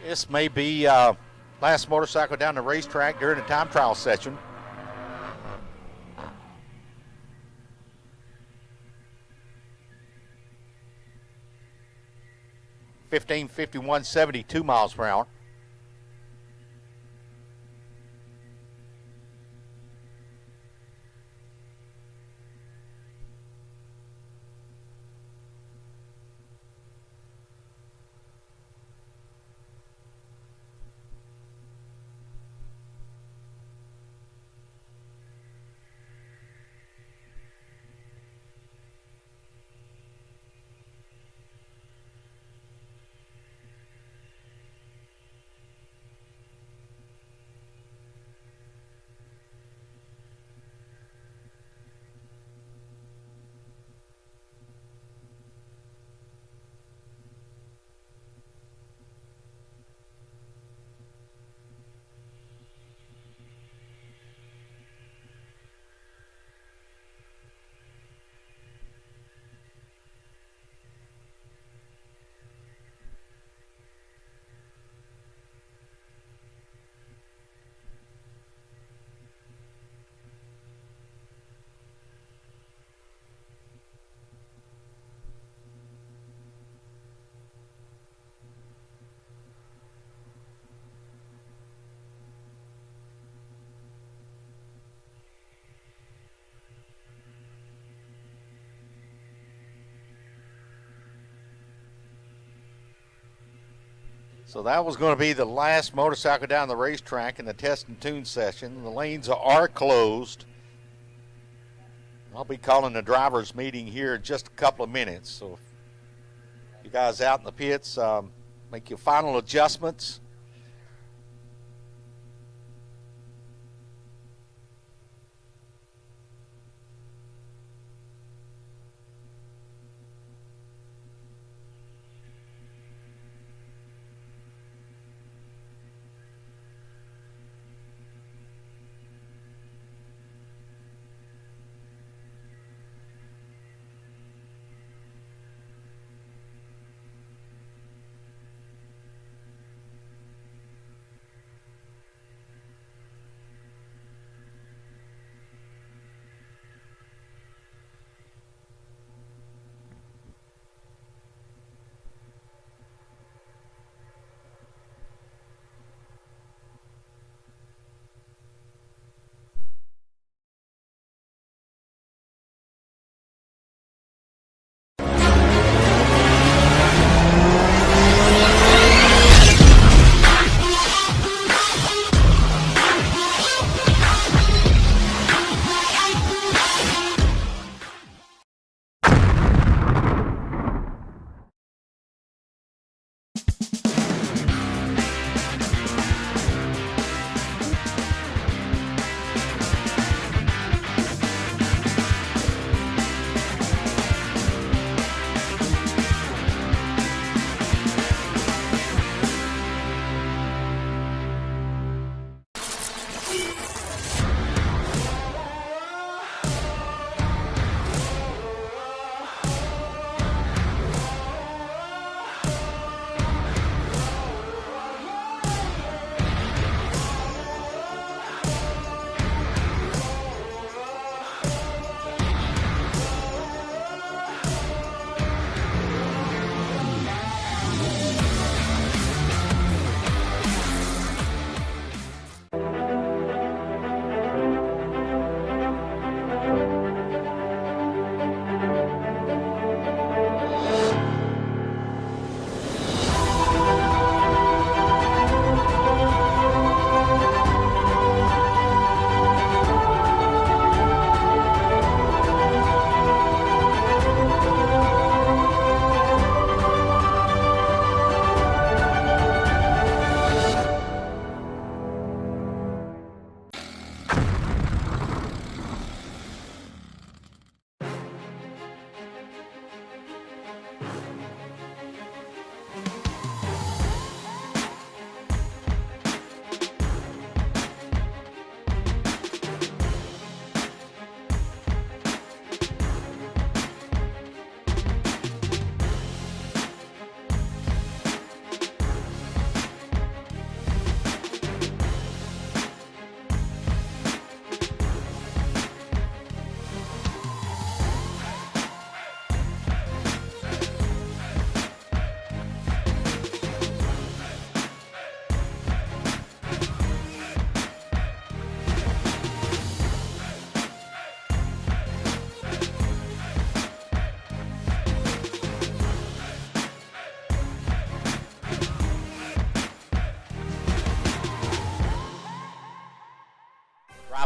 This may be last motorcycle down the racetrack during the time trial session. (15:51.72 miles per hour). So that was going to be the last motorcycle down the racetrack in the test and tune session. The lanes are closed. I'll be calling the drivers' meeting here in just a couple of minutes. So you guys out in the pits, make your final adjustments.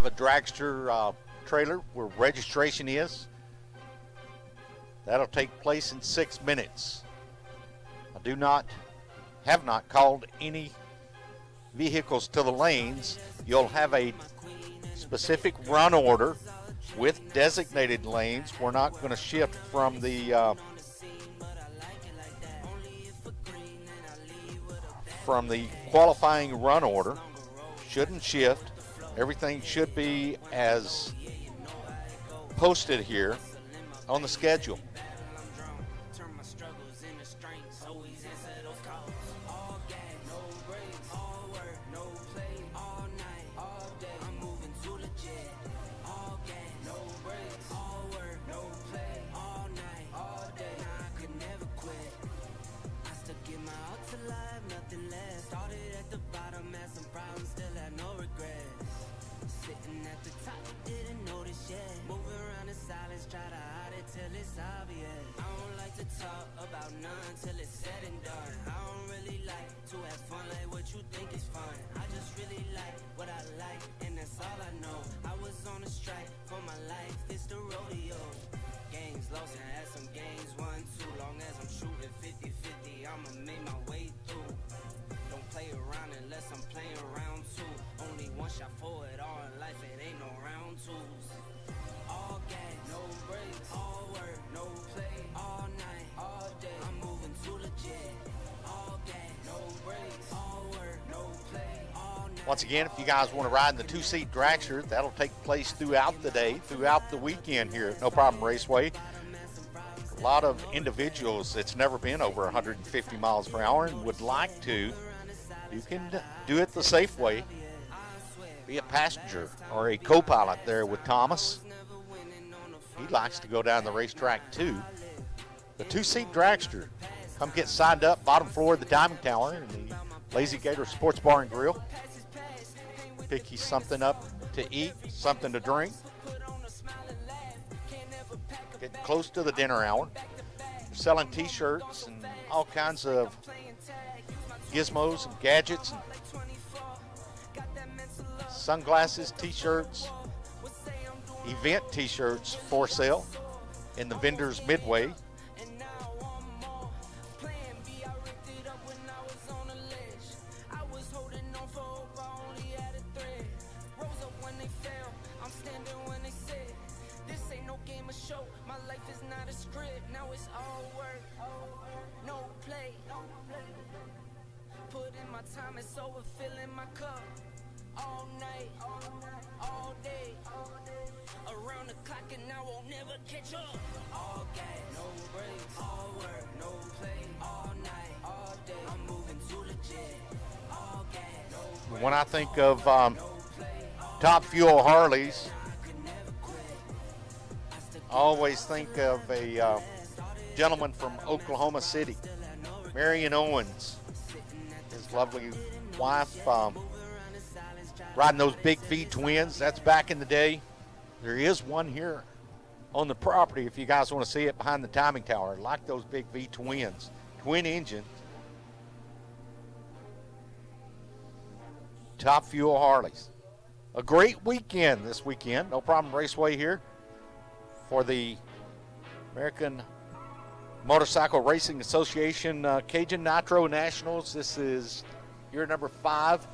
have a dragster trailer where registration is. That'll take place in 6 minutes. I have not called any vehicles to the lanes. You'll have a specific run order with designated lanes. We're not going to shift from the qualifying run order. Shouldn't shift. Everything should be as posted here on the schedule. Once again, if you guys want to ride in the two-seat dragster, that'll take place throughout the day, throughout the weekend here at No Problem Raceway. A lot of individuals that's never been over 150 miles per hour and would like to. You can do it the safe way. Be a passenger or a co-pilot there with Thomas. He likes to go down the racetrack too. The two-seat dragster. Come get signed up, bottom floor of the Diamond Tower in the Lazy Gator Sports Bar and Grill. Pick you something up to eat, something to drink. Getting close to the dinner hour. We're selling t-shirts and all kinds of gizmos and gadgets and sunglasses, t-shirts, event t-shirts for sale in the vendors midway. When I think of top Fuel Harleys, I always think of a gentleman from Oklahoma City, Marion Owens, his lovely wife, riding those big V twins. That's back in the day. There is one here on the property if you guys want to see it behind the timing tower. Like those big V twins, twin engine. Top Fuel Harleys. A great weekend this weekend. No Problem Raceway here for the American Motorcycle Racing Association Cajun Nitro Nationals. This is year number 5.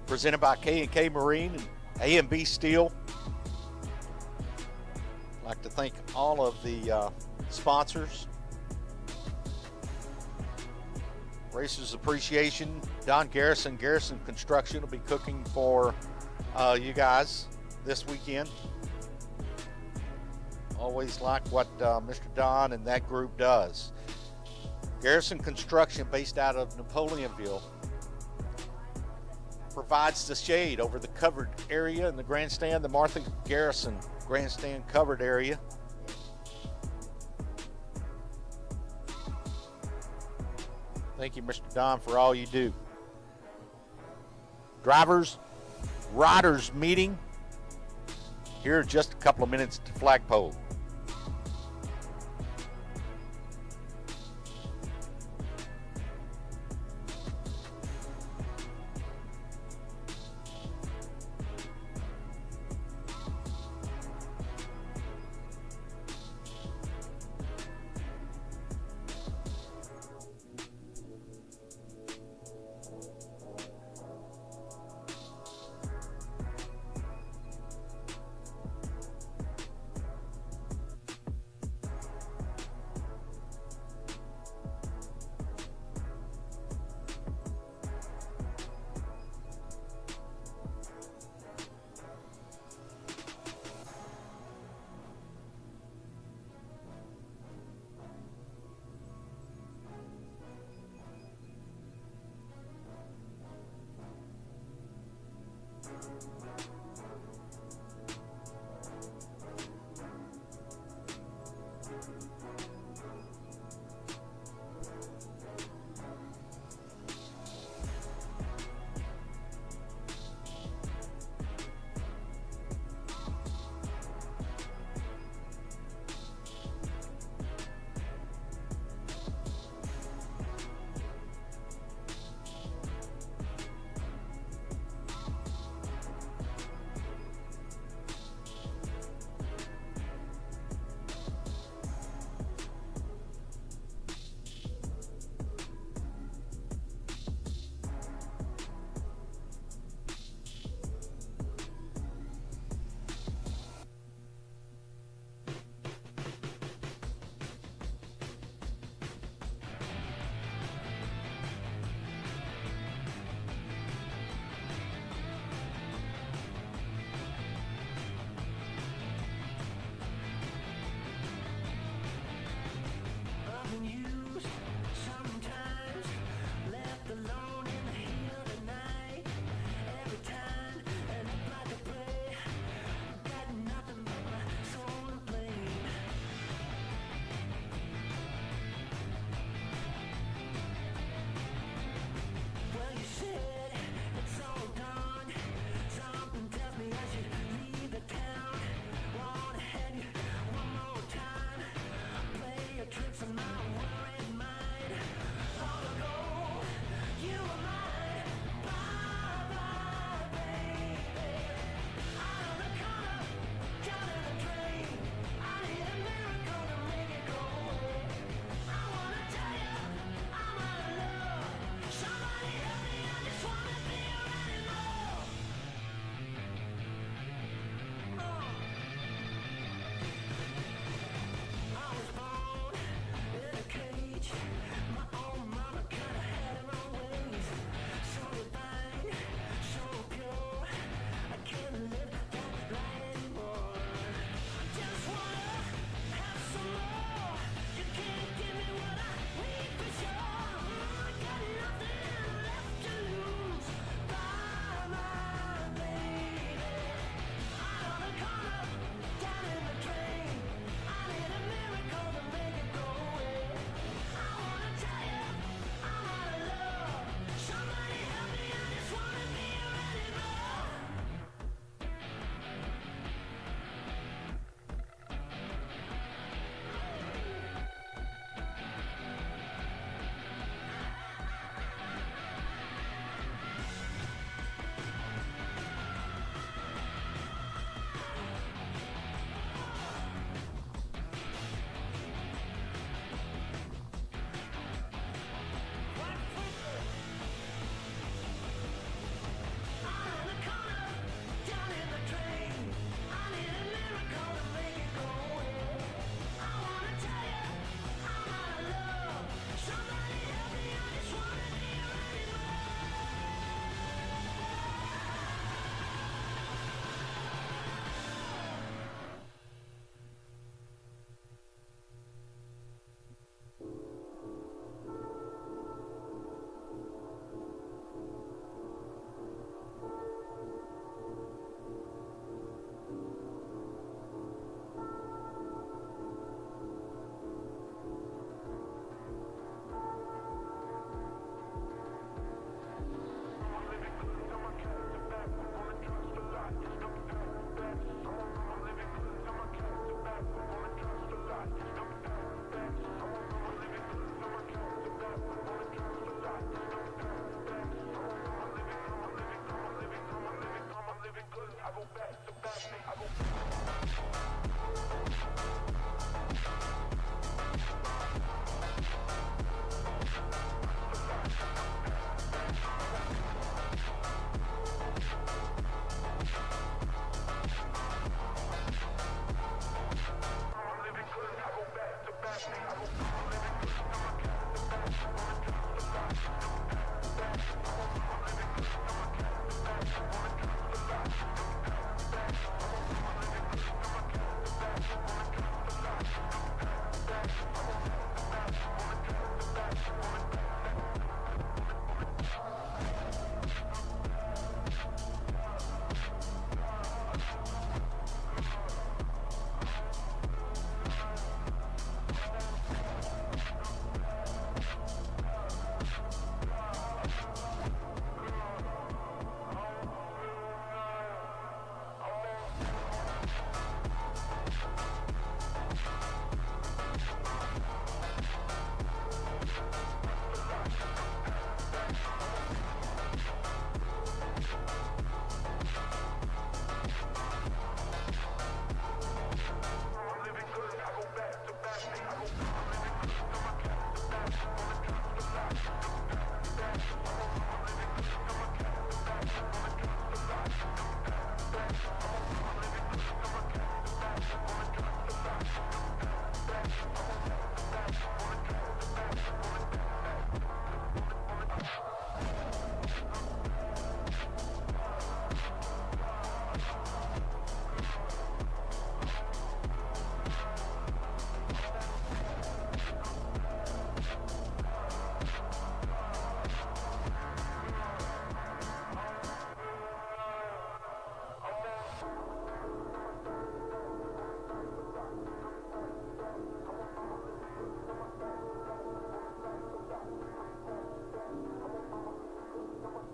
Presented by K&K Marine and A&B Steel. I'd like to thank all of the sponsors. Racers Appreciation, Don Garrison Construction will be cooking for you guys this weekend. Always like what Mr. Don and that group does. Garrison Construction, based out of Napoleonville, provides the shade over the covered area in the grandstand, the Martha Garrison grandstand covered area. Thank you, Mr. Don, for all you do. Drivers, riders meeting here in just a couple of minutes to flagpole. Run,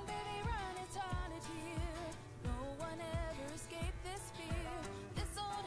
baby, run, it's hard here. No one ever escaped this fear. This old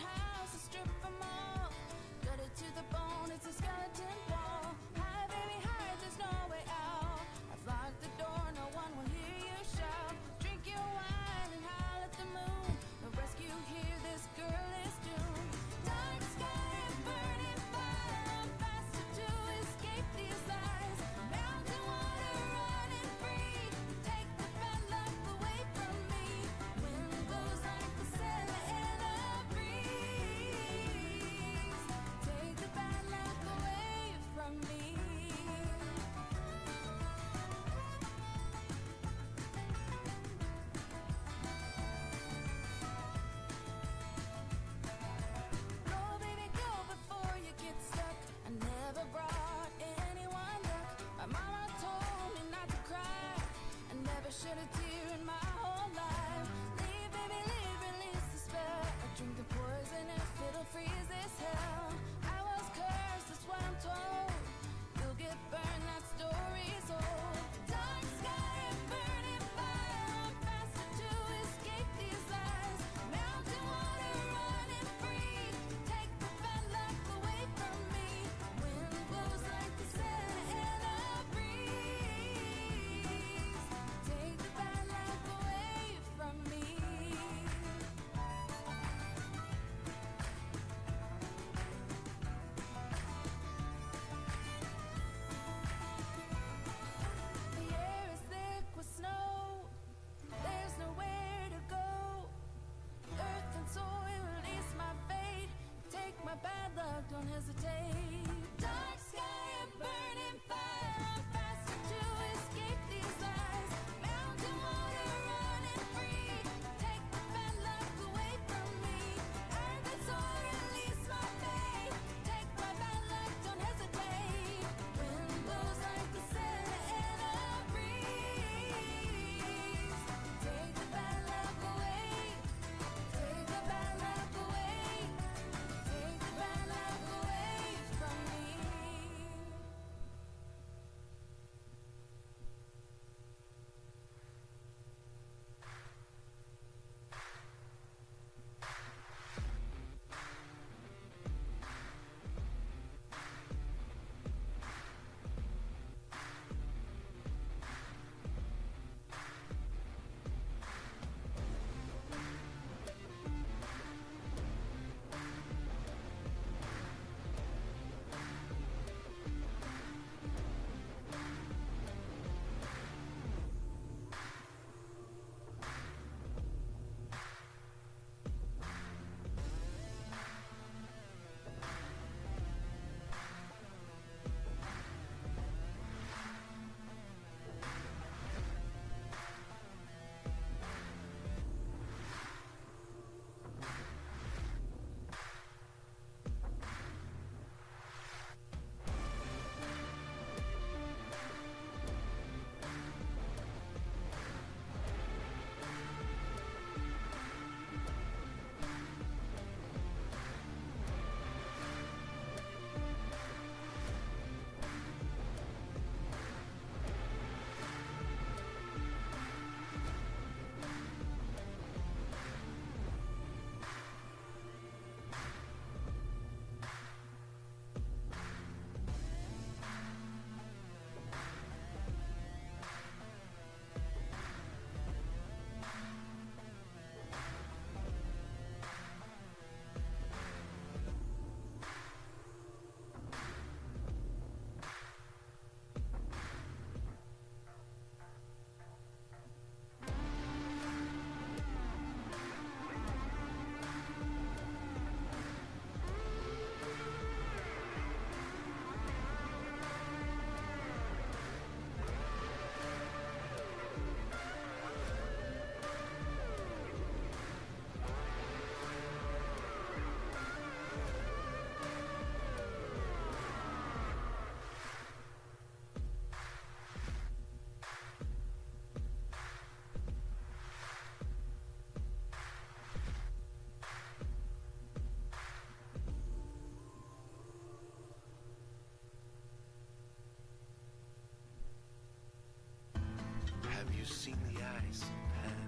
seen the ice pan?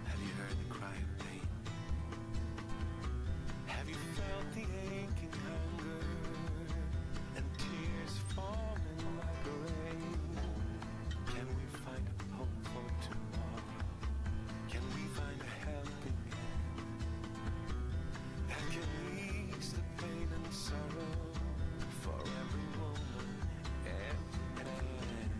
Have you heard the cry of pain? Have you felt the aching hunger and tears falling like rain? Can we find hope for tomorrow? Can we find a helping hand that can ease the pain and sorrow for every woman, every man?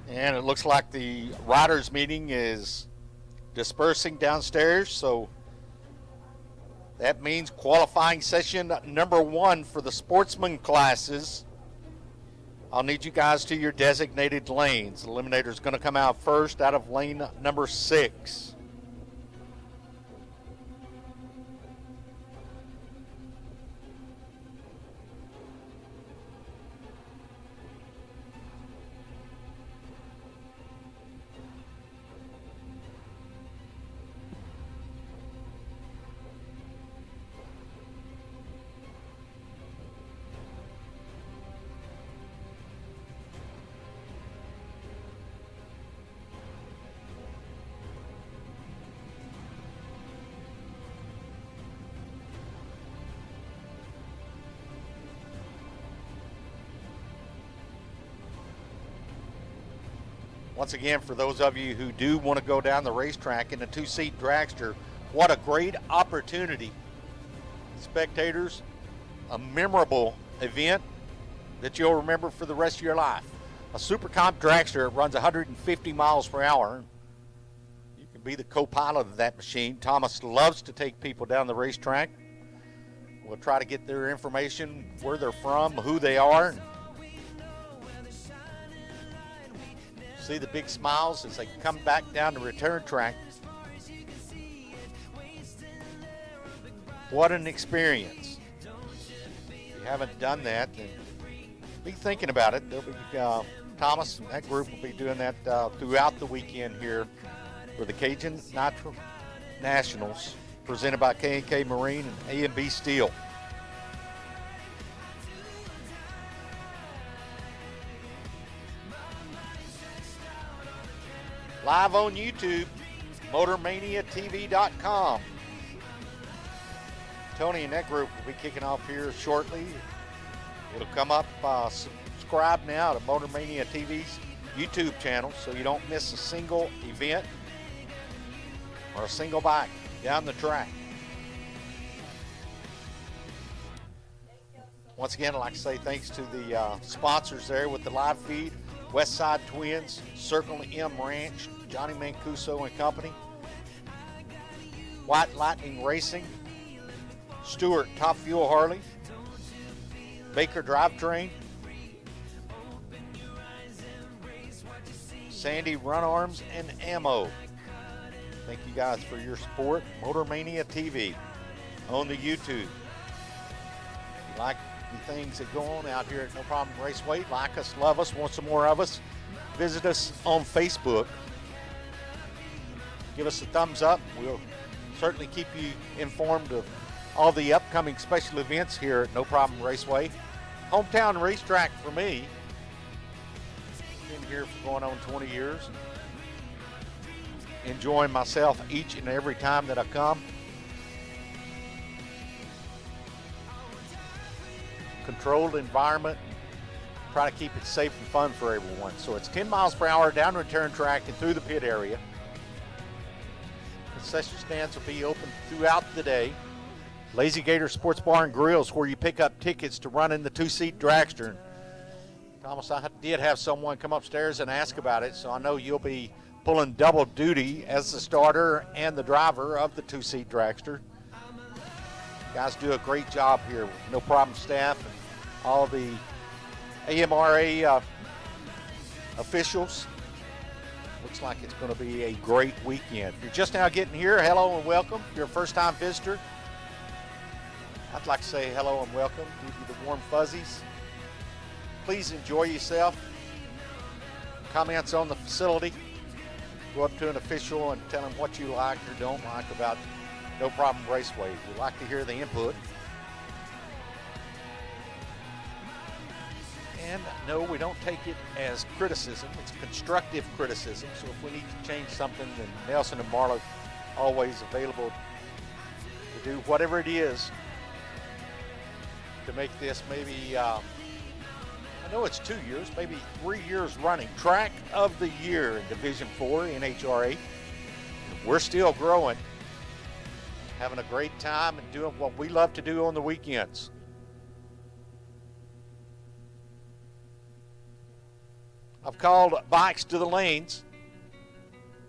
And it looks like the riders meeting is dispersing downstairs, so that means qualifying session number 1 for the Sportsman classes. I'll need you guys to your designated lanes. The Eliminator's going to come out first out of lane number 6. Once again, for those of you who do want to go down the racetrack in a 2-seat dragster, what a great opportunity. Spectators, a memorable event that you'll remember for the rest of your life. A Super Comp dragster runs 150 miles per hour. You can be the co-pilot of that machine. Thomas loves to take people down the racetrack. We'll try to get their information, where they're from, who they are. See the big smiles as they come back down the return track. What an experience. If you haven't done that, then be thinking about it. There'll be, Thomas and that group will be doing that throughout the weekend here for the Cajun Nitro Nationals, presented by K&K Marine and A&B Steel. Live on YouTube, MotorManiaTV.com. Tony and that group will be kicking off here shortly. It'll come up. Subscribe now to MotorMania TV's YouTube channel so you don't miss a single event or a single bike down the track. Once again, I'd like to say thanks to the sponsors there with the live feed. Westside Twins, Circle M Ranch, Johnny Mancuso and Company, White Lightning Racing, Stewart Top Fuel Harley, Baker Drivetrain, Sandy Run Arms and Ammo. Thank you guys for your support. MotorMania TV on the YouTube. If you like the things that go on out here at No Problem Raceway, like us, love us, want some more of us, visit us on Facebook. Give us a thumbs up. We'll certainly keep you informed of all the upcoming special events here at No Problem Raceway. Hometown racetrack for me. Been here for going on 20 years. Enjoying myself each and every time that I come. Controlled environment. Try to keep it safe and fun for everyone. So it's 10 miles per hour down the return track and through the pit area. Concession stands will be open throughout the day. Lazy Gator Sports Bar and Grill is where you pick up tickets to run in the 2-seat dragster. Thomas, I did have someone come upstairs and ask about it, so I know you'll be pulling double duty as the starter and the driver of the 2-seat dragster. You guys do a great job here with No Problem staff and all the AMRA officials. Looks like it's going to be a great weekend. If you're just now getting here, hello and welcome. If you're a first-time visitor, I'd like to say hello and welcome. Give you the warm fuzzies. Please enjoy yourself. Comments on the facility. Go up to an official and tell them what you like or don't like about No Problem Raceway. We'd like to hear the input. And no, we don't take it as criticism. It's constructive criticism. So if we need to change something, then Nelson and Marla always available to do whatever it is to make this maybe, I know it's 2 years, maybe 3 years running, Track of the Year in Division 4 NHRA. We're still growing, having a great time and doing what we love to do on the weekends. I've called bikes to the lanes,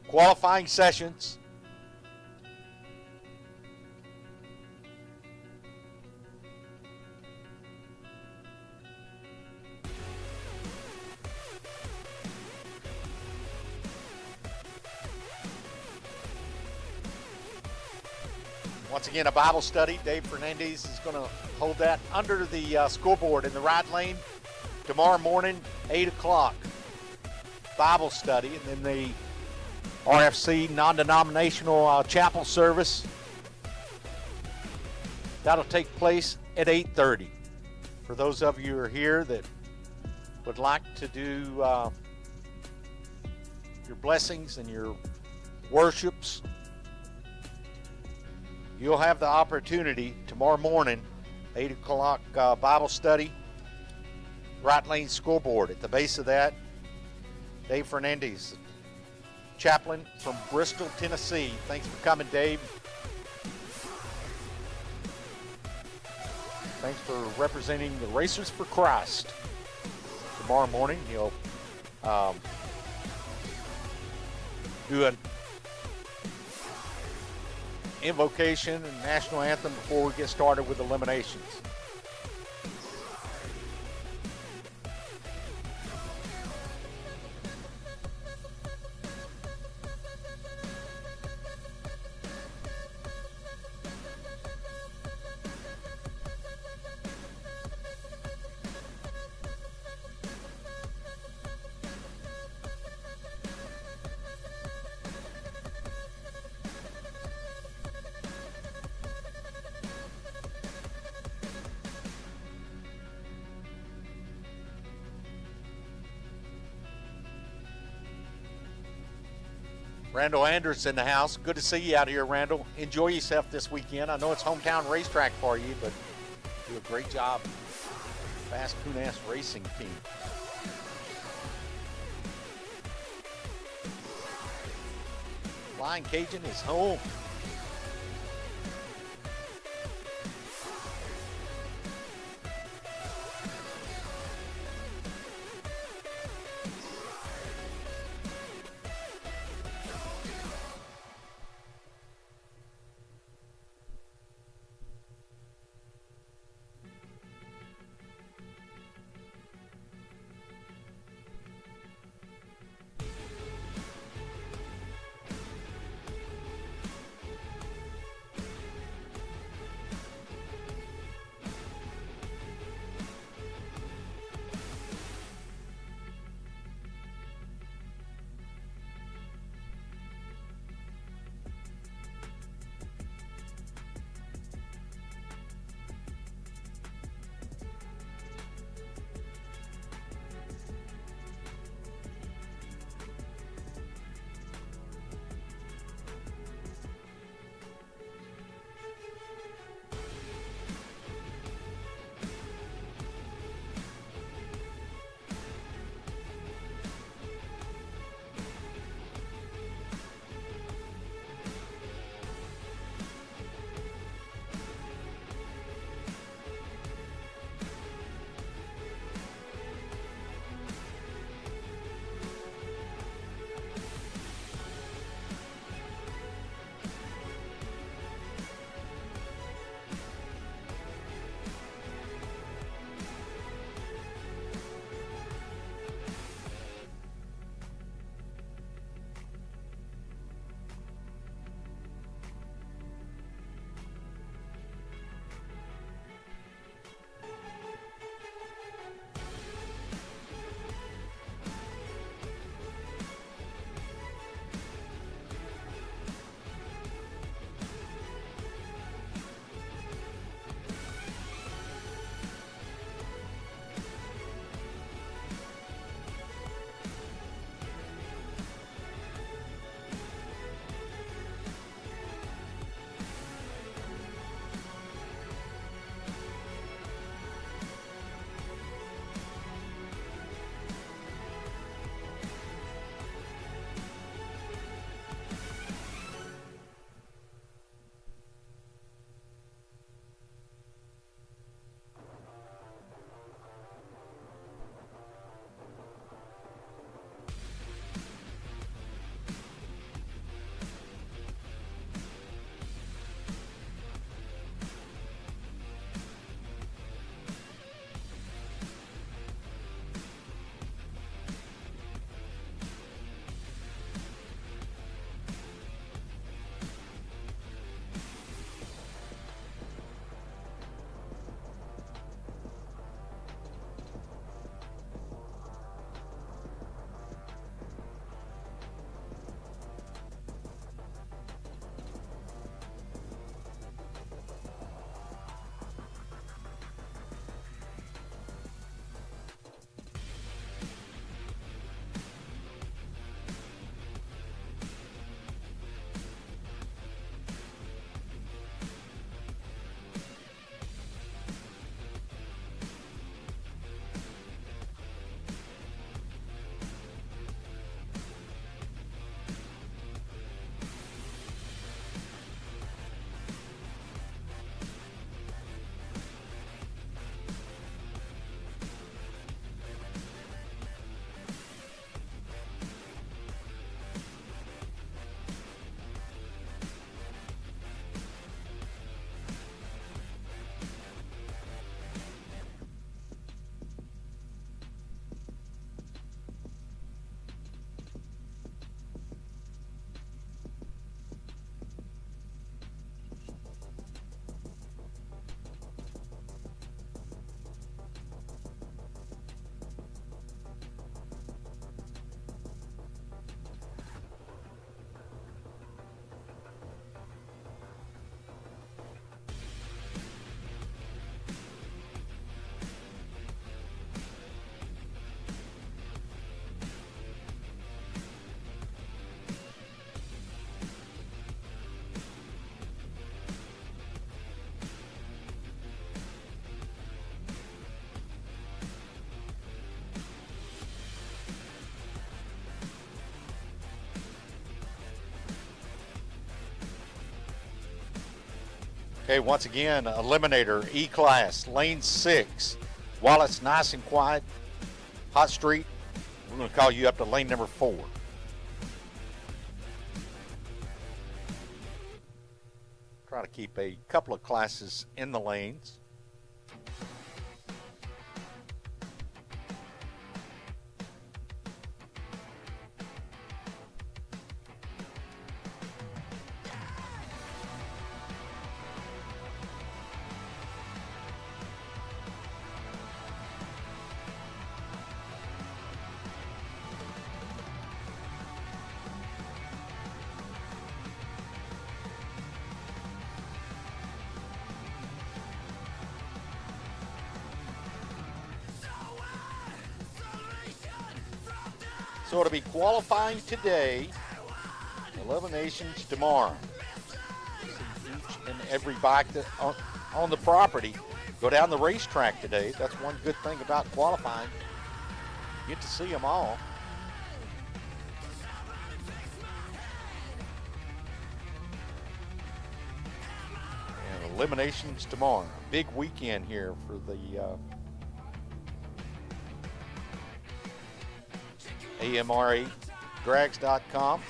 qualifying sessions. Once again, a Bible study. Dave Fernandez is going to hold that under the scoreboard in the right lane tomorrow morning, 8 o'clock. Bible study, and then the RFC non-denominational chapel service. That'll take place at 8:30. For those of you who are here that would like to do your blessings and your worships, you'll have the opportunity tomorrow morning, 8 o'clock Bible study, right lane scoreboard. At the base of that, Dave Fernandez, chaplain from Bristol, Tennessee. Thanks for coming, Dave. Thanks for representing the Racers for Christ. Tomorrow morning, he'll do an invocation and national anthem before we get started with eliminations. Randall Andrews in the house. Good to see you out here, Randall. Enjoy yourself this weekend. I know it's hometown racetrack for you, but do a great job. Fast Kunas Racing Team. Flying Cajun is home. Okay, once again, Eliminator E-Class, lane 6. While it's nice and quiet, hot street, we're going to call you up to lane number 4. Try to keep a couple of classes in the lanes. So it'll be qualifying today, eliminations tomorrow. Each and every bike that on the property go down the racetrack today. That's one good thing about qualifying. You get to see them all. And eliminations tomorrow. Big weekend here for the AMRA drags.com.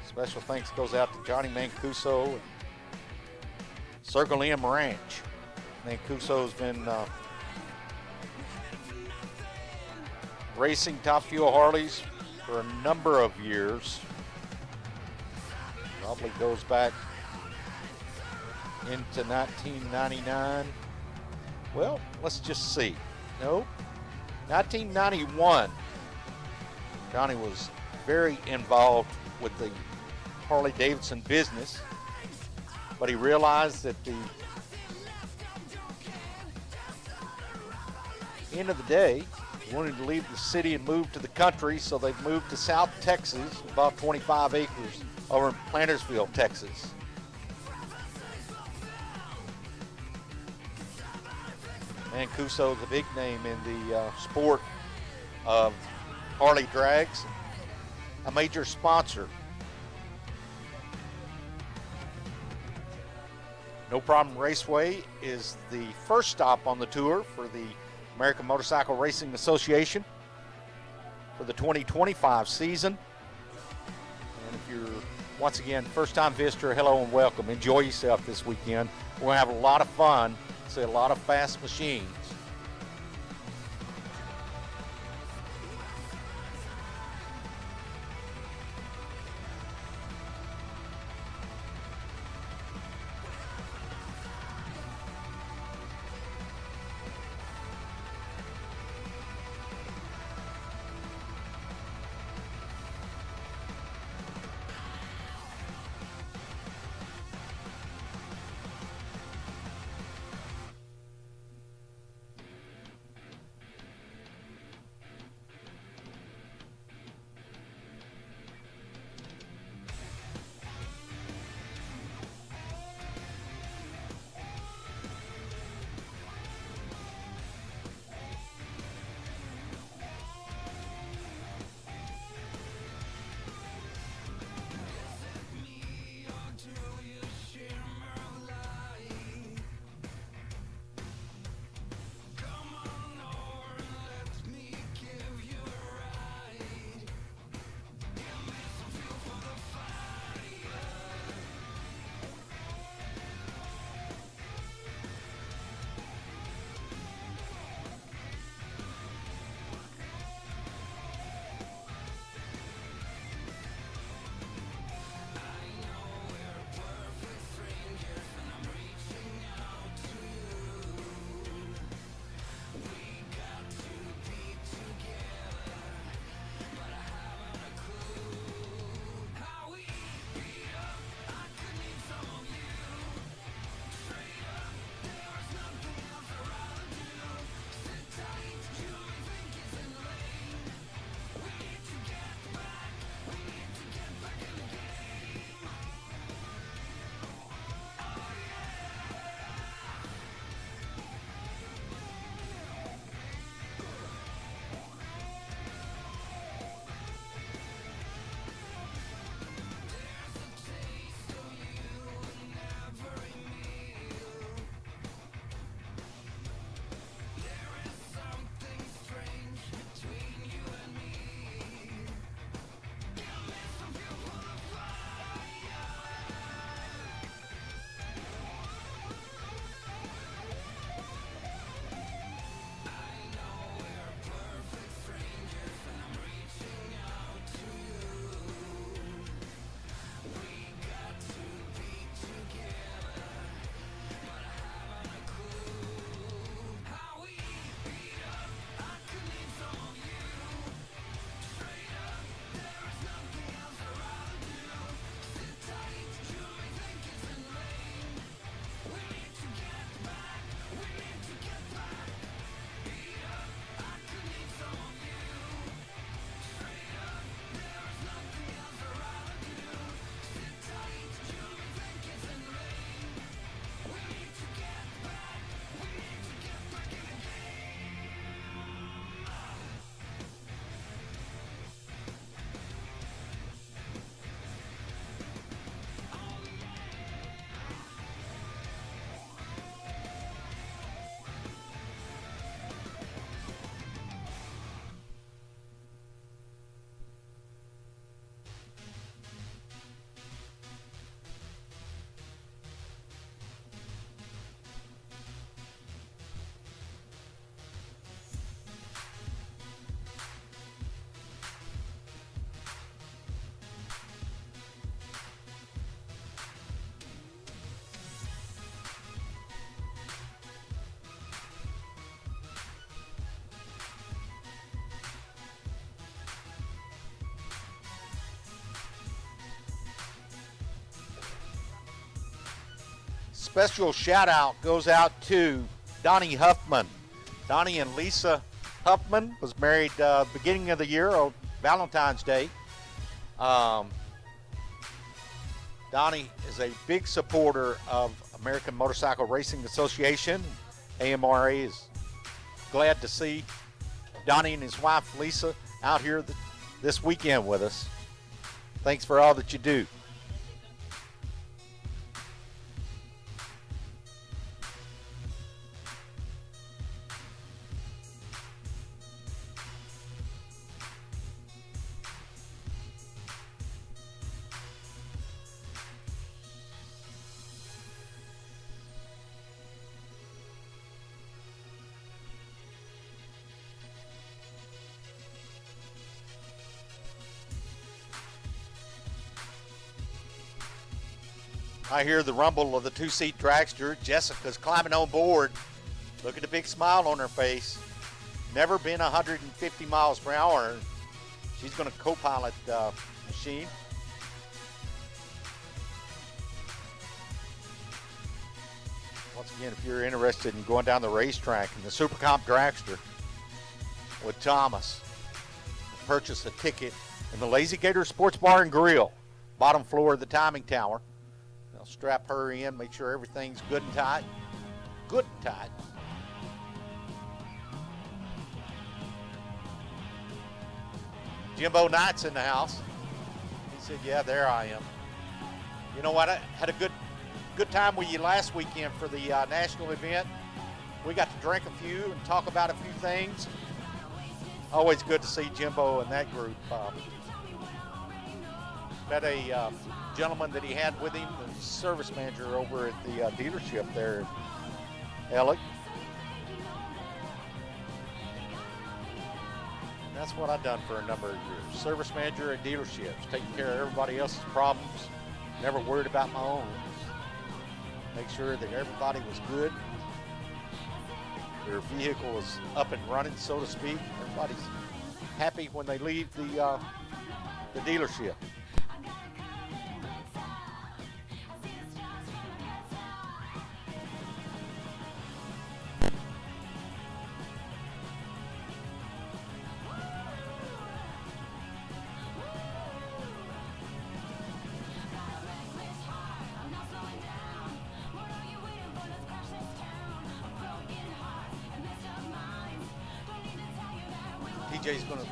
Special thanks goes out to Johnny Mancuso and Circle M Ranch. Mancuso's been racing Top Fuel Harleys for a number of years. Probably goes back into 1999. Well, let's just see. Nope. 1991, Johnny was very involved with the Harley-Davidson business, but he realized at the end of the day, he wanted to leave the city and move to the country, so they've moved to South Texas, about 25 acres, over in Plantersville, Texas. Mancuso is a big name in the sport of Harley drags, a major sponsor. No Problem Raceway is the first stop on the tour for the American Motorcycle Racing Association for the 2025 season. And if you're, once again, first-time visitor, hello and welcome. Enjoy yourself this weekend. We're going to have a lot of fun. See a lot of fast machines. Special shout out goes out to Donnie Huffman. Donnie and Lisa Huffman was married beginning of the year on Valentine's Day. Donnie is a big supporter of American Motorcycle Racing Association. AMRA is glad to see Donnie and his wife Lisa out here this weekend with us. Thanks for all that you do. I hear the rumble of the two-seat dragster. Jessica's climbing on board. Look at the big smile on her face. Never been 150 miles per hour. She's going to co-pilot the machine. Once again, if you're interested in going down the racetrack in the Super Comp dragster with Thomas, purchase a ticket in the Lazy Gator Sports Bar and Grill, bottom floor of the timing tower. They'll strap her in, make sure everything's good and tight. Good and tight. Jimbo Knight's in the house. He said, yeah, there I am. You know what? I had a good time with you last weekend for the national event. We got to drink a few and talk about a few things. Always good to see Jimbo and that group. Met a gentleman that he had with him, the service manager over at the dealership there in Ellick. That's what I've done for a number of years. Service manager at dealerships, taking care of everybody else's problems, never worried about my own. Make sure that everybody was good. Their vehicle was up and running, so to speak. Everybody's happy when they leave the dealership. TJ's going to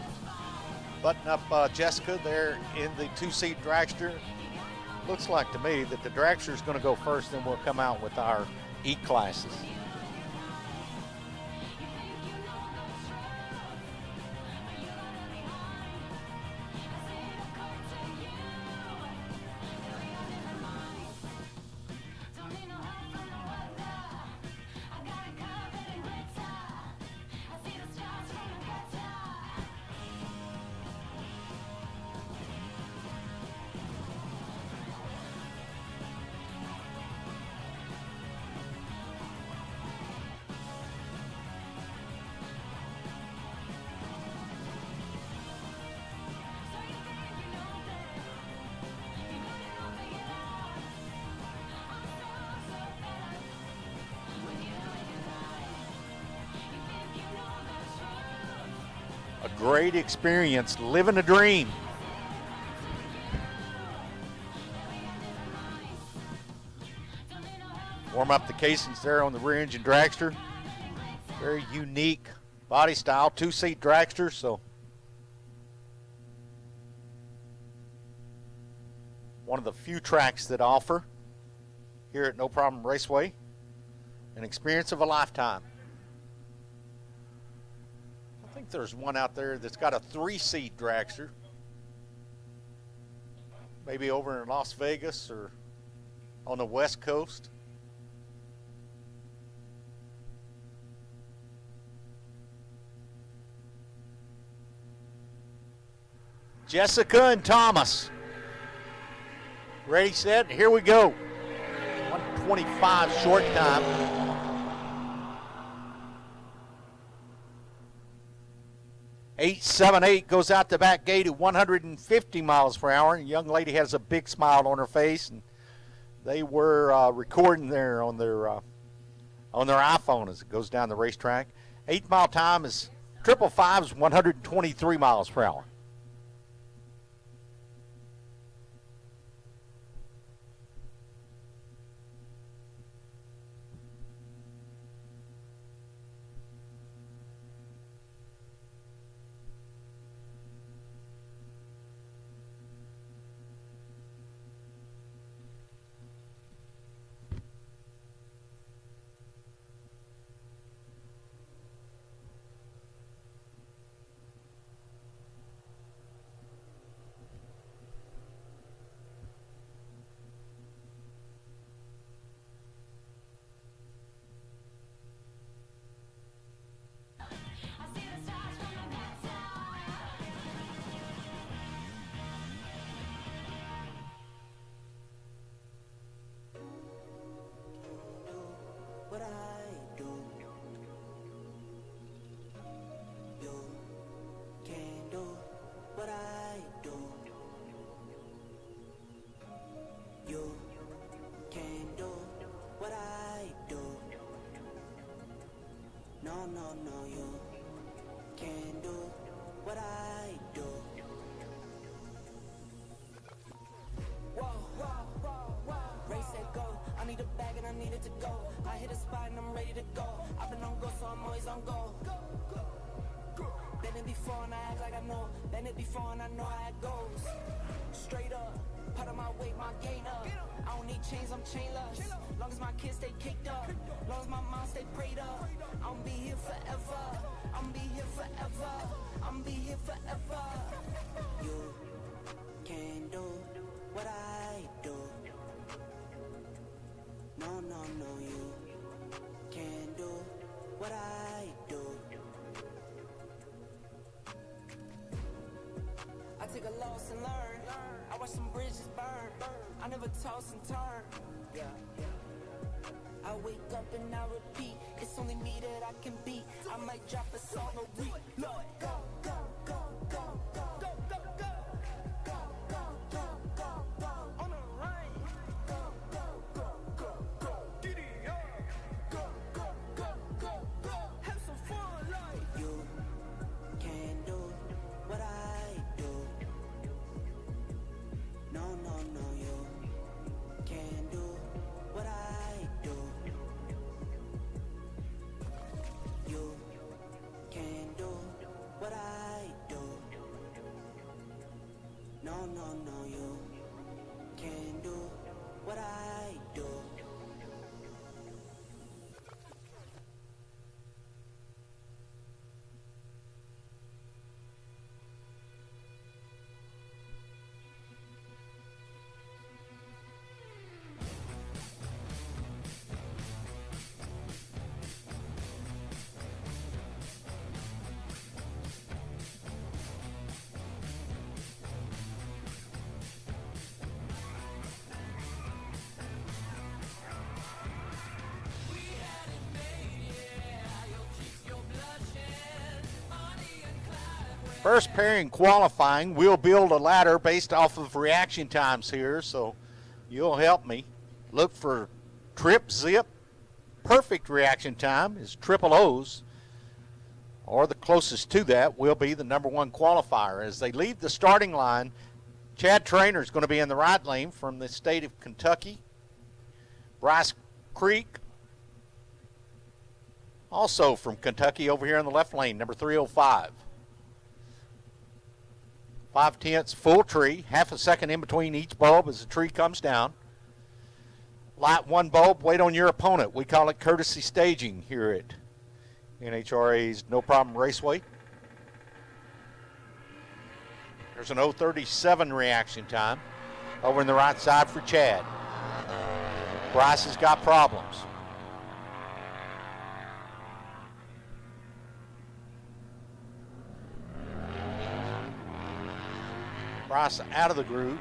button up Jessica there in the two-seat dragster. Looks like to me that the dragster is going to go first, then we'll come out with our E-classes. A great experience, living a dream. Warm up the casings there on the rear engine dragster. Very unique body style, two-seat dragster, so one of the few tracks that offer here at No Problem Raceway an experience of a lifetime. I think there's one out there that's got a three-seat dragster. Maybe over in Las Vegas or on the West Coast. Jessica and Thomas. Ready, set, here we go. 1:25 short time. .878 goes out the back gate at 150 miles per hour. And the young lady has a big smile on her face and they were recording there on their iPhone as it goes down the racetrack. 8th mile time is 555's 123 miles per hour. What I do, you can't do what I do. You can't do what I do. No, no, no, you can't do what I do. Whoa, whoa, whoa, whoa. Race that go. I need a bag and I need it to go. I hit a spot and I'm ready to go. I've been on go, so I'm always on go. Been it before and I act like I know. Been it before and I know how it goes. Straight up, part of my weight, my gain up. I don't need chains, I'm chainless. Long as my kids stay kicked up, long as my mom stay prayed up. I'm be here forever. I'm be here forever. I'm be here forever. You can't do what I do. No, no, no, you can't do what I do. I take a loss and learn. I watch some bridges burn. I never toss and turn. Yeah. I wake up and I repeat. It's only me that I can beat. I might drop a song a week. Look, go, go, go, go, go, go, go, go, go, go, go, go, go, on the rain. Go, go, go, go, go, giddy up. Go, go, go, go, go, have some fun, like you can't do what I do. No, no, no, you can't do what I do. You can't do what I do. No, no, no, you can't do what I do. First pairing qualifying, we'll build a ladder based off of reaction times here, so you'll help me. Look for trip, zip, perfect reaction time is triple O's, or the closest to that will be the number one qualifier. As they leave the starting line, Chad Traynor is going to be in the right lane from the state of Kentucky. Bryce Creek, also from Kentucky, over here in the left lane, number 305. 5/10 full tree, half a second in between each bulb as the tree comes down. Light one bulb, wait on your opponent. We call it courtesy staging here at NHRA's No Problem Raceway. There's an 0:37 reaction time over in the right side for Chad. Bryce has got problems. Bryce out of the groove.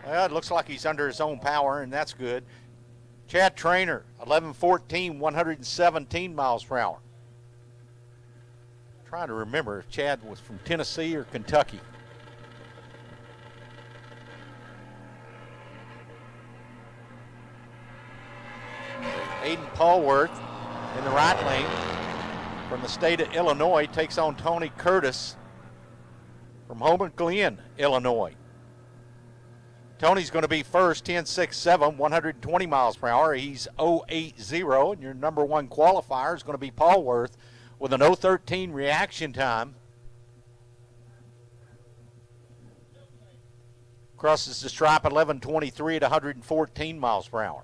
Well, it looks like he's under his own power, and that's good. Chad Traynor, 11:14, 117 miles per hour. Trying to remember if Chad was from Tennessee or Kentucky. Aiden Paulworth in the right lane from the state of Illinois takes on Tony Curtis from Homer Glen, Illinois. Tony's going to be first, 10.67, 120 miles per hour. He's 0.80, and your number one qualifier is going to be Paulworth with an 0.13 reaction time. Crosses the stripe 11.23 at 114 miles per hour.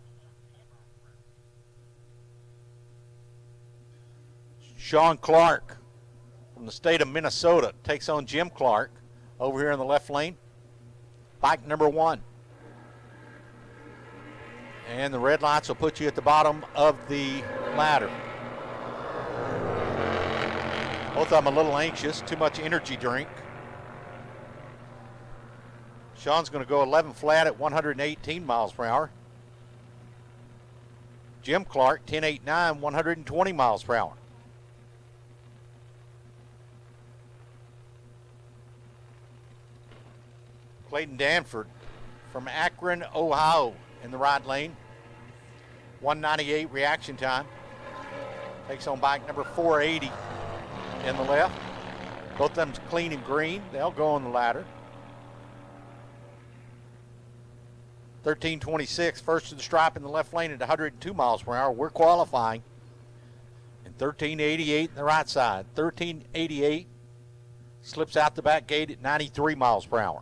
Sean Clark from the state of Minnesota takes on Jim Clark over here in the left lane. Bike number 1. And the red lights will put you at the bottom of the ladder. Both of them a little anxious, too much energy drink. Sean's going to go 11 flat at 118 miles per hour. Jim Clark, 10.89, 120 miles per hour. Clayton Danford from Akron, Ohio in the right lane. 198 reaction time. Takes on bike number 480 in the left. Both of them's clean and green. They'll go on the ladder. 13.26, first to the stripe in the left lane at 102 miles per hour. We're qualifying. And 13.88 in the right side. 13.88 slips out the back gate at 93 miles per hour.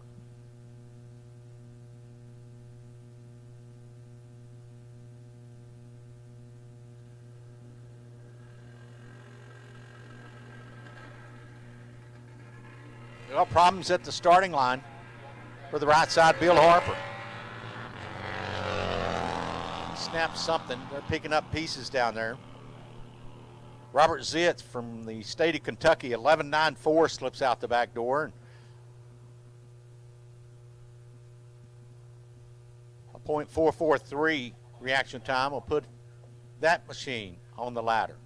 Well, problems at the starting line for the right side, Bill Harper. He snapped something. They're picking up pieces down there. Robert Zitz from the state of Kentucky, 11.94 slips out the back door. A .443 reaction time will put that machine on the ladder.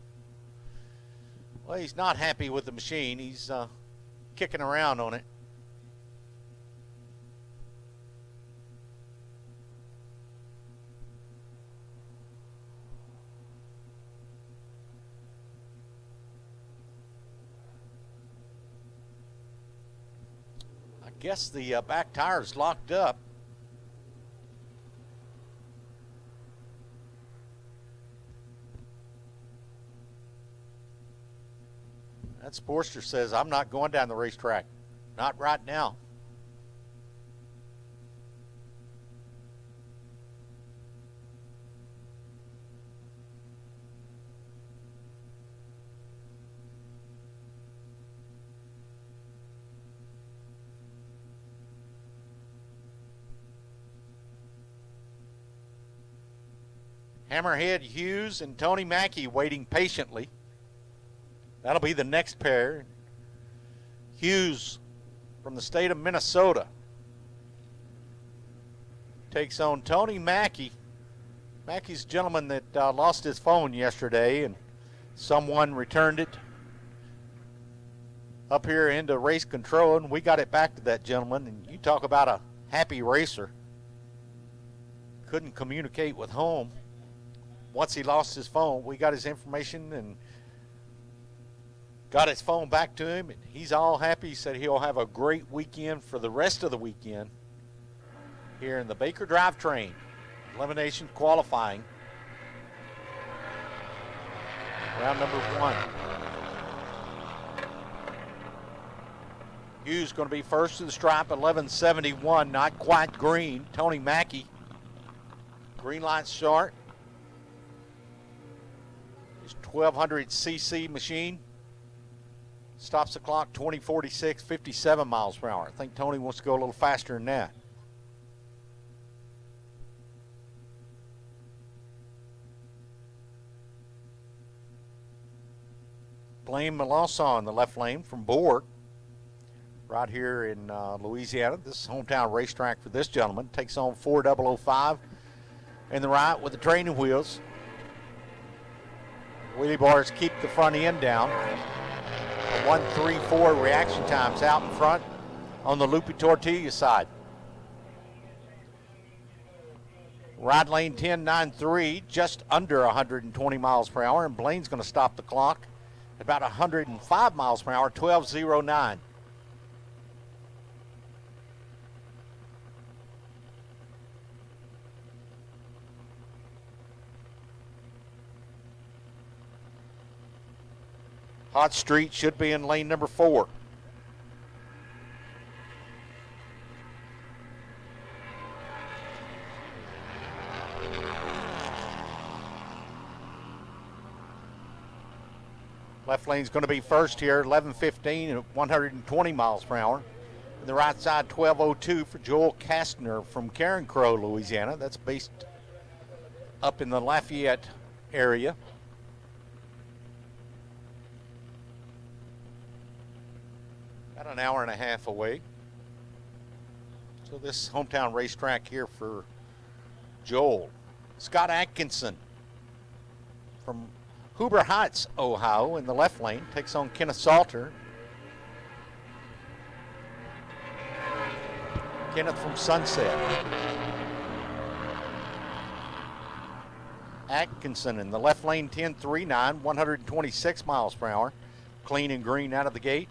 Well, he's not happy with the machine. He's kicking around on it. I guess the back tire's locked up. That Sportster says, I'm not going down the racetrack. Not right now. Hammerhead Hughes and Tony Mackey waiting patiently. That'll be the next pair. Hughes from the state of Minnesota takes on Tony Mackey. Mackey's a gentleman that lost his phone yesterday, and someone returned it up here into race control, and we got it back to that gentleman. And you talk about a happy racer. Couldn't communicate with home. Once he lost his phone, we got his information and got his phone back to him, and he's all happy. He said he'll have a great weekend for the rest of the weekend here in the Baker Drivetrain Elimination Qualifying. Round number 1. Hughes going to be first to the stripe, 11.71, not quite green. Tony Mackey, green light start. His 1200 cc machine. Stops the clock 20:46, 57 miles per hour. I think Tony wants to go a little faster than that. Blaine Melanson in the left lane from Borg, right here in Louisiana. This is hometown racetrack for this gentleman. Takes on 4005 in the right with the training wheels. Wheelie bars keep the front end down. 1.34 reaction times out in front on the Lupe Tortilla side. Ride lane 10.93, just under 120 miles per hour, and Blaine's going to stop the clock at about 105 miles per hour, 12.09. Hot Street should be in lane number 4. Left lane's going to be first here, 11:15 at 120 miles per hour. And the right side, 12:02 for Joel Kastner from Karen Crow, Louisiana. That's based up in the Lafayette area. About an hour and a half away. So this hometown racetrack here for Joel. Scott Atkinson from Huber Heights, Ohio, in the left lane, takes on Kenneth Salter. Kenneth from Sunset. Atkinson in the left lane, 10.39, 126 miles per hour. Clean and green out of the gate.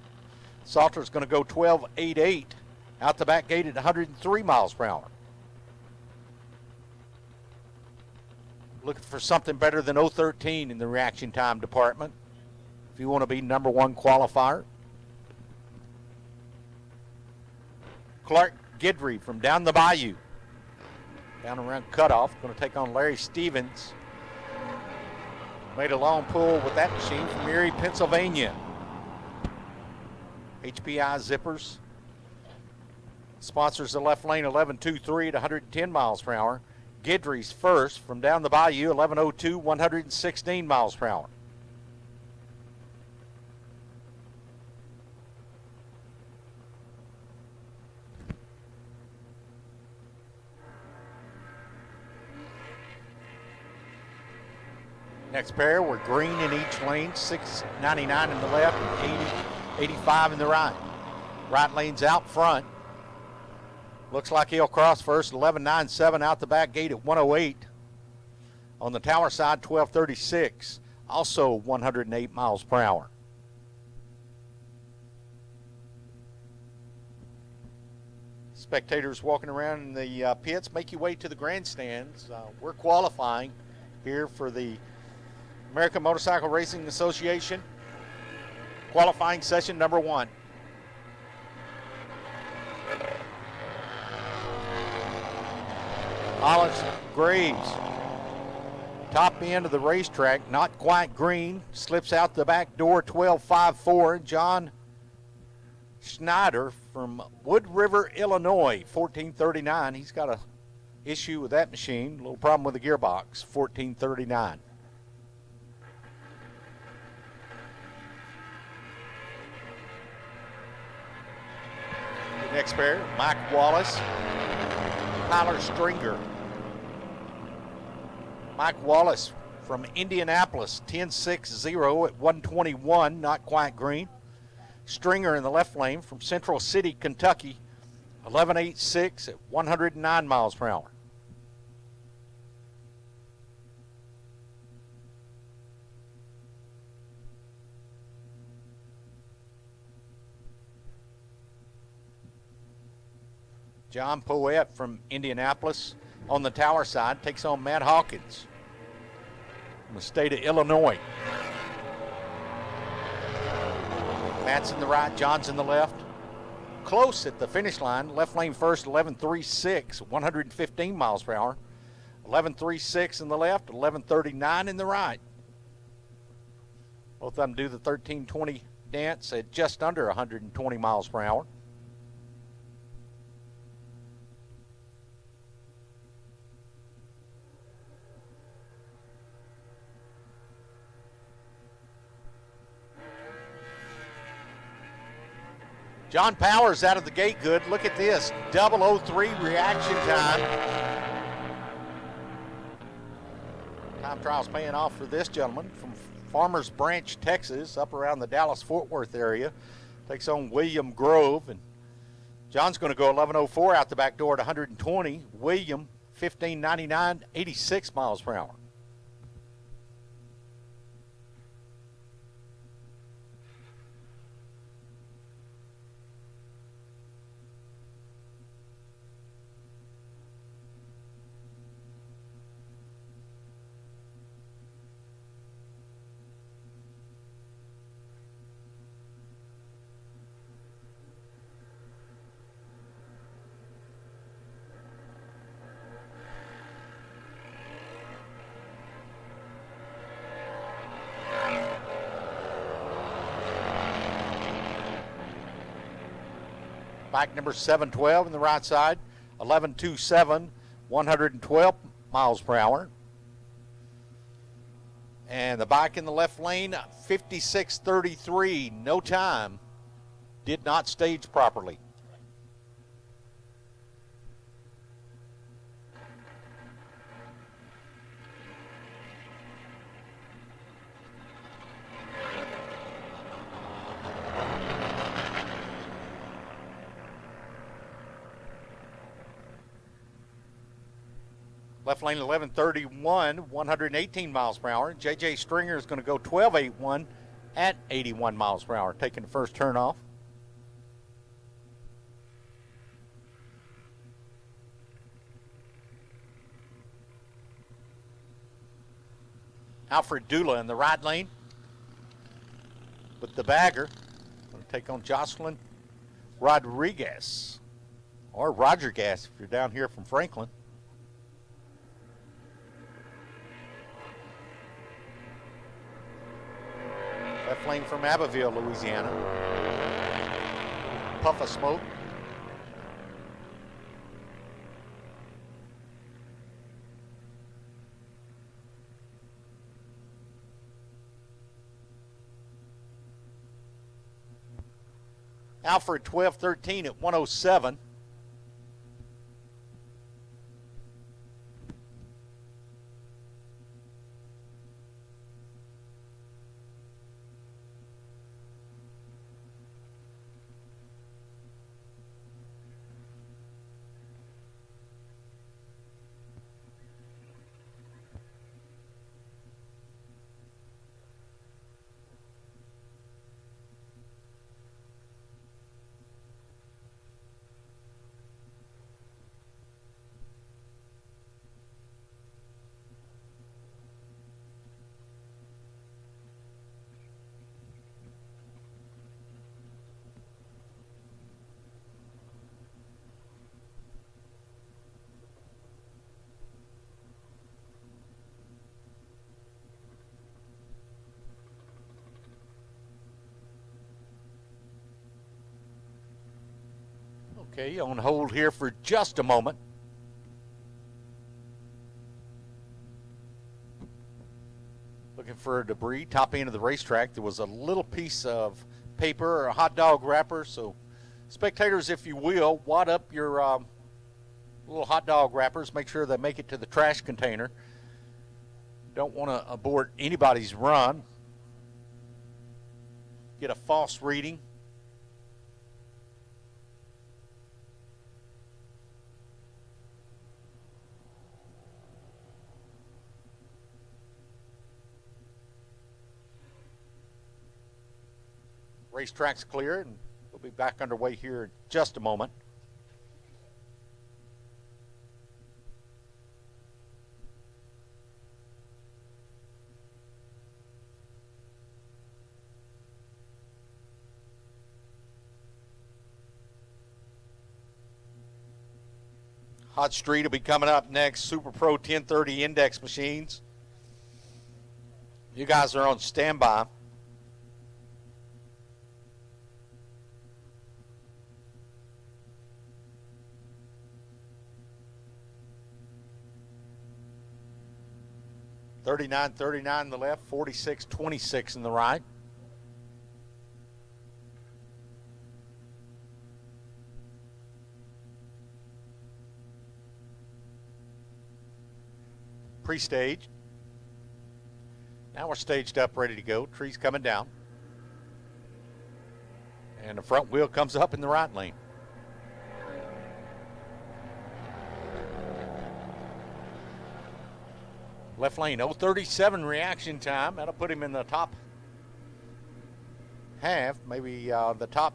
Salter's going to go 12.88 out the back gate at 103 miles per hour. Looking for something better than 013 in the reaction time department if you want to be number one qualifier. Clark Guidry from down the bayou, down around cutoff, going to take on Larry Stevens. Made a long pull with that machine from Erie, Pennsylvania. HPI zippers. Sponsors the left lane, 11.23 at 110 miles per hour. Guidry's first from down the bayou, 11.02, 116 miles per hour. Next pair, we're green in each lane, 6.99 in the left and 85 in the right. Right lane's out front. Looks like he'll cross first, 11.97 out the back gate at 108. On the tower side, 12.36, also 108 miles per hour. Spectators walking around in the pits, make your way to the grandstands. We're qualifying here for the American Motorcycle Racing Association. Qualifying session number 1. Hollis Graves, top end of the racetrack, not quite green, slips out the back door, 12.54. John Schneider from Wood River, Illinois, 14.39. He's got a issue with that machine, a little problem with the gearbox, 14.39. The next pair, Mike Wallace, Tyler Stringer. Mike Wallace from Indianapolis, 10.60 at 121, not quite green. Stringer in the left lane from Central City, Kentucky, 11.86 at 109 miles per hour. John Poet from Indianapolis on the tower side takes on Matt Hawkins from the state of Illinois. Matt's in the right, John's in the left. Close at the finish line. Left lane first, 11.36, 115 miles per hour. 11.36 in the left, 11.39 in the right. Both of them do the 13.20 dance at just under 120 miles per hour. John Powers out of the gate good. Look at this, 003 reaction time. Time trial's paying off for this gentleman from Farmers Branch, Texas, up around the Dallas-Fort Worth area. Takes on William Grove, and John's going to go 11.04 out the back door at 120. William 1599, 86 miles per hour. Bike number 712 on the right side, 1127, 112 miles per hour. And the bike in the left lane, 5633, no time, did not stage properly. Left lane 1131, 118 miles per hour. JJ Stringer is going to go 1281 at 81 miles per hour, taking the first turn off. Alfred Dula in the right lane with the bagger. Going to take on Jocelyn Rodriguez, or Roger Gas if you're down here from Franklin. Left lane from Abbeville, Louisiana. Puff of smoke. Alfred 1213 at 107. Okay, on hold here for just a moment. Looking for debris, top end of the racetrack. There was a little piece of paper or a hot dog wrapper. So, spectators, if you will, wad up your little hot dog wrappers. Make sure they make it to the trash container. Don't want to abort anybody's run. Get a false reading. Racetrack's clear, and we'll be back underway here in just a moment. Hot Street will be coming up next. Super Pro 1030 index machines. You guys are on standby. $39.39 in the left, $46.26 in the right. Pre-stage. Now we're staged up, ready to go. Tree's coming down. And the front wheel comes up in the right lane. Left lane, 0:37 reaction time. That'll put him in the top half, maybe the top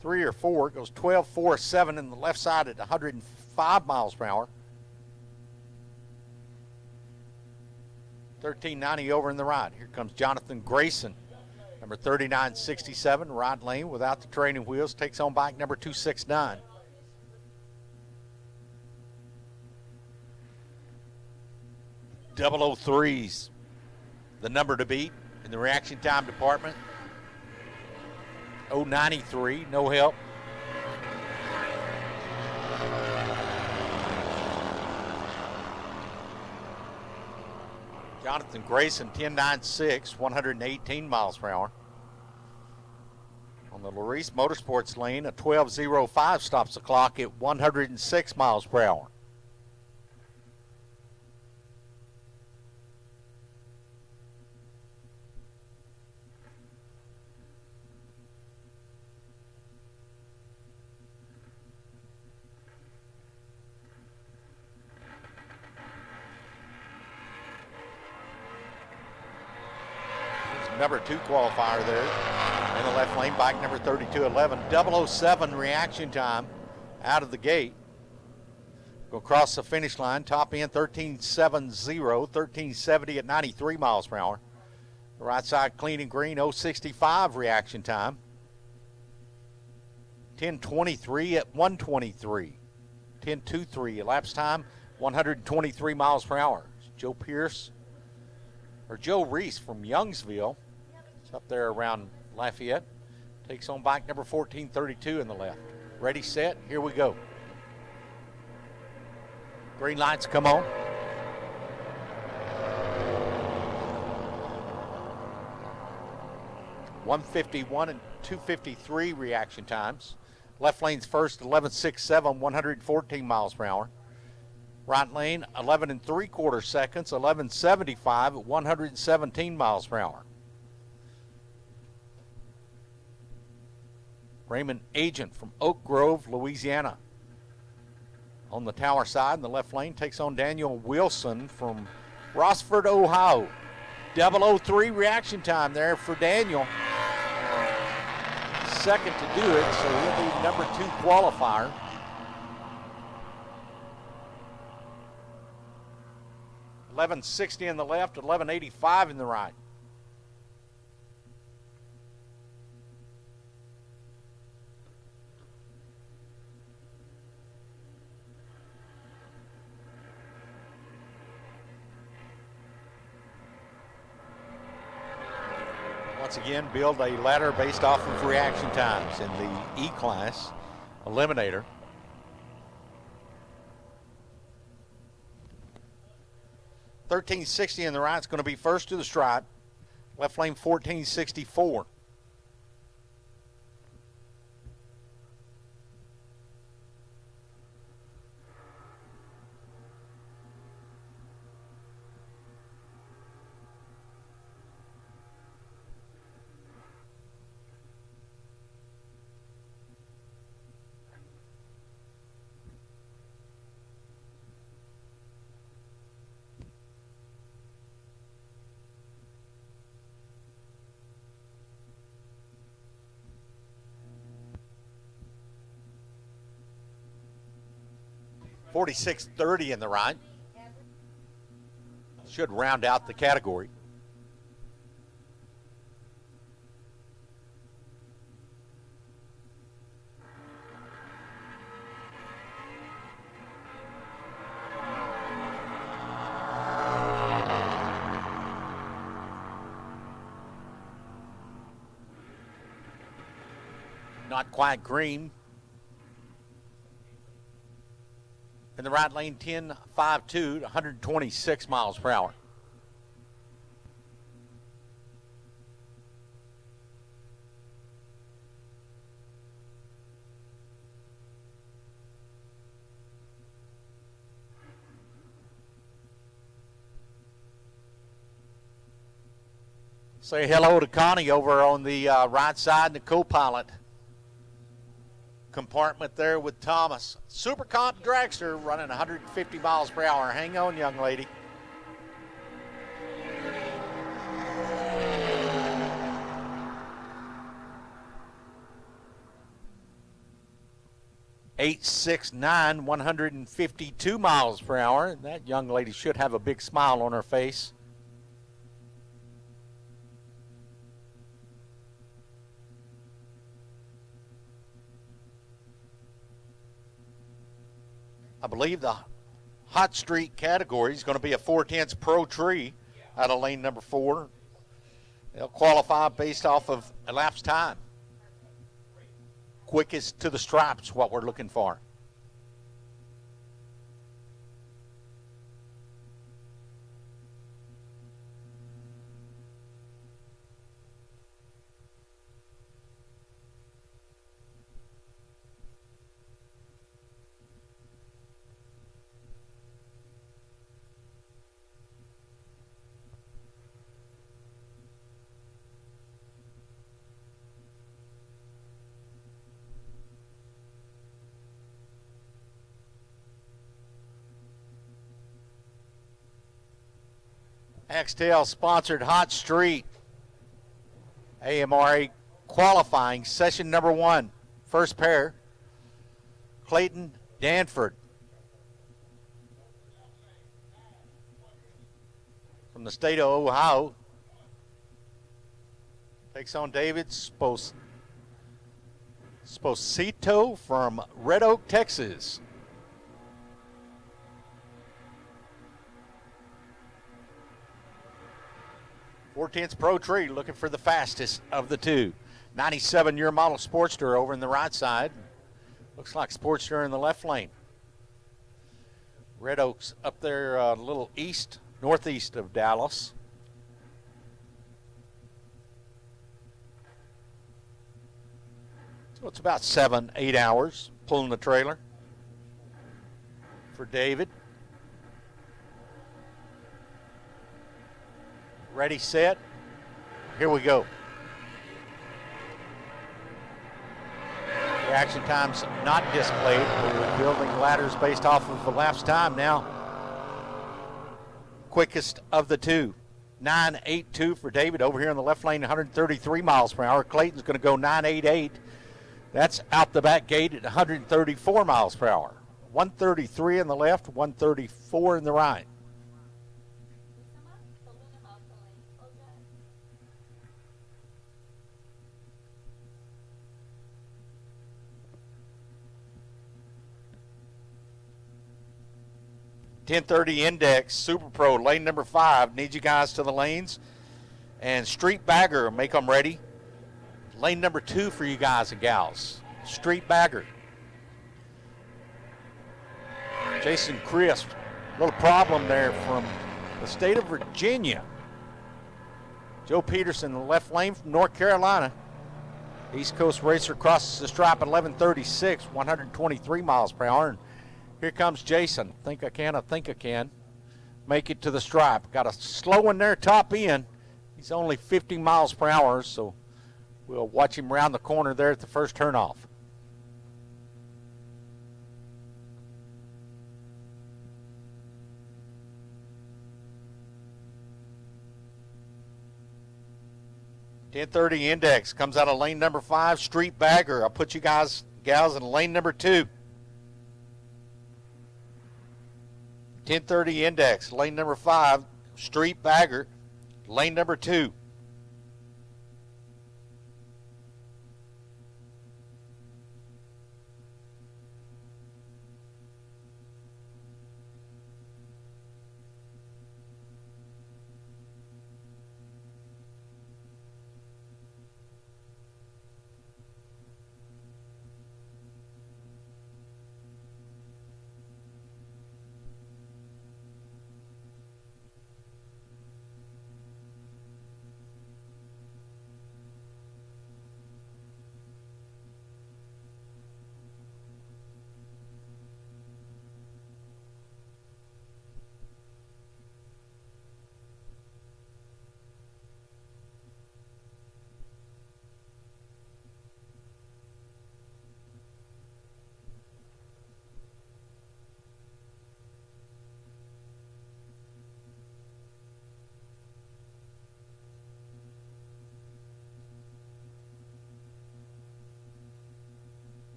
3 or 4. It goes 12.47 in the left side at 105 miles per hour. 13.90 over in the right. Here comes Jonathan Grayson, number 39.67, right lane without the training wheels. Takes on bike number 269. Double 03's the number to beat in the reaction time department. 093, no help. Jonathan Grayson, 10.96, 118 miles per hour. On the Larice Motorsports lane, a 12.05 stops the clock at 106 miles per hour. Number 2 qualifier there in the left lane, bike number 3211. 007 reaction time out of the gate. Go across the finish line, top end 13.70, 13.70 at 93 miles per hour. The right side clean and green, 065 reaction time. 10.23 at 123. 10.23 elapsed time, 123 miles per hour. Joe Reese from Youngsville. It's up there around Lafayette. Takes on bike number 1432 in the left. Ready, set, here we go. Green lights come on. .151 and 2:53 reaction times. Left lane's first, 11.67, 114 miles per hour. Right lane, 11 3/4 seconds, 11.75 at 117 miles per hour. Raymond Agent from Oak Grove, Louisiana. On the tower side in the left lane, takes on Daniel Wilson from Rossford, Ohio. 003 reaction time there for Daniel. Second to do it, so he'll be number 2 qualifier. .1160 in the left, 1185 in the right. Once again, build a ladder based off of reaction times in the E-Class Eliminator. .1360 in the right is going to be first to the stripe. Left lane 14.64. .4630 in the right. Should round out the category. Not quite green. In the right lane, 10.52 to 126 miles per hour. Say hello to Connie over on the right side, the co-pilot compartment there with Thomas. Super Comp Dragster running 150 miles per hour. Hang on, young lady. 869, 152 miles per hour. That young lady should have a big smile on her face. I believe the hot streak category is going to be a 4/10 Pro Tree out of lane number 4. They'll qualify based off of elapsed time. Quickest to the stripes, what we're looking for. Axtel sponsored Hot Street AMRA qualifying session number 1. First pair, Clayton Danford from the state of Ohio takes on David Sposito from Red Oak, Texas. 4/10 Pro Tree looking for the fastest of the two. 97-year model Sportster over in the right side. Looks like Sportster in the left lane. Red Oak's up there a little northeast of Dallas. So it's about 7-8 hours pulling the trailer for David. Ready, set, here we go. Reaction time's not displayed. We're building ladders based off of the elapsed time now. Quickest of the two. 9.82 for David over here in the left lane, 133 miles per hour. Clayton's going to go 9.88. That's out the back gate at 134 miles per hour. 133 in the left, 134 in the right. 1030 Index Super Pro, lane number 5. Need you guys to the lanes. And Street Bagger, make them ready. Lane number 2 for you guys and gals. Street Bagger. Jason Crisp, little problem there from the state of Virginia. Joe Peterson, the left lane from North Carolina. East Coast racer crosses the stripe at 11:36, 123 miles per hour. And here comes Jason. I think I can. Make it to the stripe. Got a slow one there, top end. He's only 50 miles per hour, so we'll watch him around the corner there at the first turnoff. .1030 Index comes out of lane number 5, Street Bagger. I'll put you guys, gals, in lane number 2. .1030 Index, lane number 5, Street Bagger, lane number 2.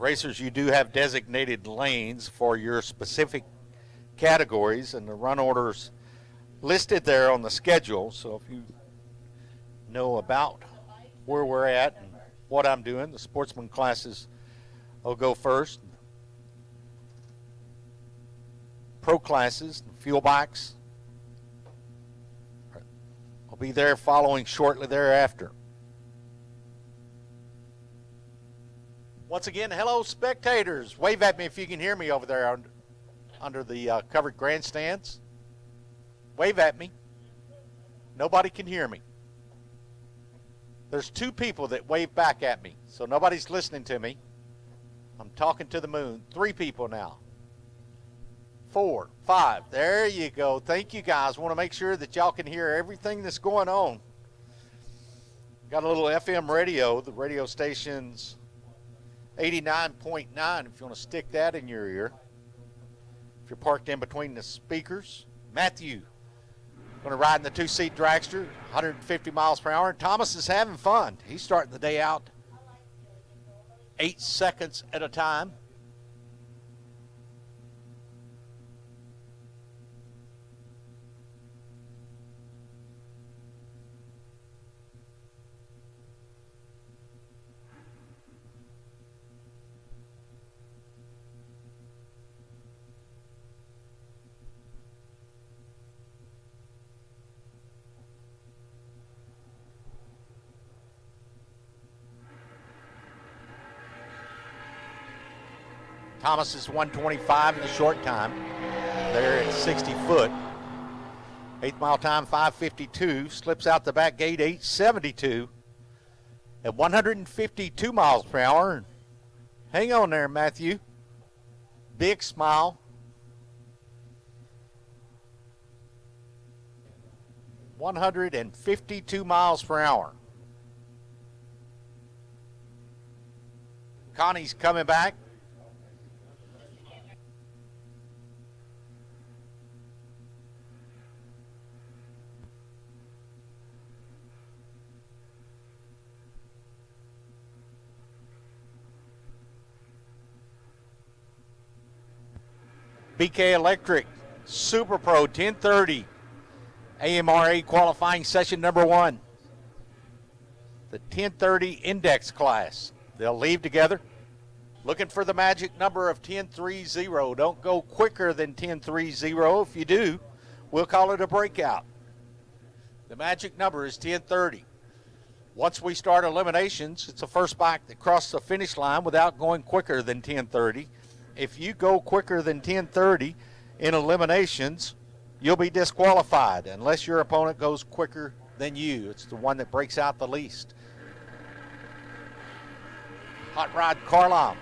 Racers, you do have designated lanes for your specific categories, and the run orders listed there on the schedule. So if you know about where we're at and what I'm doing, the Sportsman classes will go first. Pro classes, Fuel Bikes, will be there following shortly thereafter. Once again, hello spectators. Wave at me if you can hear me over there under the covered grandstands. Wave at me. Nobody can hear me. There's 2 people that wave back at me, so nobody's listening to me. I'm talking to the moon. 3 people now. 4, 5. There you go. Thank you, guys. Want to make sure that y'all can hear everything that's going on. Got a little FM radio. The radio station's 89.9 if you want to stick that in your ear. If you're parked in between the speakers. Matthew, going to ride in the 2-seat dragster, 150 miles per hour. And Thomas is having fun. He's starting the day out 8 seconds at a time. Thomas is 125 in the short time. They're at 60 foot. 8th mile time, 5:52. Slips out the back gate, 8:72. At 152 miles per hour. Hang on there, Matthew. Big smile. 152 miles per hour. Connie's coming back. BK Electric Super Pro 1030 AMRA qualifying session number 1. The 1030 index class. They'll leave together. Looking for the magic number of 1030. Don't go quicker than 1030. If you do, we'll call it a breakout. The magic number is 1030. Once we start eliminations, it's the first bike that crosses the finish line without going quicker than 1030. If you go quicker than 1030 in eliminations, you'll be disqualified unless your opponent goes quicker than you. It's the one that breaks out the least. Hot Rod Carlom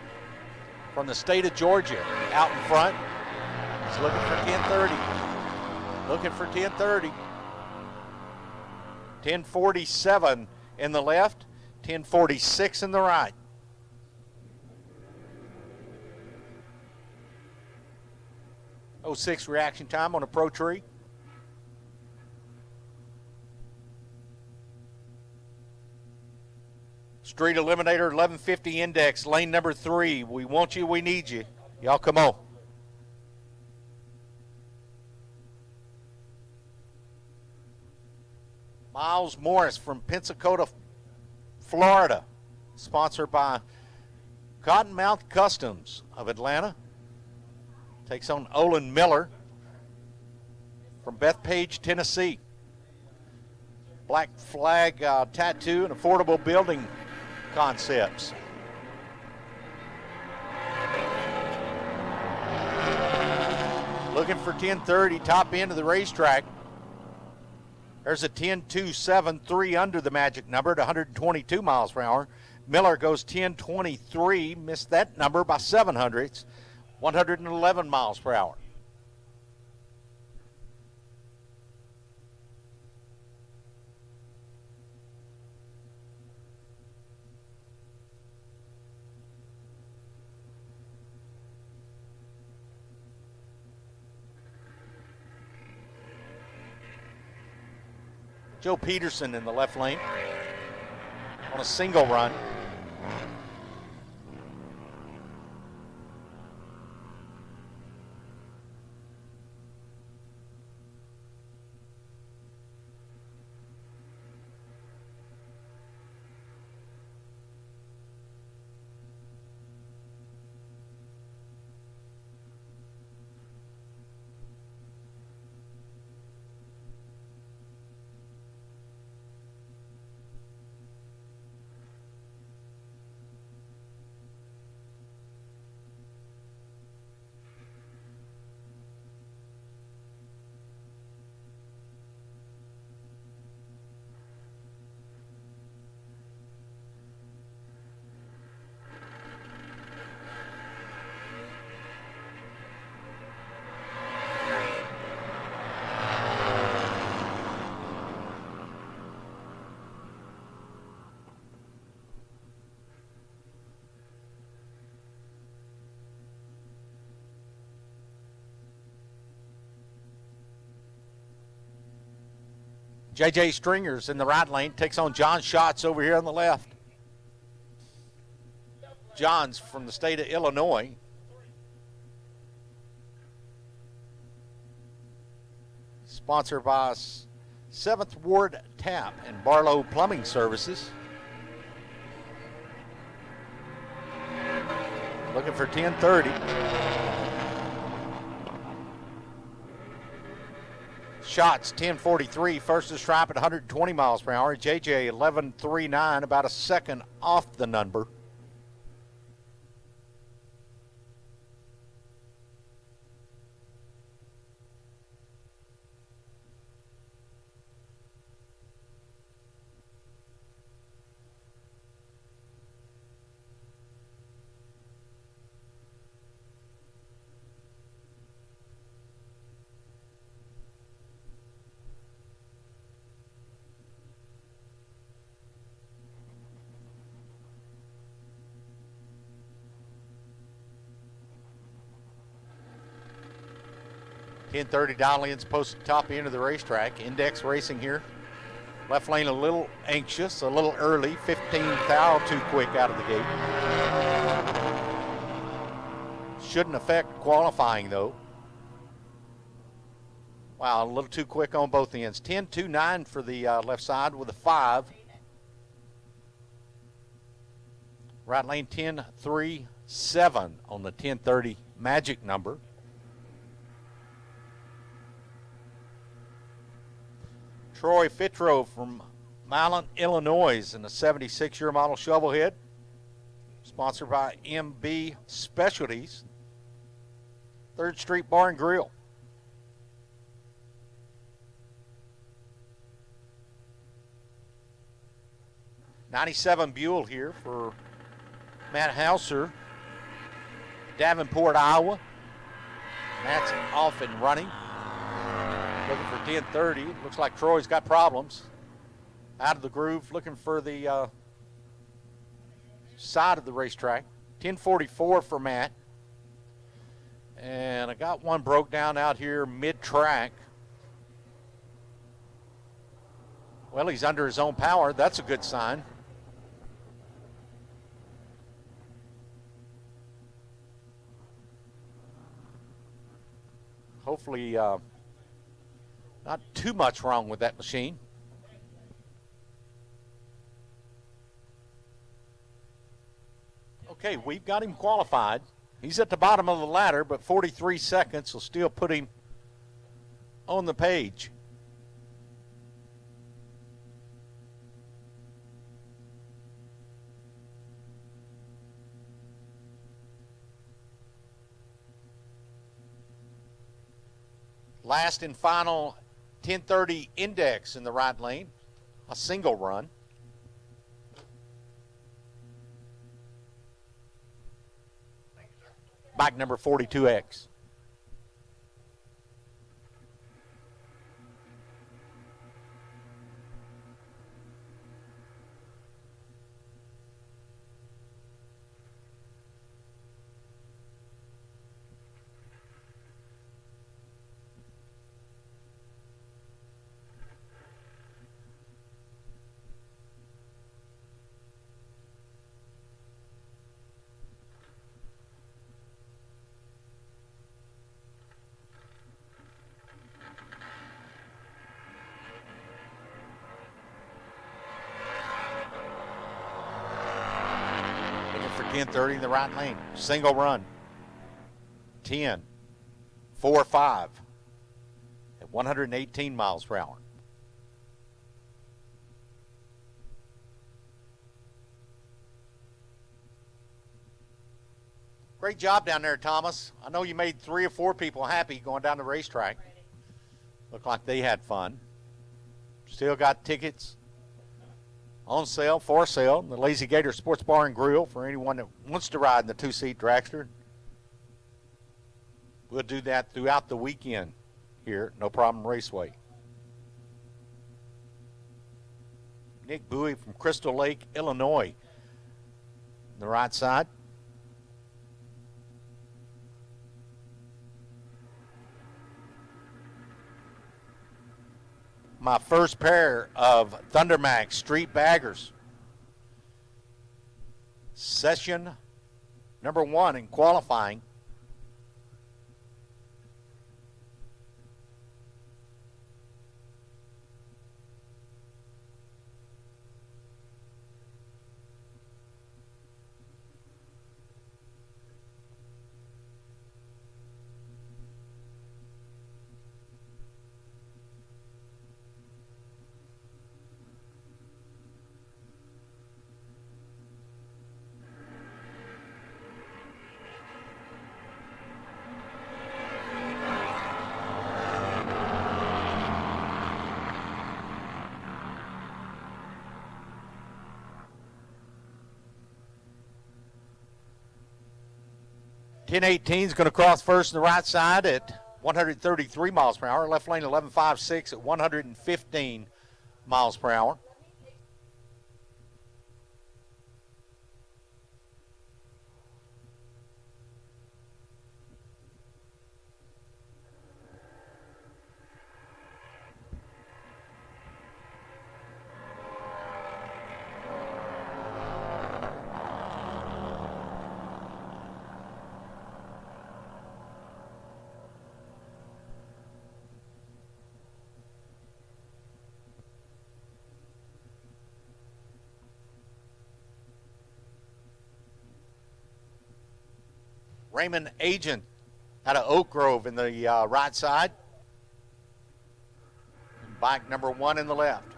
from the state of Georgia out in front. He's looking for 1030. Looking for 1030. 1047 in the left, 1046 in the right. '06 reaction time on a Pro Tree. Street Eliminator 1150 index, lane number 3. We want you, we need you. Y'all come on. Miles Morris from Pensacola, Florida, sponsored by Cottonmouth Customs of Atlanta. Takes on Olin Miller from Bethpage, Tennessee. Black flag tattoo and affordable building concepts. Looking for 1030, top end of the racetrack. There's a 10.27, 3 under the magic number at 122 miles per hour. Miller goes 10.23, missed that number by 700ths. 111 miles per hour. Joe Peterson in the left lane on a single run. J.J. Stringer's in the right lane, takes on John Schatz over here on the left. John's from the state of Illinois. Sponsored by 7th Ward Tap and Barlow Plumbing Services. Looking for 10:30. Shots 10:43, first to stripe at 120 miles per hour. JJ 11:39, about a second off the number. .10:30 dial-ins posted top end of the racetrack. Index racing here. Left lane a little anxious, a little early. 15 thou too quick out of the gate. Shouldn't affect qualifying though. Wow, a little too quick on both ends. 10.29 for the left side with a 5. Right lane 10.37 on the 10:30 magic number. Troy Fitro from Milan, Illinois in a 76-year model shovelhead. Sponsored by MB Specialties. 3rd Street Bar and Grill. '97 Buell here for Matt Hauser. Davenport, Iowa. Matt's off and running. Looking for 10:30. Looks like Troy's got problems. Out of the groove, looking for the side of the racetrack. 10:44 for Matt. And I got one broke down out here mid-track. Well, he's under his own power. That's a good sign. Hopefully, not too much wrong with that machine. Okay, we've got him qualified. He's at the bottom of the ladder, but 43 seconds will still put him on the page. Last and final 10:30 index in the right lane, a single run. Bike number 42X. For 10:30 in the right lane. Single run. 10.45 at 118 miles per hour. Great job down there, Thomas. I know you made 3 or 4 people happy going down the racetrack. Looked like they had fun. Still got tickets on sale, for sale, the Lazy Gator Sports Bar and Grill for anyone that wants to ride in the 2-seat dragster. We'll do that throughout the weekend here at No Problem Raceway. Nick Bowie from Crystal Lake, Illinois. On the right side. my first pair of Thundermax Street Baggers. Session number 1 in qualifying. Ten 18 is going to cross first on the right side at 133 miles per hour. Left lane 11.56 at 115 miles per hour. Raymond Agent out of Oak Grove in the right side. And bike number 1 in the left.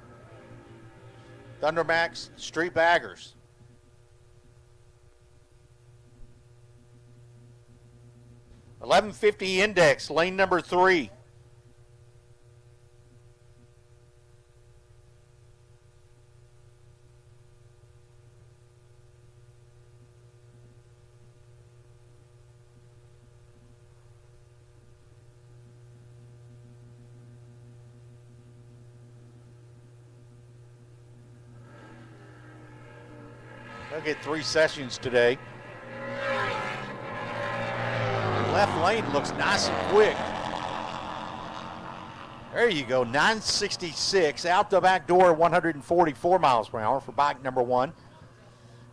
Thundermax Street Baggers. $11.50 index, lane number 3. They'll get 3 sessions today. Left lane looks nice and quick. There you go, 966 out the back door, 144 miles per hour for bike number 1.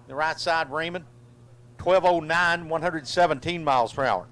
The right side, Raymond, 1209, 117 miles per hour.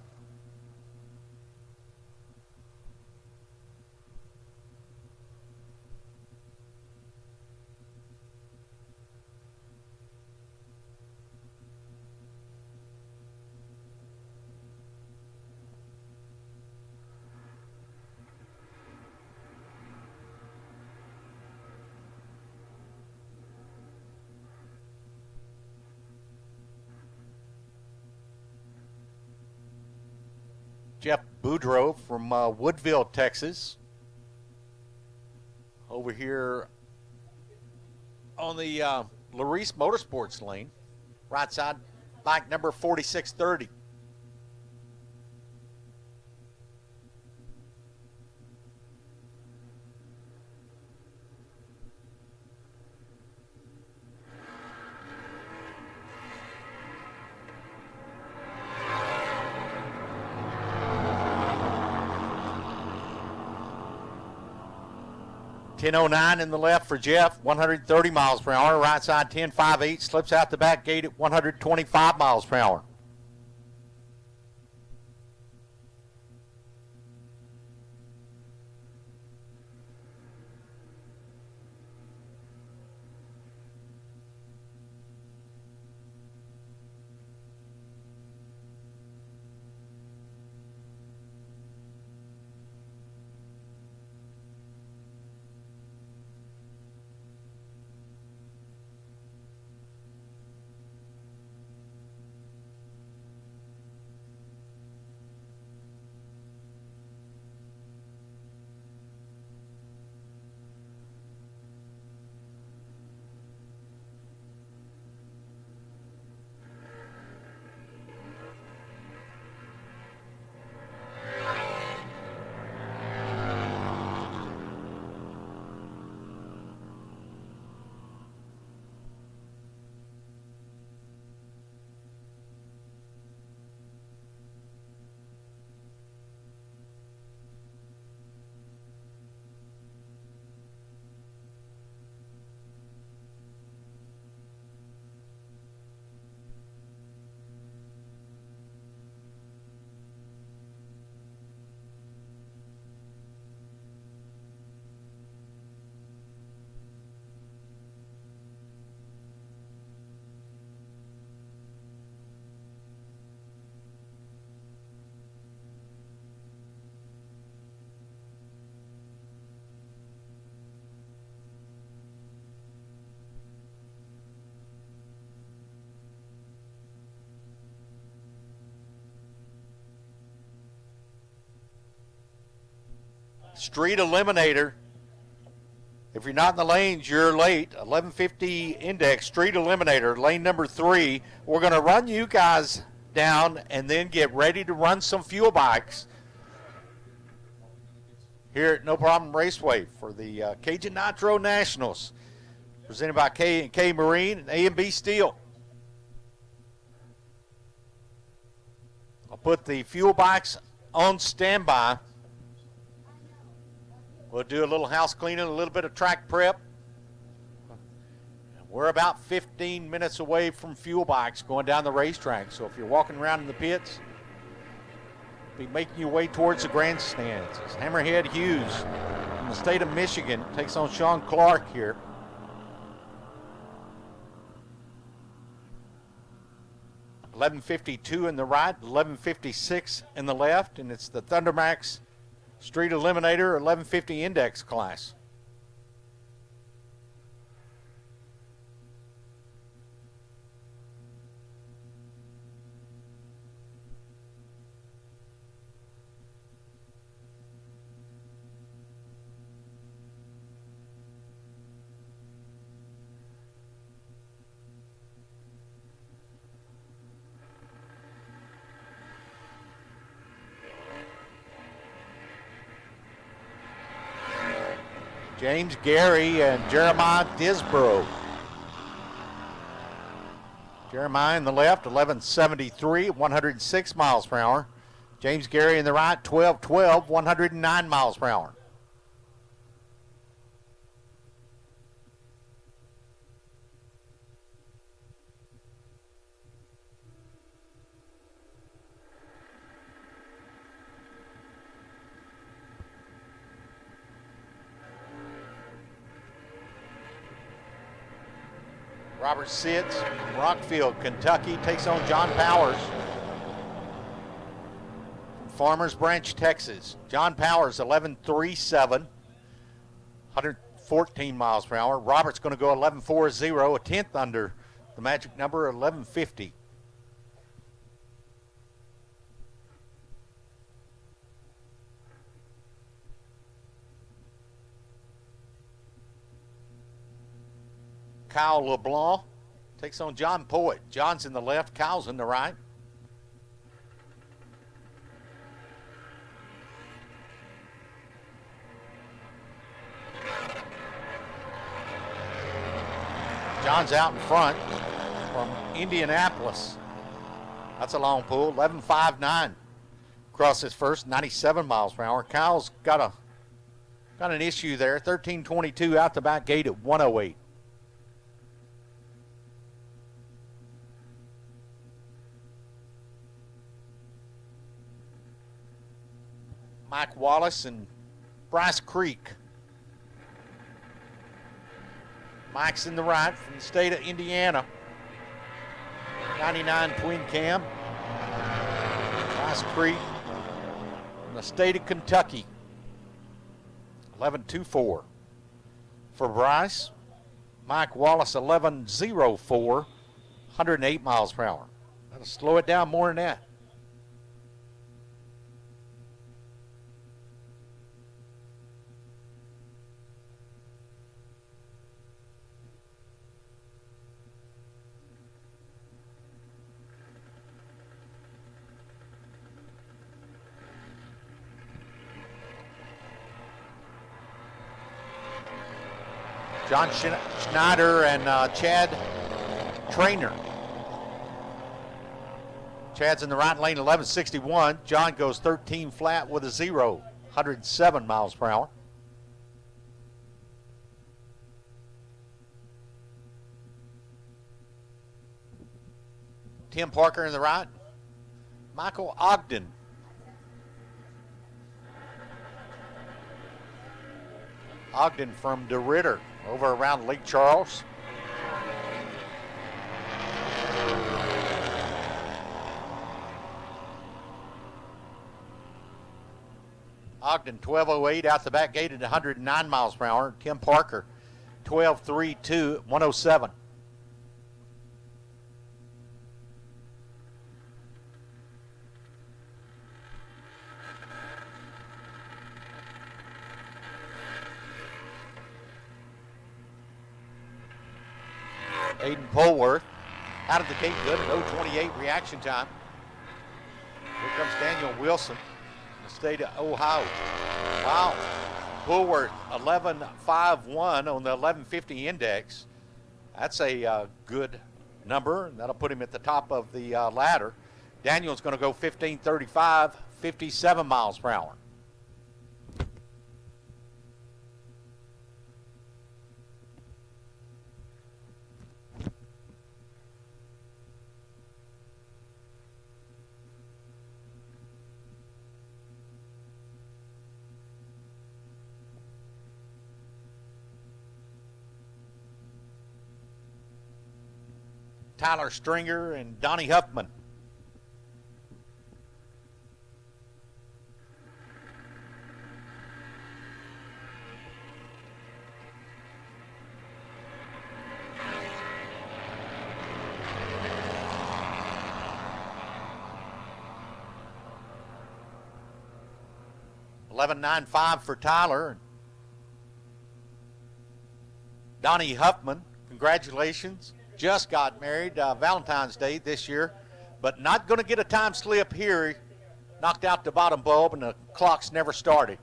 Jeff Boudreau from Woodville, Texas. Over here on the Larice Motorsports lane. Right side, bike number 4630. .1009 in the left for Jeff, 130 miles per hour. Right side 10.58, slips out the back gate at 125 miles per hour. Street Eliminator. If you're not in the lanes, you're late. 1150 index, Street Eliminator, lane number 3. We're going to run you guys down and then get ready to run some fuel bikes here at No Problem Raceway for the Cajun Nitro Nationals, presented by K Marine and A&B Steel. I'll put the fuel bikes on standby. We'll do a little house cleaning, a little bit of track prep. We're about 15 minutes away from fuel bikes going down the racetrack. So if you're walking around in the pits, be making your way towards the grandstands. It's Hammerhead Hughes from the state of Michigan takes on Sean Clark here. $11.52 in the right, $11.56 in the left, and it's the Thundermax Street Eliminator 1150 index class. James Gary and Jeremiah Disborough. Jeremiah in the left, 1173, 106 miles per hour. James Gary in the right, 1212, 109 miles per hour. Robert Sitz from Rockfield, Kentucky, takes on John Powers from Farmers Branch, Texas. John Powers, 1137, 114 miles per hour. Robert's going to go 1140, a tenth under the magic number, 1150. Kyle LeBlanc takes on John Poet. John's in the left, Kyle's in the right. John's out in front from Indianapolis. That's a long pull, 11.59. Across his first, 97 miles per hour. Kyle's got an issue there, 13.22 out the back gate at 108. Mike Wallace and Bryce Creek. Mike's in the right from the state of Indiana. 99 twin cam. Bryce Creek from the state of Kentucky. 11.24 for Bryce. Mike Wallace 11.04, 108 miles per hour. That'll slow it down more than that. John Schneider and Chad Trainer. Chad's in the right lane, 1161. John goes 13 flat with a 0, 107 miles per hour. Tim Parker in the right. Michael Ogden. Ogden from DeRidder over around Lake Charles. Ogden 12.08 out the back gate at 109 miles per hour. Tim Parker 12.32 at 107. Aiden Polworth out of the gate good at 0:28 reaction time. Here comes Daniel Wilson, the state of Ohio. Wow. Polworth 11.51 on the 1150 index. That's a good number, and that'll put him at the top of the ladder. Daniel's going to go 15:35, 57 miles per hour. Tyler Stringer and Donnie Huffman. $11.95 for Tyler. Donnie Huffman, congratulations. Just got married Valentine's Day this year, but not going to get a time slip here. Knocked out the bottom bulb and the clock's never started.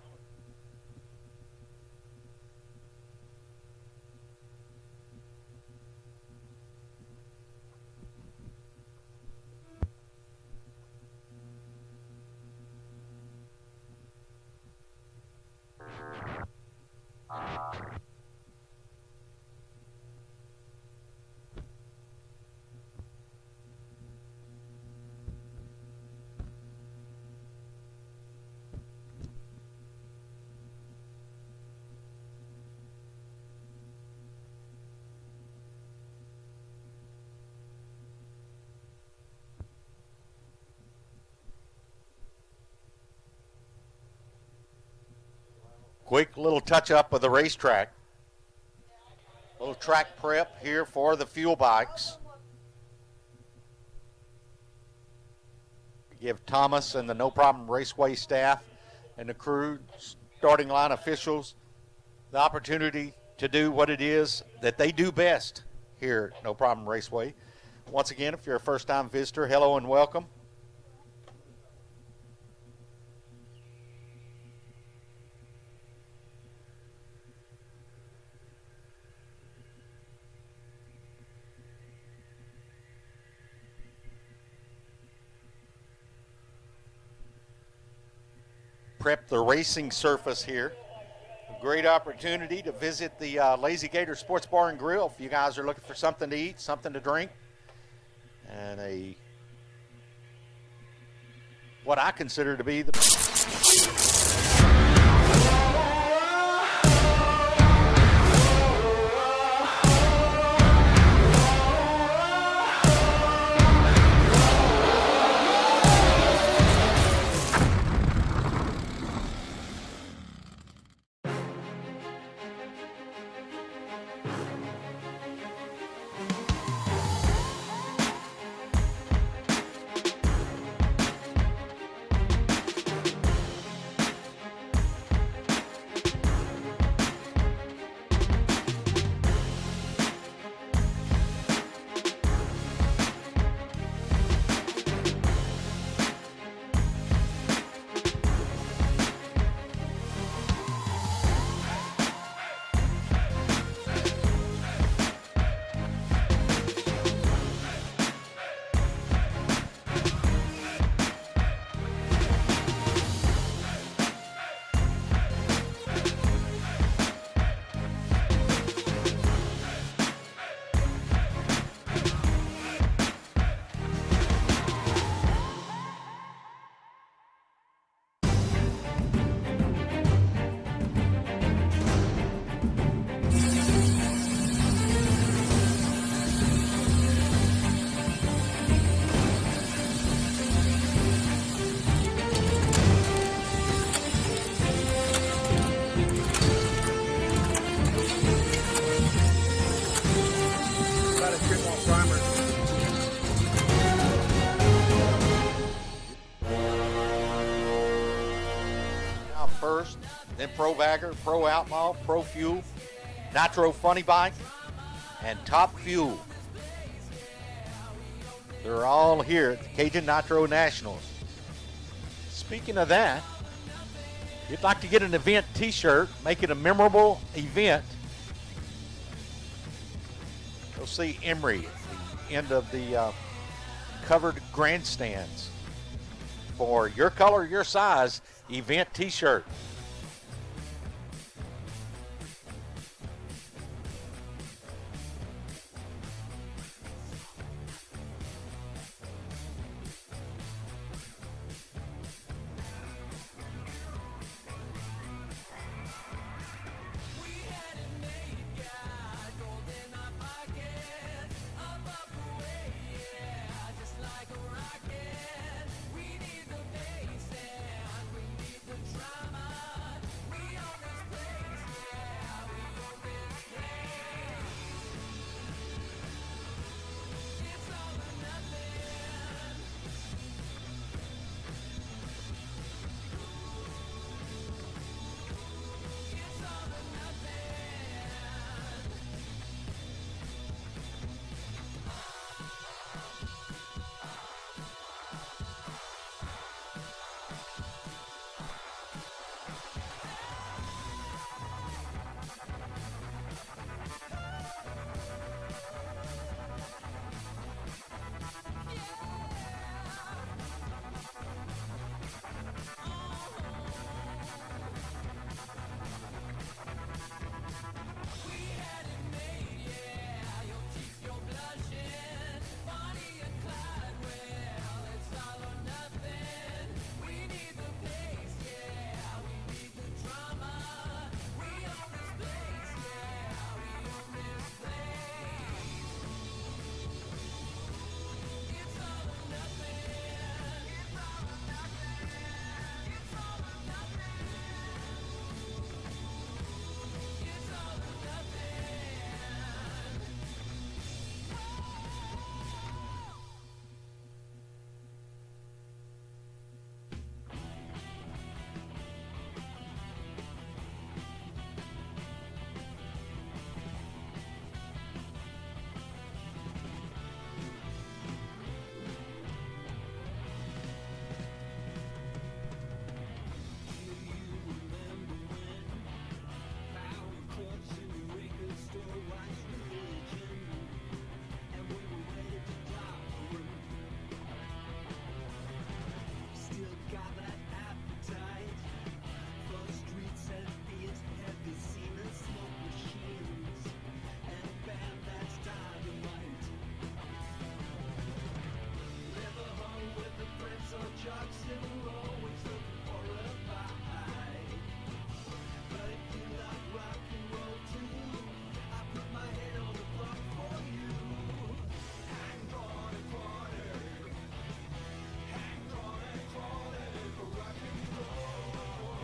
Quick little touch-up of the racetrack. Little track prep here for the fuel bikes. Give Thomas and the No Problem Raceway staff and the crew, starting line officials, the opportunity to do what it is that they do best here at No Problem Raceway. Once again, if you're a first-time visitor, hello and welcome. Prep the racing surface here. A great opportunity to visit the Lazy Gator Sports Bar and Grill if you guys are looking for something to eat, something to drink, and what I consider to be the first, then Pro Bagger, Pro Outlaw, Pro Fuel, Nitro Funny Bike, and Top Fuel. They're all here at the Cajun Nitro Nationals. Speaking of that, if you'd like to get an event t-shirt, make it a memorable event, you'll see Emery at the end of the covered grandstands for your color, your size event t-shirt.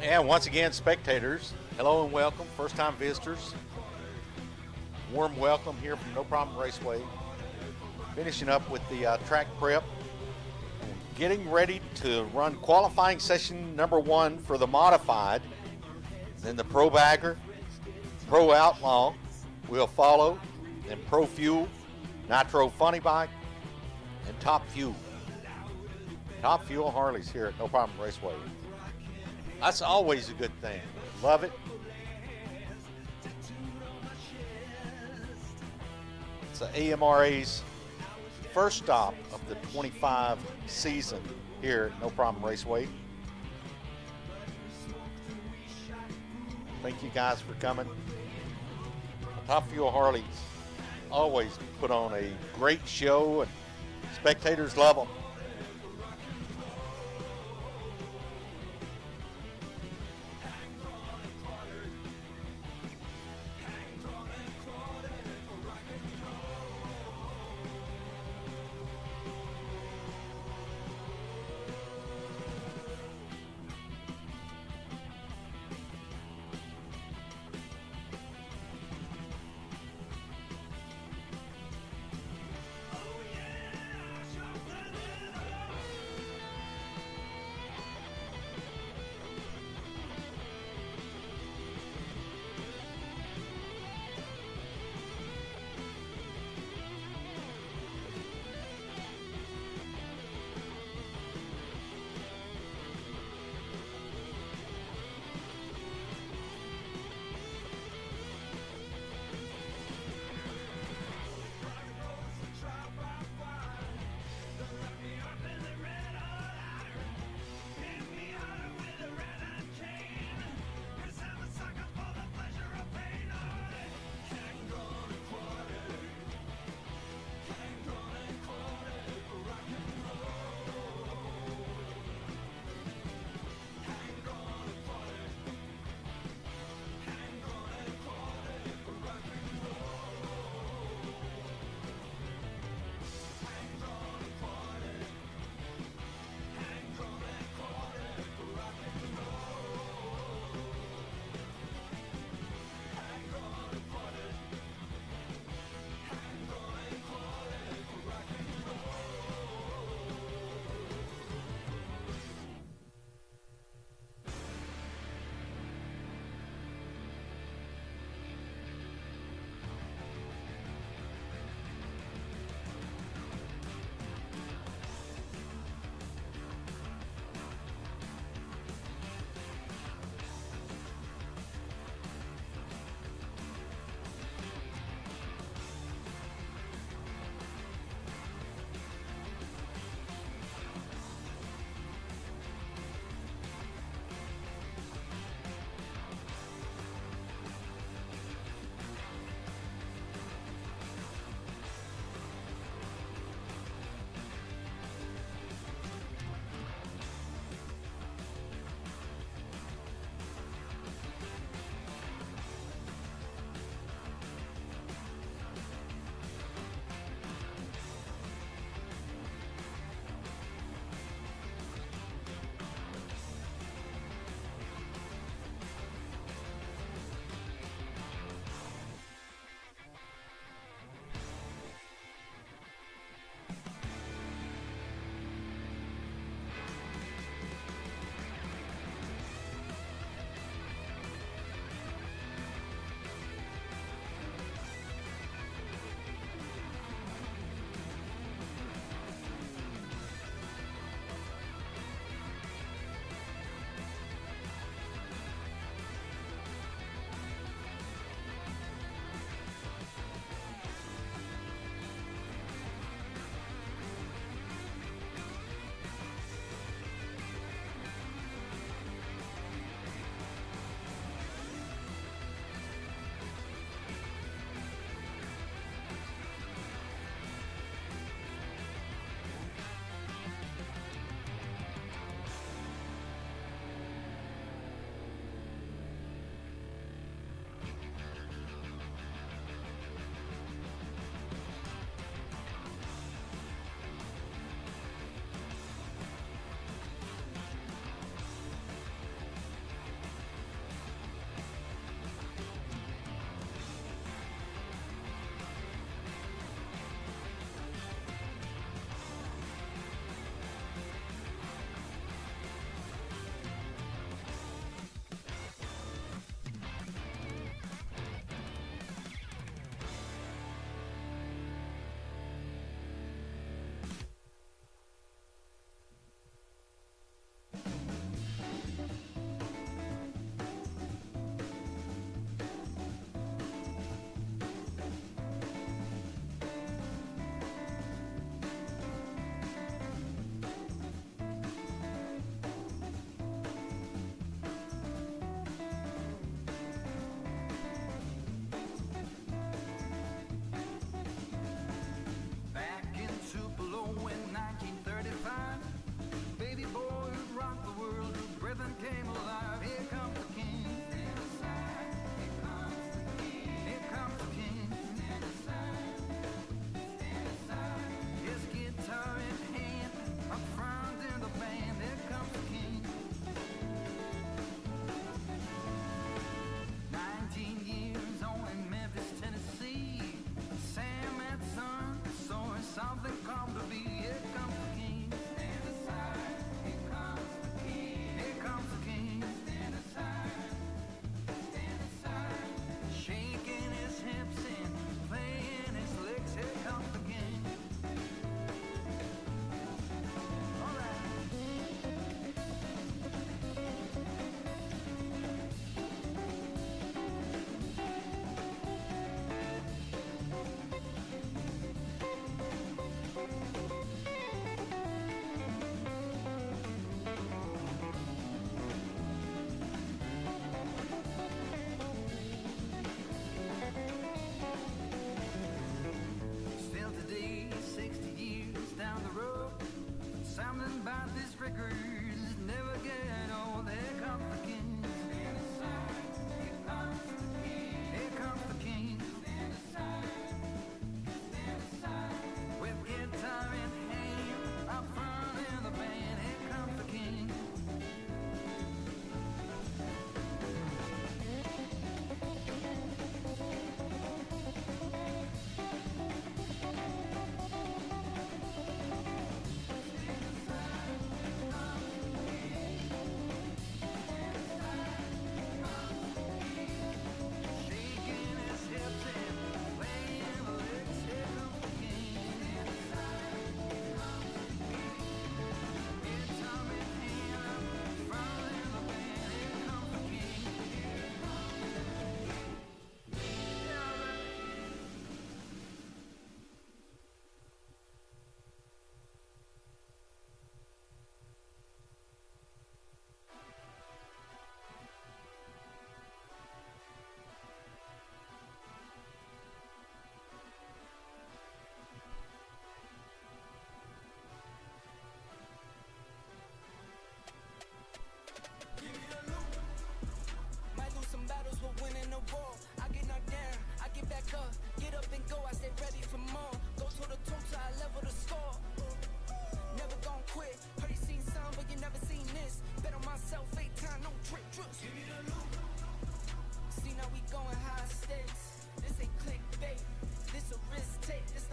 And once again, spectators, hello and welcome. First-time visitors, warm welcome here from No Problem Raceway. Finishing up with the track prep and getting ready to run qualifying session number 1 for the modified. Then the Pro Bagger, Pro Outlaw will follow, then Pro Fuel, Nitro Funny Bike, and Top Fuel. Top Fuel Harleys here at No Problem Raceway. That's always a good thing. Love it. It's the AMRA's first stop of the 25 season here at No Problem Raceway. Thank you guys for coming. Top Fuel Harleys always put on a great show and spectators love them.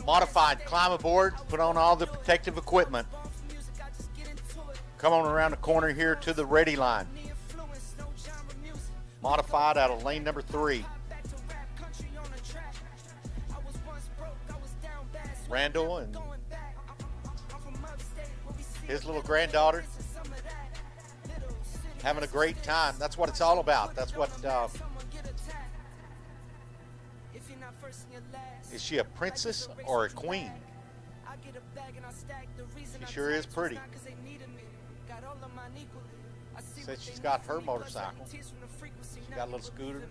Modified, climb aboard, put on all the protective equipment. Come on around the corner here to the ready line. Modified out of lane number 3. Randall and his little granddaughter having a great time. That's what it's all about. That's what, is she a princess or a queen? She sure is pretty. Said she's got her motorcycle. She's got a little scooter.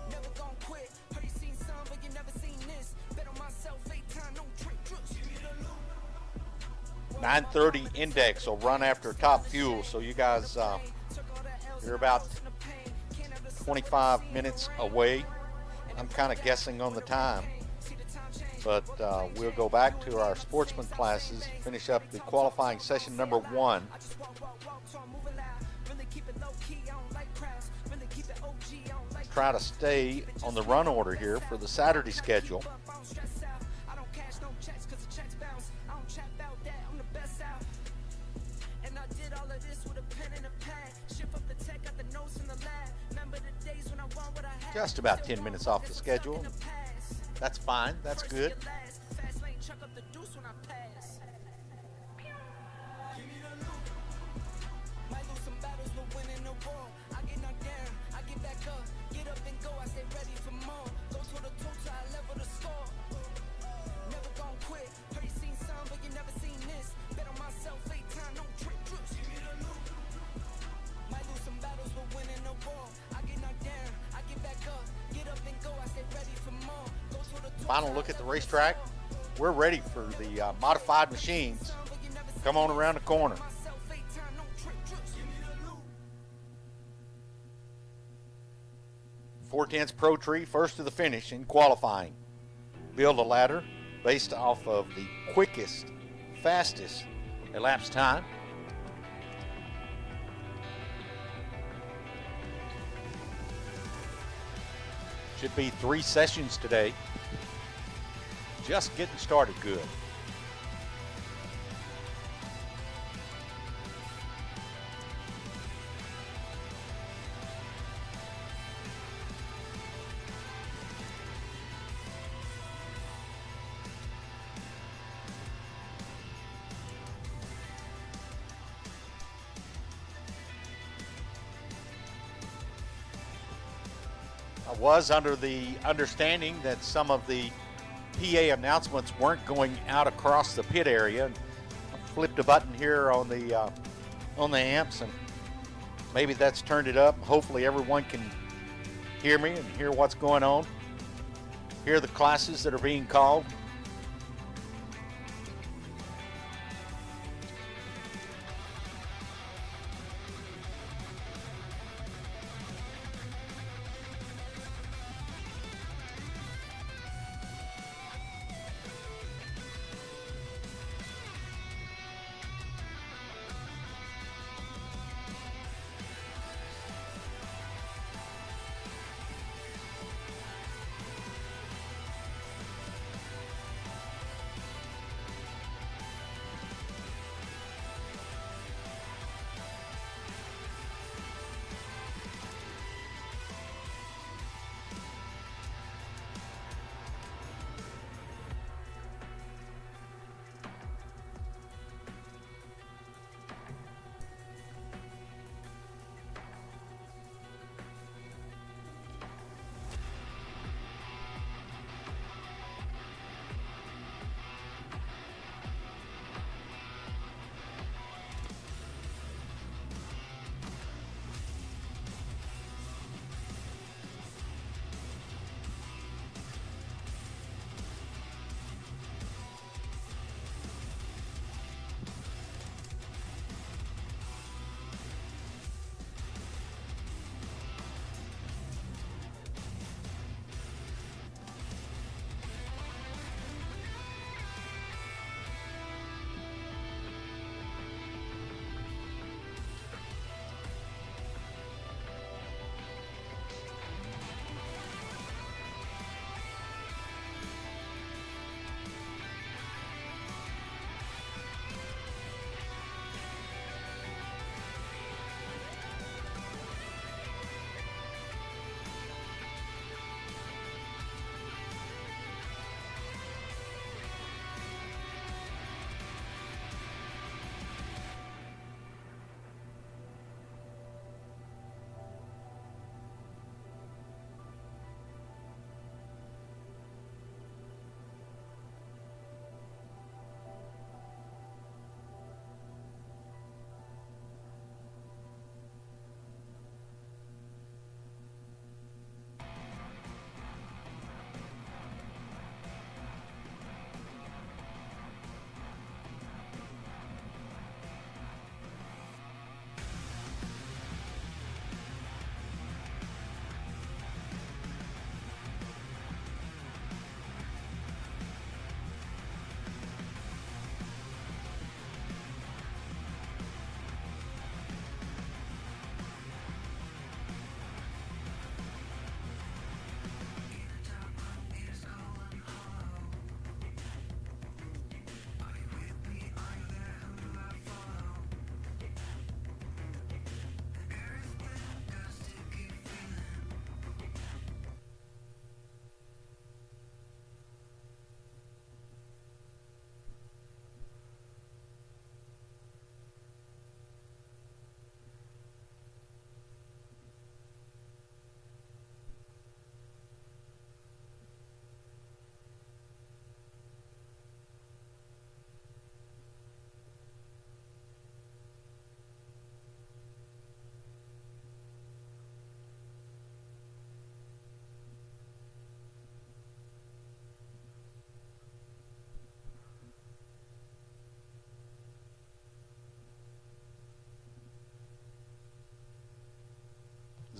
Never gon' quit. Heard you seen some, but you never seen this. Bet on myself 8 times, no trick. 9:30 index will run after top fuel, so you guys, you're about 25 minutes away. I'm kind of guessing on the time, but we'll go back to our sportsman classes, finish up the qualifying session number 1. Try to stay on the run order here for the Saturday schedule. Just about 10 minutes off the schedule. That's fine. That's good. Final look at the racetrack. We're ready for the modified machines. Come on around the corner. .410's Pro Tree, first to the finish in qualifying. Build a ladder based off of the quickest, fastest elapsed time. Should be 3 sessions today. Just getting started good. I was under the understanding that some of the PA announcements weren't going out across the pit area. I flipped a button here on the amps, and maybe that's turned it up. Hopefully everyone can hear me and hear what's going on. Hear the classes that are being called.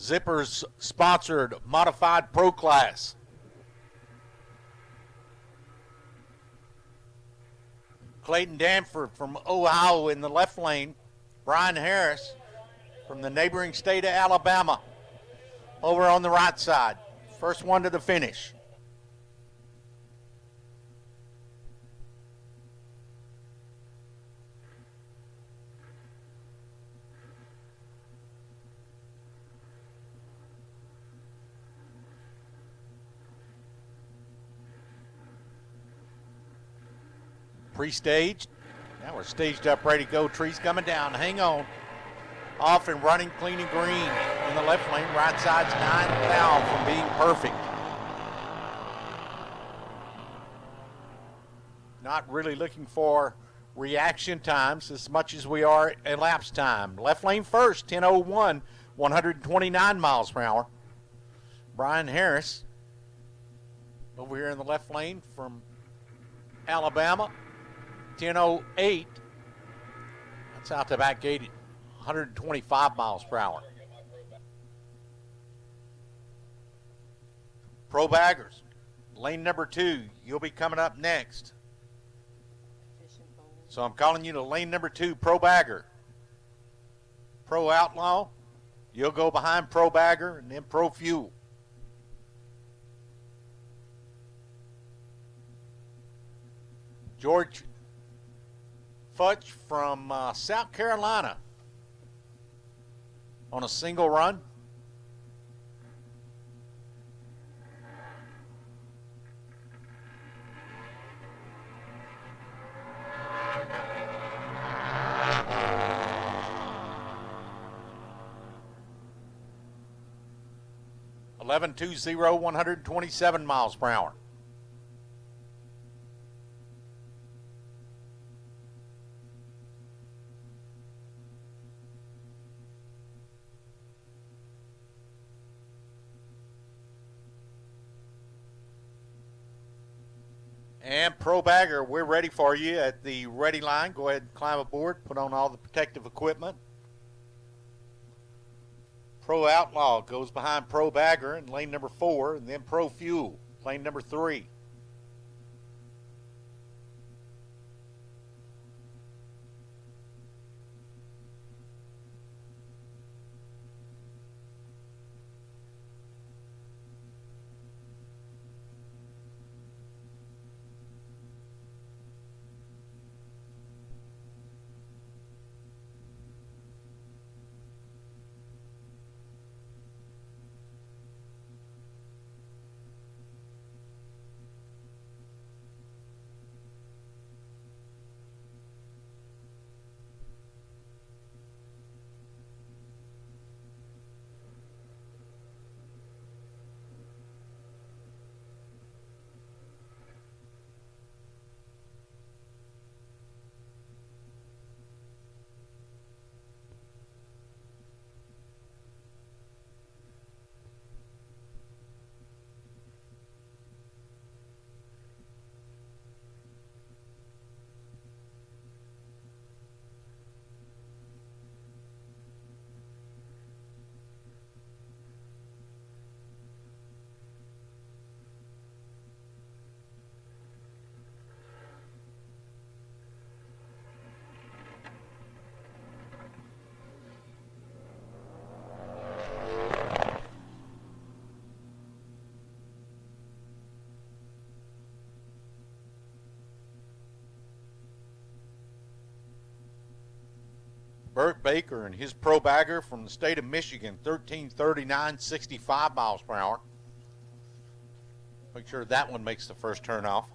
Zippers sponsored modified pro class. Clayton Danford from Ohio in the left lane. Brian Harris from the neighboring state of Alabama over on the right side. First one to the finish. Pre-staged. Now we're staged up, ready to go. Trees coming down. Hang on. Off and running clean and green in the left lane. Right side's 9 down from being perfect. Not really looking for reaction times as much as we are elapsed time. Left lane first, 10:01, 129 miles per hour. Brian Harris over here in the left lane from Alabama. 10:08. That's out the back gate at 125 miles per hour. Pro baggers, lane number 2, you'll be coming up next. So I'm calling you to lane number 2, pro bagger. Pro outlaw, you'll go behind pro bagger and then pro fuel. George Futch from South Carolina on a single run. (11:20) 127 miles per hour. And pro bagger, we're ready for you at the ready line. Go ahead and climb aboard, put on all the protective equipment. Pro outlaw goes behind pro bagger in lane number 4, and then pro fuel, lane number 3. Burt Baker and his pro bagger from the state of Michigan, 13:39, 65 miles per hour. Make sure that one makes the first turn off.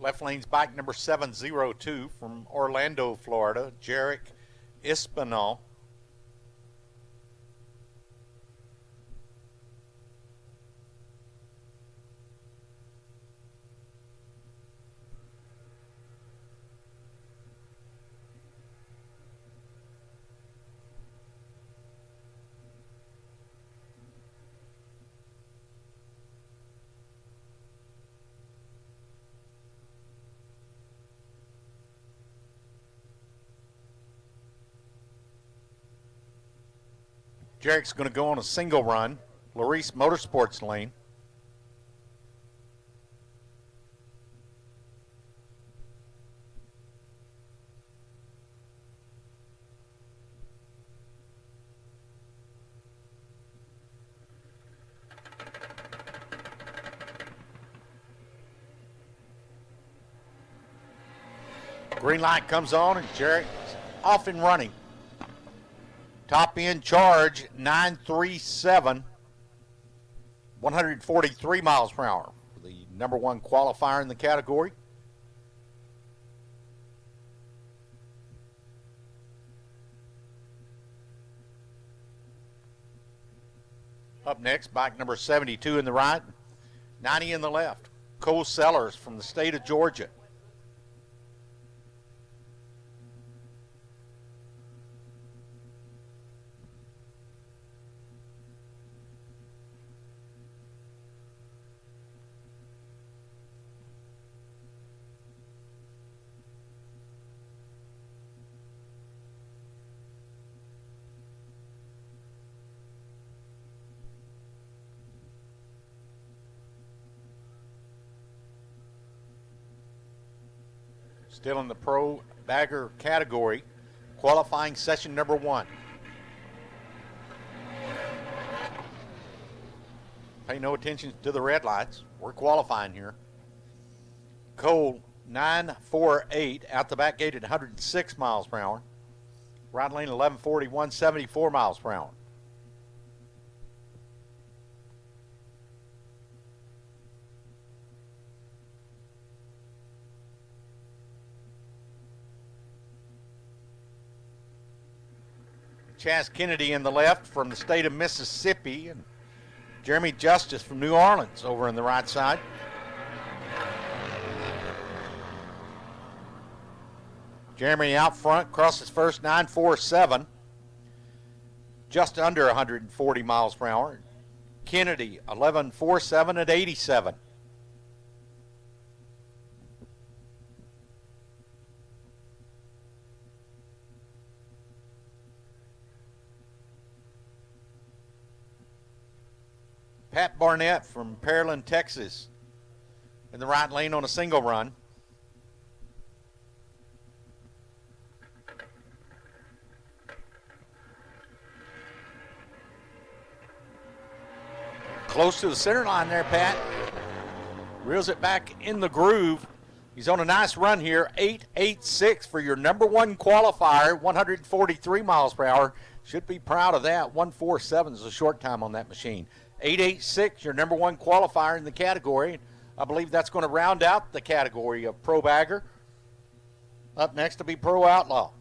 Left lane's bike number 702 from Orlando, Florida, Jarek Espinal. Jarek's going to go on a single run, Larice Motorsports lane. Green light comes on and Jarek's off and running. Top end charge 937, 143 miles per hour for the number one qualifier in the category. Up next, bike number 72 in the right, 90 in the left. Cole Sellers from the state of Georgia. Still in the pro bagger category, qualifying session number 1. Pay no attention to the red lights. We're qualifying here. Cole 948 out the back gate at 106 miles per hour. Right lane 1140, 174 miles per hour. Chaz Kennedy in the left from the state of Mississippi, and Jeremy Justice from New Orleans over in the right side. Jeremy out front, crosses first 947, just under 140 miles per hour. Kennedy 1147 at 87. Pat Barnett from Pearland, Texas, in the right lane on a single run. Close to the center line there, Pat. Reels it back in the groove. He's on a nice run here, 8.86 for your number one qualifier, 143 miles per hour. Should be proud of that. 147 is a short time on that machine. 8.86, your number one qualifier in the category. I believe that's going to round out the category of Pro Bagger. Up next will be Pro Outlaw.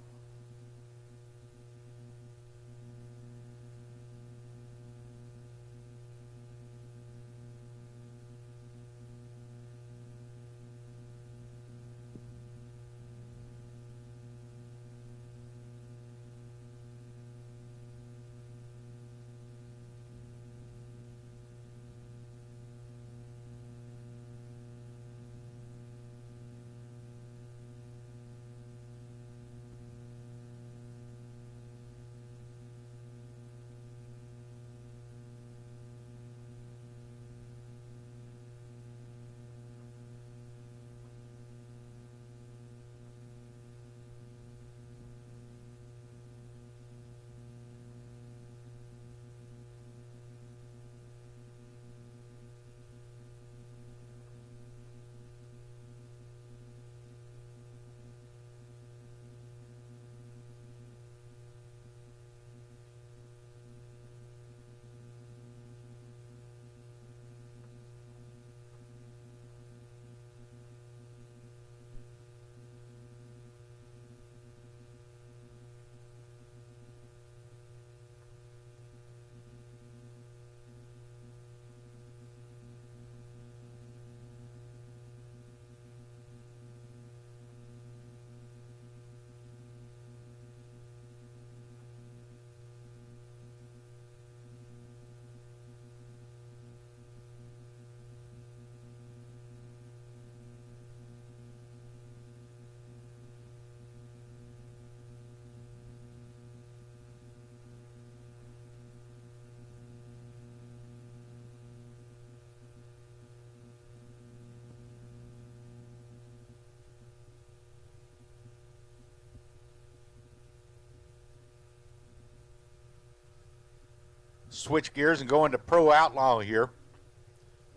switch gears and go into Pro Outlaw here.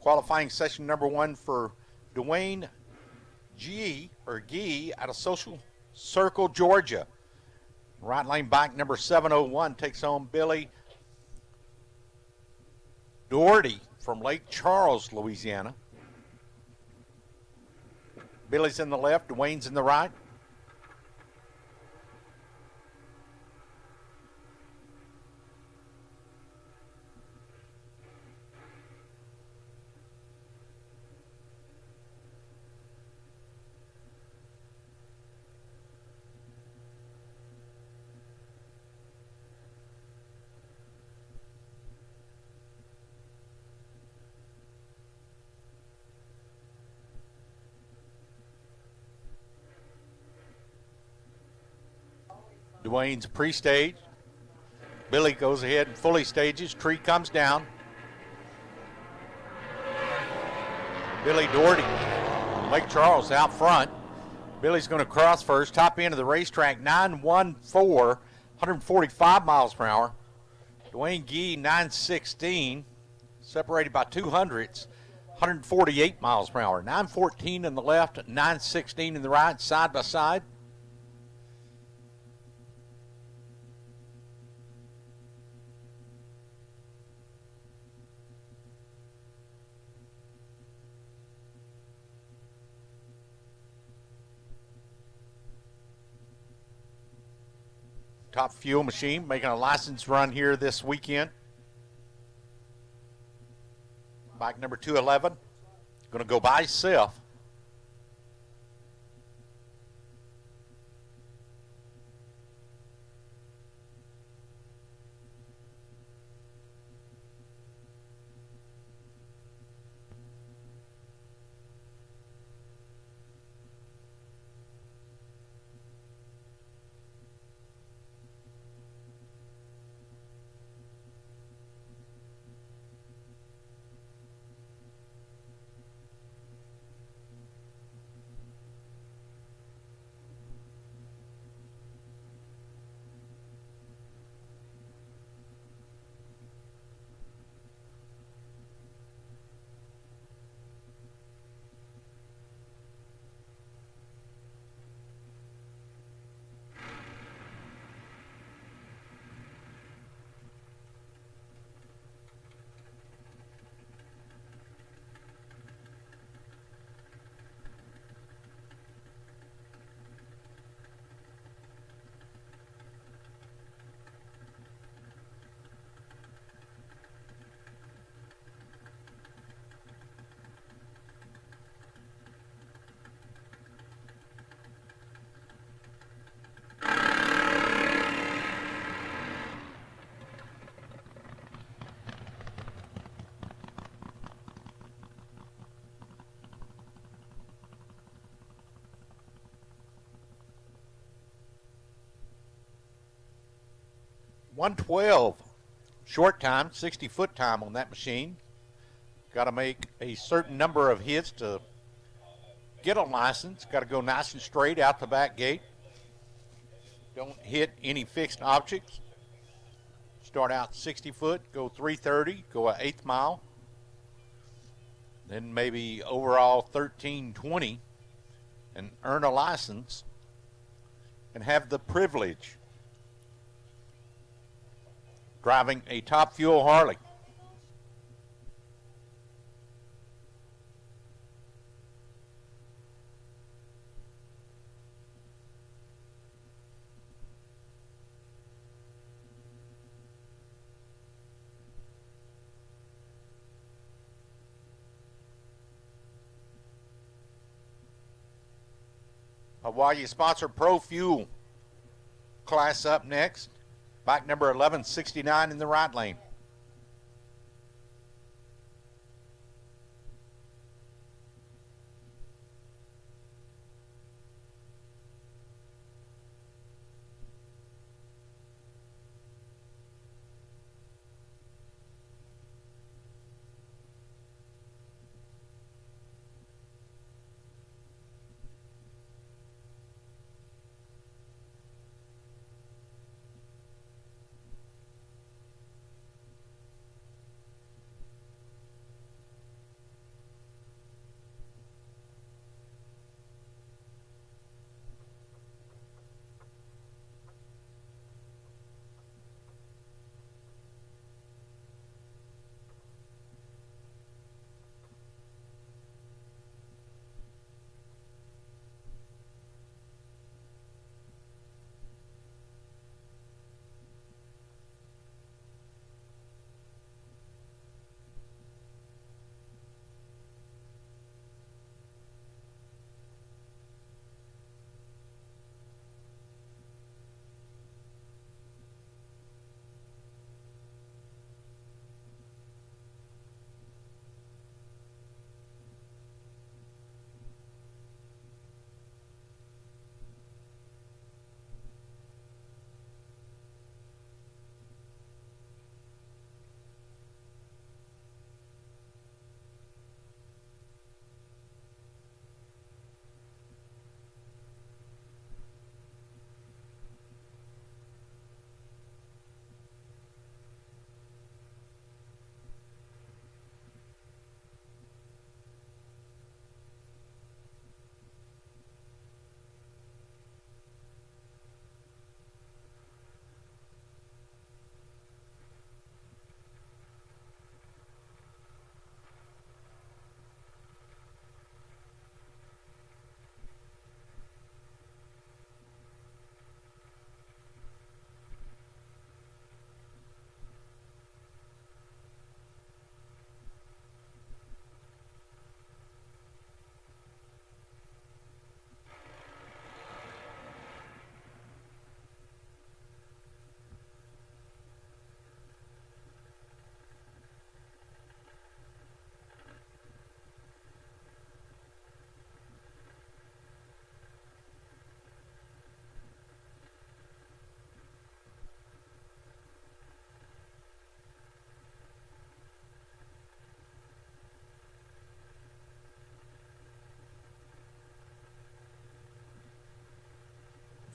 Qualifying session number 1 for Dwayne Gee out of Social Circle, Georgia. Right lane bike number 701 takes on Billy Doherty from Lake Charles, Louisiana. Billy's in the left, Dwayne's in the right. Dwayne's pre-stage. Billy goes ahead and fully stages. Tree comes down. Billy Doherty, Lake Charles out front. Billy's going to cross first. Top end of the racetrack, 914, 145 miles per hour. Dwayne Gee, 916, separated by 200ths, 148 miles per hour. 914 in the left, 916 in the right, side by side. Top Fuel machine making a license run here this weekend. Bike number 211, going to go by himself. .112 short time, 60-foot time on that machine. Got to make a certain number of hits to get a license. Got to go nice and straight out the back gate. Don't hit any fixed objects. Start out 60 foot, go 330, go an eighth mile. Then maybe overall 1320 and earn a license and have the privilege driving a Top Fuel Harley. Hawaii sponsor Pro Fuel class up next. Bike number 1169 in the right lane.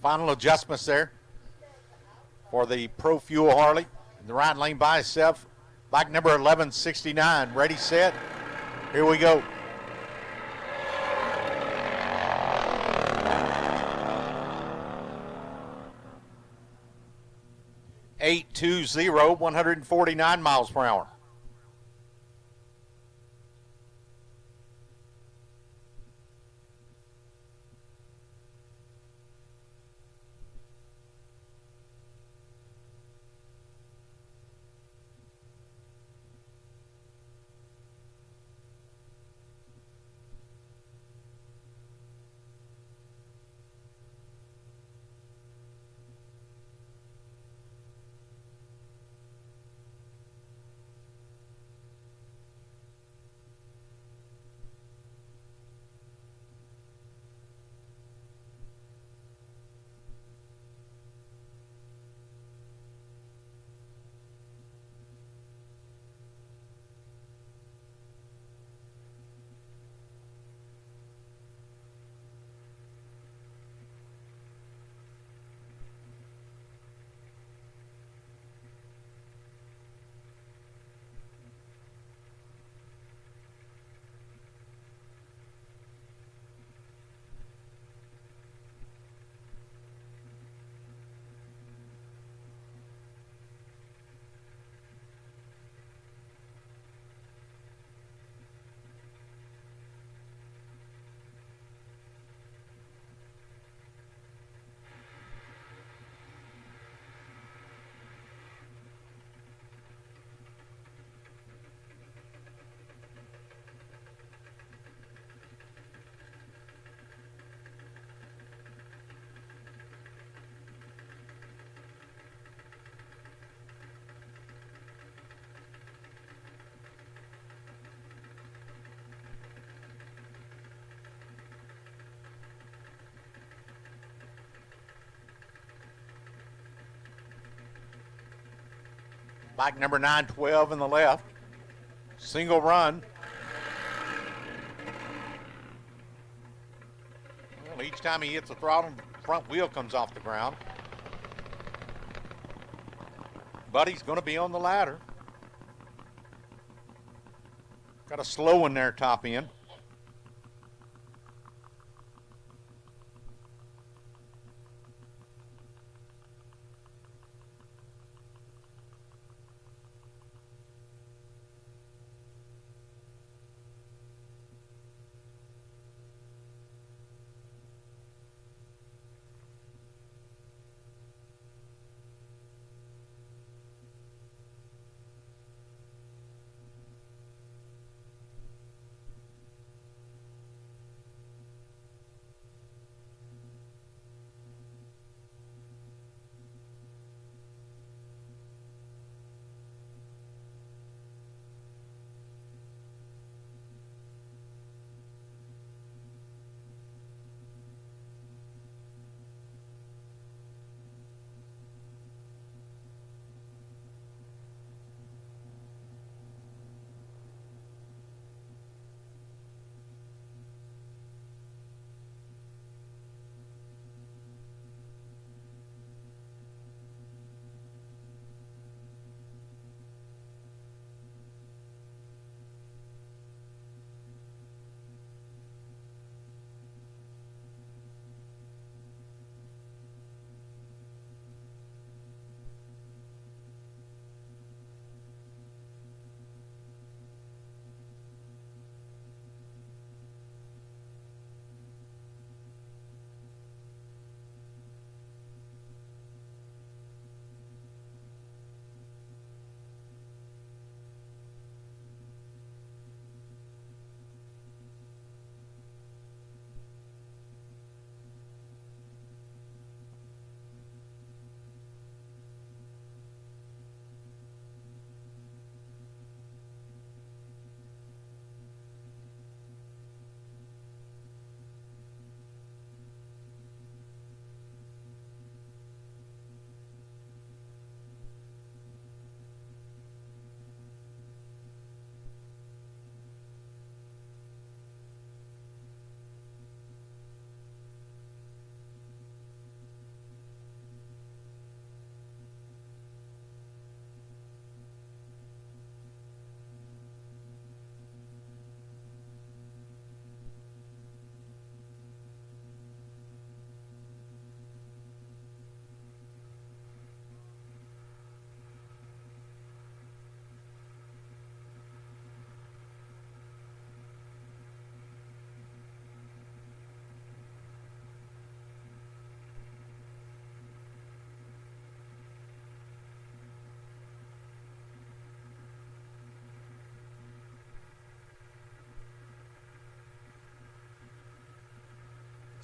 Final adjustments there for the Pro Fuel Harley. In the right lane by itself. Bike number 1169. Ready, set. Here we go. .820, 149 miles per hour. Bike number 912 in the left. Single run. Well, each time he hits the throttle, front wheel comes off the ground. Buddy's going to be on the ladder. Got a slow one there, top end.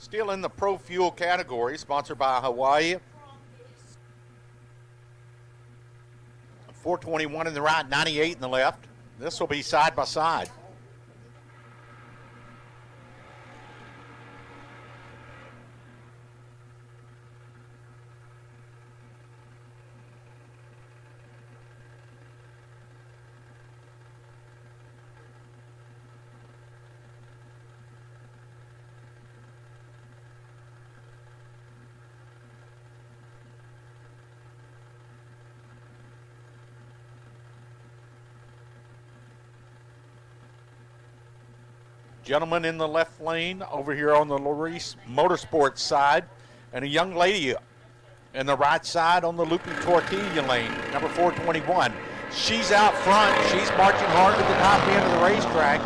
Still in the Pro Fuel category, sponsored by Hawaii. 421 in the right, 98 in the left. This will be side by side. Gentleman in the left lane over here on the Larice Motorsports side, and a young lady in the right side on the Loopy Tortilla lane, number 421. She's out front. She's marching hard to the top end of the racetrack.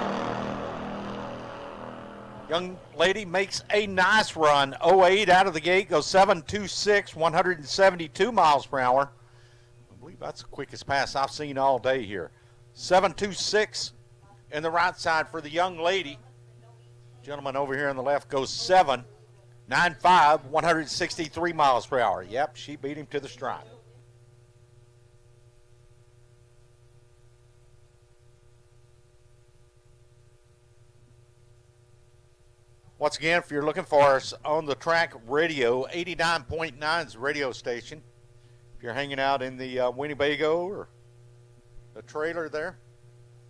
Young lady makes a nice run. 08 out of the gate, goes 7.26, 172 miles per hour. I believe that's the quickest pass I've seen all day here. 7.26 in the right side for the young lady. Gentleman over here on the left goes 7.95, 163 miles per hour. Yep, she beat him to the stripe. Once again, if you're looking for us on the track radio, 89.9 is the radio station. If you're hanging out in the Winnebago or the trailer there,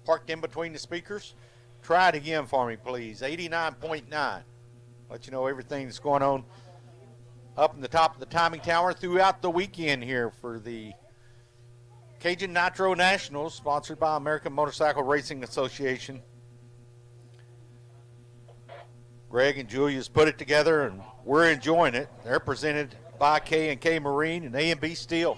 parked in between the speakers, try it again for me, please. 89.9. Let you know everything that's going on up in the top of the timing tower throughout the weekend here for the Cajun Nitro Nationals, sponsored by American Motorcycle Racing Association. Greg and Julia's put it together, and we're enjoying it. They're presented by K&K Marine and A&B Steel.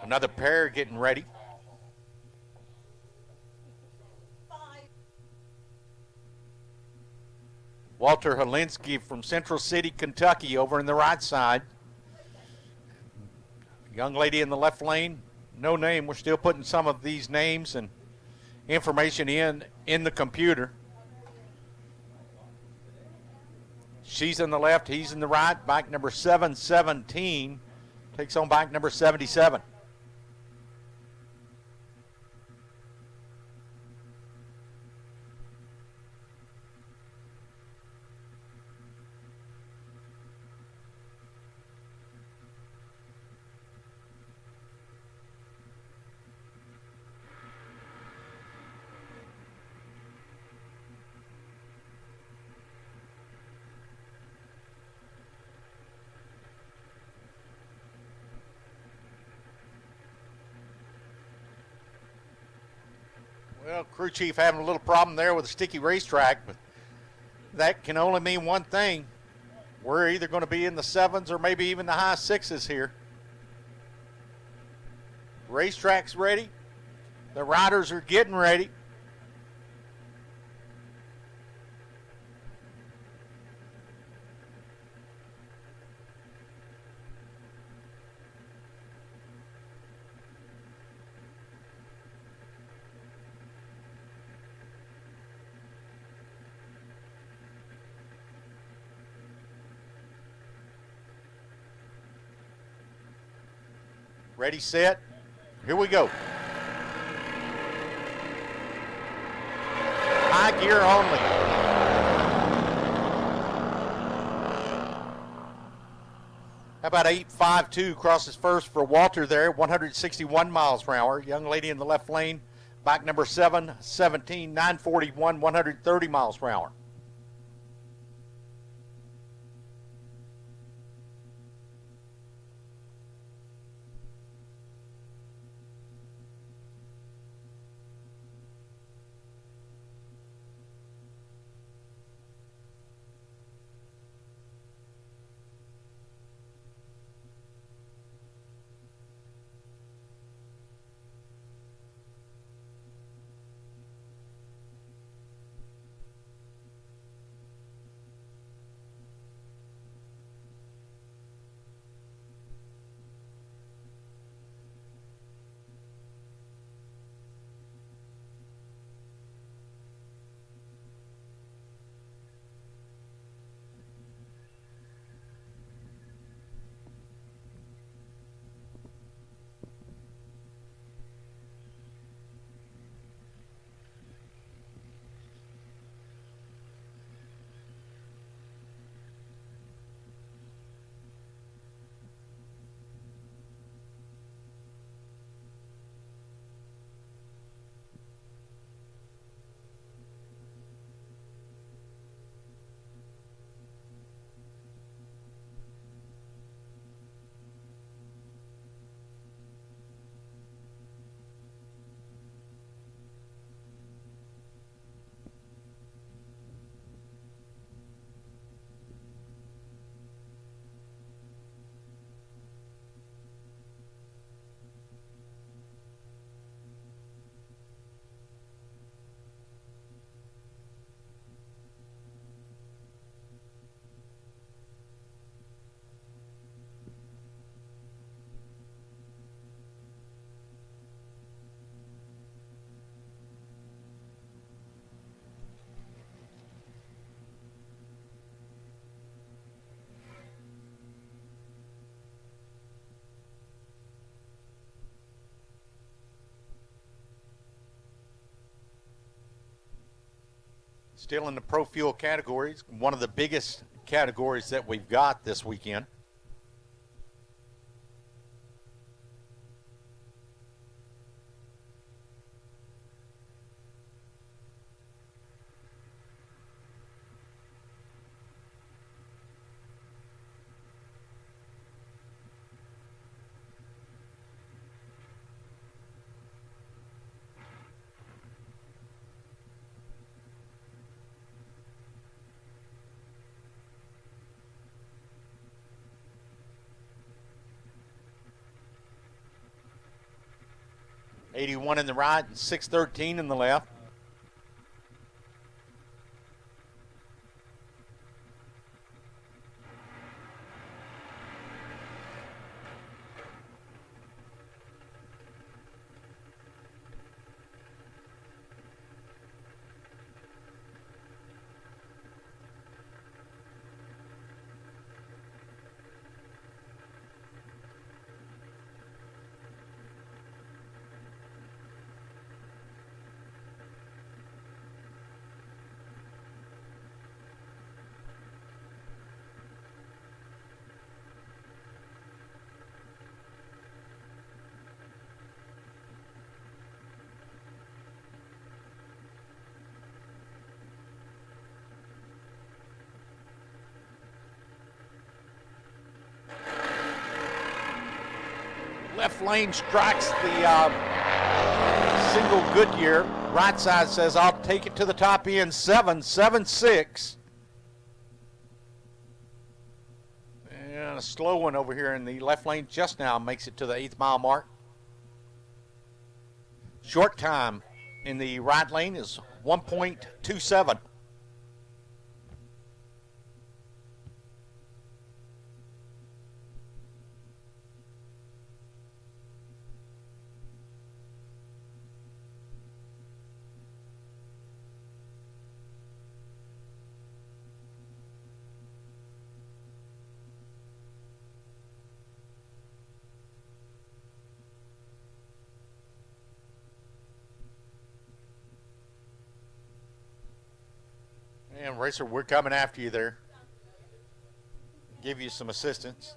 Another pair getting ready. Walter Holinsky from Central City, Kentucky, over in the right side. Young lady in the left lane, no name. We're still putting some of these names and information in the computer. She's in the left, he's in the right. Bike number 717 takes on bike number 77. Well, crew chief having a little problem there with a sticky racetrack, but that can only mean one thing. We're either going to be in the sevens or maybe even the high sixes here. Racetrack's ready. The riders are getting ready. Ready, set, here we go. High gear only. How about 8.52 crosses first for Walter there, 161 miles per hour. Young lady in the left lane, bike number 717, 941, 130 miles per hour. Still in the Pro Fuel categories, one of the biggest categories that we've got this weekend. .81 in the right and 613 in the left. Left lane strikes the single Goodyear. Right side says, I'll take it to the top end. 7.76. And a slow one over here in the left lane just now makes it to the 8th mile mark. Short time in the right lane is 1.27. And Racer, we're coming after you there. Give you some assistance.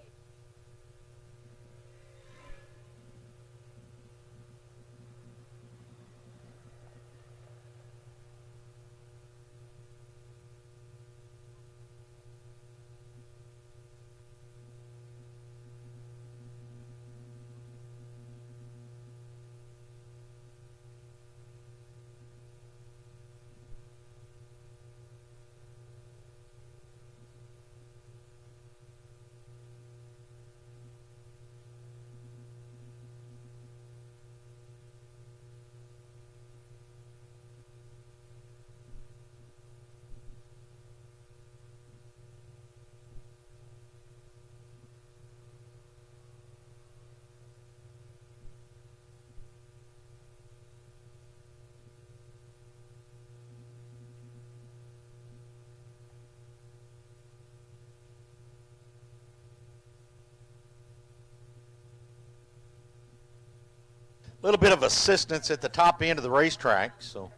A little bit of assistance at the top end of the racetrack, so.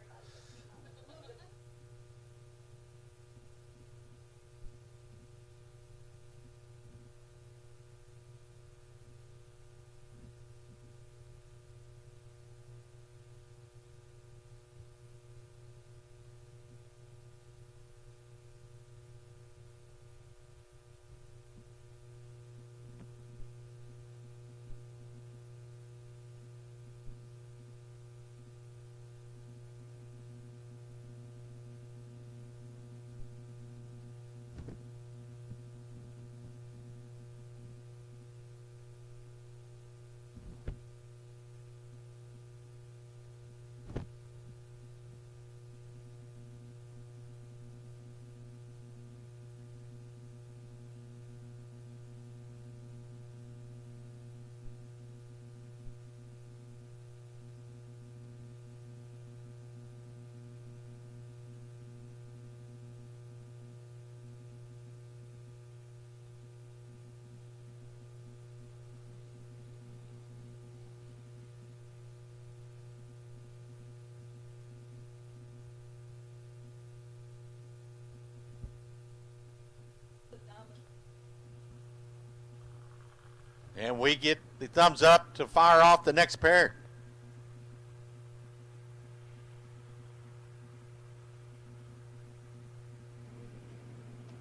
And we get the thumbs up to fire off the next pair.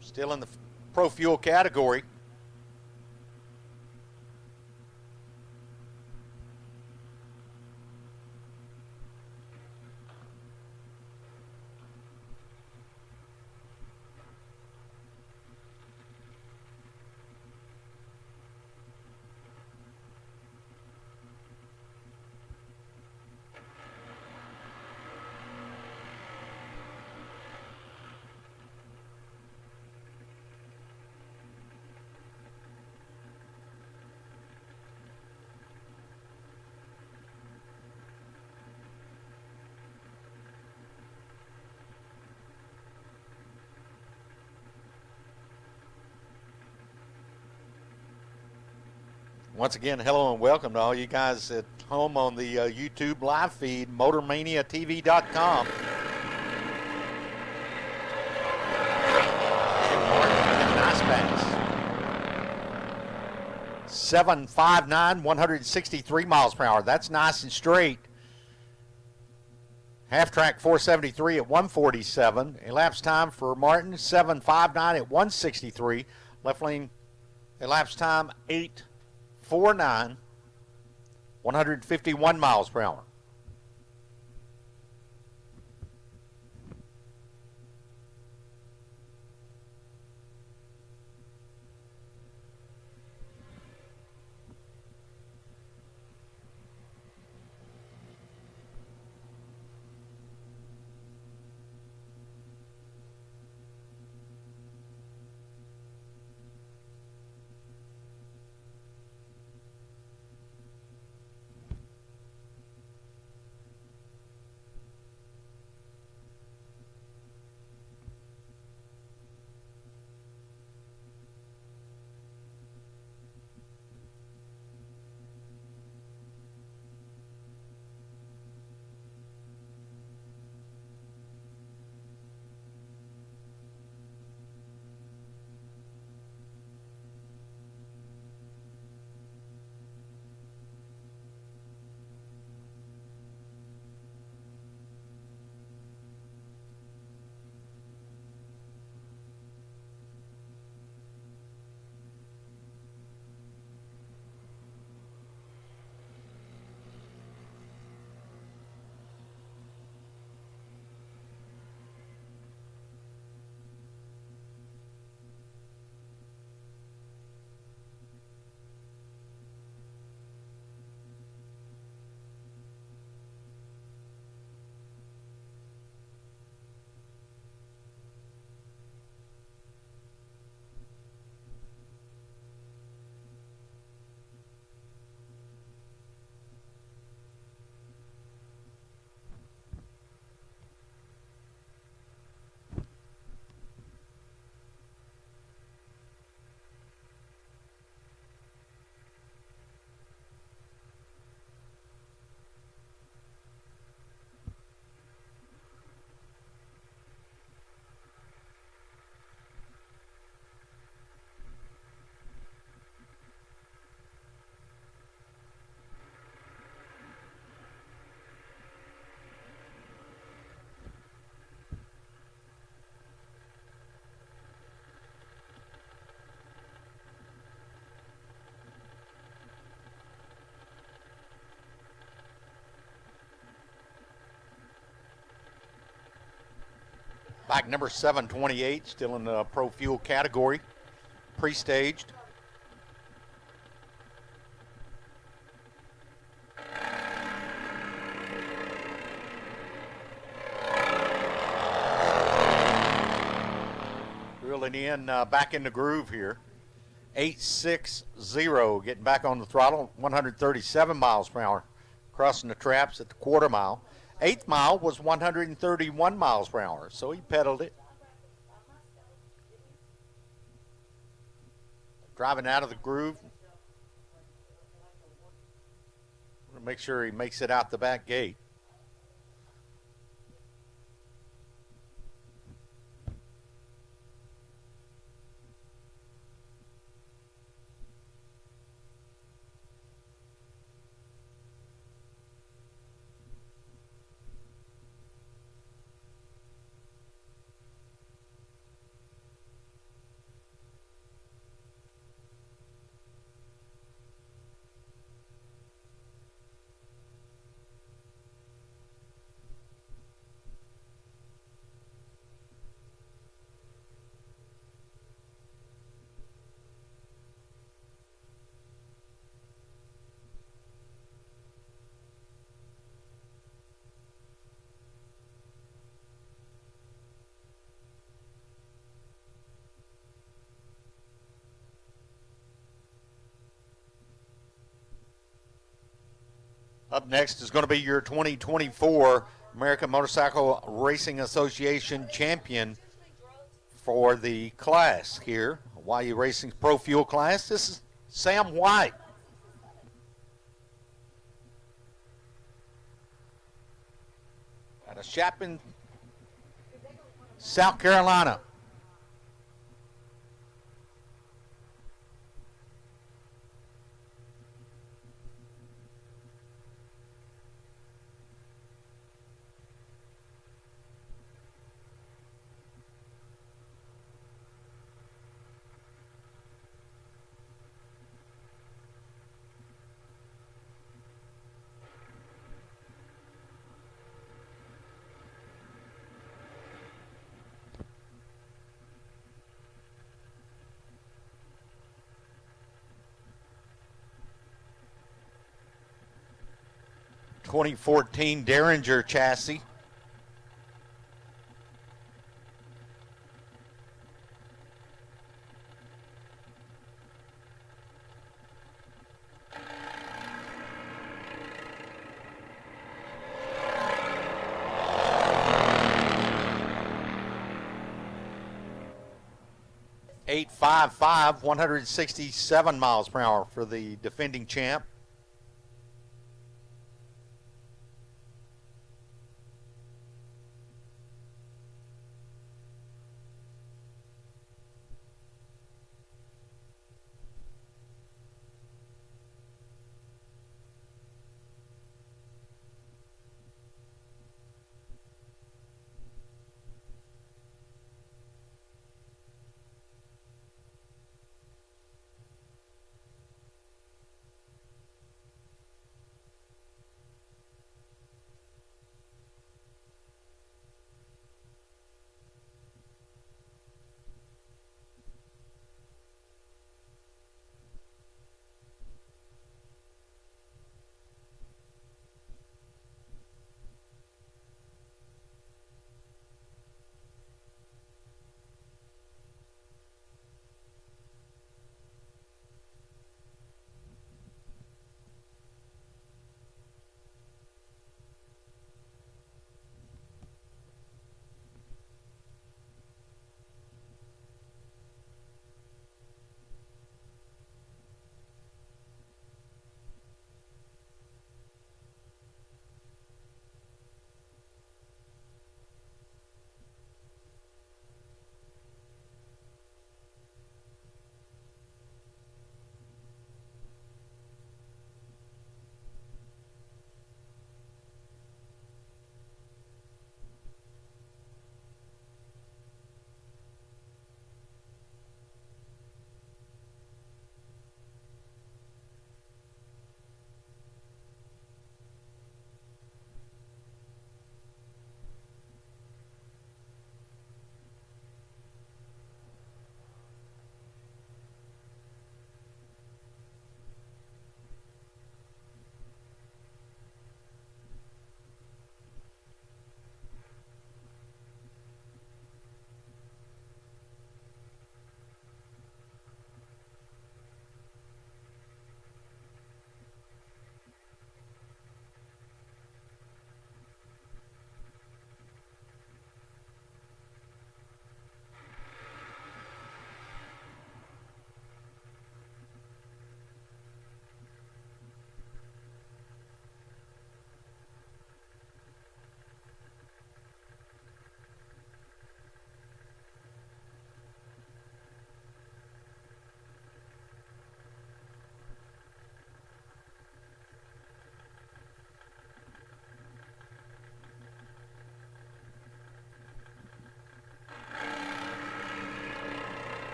Still in the Pro Fuel category. Once again, hello and welcome to all you guys at home on the YouTube live feed, MotorManiaTV.com. Nice pass. 759, 163 miles per hour. That's nice and straight. Half track 473 at 147. Elapsed time for Martin, 759 at 163. Left lane elapsed time 849, 151 miles per hour. Bike number 728, still in the Pro Fuel category, pre-staged. Drilling in, back in the groove here. 860, getting back on the throttle, 137 miles per hour, crossing the traps at the quarter mile. 8th mile was 131 miles per hour, so he pedaled it. Driving out of the groove. Make sure he makes it out the back gate. Up next is going to be your 2024 American Motorcycle Racing Association champion for the class here, YU Racing's Pro Fuel class. This is Sam White. Out of Chapin, South Carolina. .2014 Derringer chassis. .855, 167 miles per hour for the defending champ.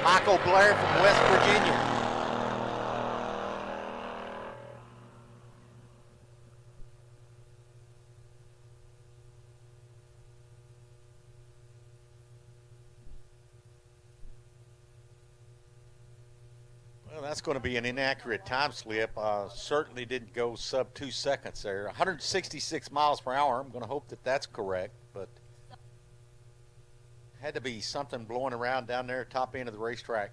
Michael Blair from West Virginia. Well, that's going to be an inaccurate time slip. Certainly didn't go sub 2 seconds there. 166 miles per hour. I'm going to hope that that's correct, but had to be something blowing around down there top end of the racetrack.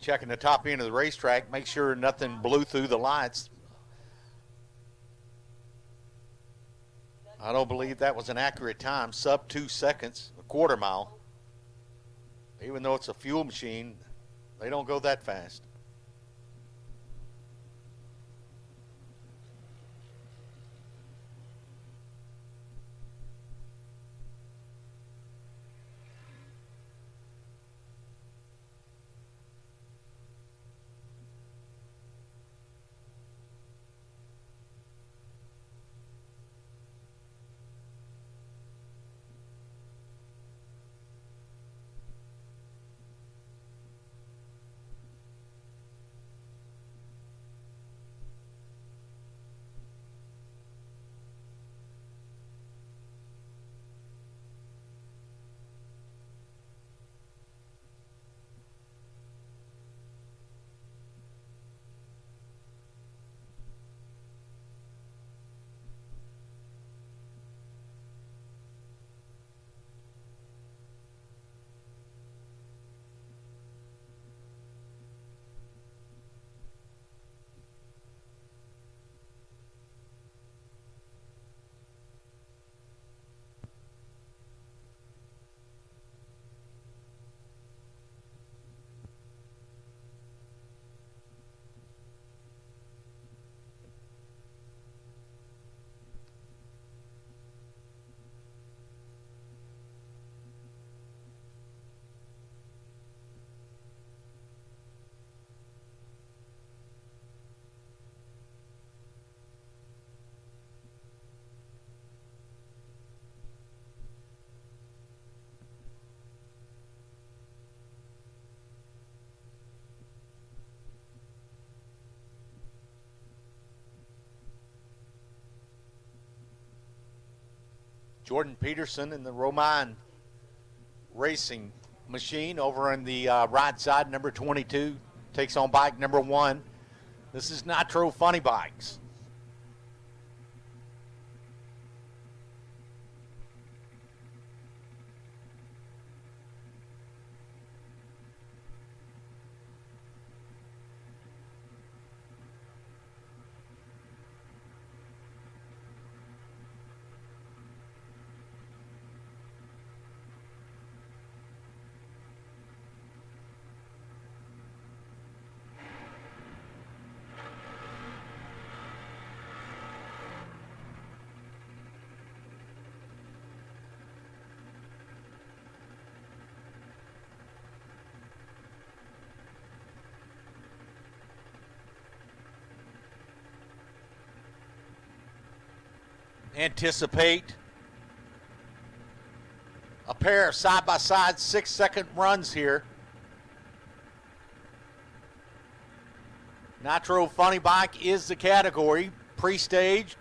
checking the top end of the racetrack, make sure nothing blew through the lights. I don't believe that was an accurate time, sub 2 seconds, a quarter mile. Even though it's a fuel machine, they don't go that fast. Jordan Peterson in the Romine Racing machine over on the right side, number 22, takes on bike number 1. This is Nitro Funny Bikes. Anticipate a pair of side-by-side 6-second runs here. Nitro Funny Bike is the category, pre-staged.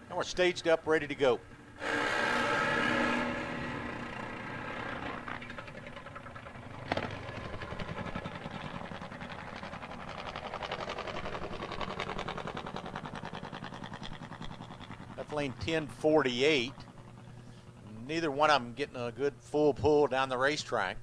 And we're staged up, ready to go. Lane 1048. Neither one of them getting a good full pull down the racetrack.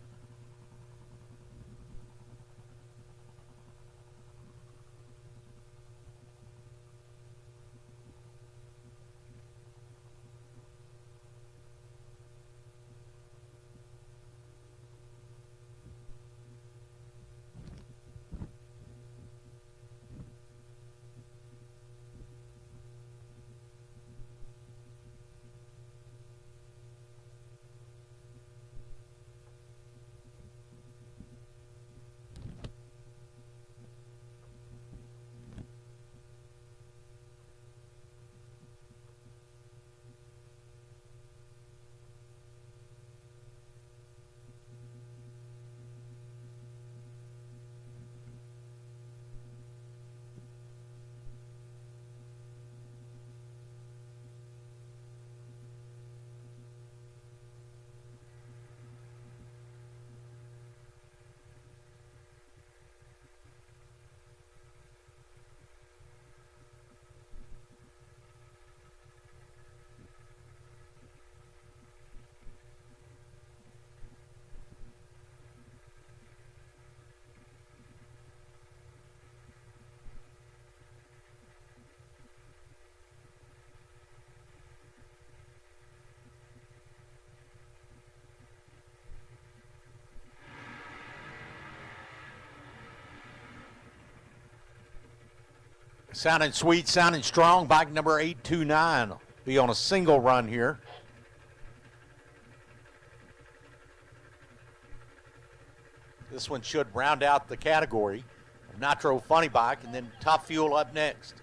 Sounding sweet, sounding strong. Bike number 829 be on a single run here. This one should round out the category of Nitro Funny Bike, and then Top Fuel up next.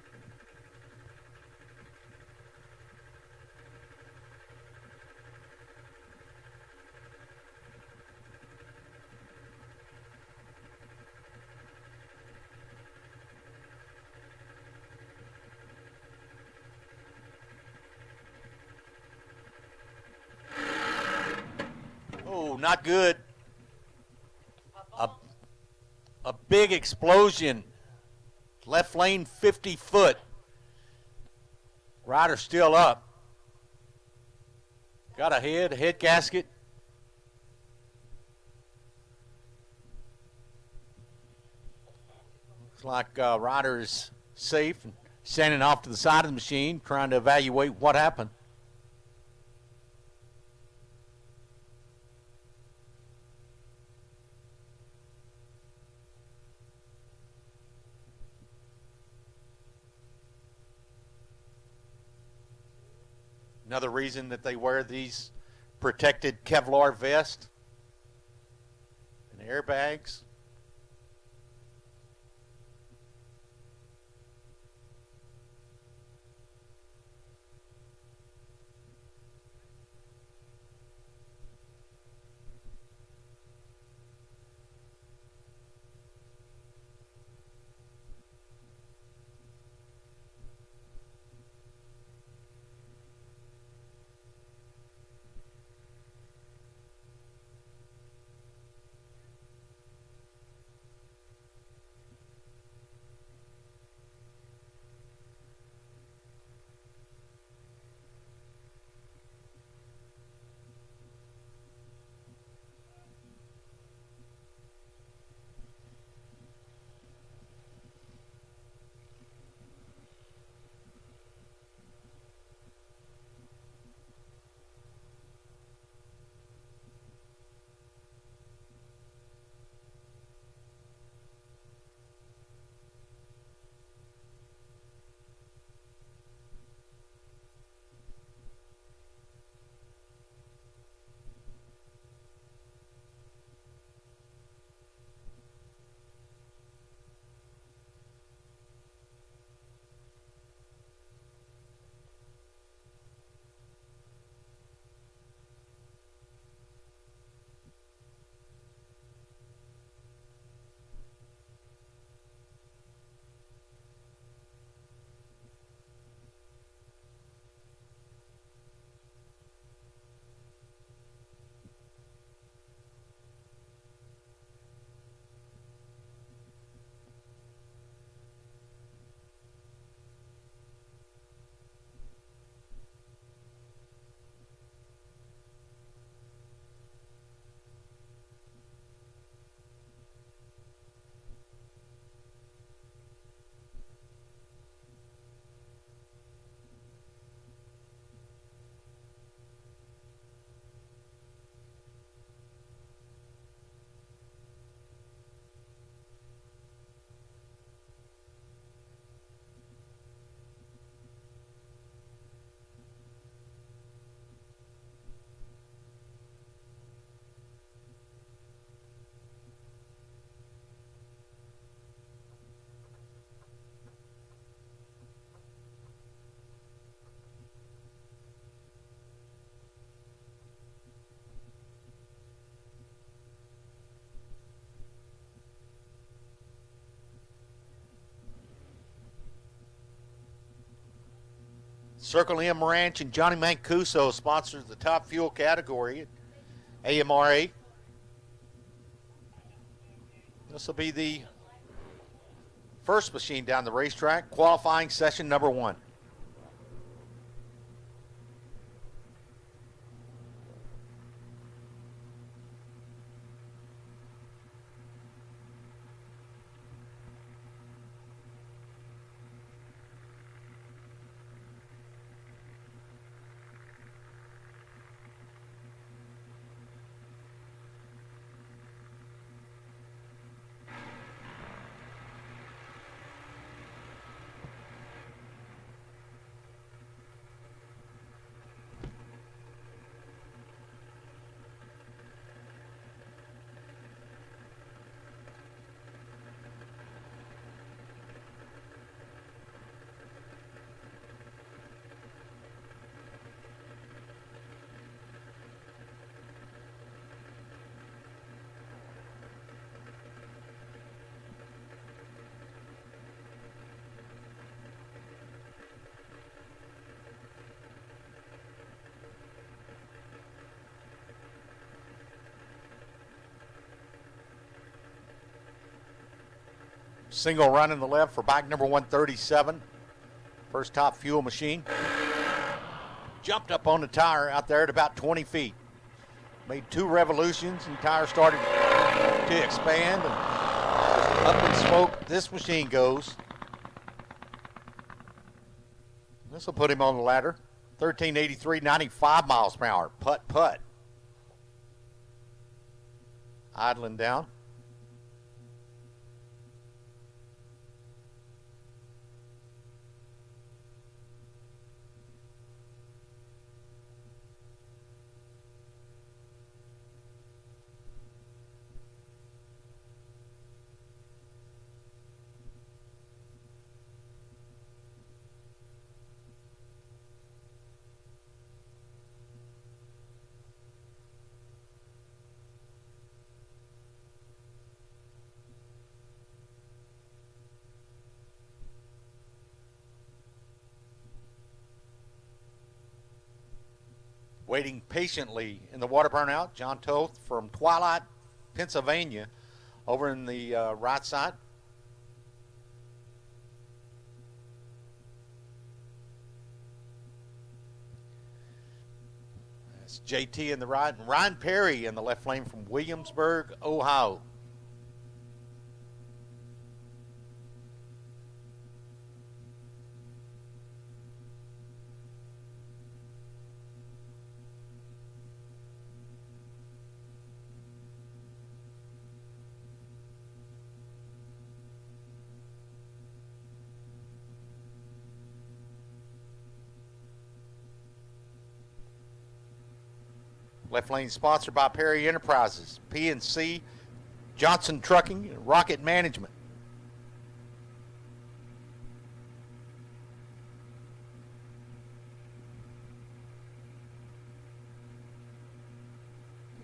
Oh, not good. A big explosion. Left lane 50 foot. Rider still up. Got a head gasket. Looks like rider is safe and standing off to the side of the machine trying to evaluate what happened. Another reason that they wear these protected Kevlar vests and airbags. Circle M Ranch and Johnny Mancuso sponsors the Top Fuel category at AMRA. This will be the first machine down the racetrack, qualifying session number 1. Single run in the left for bike number 137. First top fuel machine. Jumped up on the tire out there at about 20 feet. Made 2 revolutions and the tire started to expand. And up in smoke this machine goes. This will put him on the ladder. 1383, 95 miles per hour. Putt, putt. Idling down. Waiting patiently in the water burnout, John Toth from Twilight, Pennsylvania, over in the right side. That's JT in the right, and Ryan Perry in the left lane from Williamsburg, Ohio. Left lane sponsored by Perry Enterprises, PNC, Johnson Trucking, and Rocket Management.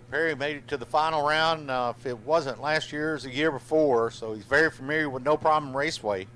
Perry made it to the final round. If it wasn't last year, it was the year before, so he's very familiar with No Problem Raceway.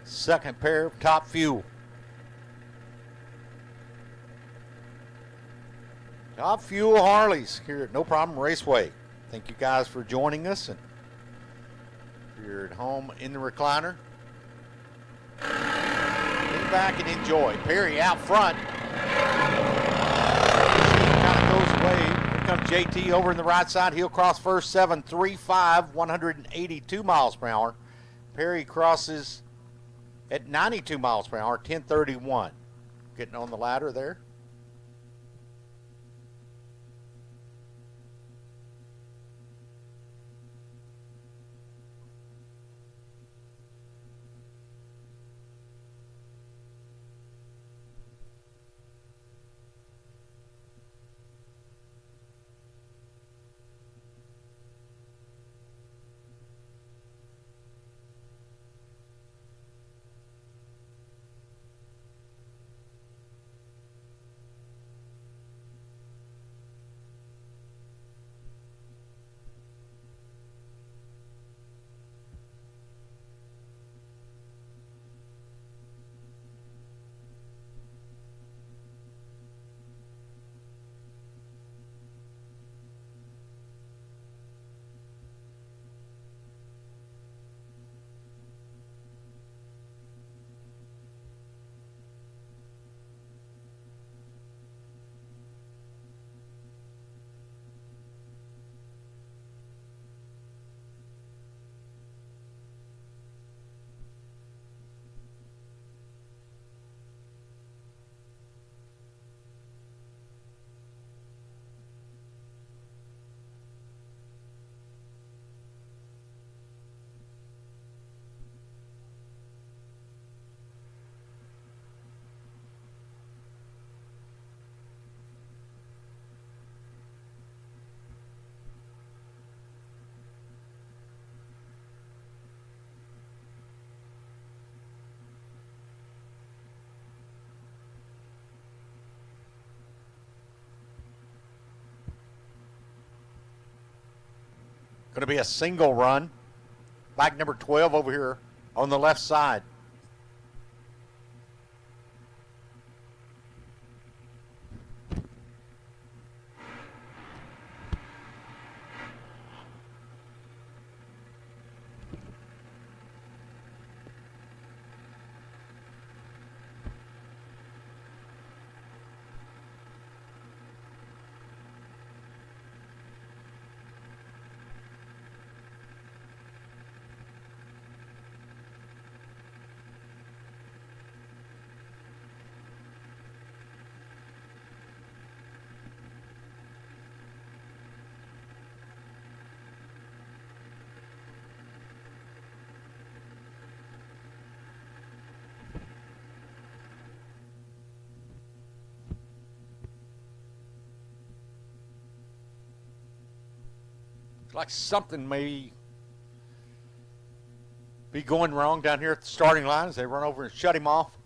Second pair of top fuel. Top fuel Harleys here at No Problem Raceway. Thank you guys for joining us. And if you're at home in the recliner, lean back and enjoy. Perry out front. Kind of goes away. Here comes JT over in the right side. He'll cross first, 7.35, 182 miles per hour. Perry crosses at 92 miles per hour, 10:31. Getting on the ladder there. Going to be a single run. Bike number 12 over here on the left side. Like something may be going wrong down here at the starting line as they run over and shut him off.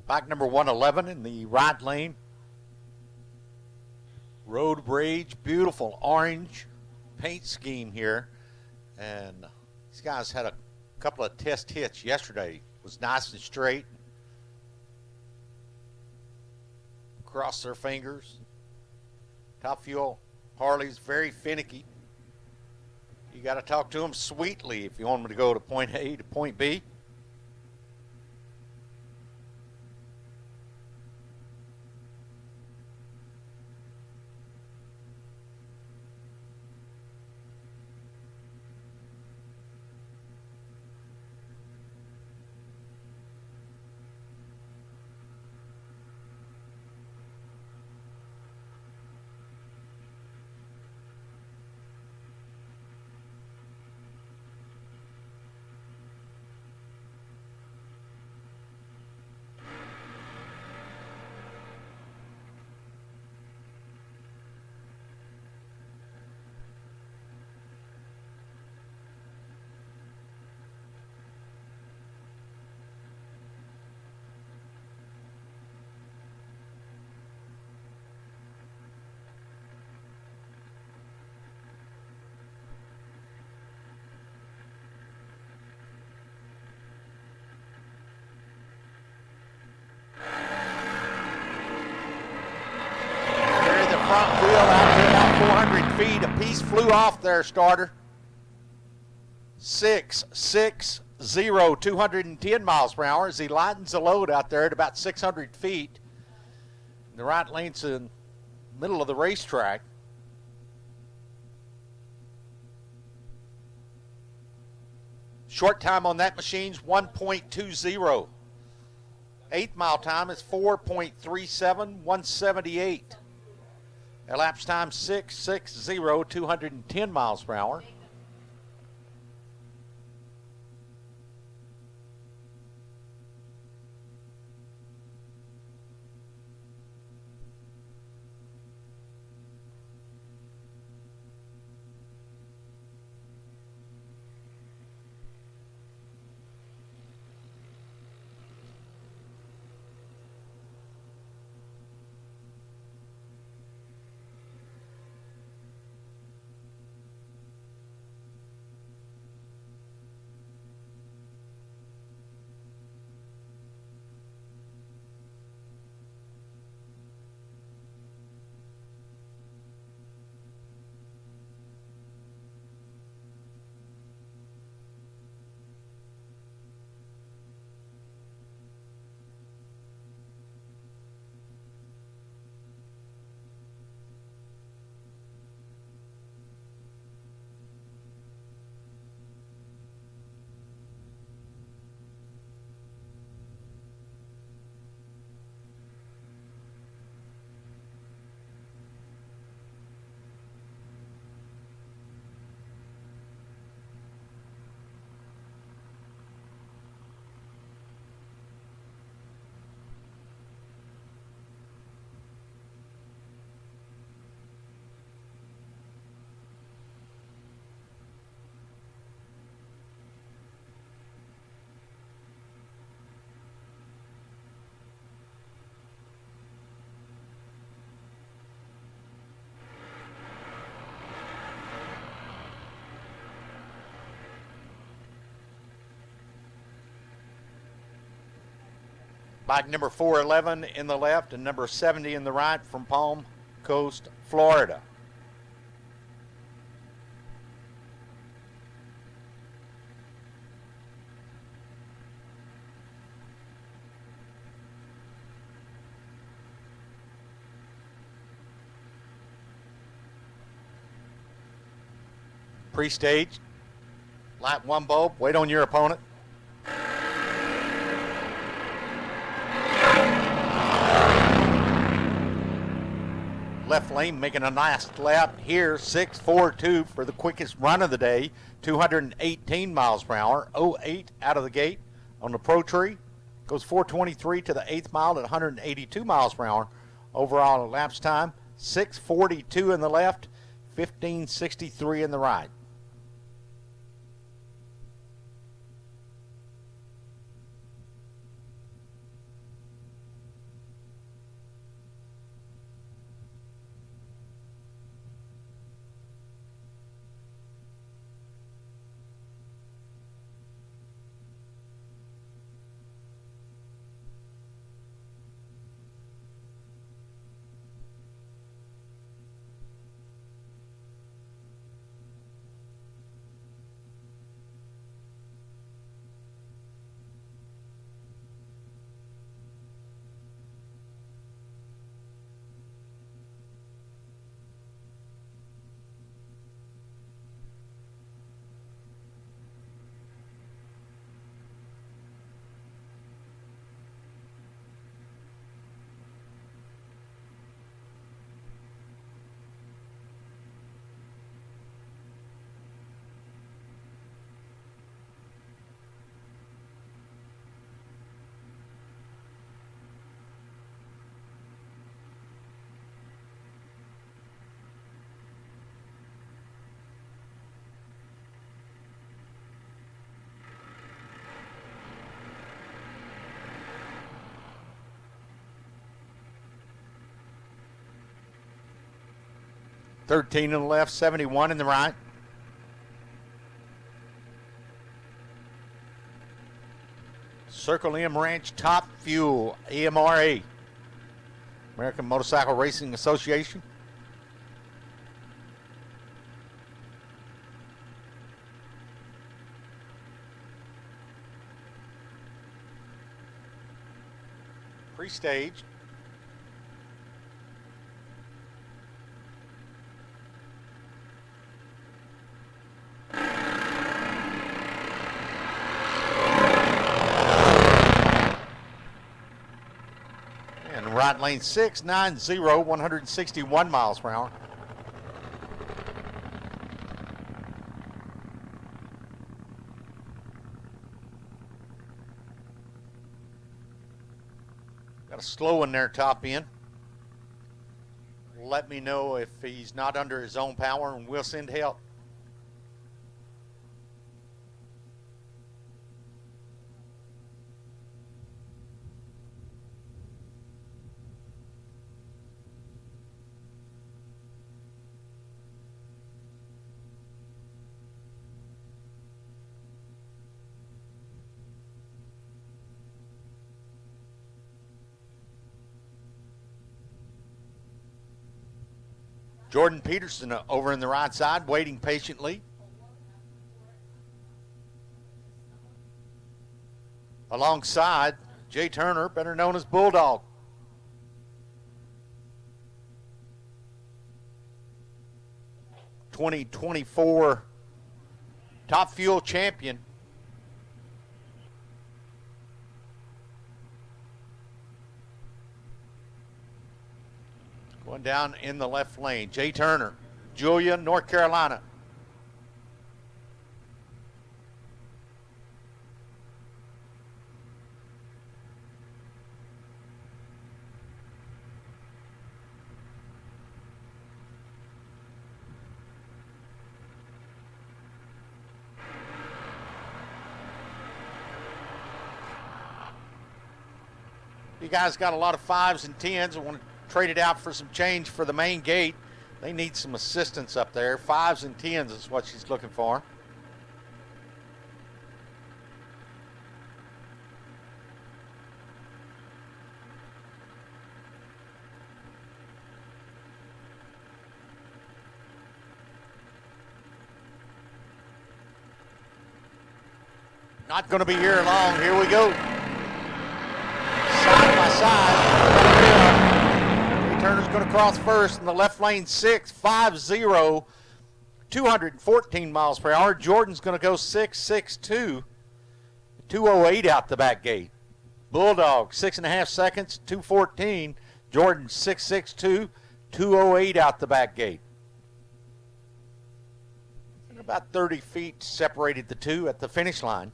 Bike number 111 in the right lane. Road Rage, beautiful orange paint scheme here. And these guys had a couple of test hits yesterday. Was nice and straight. Cross their fingers. Top Fuel Harley's very finicky. You got to talk to them sweetly if you want them to go to point A to point B. Front wheel out there about 400 feet. A piece flew off there, starter. 660, 210 miles per hour as he lightens the load out there at about 600 feet. The right lane's in the middle of the racetrack. Short time on that machine's 1.20. 8th mile time is 4.37, 178. Elapsed time 660, 210 miles per hour. Bike number 411 in the left and number 70 in the right from Palm Coast, Florida. Pre-stage, light one bulb, wait on your opponent. Left lane making a nice lap here, 6:42 for the quickest run of the day, 218 miles per hour, 08 out of the gate on the Pro Tree. Goes 4:23 to the 8th mile at 182 miles per hour. Overall elapsed time, 6:42 in the left, 15:63 in the right. $13 in the left, $71 in the right. Circle M Ranch Top Fuel, AMRA, American Motorcycle Racing Association. Pre-stage. Right lane 690, 161 miles per hour. Got a slow in there top end. Let me know if he's not under his own power and we'll send help. Jordan Peterson over in the right side, waiting patiently. Alongside Jay Turner, better known as Bulldog. '24 Top Fuel champion. Going down in the left lane, Jay Turner, Julia, North Carolina. You guys got a lot of 5s and 10s. I want to trade it out for some change for the main gate. They need some assistance up there. 5s and 10s is what she's looking for. Not going to be here long. Here we go. Side by side. Turner's going to cross first in the left lane, 6.50, 214 miles per hour. Jordan's going to go 6.62, 208 out the back gate. Bulldog, 6.5 seconds, 214. Jordan, 6.62, 208 out the back gate. And about 30 feet separated the two at the finish line.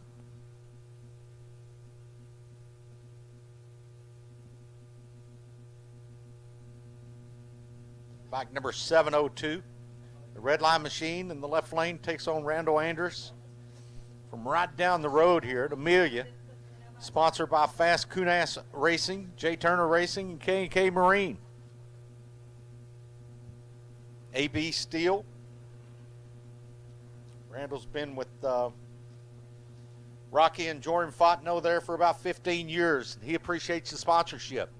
Bike number 702. The red line machine in the left lane takes on Randall Andrus. From right down the road here at Amelia, sponsored by Fast Kunas Racing, J. Turner Racing, and K&K Marine. AB Steel. Randall's been with Rocky and Jordan Fontenot there for about 15 years. He appreciates the sponsorship.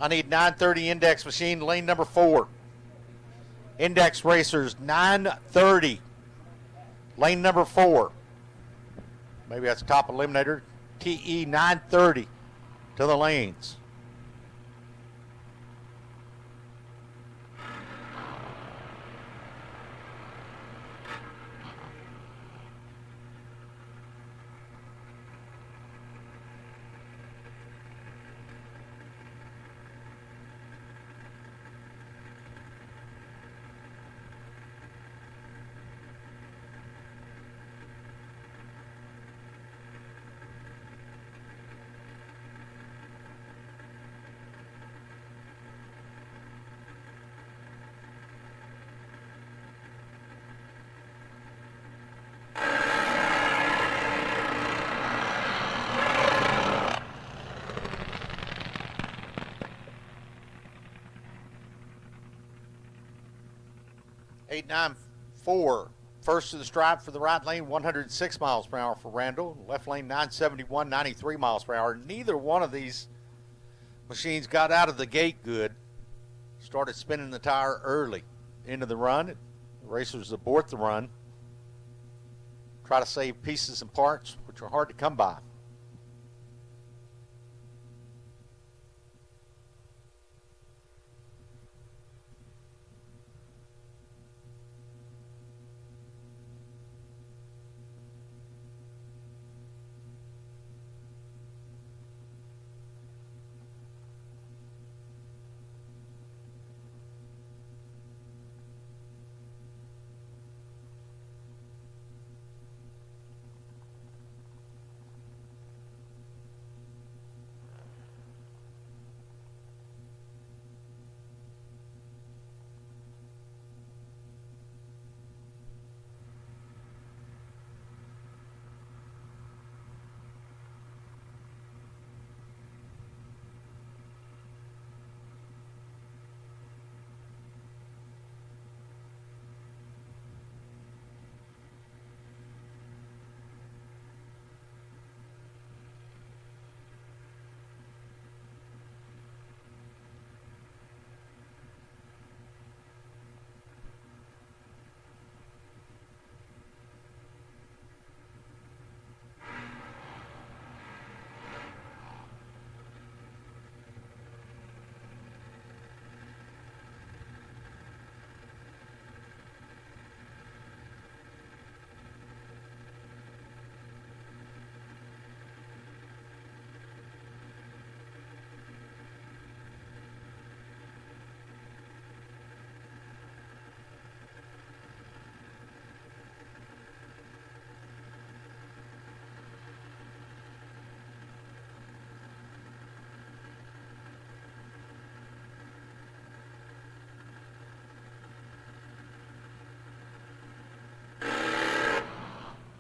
I need 930 index machine, lane number 4. Index racers, 930. Lane number 4. Maybe that's top eliminator. TE 930 to the lanes. Eight, 9, 4. First to the stripe for the right lane, 106 miles per hour for Randall. Left lane, 971, 93 miles per hour. Neither one of these machines got out of the gate good. Started spinning the tire early into the run. The racers abort the run. Try to save pieces and parts, which are hard to come by.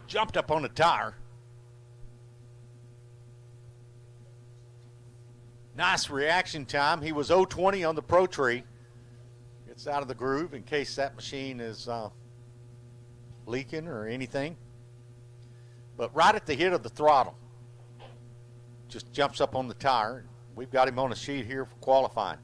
Jumped up on the tire. Nice reaction time. He was 020 on the Pro Tree. Gets out of the groove in case that machine is leaking or anything. But right at the hit of the throttle, just jumps up on the tire. We've got him on a sheet here for qualifying.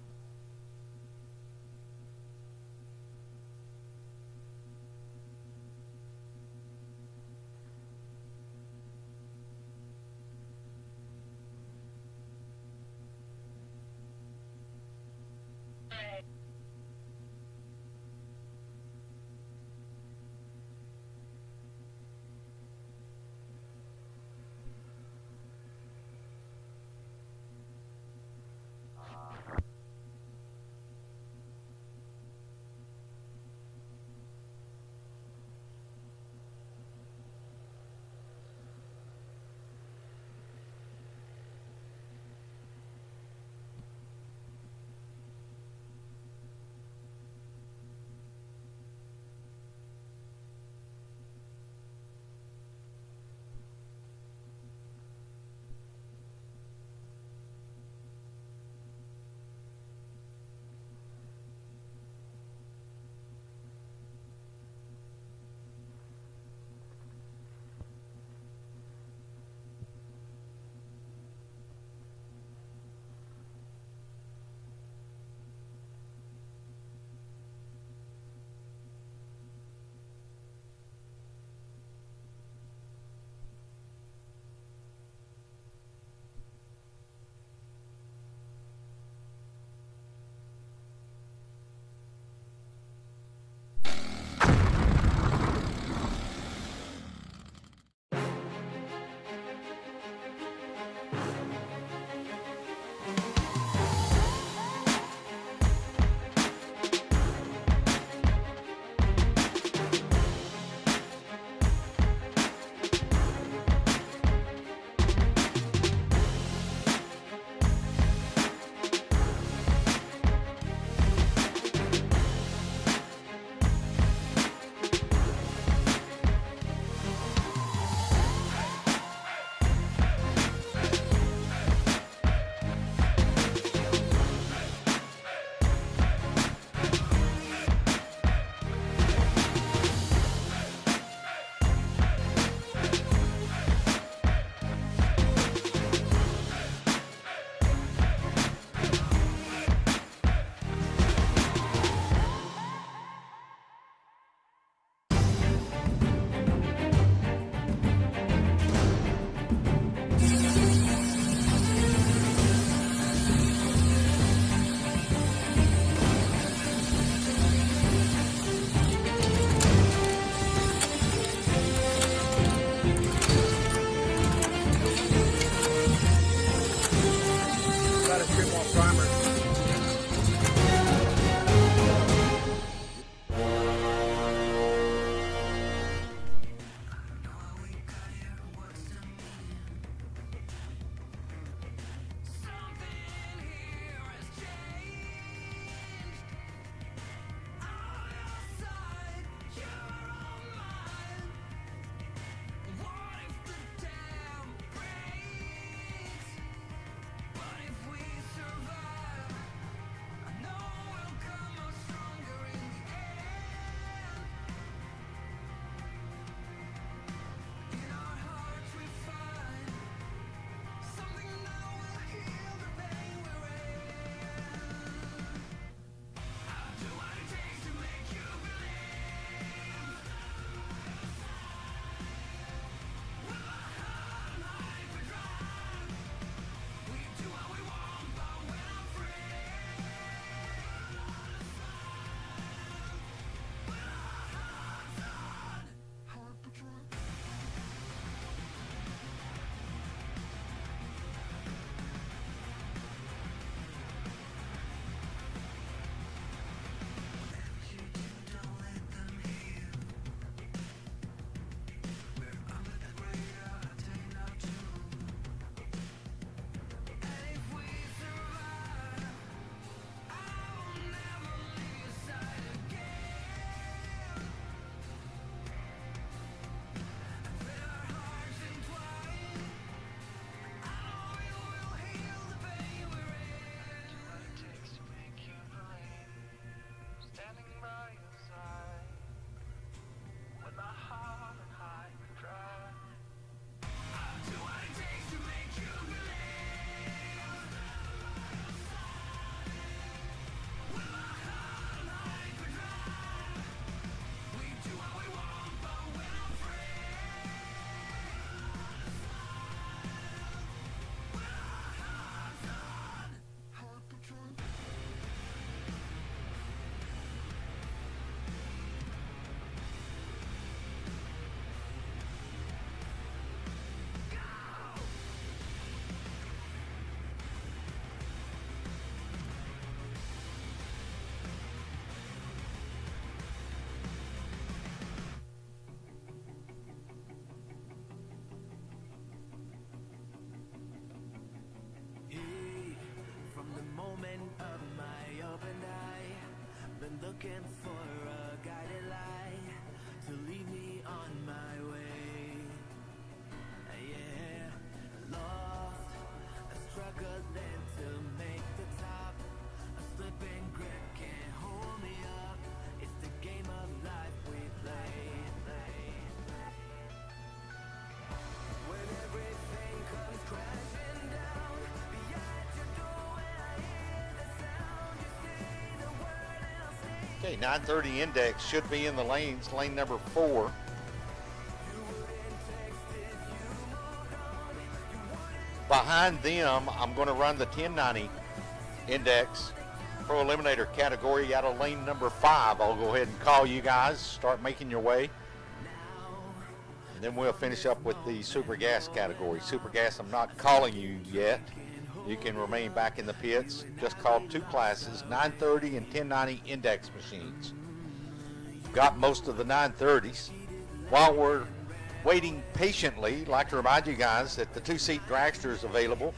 Okay, 930 index should be in the lanes, lane number 4. Behind them, I'm going to run the 1090 index pro eliminator category out of lane number 5. I'll go ahead and call you guys, start making your way. And then we'll finish up with the super gas category. Super gas, I'm not calling you yet. You can remain back in the pits. Just called 2 classes, 930 and 1090 index machines. Got most of the 930s. While we're waiting patiently, I'd like to remind you guys that the 2-seat dragster is available.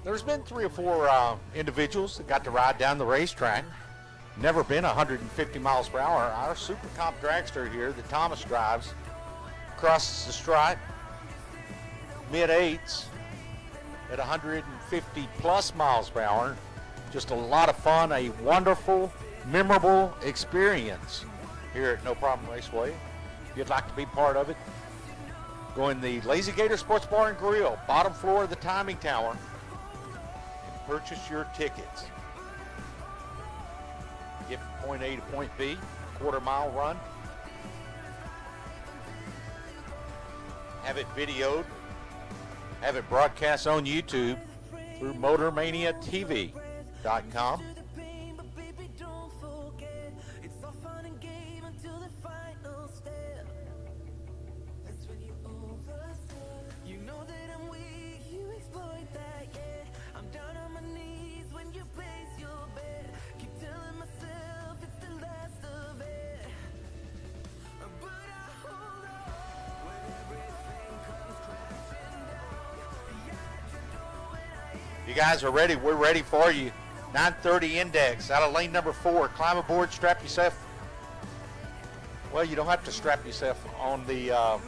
There's been 3 or 4 individuals that got to ride down the racetrack. Never been 150 miles per hour. Our super comp dragster here that Thomas drives crosses the stripe, mid-8s at 150 plus miles per hour. Just a lot of fun, a wonderful, memorable experience here at No Problem Raceway. If you'd like to be part of it, go in the Lazy Gator Sports Bar and Grill, bottom floor of the timing tower, and purchase your tickets. Get from point A to point B, quarter-mile run. Have it videoed, have it broadcast on YouTube through MotorManiaTV.com. You guys are ready. We're ready for you. 930 index out of lane number 4. Climb aboard, strap yourself. Well, you don't have to strap yourself on the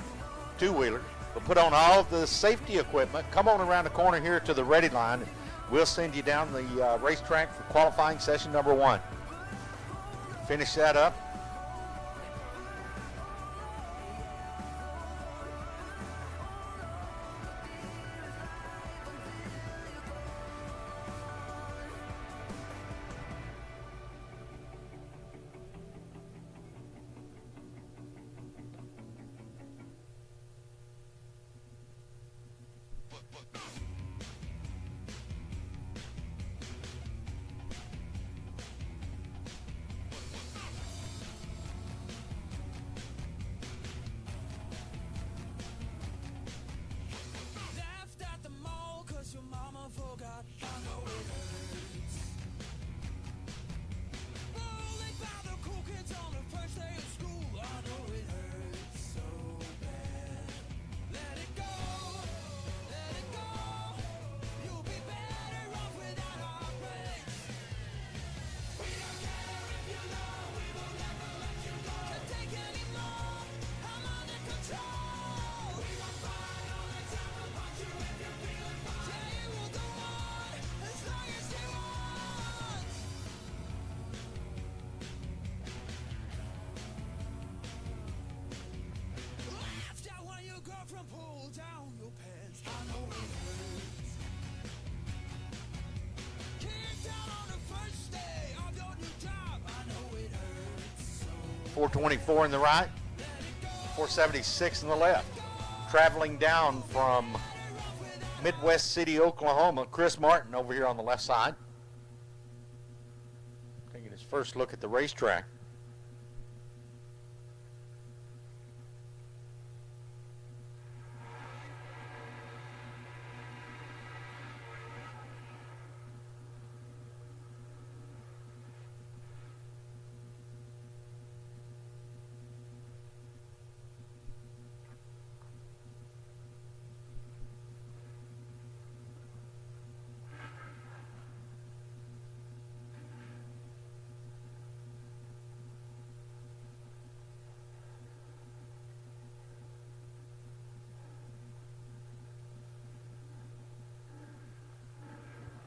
two-wheeler, but put on all the safety equipment. Come on around the corner here to the ready line. We'll send you down the racetrack for qualifying session number 1. Finish that up. Down your pants, I know it hurts. Kicked out on the first day of your new job, I know it hurts. 424 in the right, 476 in the left. Traveling down from Midwest City, Oklahoma, Chris Martin over here on the left side. Taking his first look at the racetrack.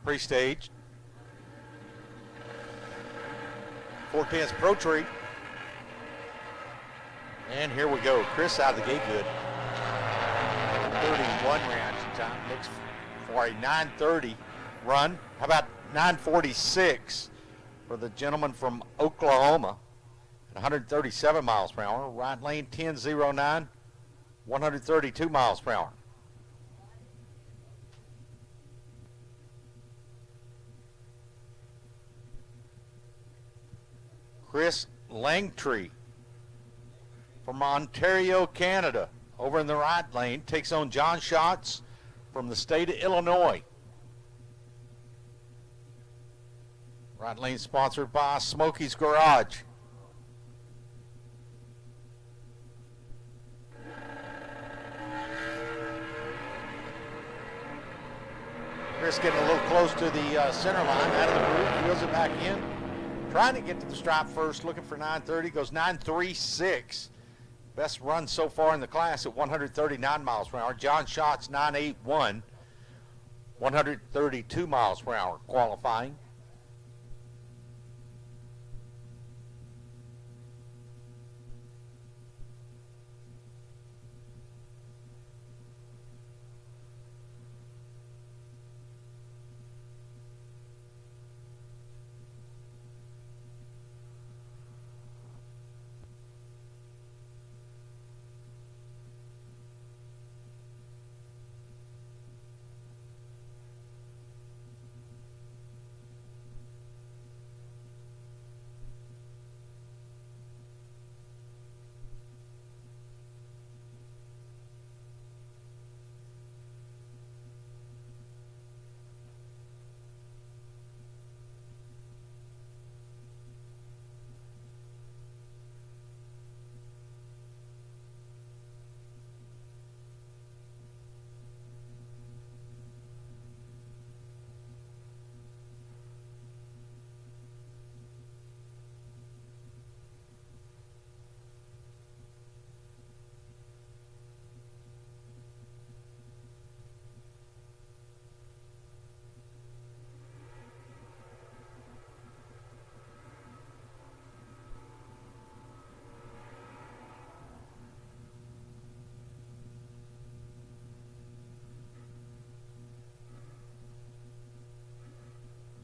Pre-stage. 410's Pro Tree. And here we go. Chris out of the gate good. 31 reaction time. Looks for a 9:30 run. How about 9:46 for the gentleman from Oklahoma at 137 miles per hour. Right lane 10.09, 132 miles per hour. Chris Langtree from Ontario, Canada, over in the right lane, takes on John Schatz from the state of Illinois. Right lane sponsored by Smokey's Garage. Chris getting a little close to the center line, out of the groove, wheels it back in. Trying to get to the stripe first, looking for 9:30, goes 9:36. Best run so far in the class at 139 miles per hour. John Schatz 9.81, 132 miles per hour qualifying.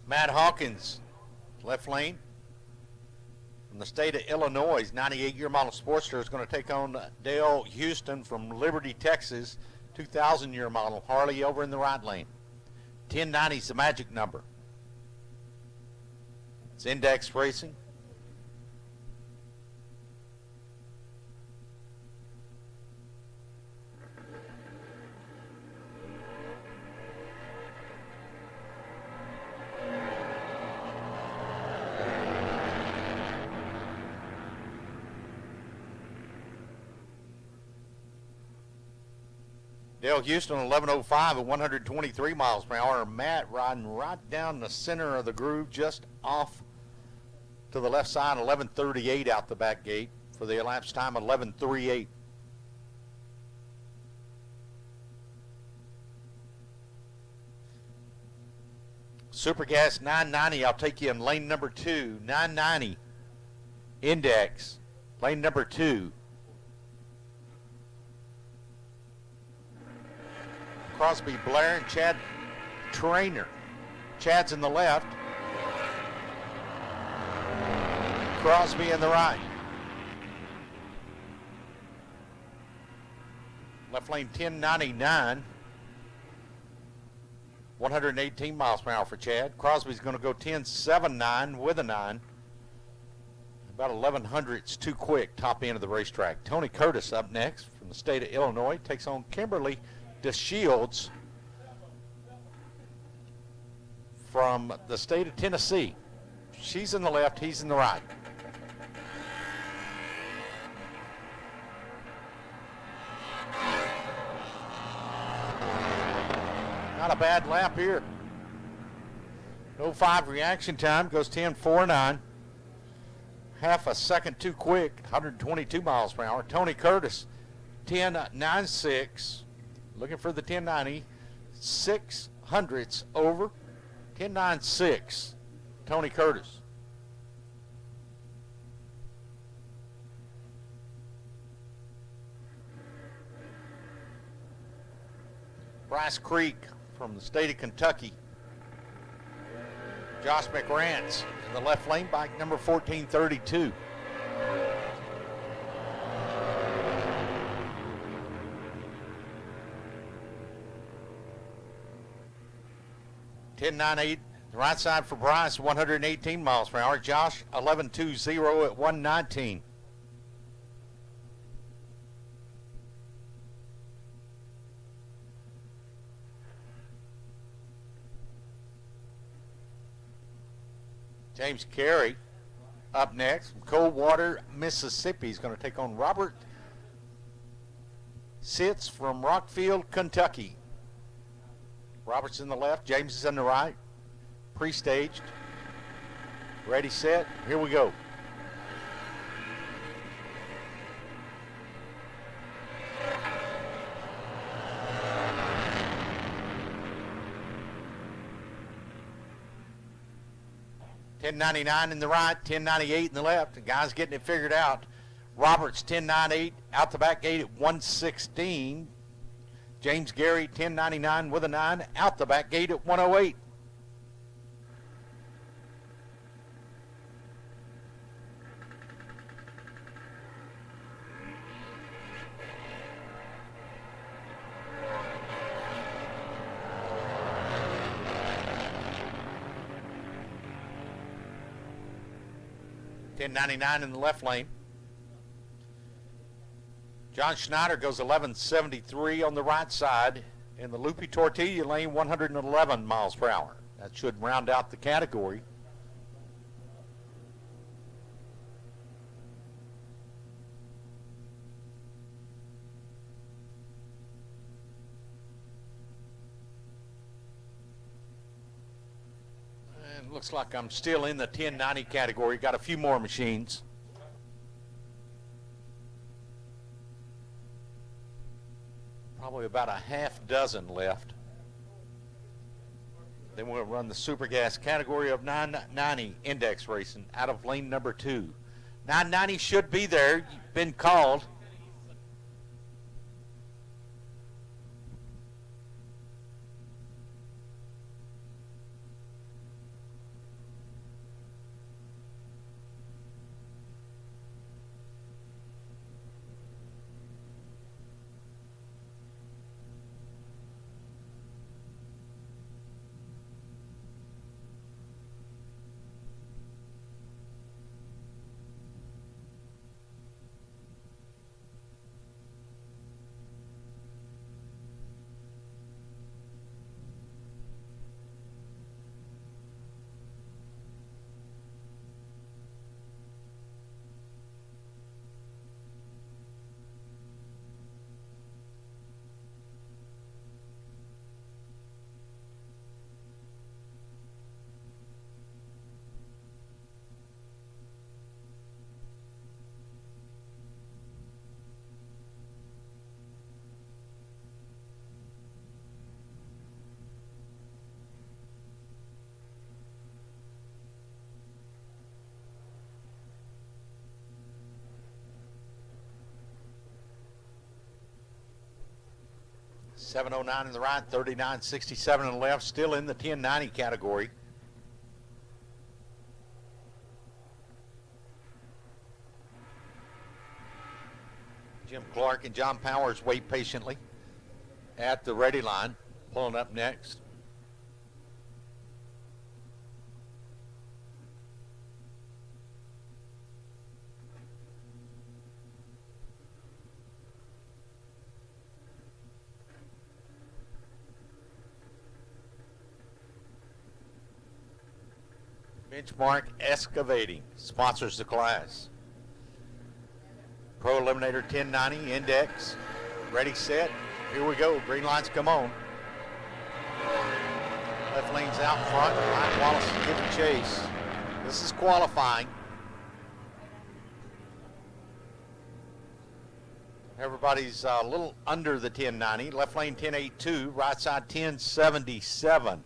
Matt Hawkins, left lane. From the state of Illinois, 98-year model Sportster is going to take on Dale Houston from Liberty, Texas, 2000-year model Harley over in the right lane. 1090 is the magic number. It's Index Racing. Dale Houston, 11.05 at 123 miles per hour. Matt riding right down the center of the groove, just off to the left side, 11.38 out the back gate for the elapsed time, 11.38. Super Gas 990, I'll take you in lane number 2. 990 Index, lane number 2. Crosby Blair and Chad Trainer. Chad's in the left. Crosby in the right. Left lane 1099. 118 miles per hour for Chad. Crosby's going to go 1079 with a 9. About 1100s too quick, top end of the racetrack. Tony Curtis up next from the state of Illinois. Takes on Kimberly DeShields from the state of Tennessee. She's in the left, he's in the right. Not a bad lap here. 05 reaction time, goes 10.49. Half a second too quick, 122 miles per hour. Tony Curtis, 10.96. Looking for the 1090, 600ths over, 10.96, Tony Curtis. Bryce Creek from the state of Kentucky. Josh McRance in the left lane, bike number 1432. $10.98, the right side for Bryce, 118 miles per hour. Josh, 11.20 at 119. James Carey up next from Coldwater, Mississippi. He's going to take on Robert Sitz from Rockfield, Kentucky. Robert's in the left, James is in the right. Pre-staged. Ready, set, here we go. $10.99 in the right, $10.98 in the left. The guy's getting it figured out. Roberts, $10.98 out the back gate at 116. James Gary, $10.99 with a 9 out the back gate at 108. $10.99 in the left lane. John Schneider goes 11.73 on the right side. In the loopy tortilla lane, 111 miles per hour. That should round out the category. And looks like I'm still in the 1090 category. Got a few more machines. Probably about a half dozen left. Then we'll run the super gas category of 990 index racing out of lane number 2. 990 should be there. You've been called. $7.09 in the right, $39.67 in the left, still in the 1090 category. Jim Clark and John Powers wait patiently at the ready line, pulling up next. Benchmark Excavating sponsors the class. Pro Eliminator 1090 Index. Ready, set. Here we go. Green lights come on. Left lane's out front. Ryan Wallace is giving chase. This is qualifying. Everybody's a little under the 1090. Left lane 1082. Right side 1077.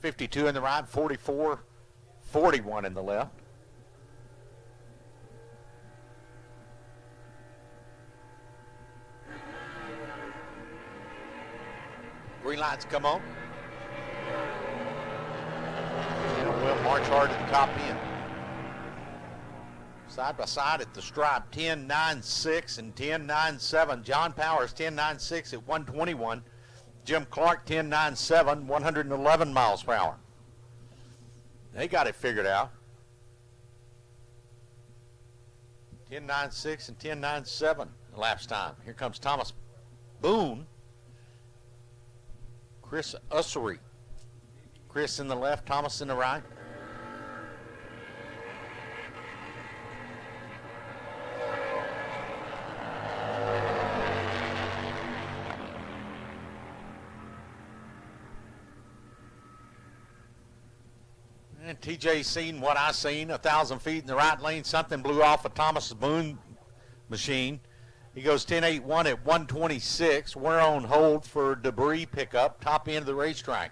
52 in the right, 44, 41 in the left. Green lights come on. And we'll march hard to the top end. Side by side at the stripe, 10.96 and 10.97. John Powers, 10.96 at 121. Jim Clark, 10.97, 111 miles per hour. They got it figured out. 10.96 and 10.97 elapsed time. Here comes Thomas Boone. Chris Ussery. Chris in the left, Thomas in the right. And TJ seen what I seen, 1,000 feet in the right lane. Something blew off of Thomas Boone machine. He goes 10.81 at 126. We're on hold for debris pickup, top end of the racetrack.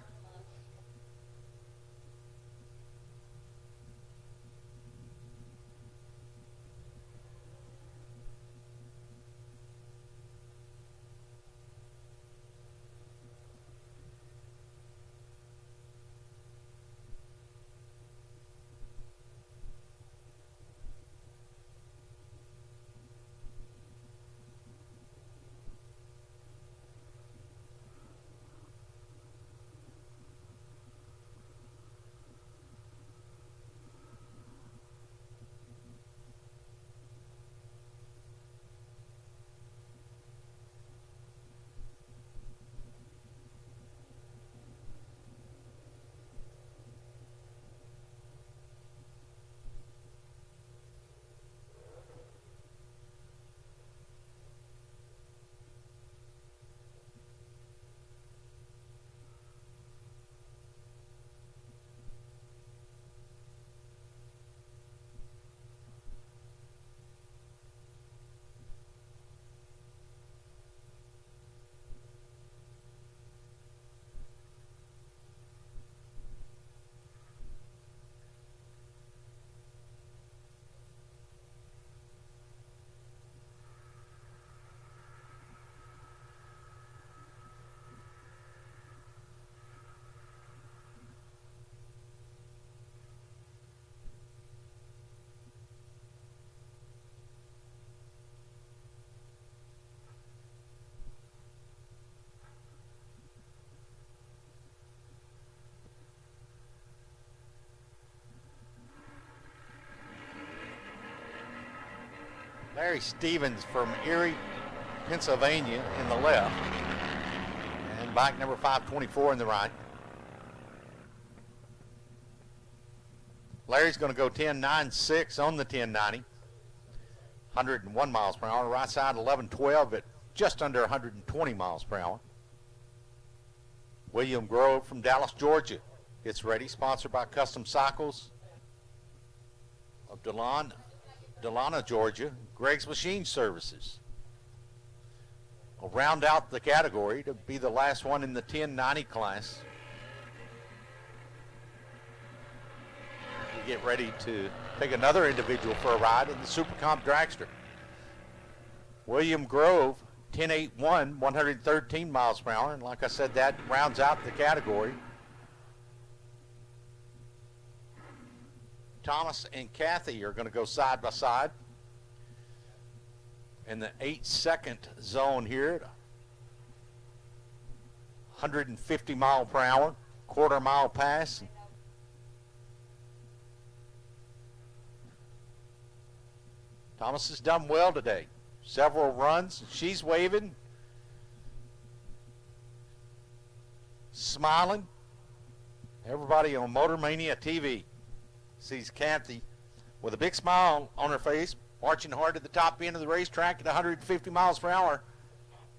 Larry Stevens from Erie, Pennsylvania in the left. And bike number 524 in the right. Larry's going to go 10.96 on the 1090. 101 miles per hour. Right side 11.12 at just under 120 miles per hour. William Grove from Dallas, Georgia gets ready. Sponsored by Custom Cycles of Delana, Georgia. Greg's Machine Services will round out the category to be the last one in the 1090 class. We get ready to take another individual for a ride in the Super Comp Dragster. William Grove, 10.81, 113 miles per hour. And like I said, that rounds out the category. Thomas and Kathy are going to go side by side in the 8-second zone here. 150 mile per hour, quarter mile pass. Thomas has done well today. Several runs. She's waving, smiling. Everybody on Motor Mania TV sees Kathy with a big smile on her face, marching hard to the top end of the racetrack at 150 miles per hour.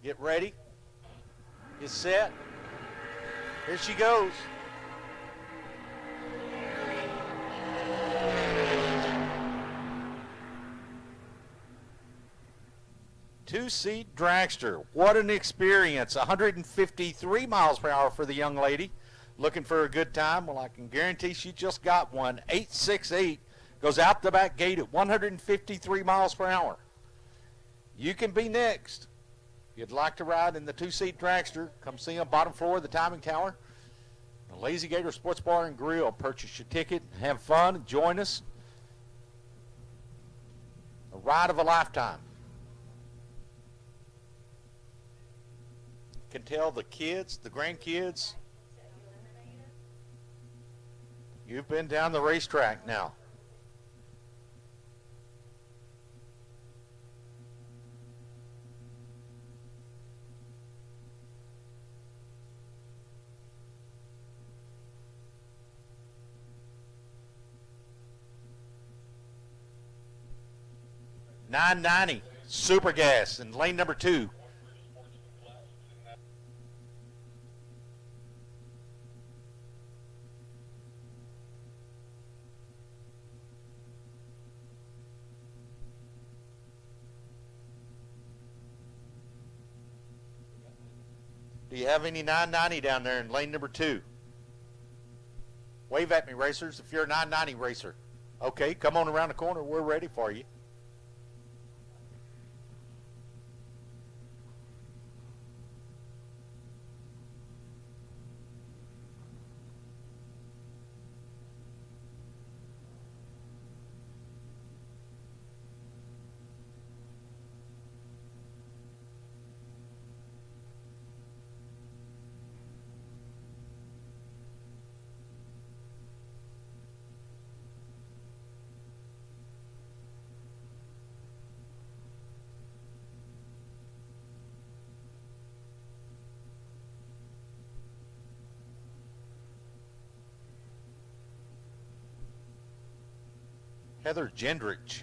Get ready. Get set. Here she goes. Two-seat dragster. What an experience. 153 miles per hour for the young lady. Looking for a good time? Well, I can guarantee she just got one. 868 goes out the back gate at 153 miles per hour. You can be next. If you'd like to ride in the two-seat dragster, come see them bottom floor of the timing tower. The Lazy Gator Sports Bar and Grill. Purchase your ticket, have fun, and join us. A ride of a lifetime. Can tell the kids, the grandkids, you've been down the racetrack now. $9.90 super gas in lane number 2. Do you have any 990 down there in lane number 2? Wave at me, racers, if you're a 990 racer. Okay, come on around the corner. We're ready for you. Heather Gendrich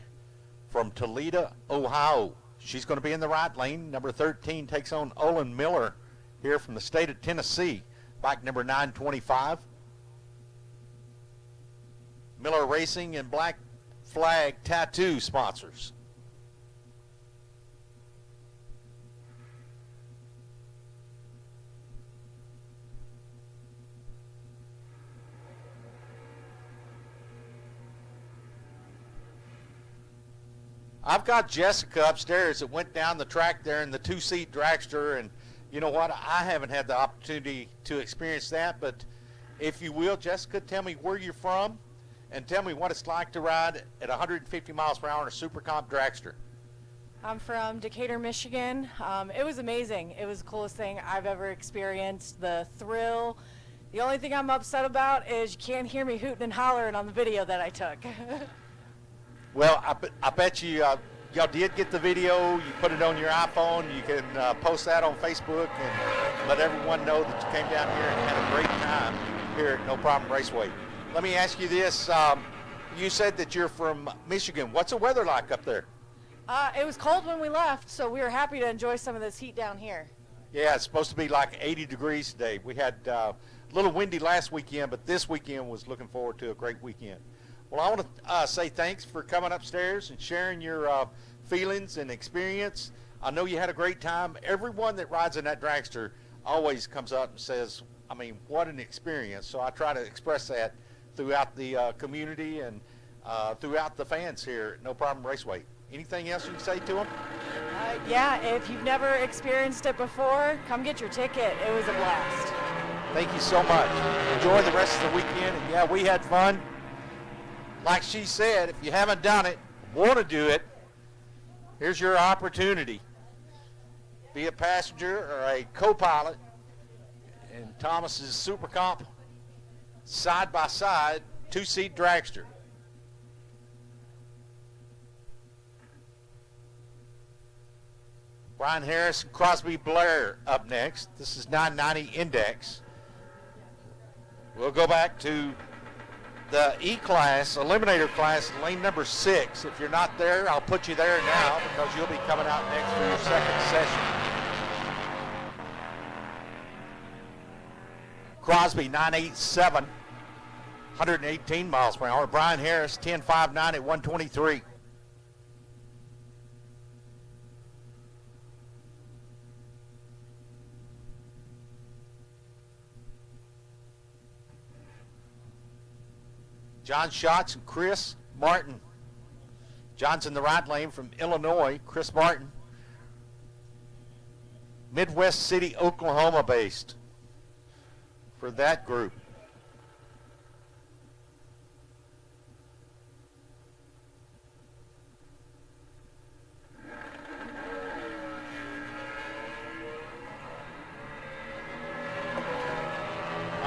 from Toledo, Ohio. She's going to be in the right lane. Number 13 takes on Olin Miller here from the state of Tennessee. Bike number 925. Miller Racing and Black Flag Tattoo sponsors. I've got Jessica upstairs that went down the track there in the two-seat dragster, and you know what? I haven't had the opportunity to experience that, but if you will, Jessica, tell me where you're from and tell me what it's like to ride at 150 miles per hour in a Super Comp dragster. I'm from Decatur, Michigan. It was amazing. It was the coolest thing I've ever experienced. The thrill. The only thing I'm upset about is you can't hear me hooting and hollering on the video that I took. Well, I bet you y'all did get the video. You put it on your iPhone. You can post that on Facebook and let everyone know that you came down here and had a great time here at No Problem Raceway. Let me ask you this. You said that you're from Michigan. What's the weather like up there? It was cold when we left, so we were happy to enjoy some of this heat down here. Yeah, it's supposed to be like 80 degrees today. We had a little windy last weekend, but this weekend was looking forward to a great weekend. Well, I want to say thanks for coming upstairs and sharing your feelings and experience. I know you had a great time. Everyone that rides in that dragster always comes up and says, I mean, what an experience. So I try to express that throughout the community and throughout the fans here at No Problem Raceway. Anything else you can say to them? Yeah, if you've never experienced it before, come get your ticket. It was a blast. Thank you so much. Enjoy the rest of the weekend. And yeah, we had fun. Like she said, if you haven't done it, want to do it, here's your opportunity. Be a passenger or a co-pilot in Thomas's Super Comp side-by-side two-seat dragster. Brian Harris and Crosby Blair up next. This is 990 Index. We'll go back to the E-Class, Eliminator Class, lane number 6. If you're not there, I'll put you there now because you'll be coming out next for your second session. Crosby, 987, 118 miles per hour. Brian Harris, 1059 at 123. John Schatz and Chris Martin. John's in the right lane from Illinois. Chris Martin, Midwest City, Oklahoma based for that group.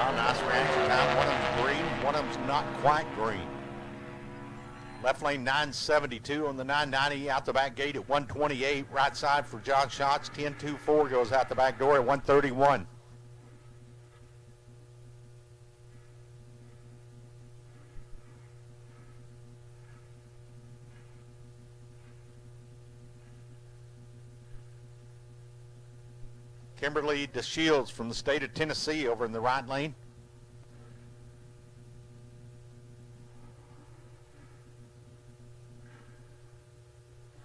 Oh, nice reaction time. One of them's green, one of them's not quite green. Left lane 972 on the 990, out the back gate at 128. Right side for John Schatz. 1024 goes out the back door at 131. Kimberly DeShields from the state of Tennessee over in the right lane.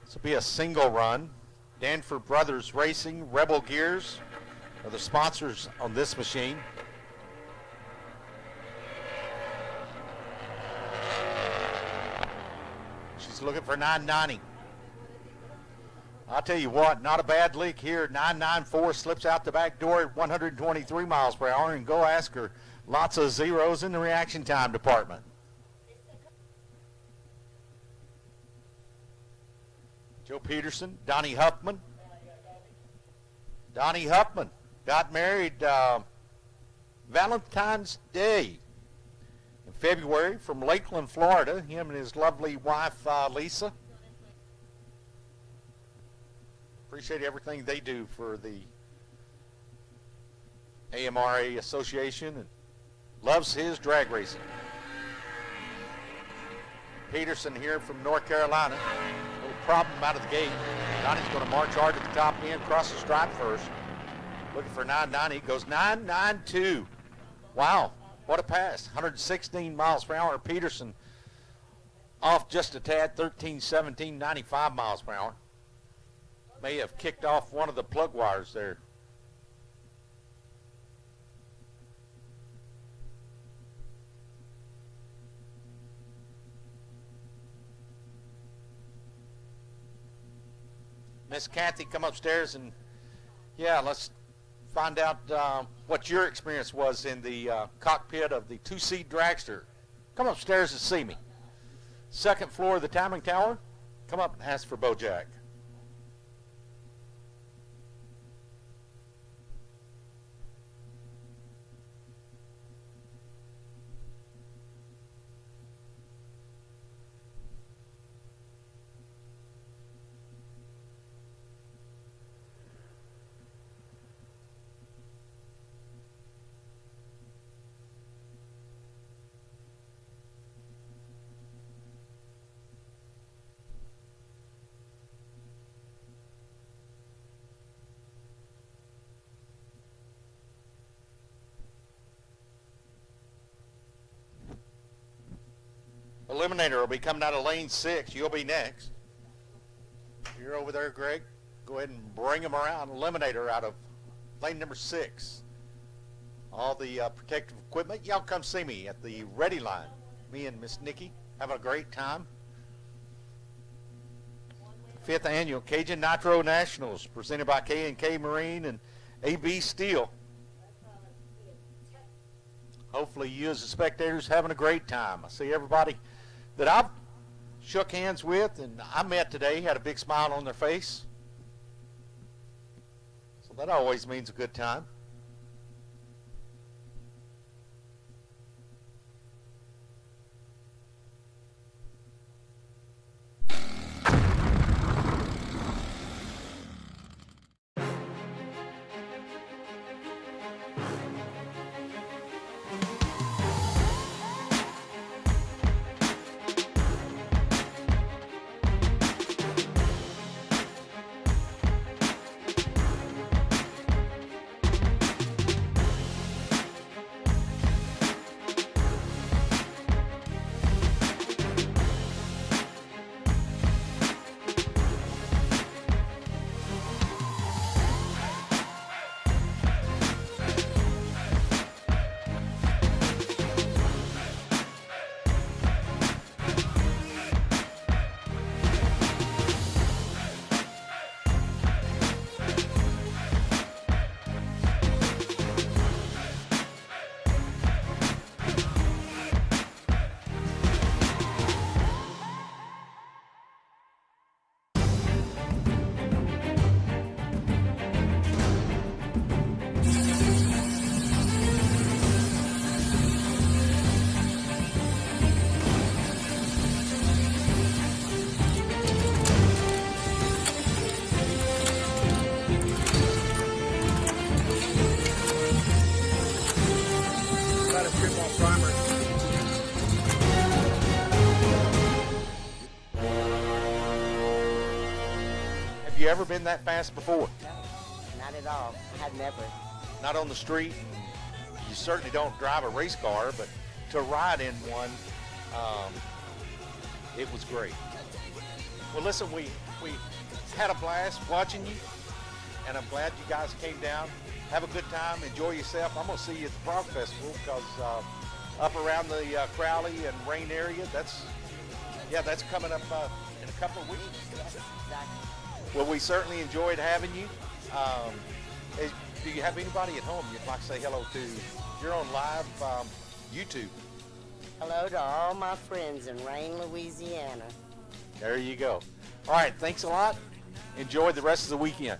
This will be a single run. Danford Brothers Racing, Rebel Gears are the sponsors on this machine. She's looking for 990. I'll tell you what, not a bad leak here. 994 slips out the back door at 123 miles per hour, and go ask her. Lots of zeros in the reaction time department. Joe Peterson, Donnie Huffman. Donnie Huffman got married Valentine's Day in February from Lakeland, Florida. Him and his lovely wife, Lisa. Appreciate everything they do for the AMRA Association, and loves his drag racing. Peterson here from North Carolina. A little problem out of the gate. Donnie's going to march hard to the top end, cross the stripe first. Looking for 990. Goes 992. Wow, what a pass. 116 miles per hour. Peterson off just a tad, 13-17, 95 miles per hour. May have kicked off one of the plug wires there. Miss Kathy, come upstairs and, yeah, let's find out what your experience was in the cockpit of the two-seat dragster. Come upstairs and see me. Second floor of the timing tower. Come up and ask for Bojack. Eliminator will be coming out of lane 6. You'll be next. You're over there, Greg. Go ahead and bring him around. Eliminator out of lane number 6. All the protective equipment. Y'all come see me at the ready line. Me and Miss Nikki having a great time. 5th annual Cajun Nitro Nationals presented by K&K Marine and AB Steel. Hopefully you as the spectators having a great time. I see everybody that I've shook hands with and I met today had a big smile on their face. So that always means a good time. you ever been that fast before? No, not at all. I had never. Not on the street. You certainly don't drive a race car, but to ride in one, it was great. Well, listen, we had a blast watching you, and I'm glad you guys came down. Have a good time. Enjoy yourself. I'm going to see you at the Prog Festival because up around the Crowley and Rain area, that's coming up in a couple of weeks. Exactly. Well, we certainly enjoyed having you. Do you have anybody at home you'd like to say hello to? You're on live YouTube. Hello to all my friends in Rain, Louisiana. There you go. All right, thanks a lot. Enjoy the rest of the weekend.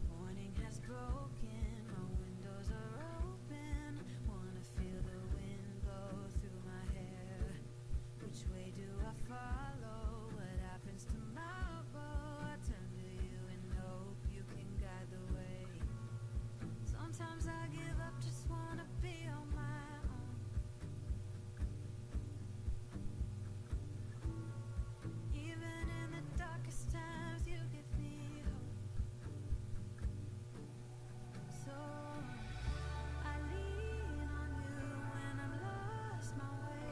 Morning has broken, my windows are open. Wanna feel the wind blow through my hair. Which way do I follow? What happens tomorrow? I turn to you and hope you can guide the way. Sometimes I give up, just wanna be on my own. Even in the darkest times, you give me hope. So I lean on you when I'm lost my way.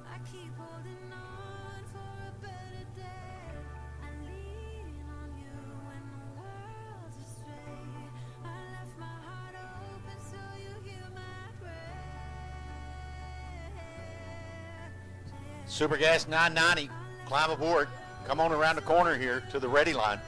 I keep holding on for a better day. I lean on you when the world's astray. I left my heart open so you hear my prayer. Super Gas 990, climb aboard. Come on around the corner here to the ready line.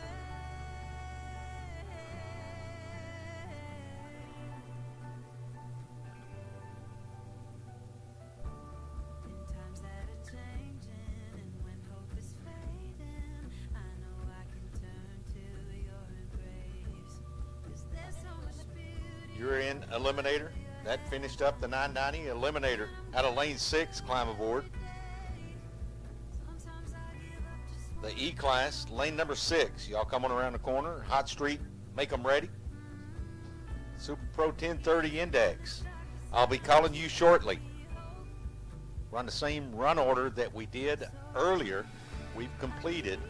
In times that are changing and when hope is fading, I know I can turn to your embrace. 'Cause there's so much beauty. You're in Eliminator. That finished up the 990. Eliminator out of lane 6, climb aboard. Sometimes I give up just The E-Class, lane number 6. Y'all coming around the corner. Hot Street, make them ready. Super Pro 1030 Index. I'll be calling you shortly. Run the same run order that we did earlier. We've completed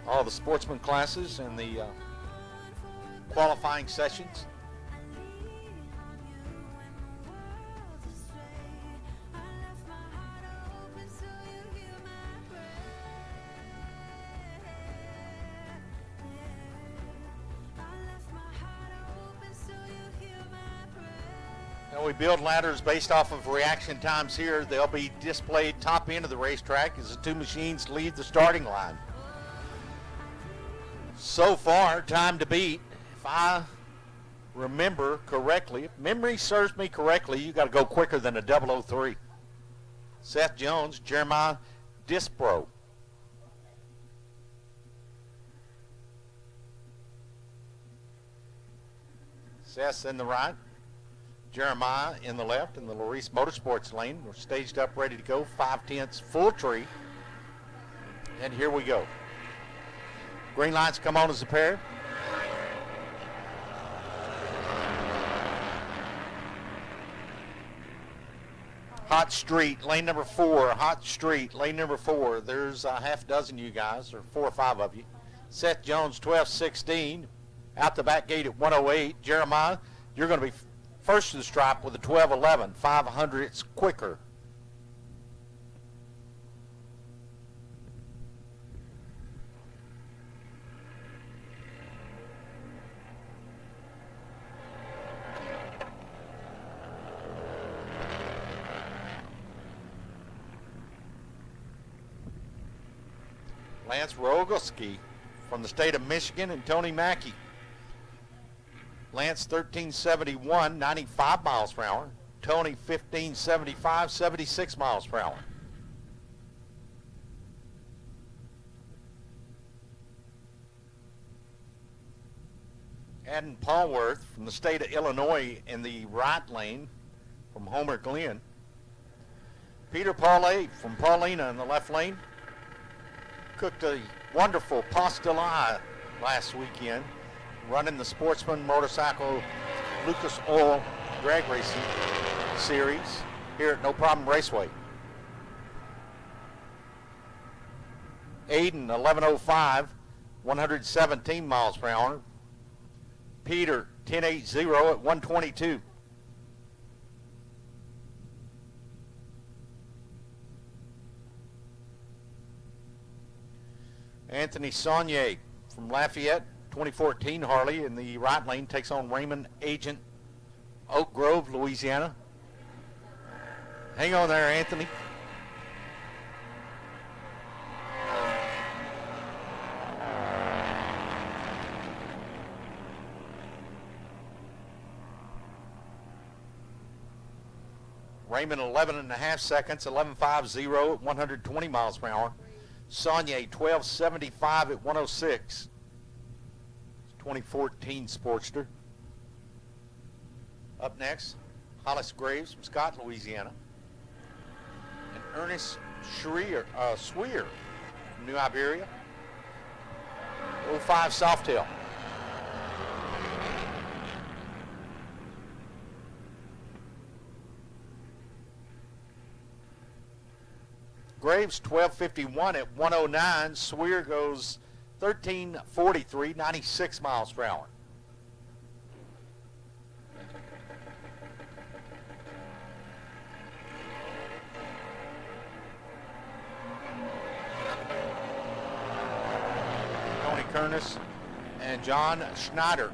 all the Sportsman classes and the qualifying sessions. Now we build ladders based off of reaction times here. They'll be displayed top end of the racetrack as the two machines leave the starting line. So far, time to beat. If I remember correctly, if memory serves me correctly, you got to go quicker than a 003. Seth Jones, Jeremiah Dispro. Seth's in the right, Jeremiah in the left in the Larice Motorsports lane. We're staged up, ready to go. 5/10 full tree. And here we go. Green lights come on as a pair. Hot Street, lane number 4. Hot Street, lane number 4. There's a half dozen you guys, or 4 or 5 of you. Seth Jones, 12-16. Out the back gate at 108. Jeremiah, you're going to be first to the stripe with a 12-11. 500ths quicker. Lance Rogoski from the state of Michigan, and Tony Mackey. Lance 1371, 95 miles per hour. Tony 1575, 76 miles per hour. Adam Paulworth from the state of Illinois in the right lane from Homer Glenn. Peter Paulette from Paulina in the left lane. Cooked a wonderful Postilla last weekend, running the Sportsman Motorcycle Lucas Oil Drag Racing Series here at No Problem Raceway. Aiden 1105, 117 miles per hour. Peter 1080 at 122. Anthony Saunier from Lafayette, 2014 Harley in the right lane, takes on Raymond Agent, Oak Grove, Louisiana. Hang on there, Anthony. Raymond 11.5 seconds, 11.50 at 120 miles per hour. Saunier 12.75 at 106. 2014 Sportster. Up next, Hollis Graves from Scott, Louisiana. And Ernest Swear from New Iberia. 05 Softail. Graves 12.51 at 109. Swear goes 13.43, 96 miles per hour. Tony Kernis and John Schneider.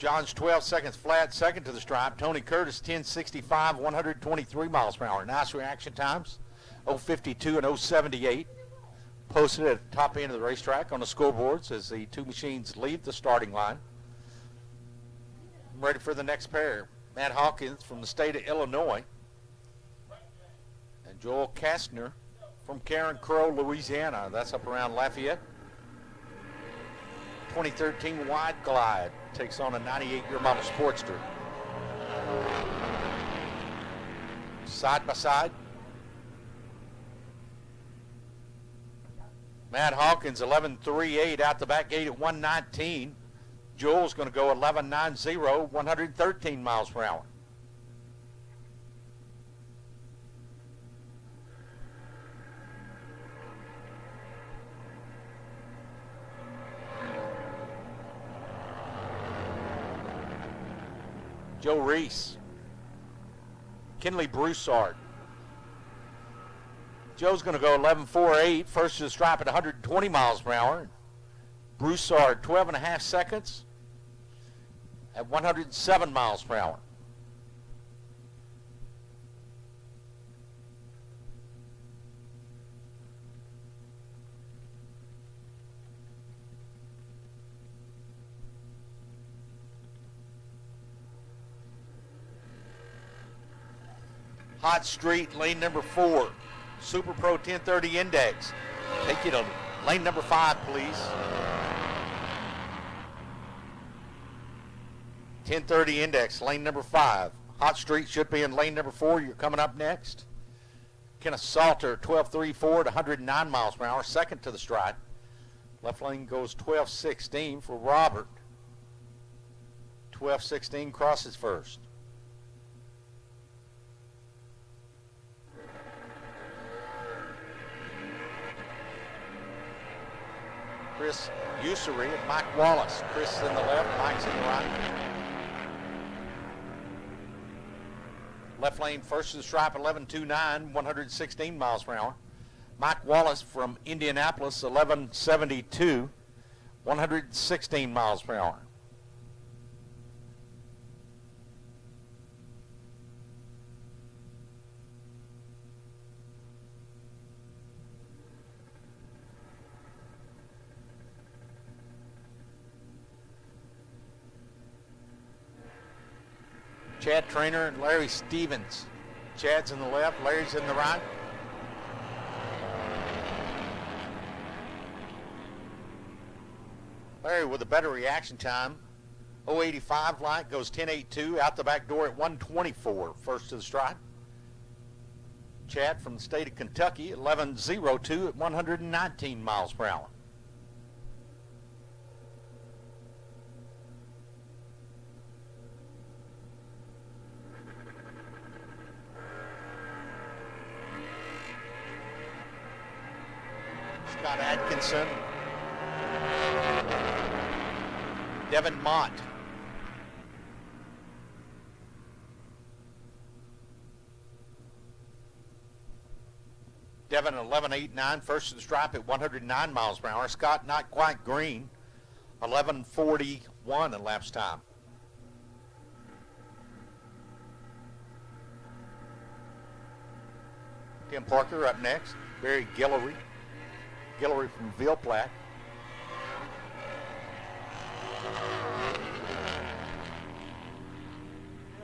John's 12 seconds flat, second to the stripe. Tony Curtis, 10.65, 123 miles per hour. Nice reaction times, 0.52 and 0.78. Posted at the top end of the racetrack on the scoreboards as the two machines leave the starting line. I'm ready for the next pair. Matt Hawkins from the state of Illinois. And Joel Kastner from Karen Crow, Louisiana. That's up around Lafayette. 2013 Wide Glide takes on a 98-year model Sportster. Side by side. Matt Hawkins 11.38 out the back gate at 119. Joel's going to go 11.90, 113 miles per hour. Joe Reese, Kinley Broussard. Joe's going to go 11.48, first to the stripe at 120 miles per hour. Broussard, 12.5 seconds at 107 miles per hour. Hot Street, lane number 4. Super Pro 1030 Index. Take you to lane number 5, please. 1030 Index, lane number 5. Hot Street should be in lane number 4. You're coming up next. Kenneth Salter, 12.34 at 109 miles per hour, second to the stripe. Left lane goes 12.16 for Robert. 12.16 crosses first. Chris Usury and Mike Wallace. Chris in the left, Mike's in the right. Left lane first to the stripe, 11.29, 116 miles per hour. Mike Wallace from Indianapolis, 11.72, 116 miles per hour. Chad Trainer and Larry Stevens. Chad's in the left, Larry's in the right. Larry with a better reaction time. 085 light goes 10.82 out the back door at 124 first to the stripe. Chad from the state of Kentucky 11.02 at 119 miles per hour. Scott Atkinson, Devin Mott. Devin 11.89 first to the stripe at 109 miles per hour. Scott not quite green, 11.41 in lapse time. Tim Parker up next. Barry Guillory from Ville Platte.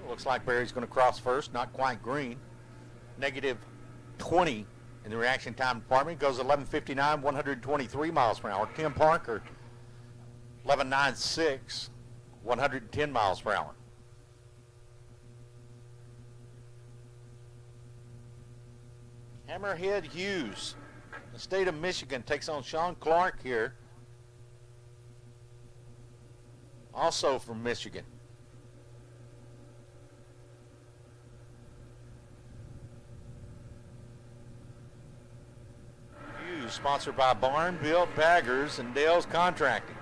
Looks like Barry's going to cross first, not quite green. Negative 20 in the reaction time department. Goes 11.59, 123 miles per hour. Tim Parker, 11.96, 110 miles per hour. Hammerhead Hughes, the state of Michigan, takes on Sean Clark here. Also from Michigan. Hughes, sponsored by Barn Built Baggers and Dale's Contracting.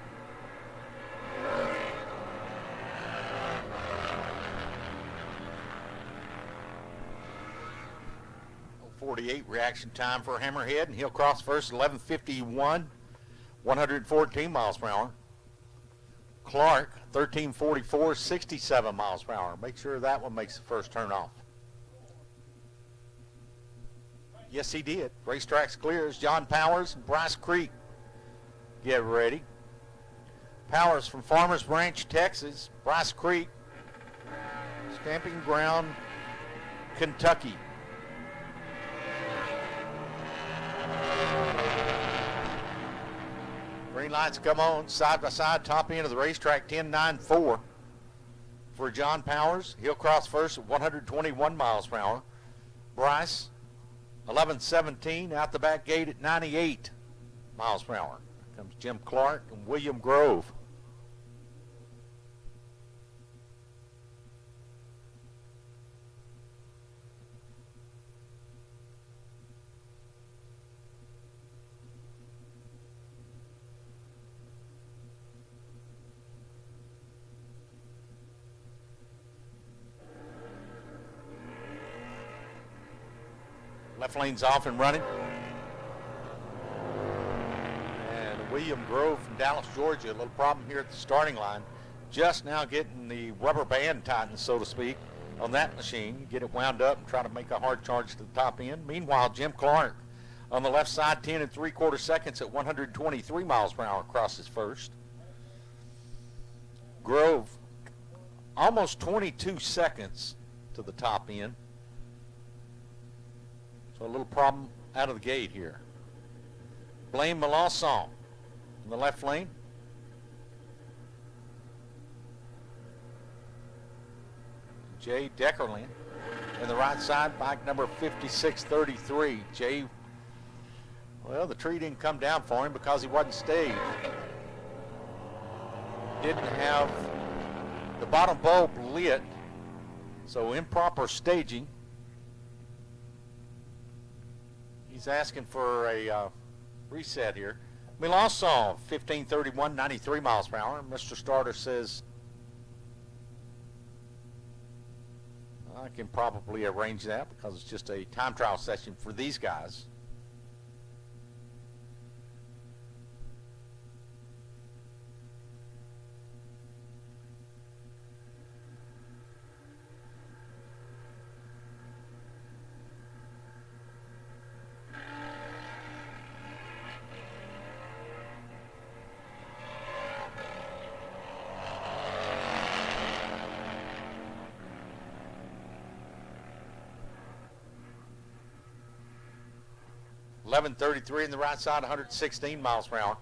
48 reaction time for Hammerhead, and he'll cross first 11.51, 114 miles per hour. Clark 13.44, 67 miles per hour. Make sure that one makes the first turn off. Yes, he did. Racetrack's clears. John Powers and Bryce Creek get ready. Powers from Farmers Branch, Texas. Bryce Creek, Stamping Ground, Kentucky. Green lights come on, side by side, top end of the racetrack, 10.94 for John Powers. He'll cross first at 121 miles per hour. Bryce, 11.17, out the back gate at 98 miles per hour. Here comes Jim Clark and William Grove. Left lane's off and running. And William Grove from Dallas, Georgia, a little problem here at the starting line. Just now getting the rubber band tightened, so to speak, on that machine. Get it wound up and try to make a hard charge to the top end. Meanwhile, Jim Clark on the left side, 10 3/4 seconds at 123 miles per hour, crosses first. Grove, almost 22 seconds to the top end. So a little problem out of the gate here. Blaine Melanson in the left lane. Jay Deckerland in the right side, bike number 5633. Jay, well, the tree didn't come down for him because he wasn't staged. Didn't have the bottom bulb lit, so improper staging. He's asking for a reset here. Melanson, 15.31, 93 miles per hour. Mr. Starter says, I can probably arrange that because it's just a time trial session for these guys. 11:33 in the right side, 116 miles per hour.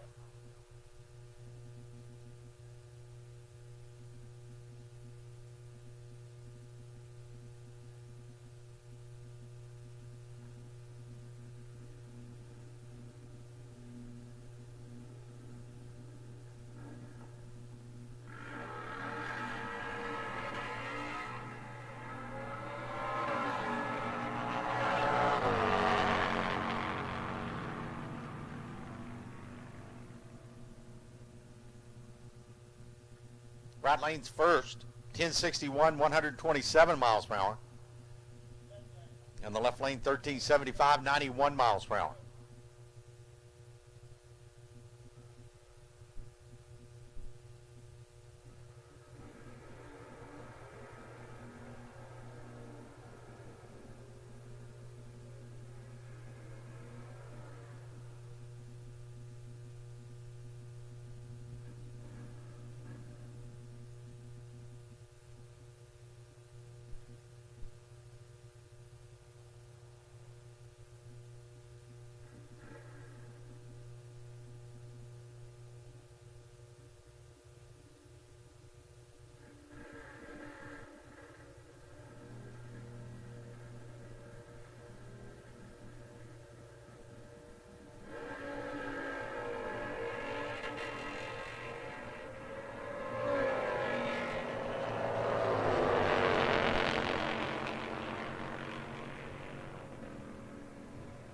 Right lane's first, 1061, 127 miles per hour. And the left lane, 1375, 91 miles per hour.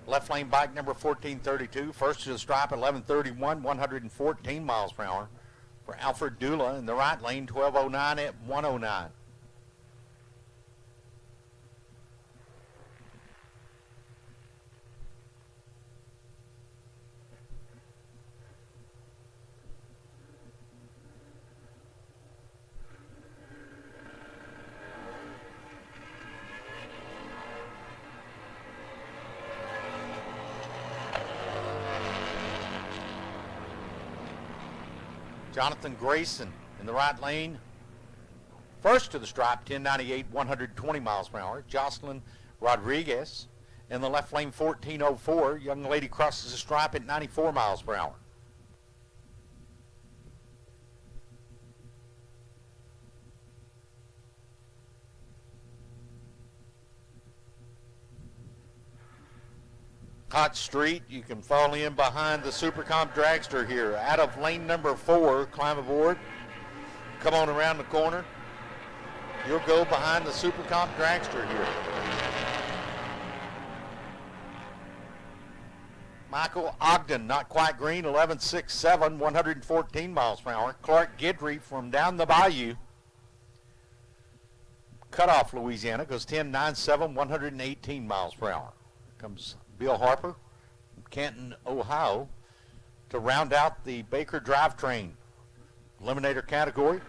Left lane bike number 1432, first to the stripe at 11:31, 114 miles per hour for Alfred Dula. In the right lane, 12:09 at 109. Jonathan Grayson in the right lane, first to the stripe, 1098, 120 miles per hour. Jocelyn Rodriguez in the left lane, 1404. Young lady crosses the stripe at 94 miles per hour. Hot Street, you can fall in behind the Supercomp dragster here. Out of lane number 4, climb aboard, come on around the corner. You'll go behind the Supercomp dragster here. Michael Ogden, not quite green, 11.67, 114 miles per hour. Clark Gidry from down the bayou, Cutoff, Louisiana, goes 10.97, 118 miles per hour. Comes Bill Harper from Canton, Ohio, to round out the Baker drivetrain Eliminator category.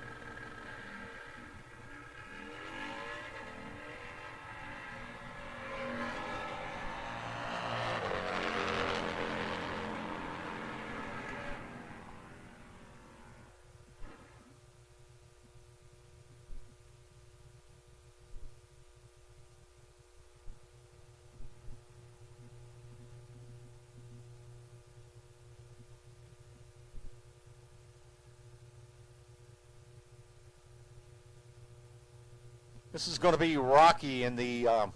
This is going to be Rocky in the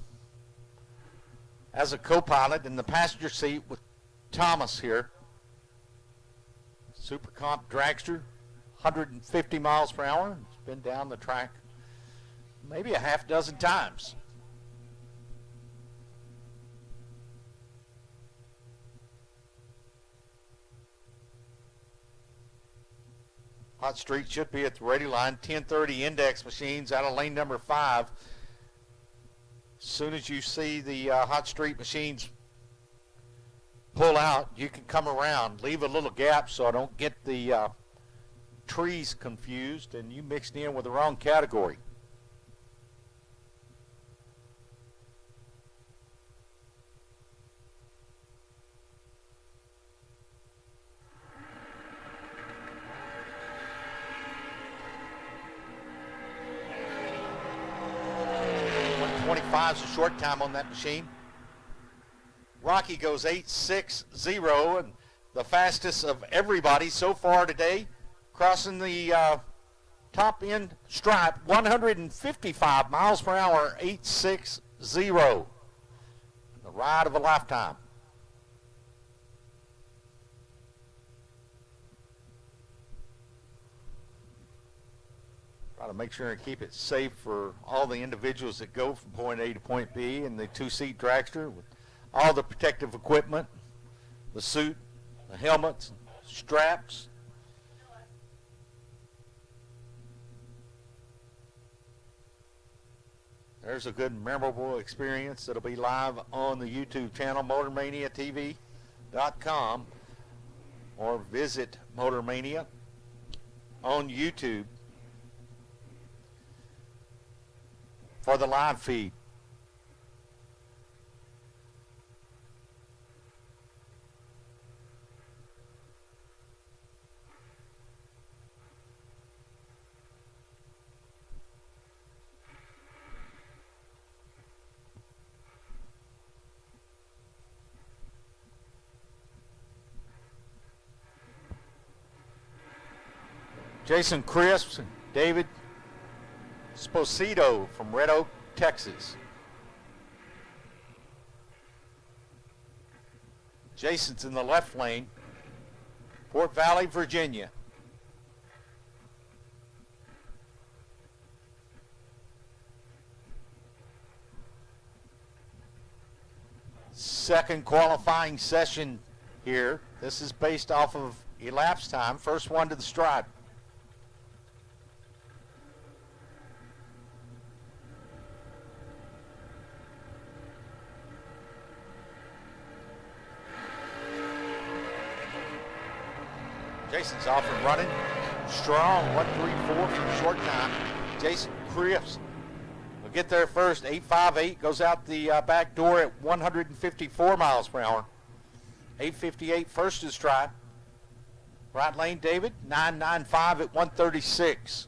as a co-pilot in the passenger seat with Thomas here. Supercomp dragster, 150 miles per hour. It's been down the track maybe a half dozen times. Hot Street should be at the ready line. 1030 index machines out of lane number 5. As soon as you see the Hot Street machines pull out, you can come around. Leave a little gap so I don't get the trees confused and you mixed in with the wrong category. Is a short time on that machine. Rocky goes 8.60, and the fastest of everybody so far today, crossing the top end stripe, 155 miles per hour, 8.60. The ride of a lifetime. Try to make sure and keep it safe for all the individuals that go from point A to point B in the two-seat dragster with all the protective equipment, the suit, the helmets, straps. There's a good memorable experience that'll be live on the YouTube channel, MotorManiaTV.com, or visit MotorMania on YouTube for the live feed. Jason Crisp and David Sposito from Red Oak, Texas. Jason's in the left lane, Fort Valley, Virginia. Second qualifying session here. This is based off of elapsed time. First one to the stripe. Jason's off and running. Strong, 1.34 from short time. Jason Cripps will get there first. 8.58 goes out the back door at 154 miles per hour. 8.58 first to stripe. Right lane, David, 9.95 at 136.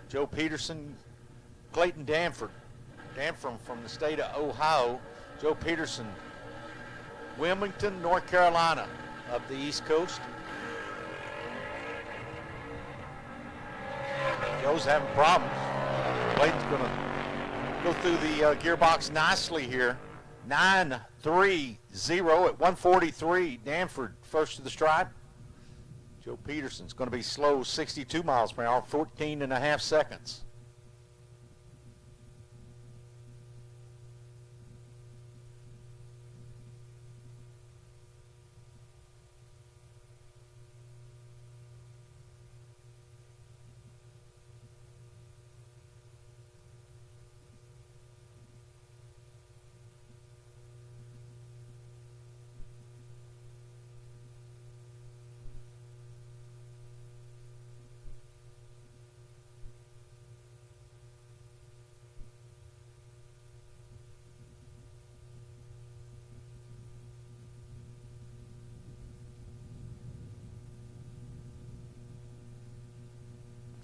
Joe Peterson, Clayton Danford. Danford from the state of Ohio. Joe Peterson, Wilmington, North Carolina, up the East Coast. Joe's having problems. Clayton's going to go through the gearbox nicely here. 9.30 at 143. Danford first to the stripe. Joe Peterson's going to be slow, 62 miles per hour, 14 and a half seconds.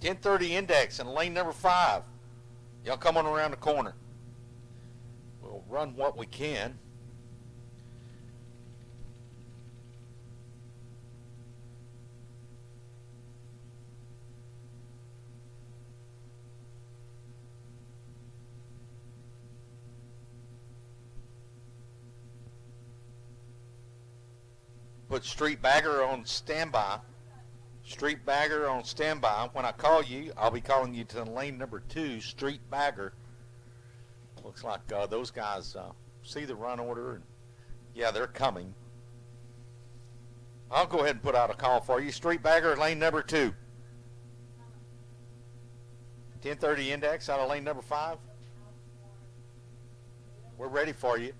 .1030 index in lane number 5. Y'all come on around the corner. We'll run what we can. Put Street Bagger on standby. Street Bagger on standby. When I call you, I'll be calling you to lane number 2, Street Bagger. Looks like those guys see the run order, and yeah, they're coming. I'll go ahead and put out a call for you. Street Bagger, lane number 2. 1030 index out of lane number 5. We're ready for you.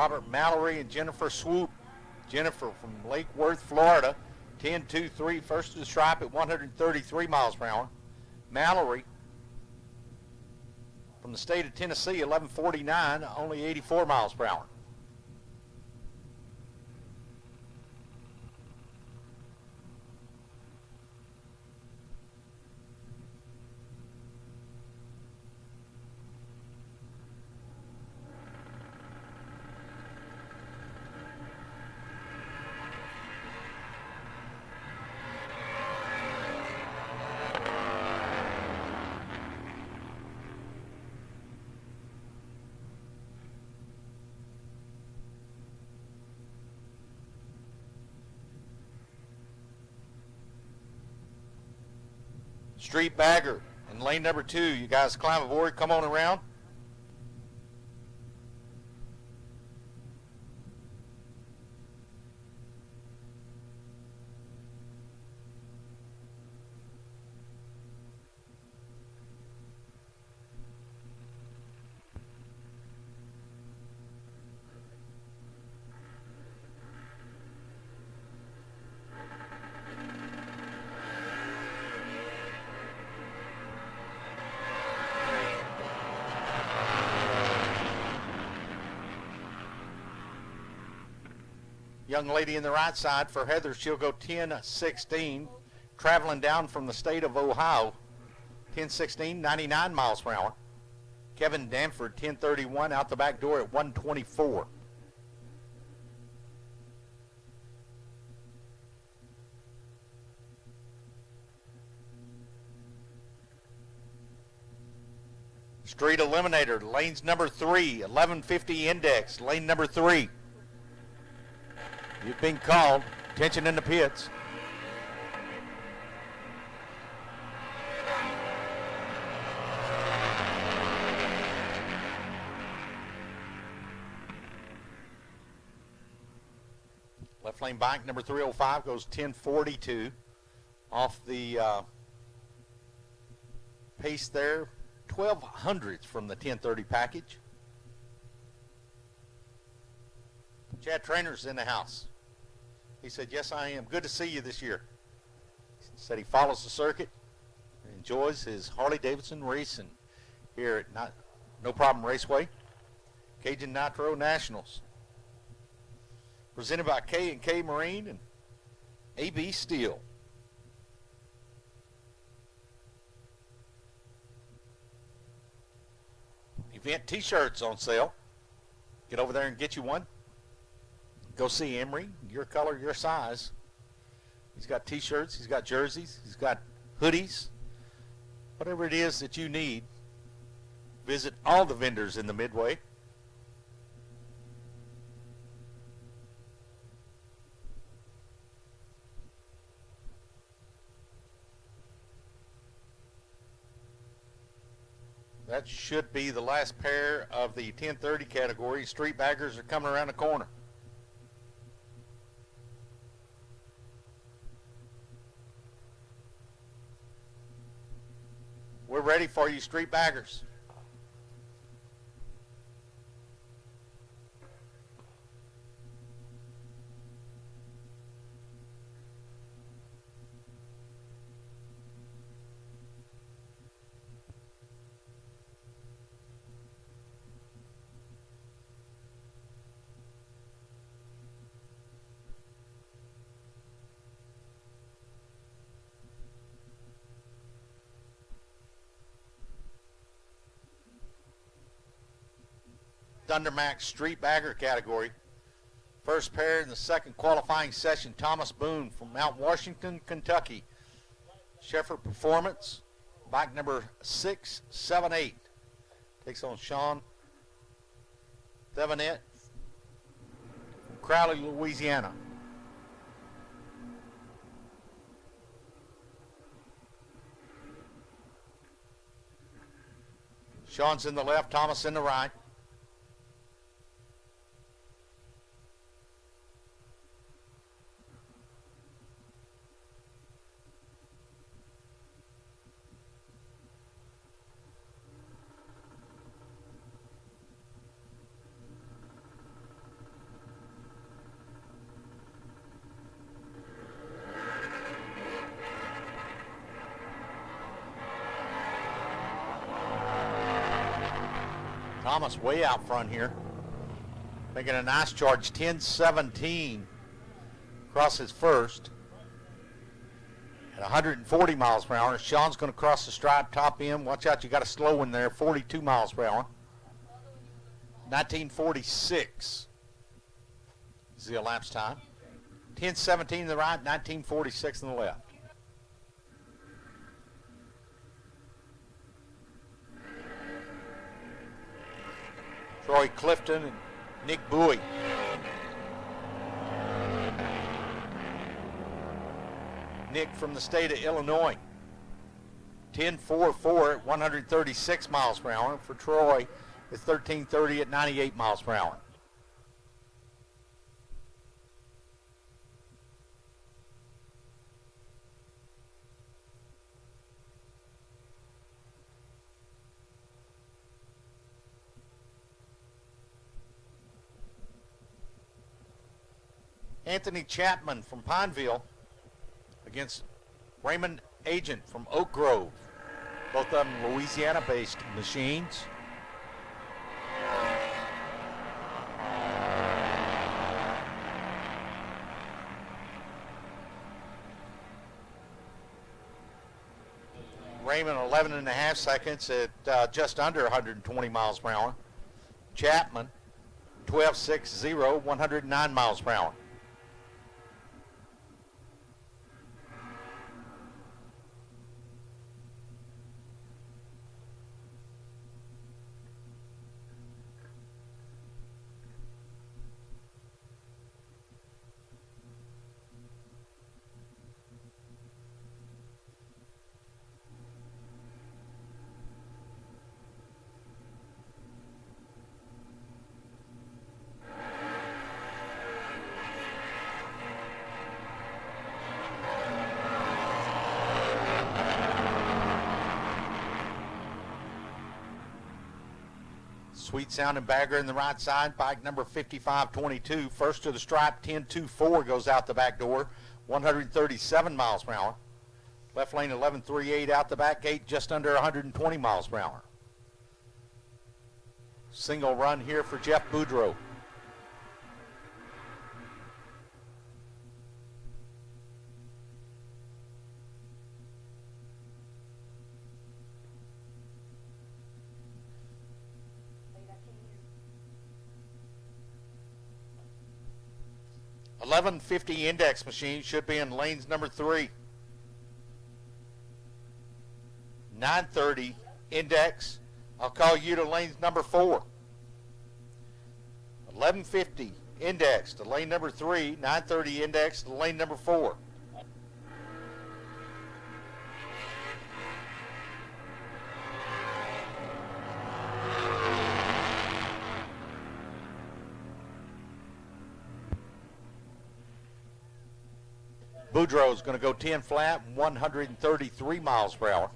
Robert Mallory and Jennifer Swoop. Jennifer from Lake Worth, Florida, 10.23, first to the stripe at 133 miles per hour. Mallory from the state of Tennessee, 11.49, only 84 miles per hour. Street bagger in lane number 2. You guys climb aboard, come on around. Young lady in the right side for Heather, she'll go 10.16, traveling down from the state of Ohio. 10.16, 99 miles per hour. Kevin Danford, 10.31, out the back door at 124. Street Eliminator, lanes number 3, 1150 index, lane number 3. You've been called. Attention in the pits. Left lane bike number 305 goes 1042 off the pace there. 1200s from the 1030 package. Chad Trainer's in the house. He said, yes, I am. Good to see you this year. He said he follows the circuit and enjoys his Harley-Davidson racing here at No Problem Raceway, Cajun Nitro Nationals. Presented by K&K Marine and AB Steel. Event t-shirts on sale. Get over there and get you one. Go see Emery, your color, your size. He's got t-shirts, he's got jerseys, he's got hoodies. Whatever it is that you need, visit all the vendors in the Midway. That should be the last pair of the 1030 category. Street baggers are coming around the corner. We're ready for you, street baggers. Thundermax Street Bagger category. First pair in the second qualifying session, Thomas Boone from Mount Washington, Kentucky. Sheffer Performance, bike number 678. Takes on Sean Thevenet from Crowley, Louisiana. Sean's in the left, Thomas in the right. Thomas way out front here. Making a nice charge, 10-17. Crosses first. At 140 miles per hour. Sean's going to cross the stripe, top end. Watch out, you got a slow one there, 42 miles per hour. 1946 is the elapsed time. 10-17 to the right, 1946 on the left. Troy Clifton and Nick Bowie. Nick from the state of Illinois. 10.44 at 136 miles per hour. For Troy, it's 13.30 at 98 miles per hour. Anthony Chapman from Pineville against Raymond Agent from Oak Grove. Both of them Louisiana-based machines. Raymond 11.5 seconds at just under 120 miles per hour. Chapman 12.60, 109 miles per hour. Sweet sounding bagger in the right side, bike number 5522. First to the stripe, 10.24 goes out the back door, 137 miles per hour. Left lane 11.38 out the back gate, just under 120 miles per hour. Single run here for Jeff Boudreau. .1150 index machine should be in lanes number 3. 930 index. I'll call you to lanes number 4. 1150 index to lane number 3. 930 index to lane number 4. Boudreau's going to go 10 flat, 133 miles per hour.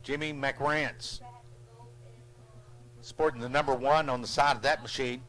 Jimmy McRance sporting the number 1 on the side of that machine.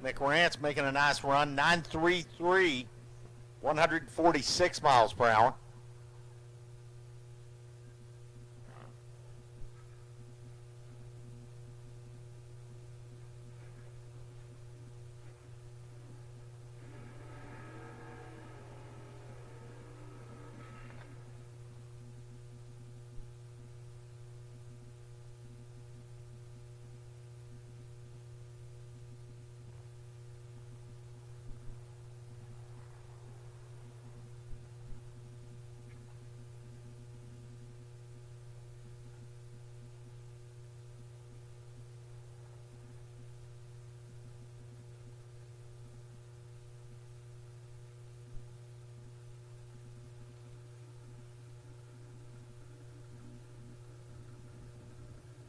McRance making a nice run, 933, 146 miles per hour.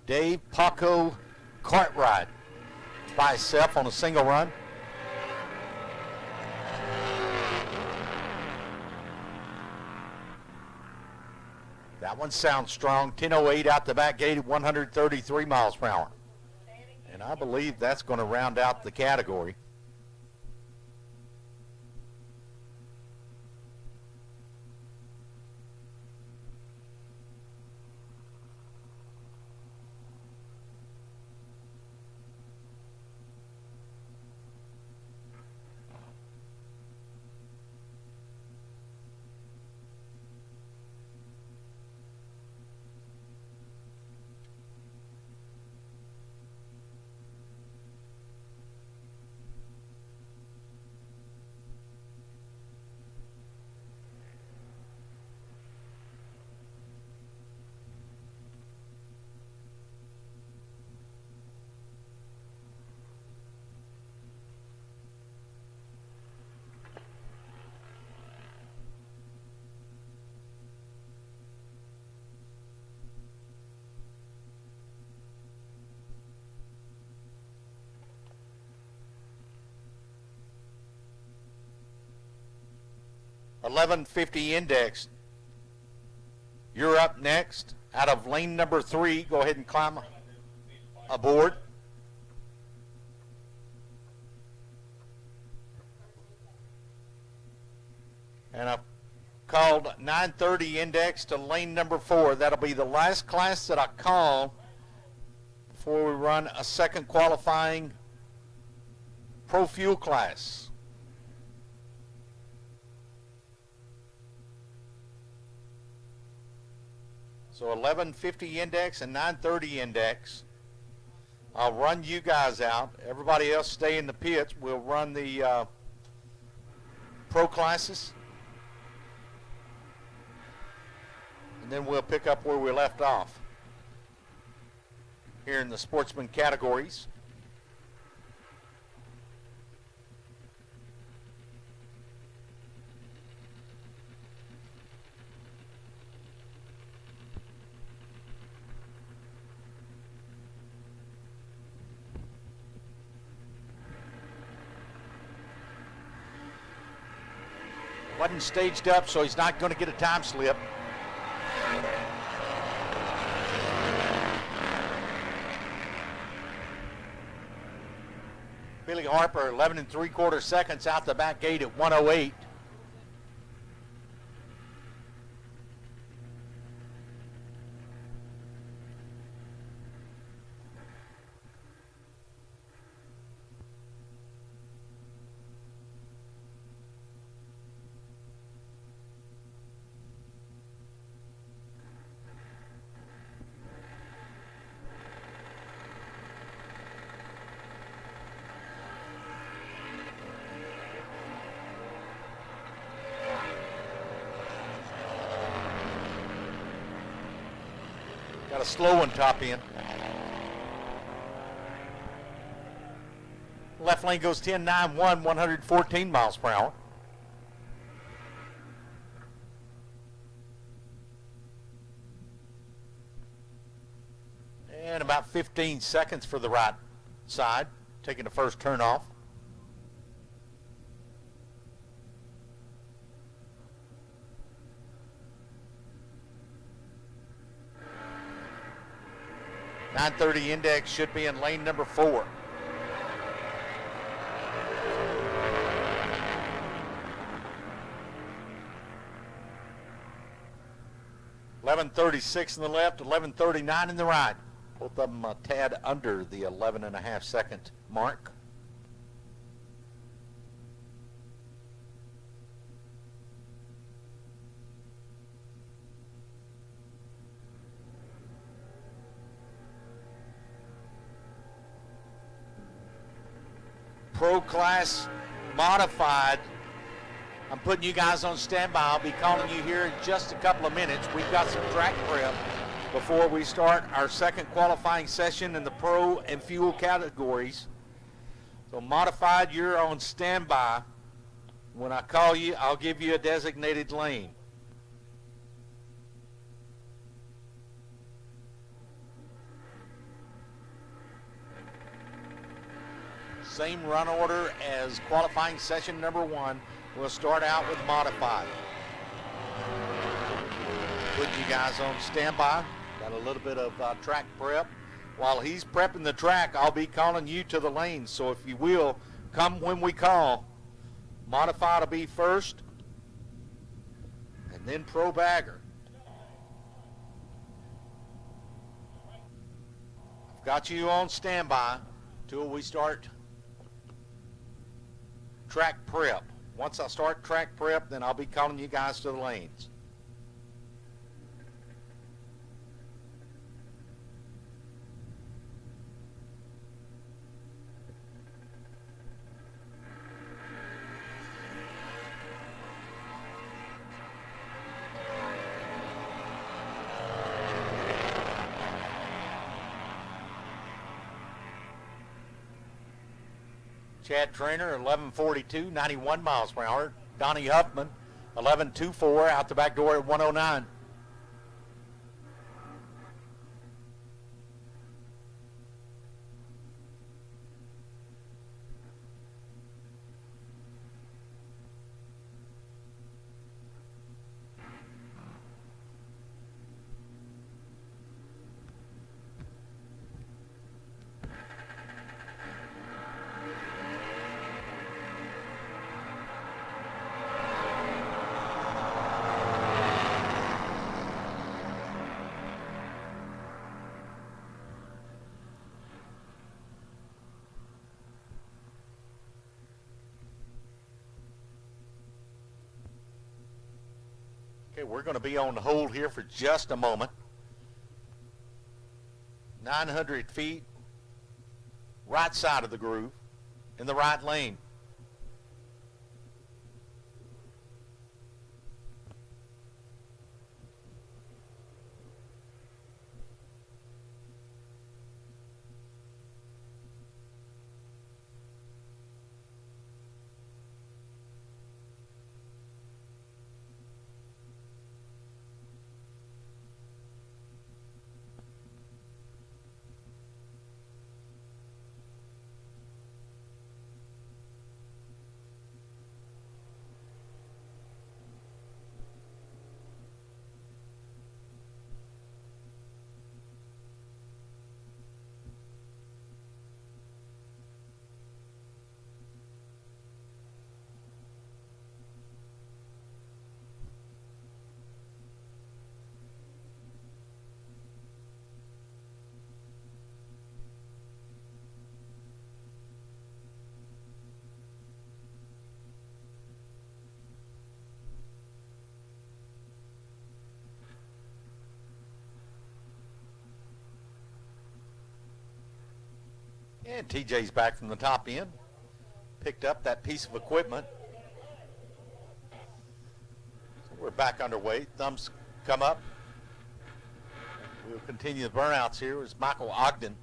Dave Paco Cartwright by himself on a single run. That one sounds strong. 10:08 out the back gate at 133 miles per hour. And I believe that's going to round out the category. $11.50 index. You're up next. Out of lane number 3, go ahead and climb aboard. And I've called 9:30 index to lane number 4. That'll be the last class that I call before we run a second qualifying Pro Fuel class. So 11:50 index and 9:30 index. I'll run you guys out. Everybody else stay in the pits. We'll run the pro classes. And then we'll pick up where we left off here in the Sportsman categories. Wasn't staged up, so he's not going to get a time slip. Billy Harper, 11 3/4 seconds out the back gate at 1:08. Got a slow one top end. Left lane goes 10.91, 114 miles per hour. And about 15 seconds for the right side, taking the first turn off. .930 index should be in lane number 4. .1136 in the left, 1139 in the right. Both of them a tad under the 11.5 second mark. Pro class modified. I'm putting you guys on standby. I'll be calling you here in just a couple of minutes. We've got some track prep before we start our second qualifying session in the pro and fuel categories. So modified, you're on standby. When I call you, I'll give you a designated lane. Same run order as qualifying session number 1. We'll start out with modified. Putting you guys on standby. Got a little bit of track prep. While he's prepping the track, I'll be calling you to the lanes. So if you will, come when we call. Modified will be first, and then pro bagger. I've got you on standby till we start track prep. Once I start track prep, then I'll be calling you guys to the lanes. Chad Trainer, 1142, 91 miles per hour. Donnie Huffman, 1124, out the back door at 109. Okay, we're going to be on hold here for just a moment. 900 feet, right side of the groove, in the right lane. And TJ's back from the top end. Picked up that piece of equipment. So we're back underway. Thumbs come up. We'll continue the burnouts here. It's Michael Ogden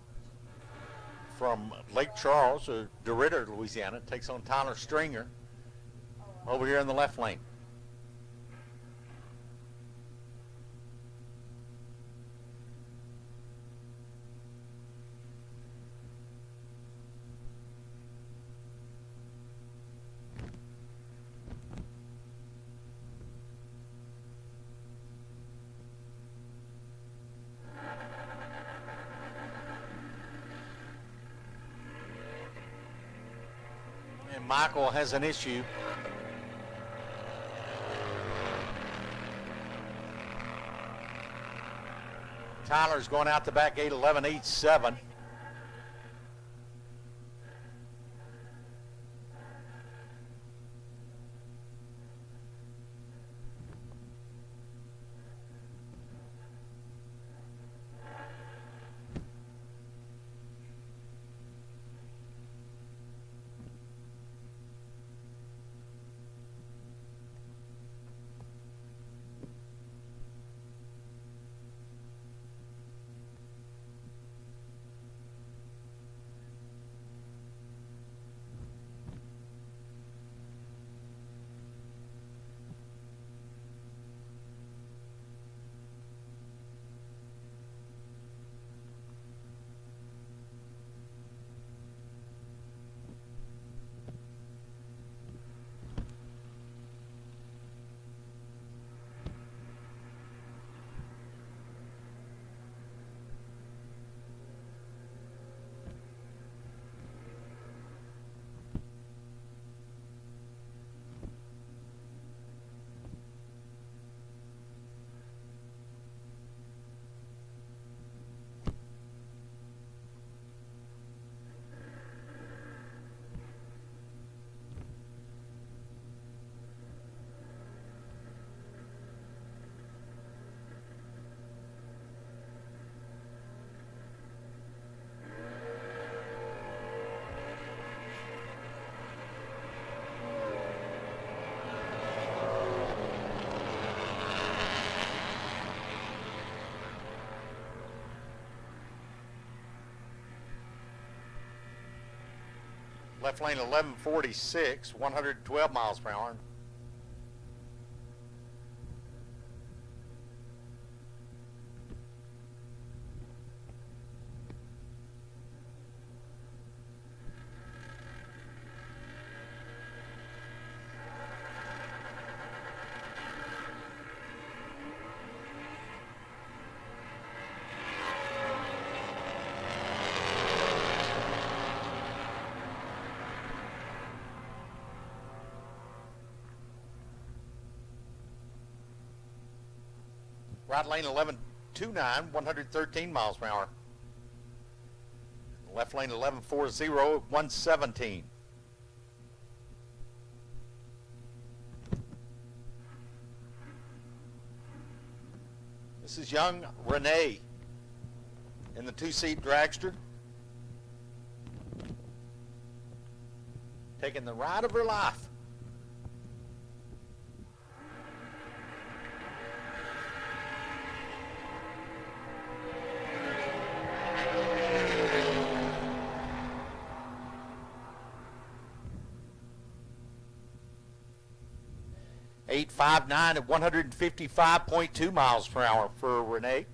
from Lake Charles, or DeRidder, Louisiana. Takes on Tyler Stringer over here in the left lane. Michael has an issue. Tyler's going out the back gate 11.87. Left lane 1146, 112 miles per hour. Right lane 1129, 113 miles per hour. Left lane 1140, 117. This is young Renee in the two-seat dragster, taking the ride of her life. .859 at 155.2 miles per hour for Renee.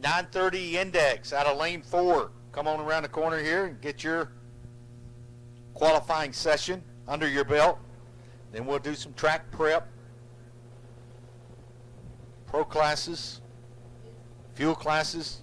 .930 index out of lane 4. Come on around the corner here and get your qualifying session under your belt. Then we'll do some track prep, pro classes, fuel classes.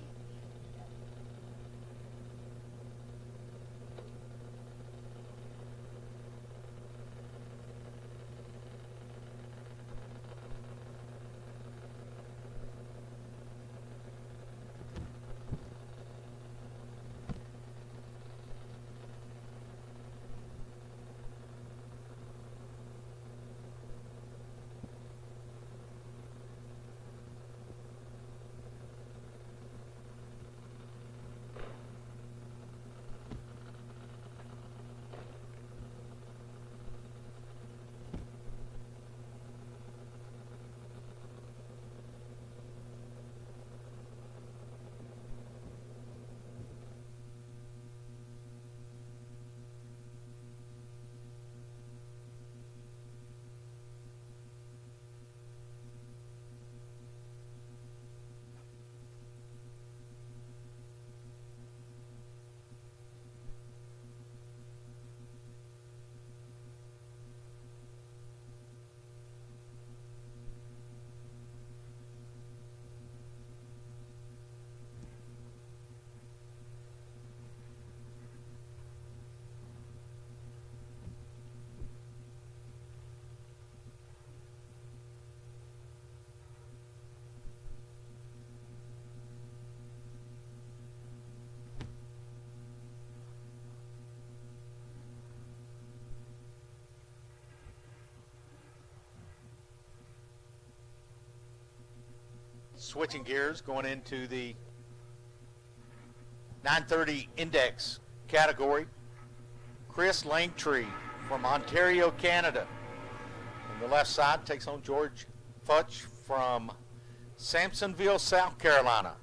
Switching gears, going into the 930 index category. Chris Langtree from Ontario, Canada. On the left side takes on George Futch from Sampsonville, South Carolina.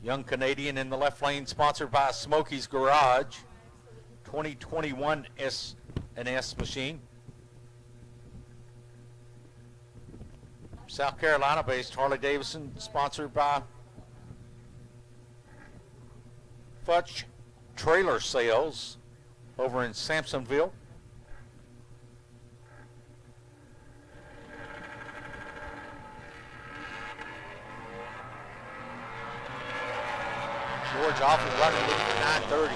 Young Canadian in the left lane, sponsored by Smokey's Garage, 2021 S&S machine. South Carolina-based Harley Davidson, sponsored by Futch Trailer Sales over in Sampsonville. George off and running, looking for 930.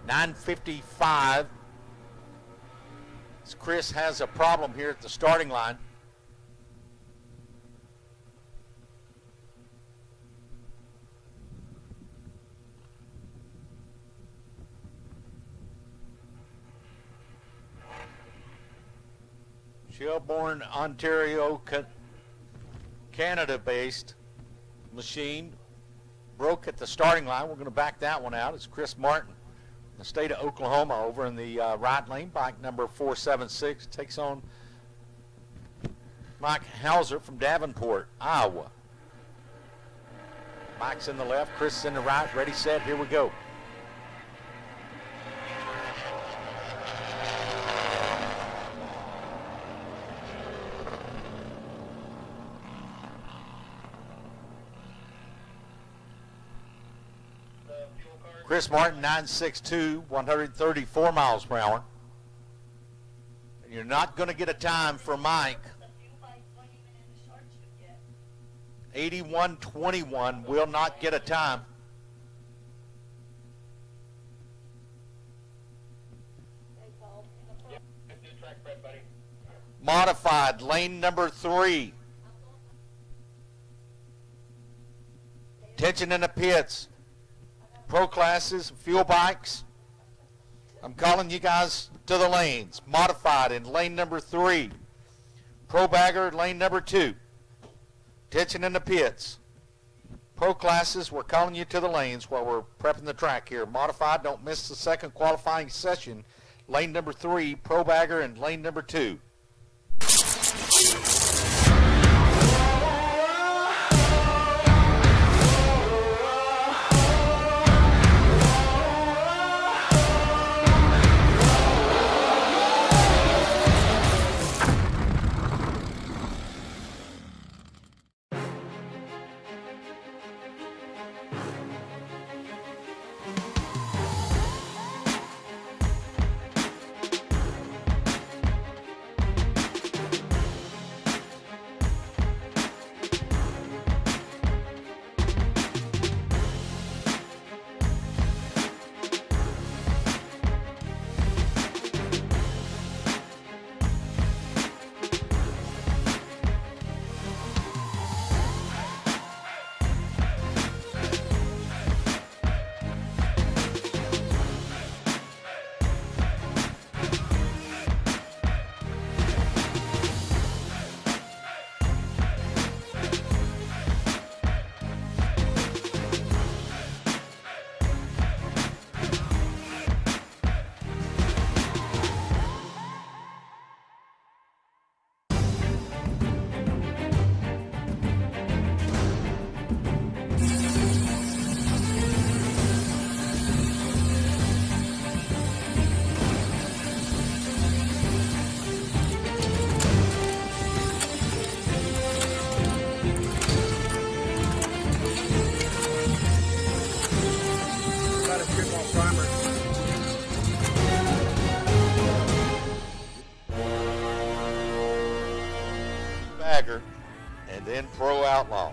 955. Chris has a problem here at the starting line. Shelbourne, Ontario, Canada-based machine broke at the starting line. We're going to back that one out. It's Chris Martin, the state of Oklahoma over in the right lane. Bike number 476 takes on Mike Hauser from Davenport, Iowa. Mike's in the left, Chris is in the right. Ready, set, here we go. Chris Martin, 962, 134 miles per hour. And you're not going to get a time for Mike. 81.21 will not get a time. Modified, lane number 3. Tension in the pits. Pro classes, fuel bikes. I'm calling you guys to the lanes. Modified in lane number 3. Pro bagger, lane number 2. Tension in the pits. Pro classes, we're calling you to the lanes while we're prepping the track here. Modified, don't miss the second qualifying session. Lane number 3, pro bagger, and lane number 2. Bagger, and then pro outlaw.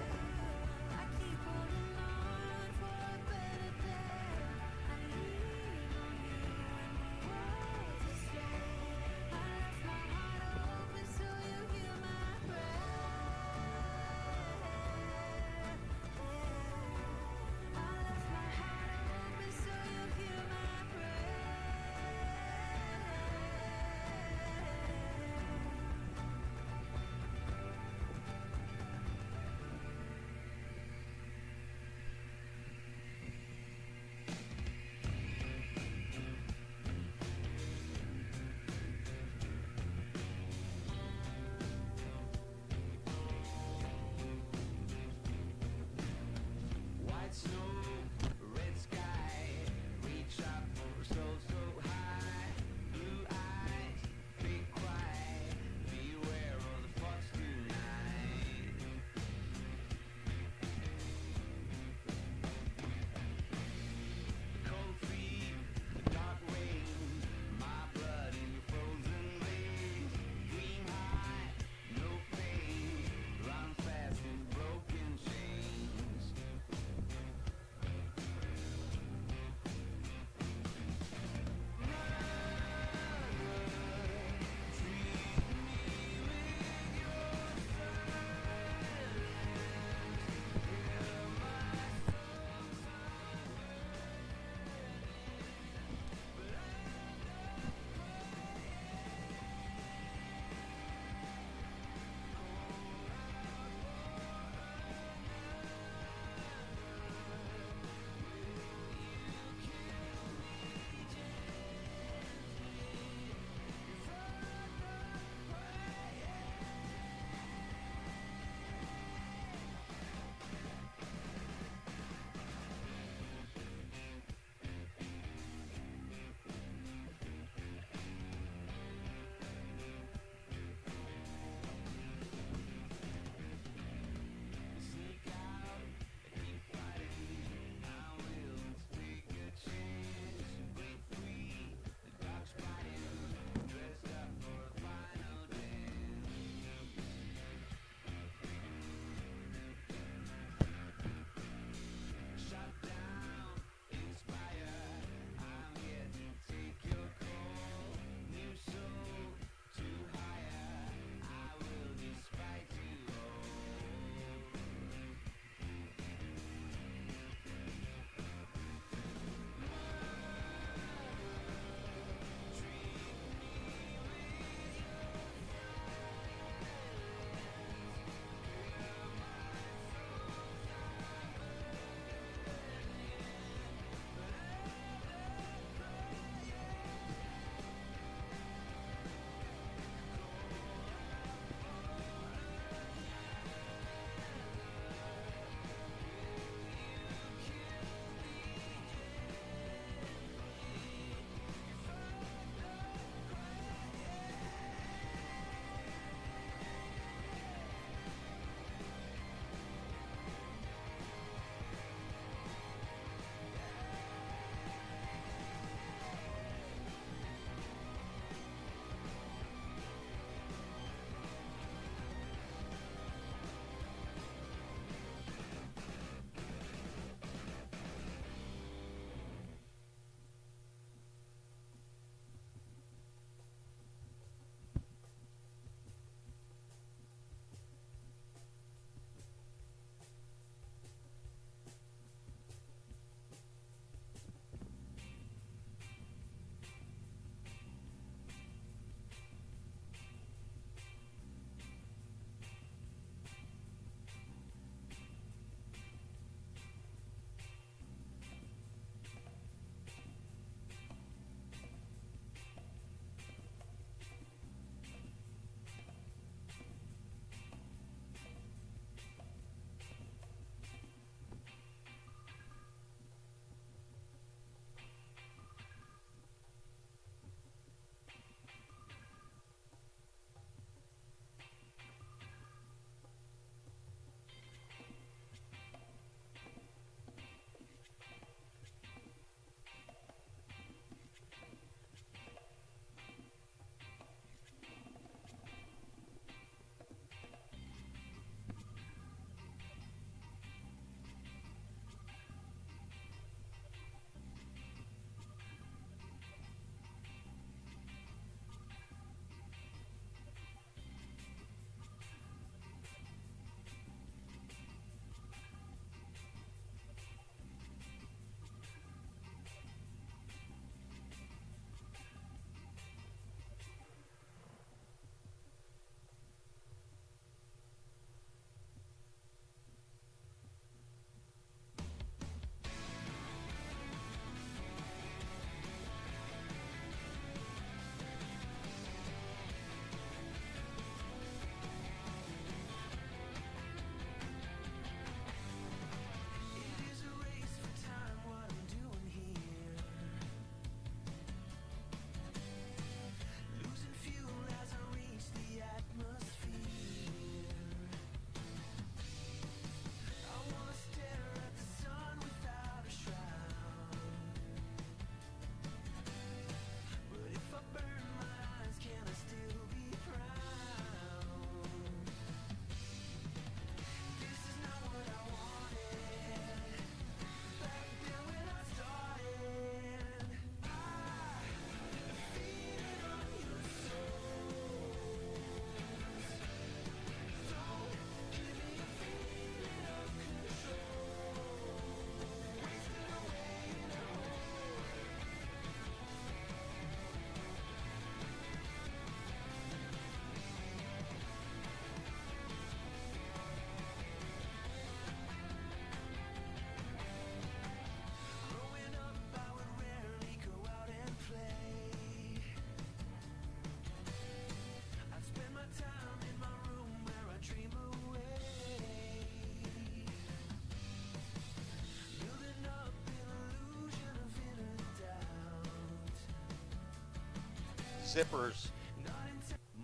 Zippers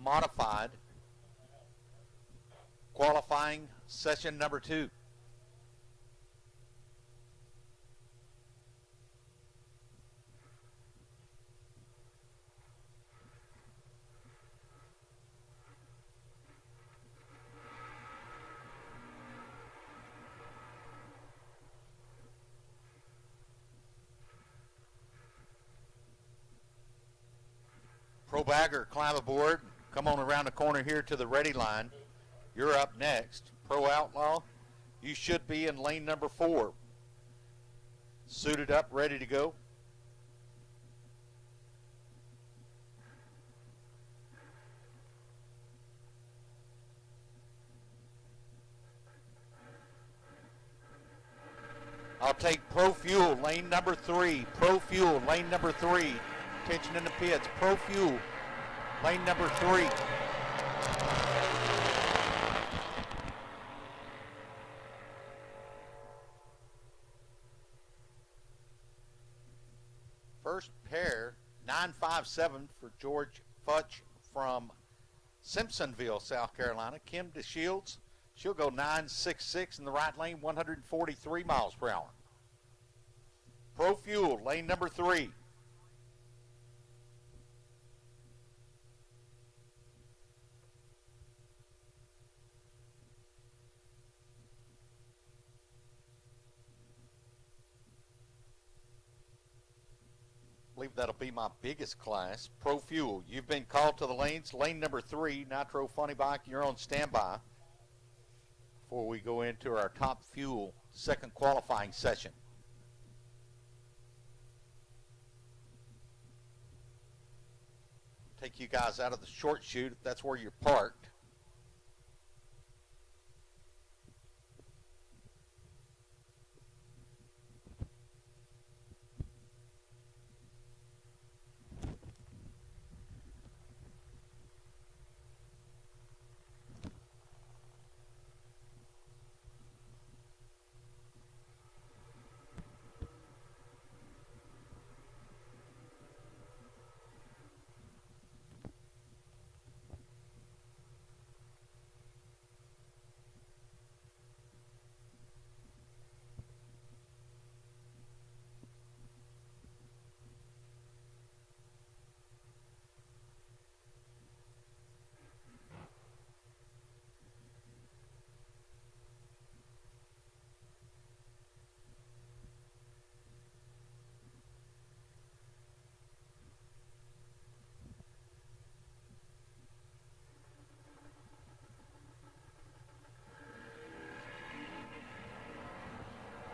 Modified Qualifying Session number 2. Pro Bagger, climb aboard. Come on around the corner here to the ready line. You're up next. Pro Outlaw, you should be in lane number 4. Suited up, ready to go. I'll take Pro Fuel, lane number 3. Pro Fuel, lane number 3. Attention in the pits. Pro Fuel, lane number 3. First pair, 957 for George Futch from Simpsonville, South Carolina. Kim DeShields, she'll go 966 in the right lane, 143 miles per hour. Pro Fuel, lane number 3. I believe that'll be my biggest class. Pro Fuel, you've been called to the lanes. Lane number 3, Nitro Funny Bike, you're on standby before we go into our Top Fuel second qualifying session. Take you guys out of the short chute if that's where you're parked.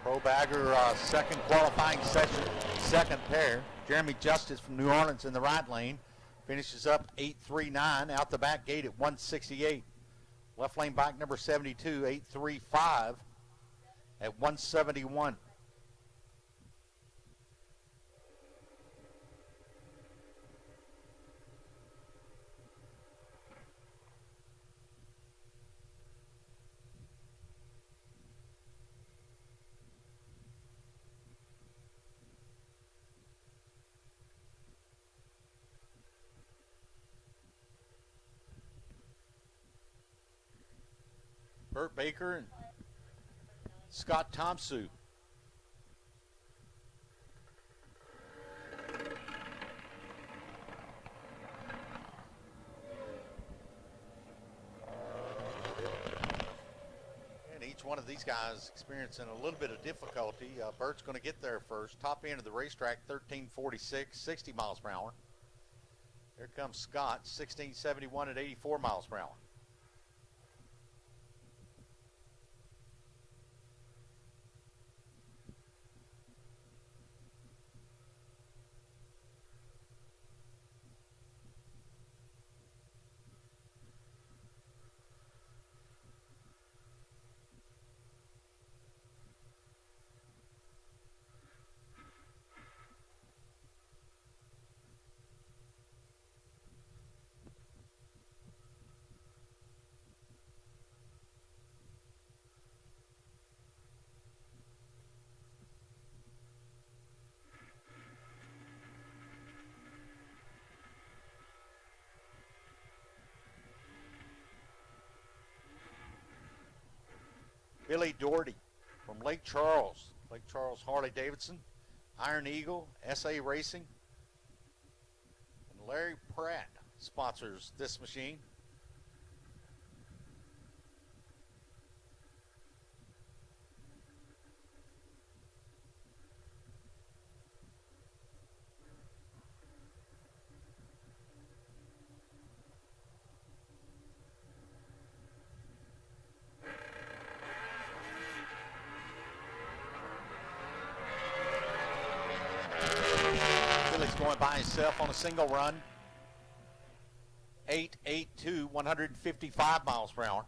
Pro Bagger second qualifying session, second pair. Jeremy Justice from New Orleans in the right lane. Finishes up 839 out the back gate at 168. Left lane bike number 72, 835 at 171. Burt Baker and Scott Thompson. And each one of these guys experiencing a little bit of difficulty. Burt's going to get there first. Top end of the racetrack, 1346, 60 miles per hour. Here comes Scott, 1671 at 84 miles per hour. Billy Doherty from Lake Charles Harley Davidson, Iron Eagle, SA Racing, and Larry Pratt sponsors this machine. Billy's going by himself on a single run. 882, 155 miles per hour.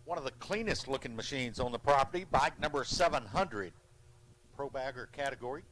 One of the cleanest looking machines on the property, bike number 700, Pro Bagger category.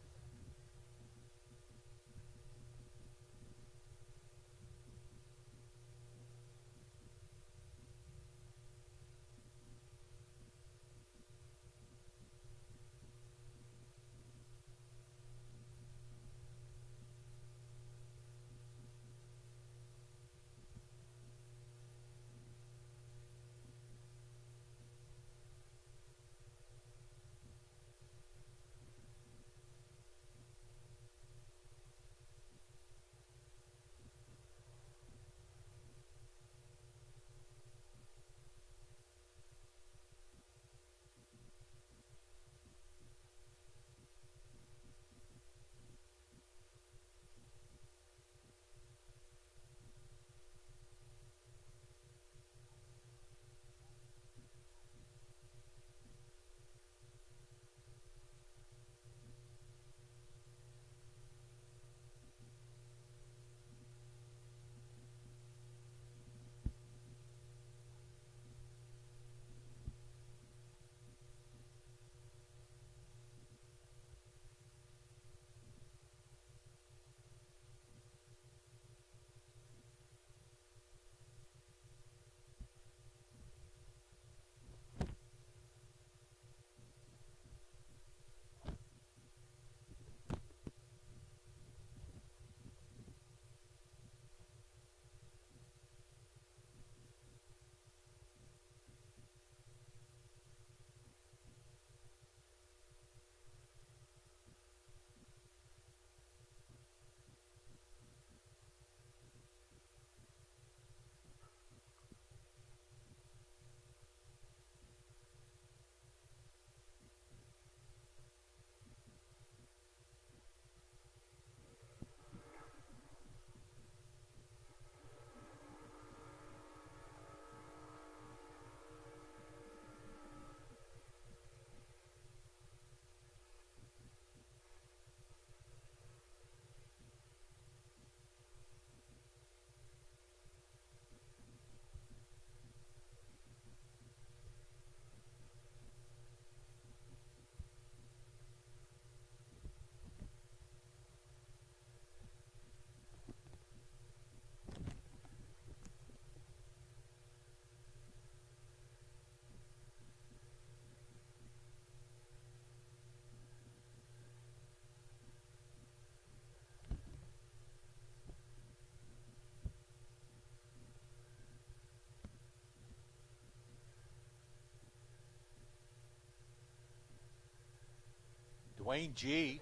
Dwayne G,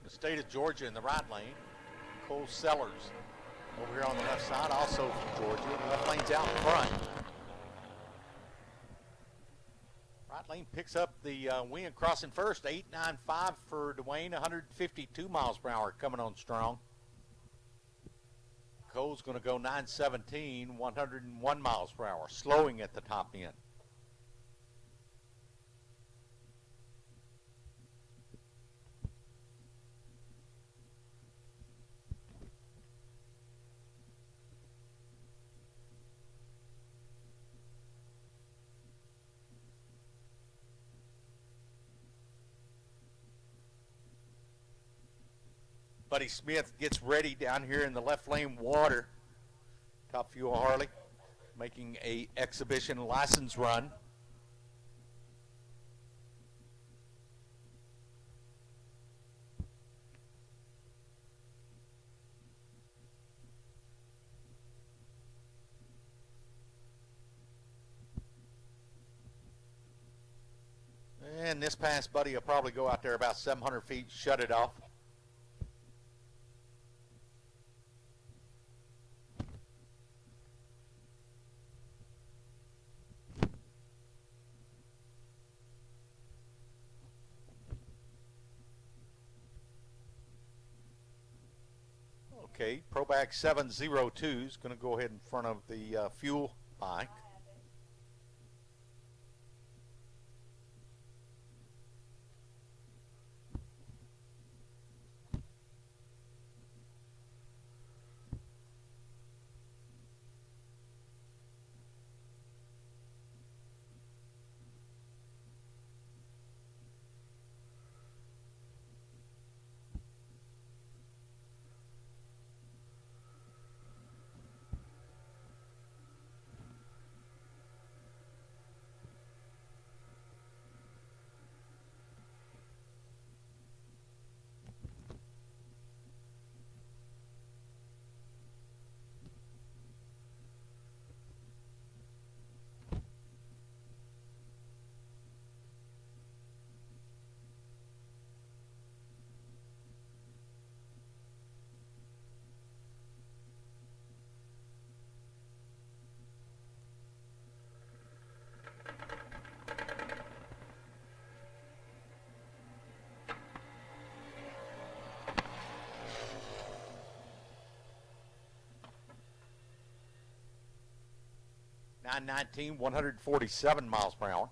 the state of Georgia in the right lane. Cole Sellers over here on the left side, also from Georgia. Left lane's out in front. Right lane picks up the win, crossing first. 895 for Dwayne, 152 miles per hour coming on strong. Cole's going to go 917, 101 miles per hour, slowing at the top end. Buddy Smith gets ready down here in the left lane water. Top Fuel Harley making a exhibition license run. And this pass, buddy, will probably go out there about 700 feet, shut it off. Okay, Proback 702 is going to go ahead in front of the Fuel bike. .919, 147 miles per hour.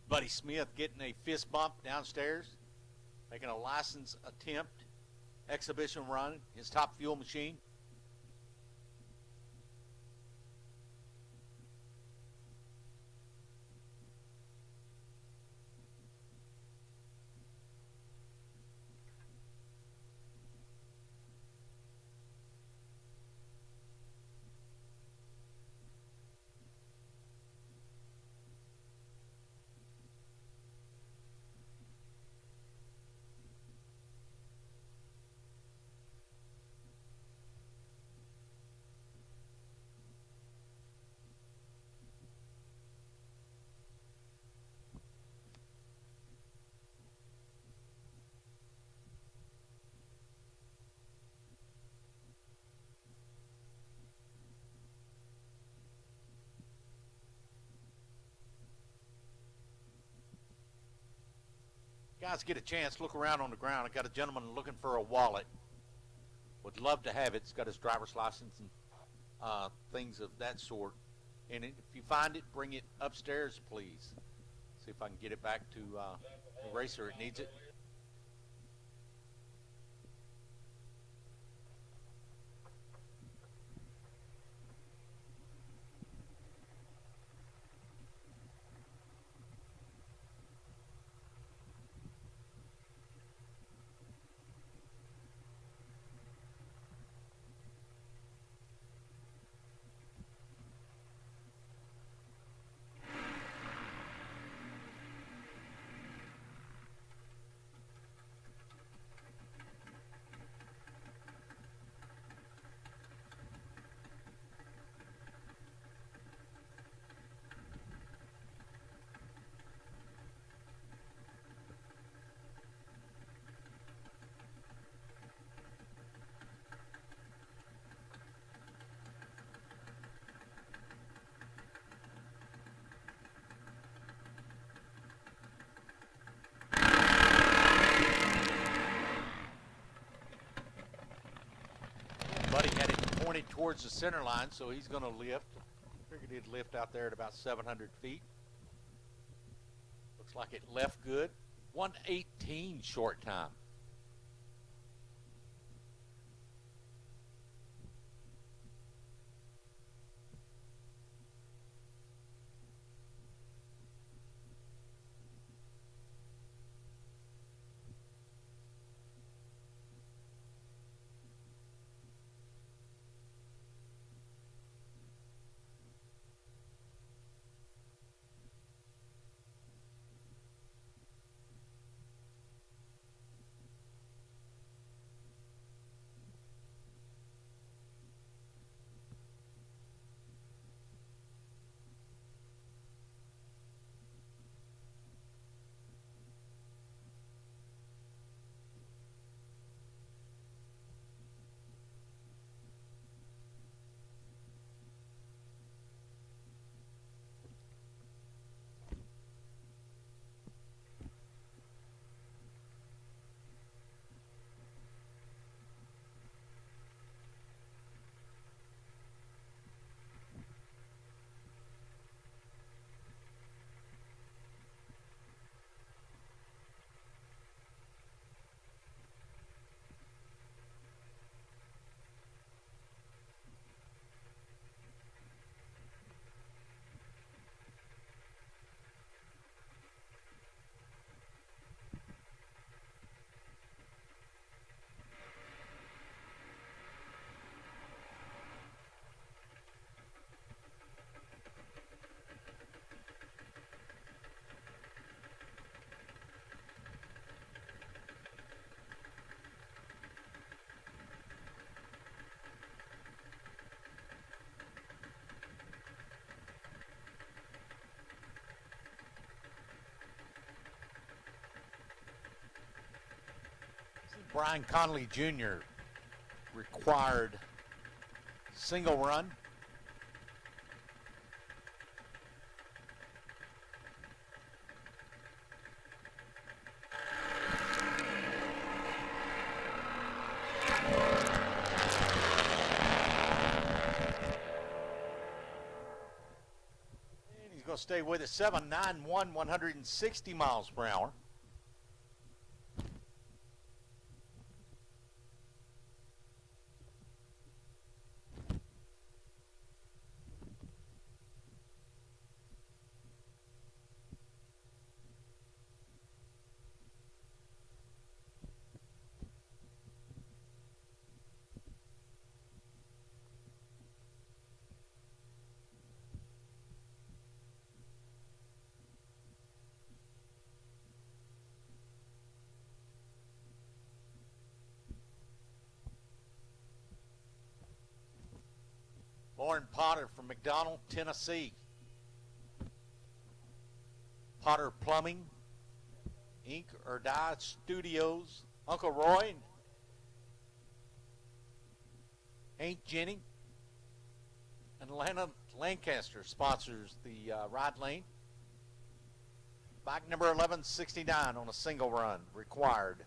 Buddy Smith getting a fist bump downstairs, making a license attempt, exhibition run, his top fuel machine. Guys, get a chance, look around on the ground. I got a gentleman looking for a wallet. Would love to have it. It's got his driver's license and things of that sort. And if you find it, bring it upstairs, please. See if I can get it back to the racer. It needs it. pointed towards the center line, so he's going to lift. Figured he'd lift out there at about 700 feet. Looks like it left good. 1:18 short time. Brian Connolly Jr. required single run. And he's going to stay with it. 791, 160 miles per hour. Lauren Potter from McDonald, Tennessee. Potter Plumbing, Ink or Dye Studios. Uncle Roy, Aunt Jenny, and Atlanta Lancaster sponsors the ride lane. Bike number 1169 on a single run required.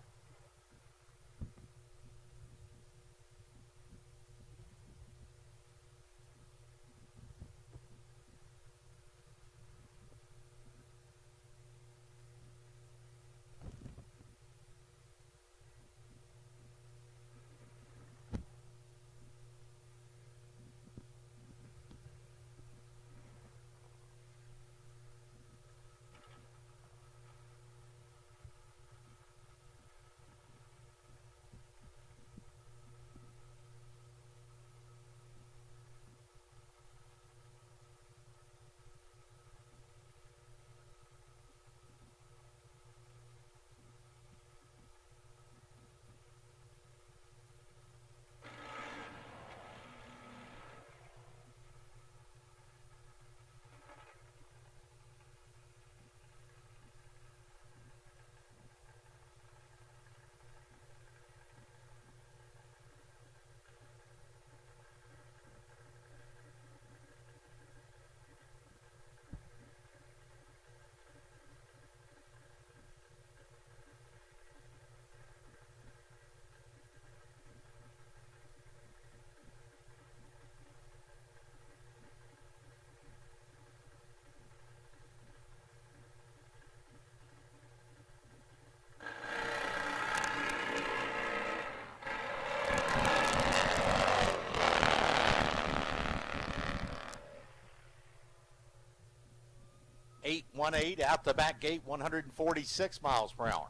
1.18 out the back gate, 146 miles per hour.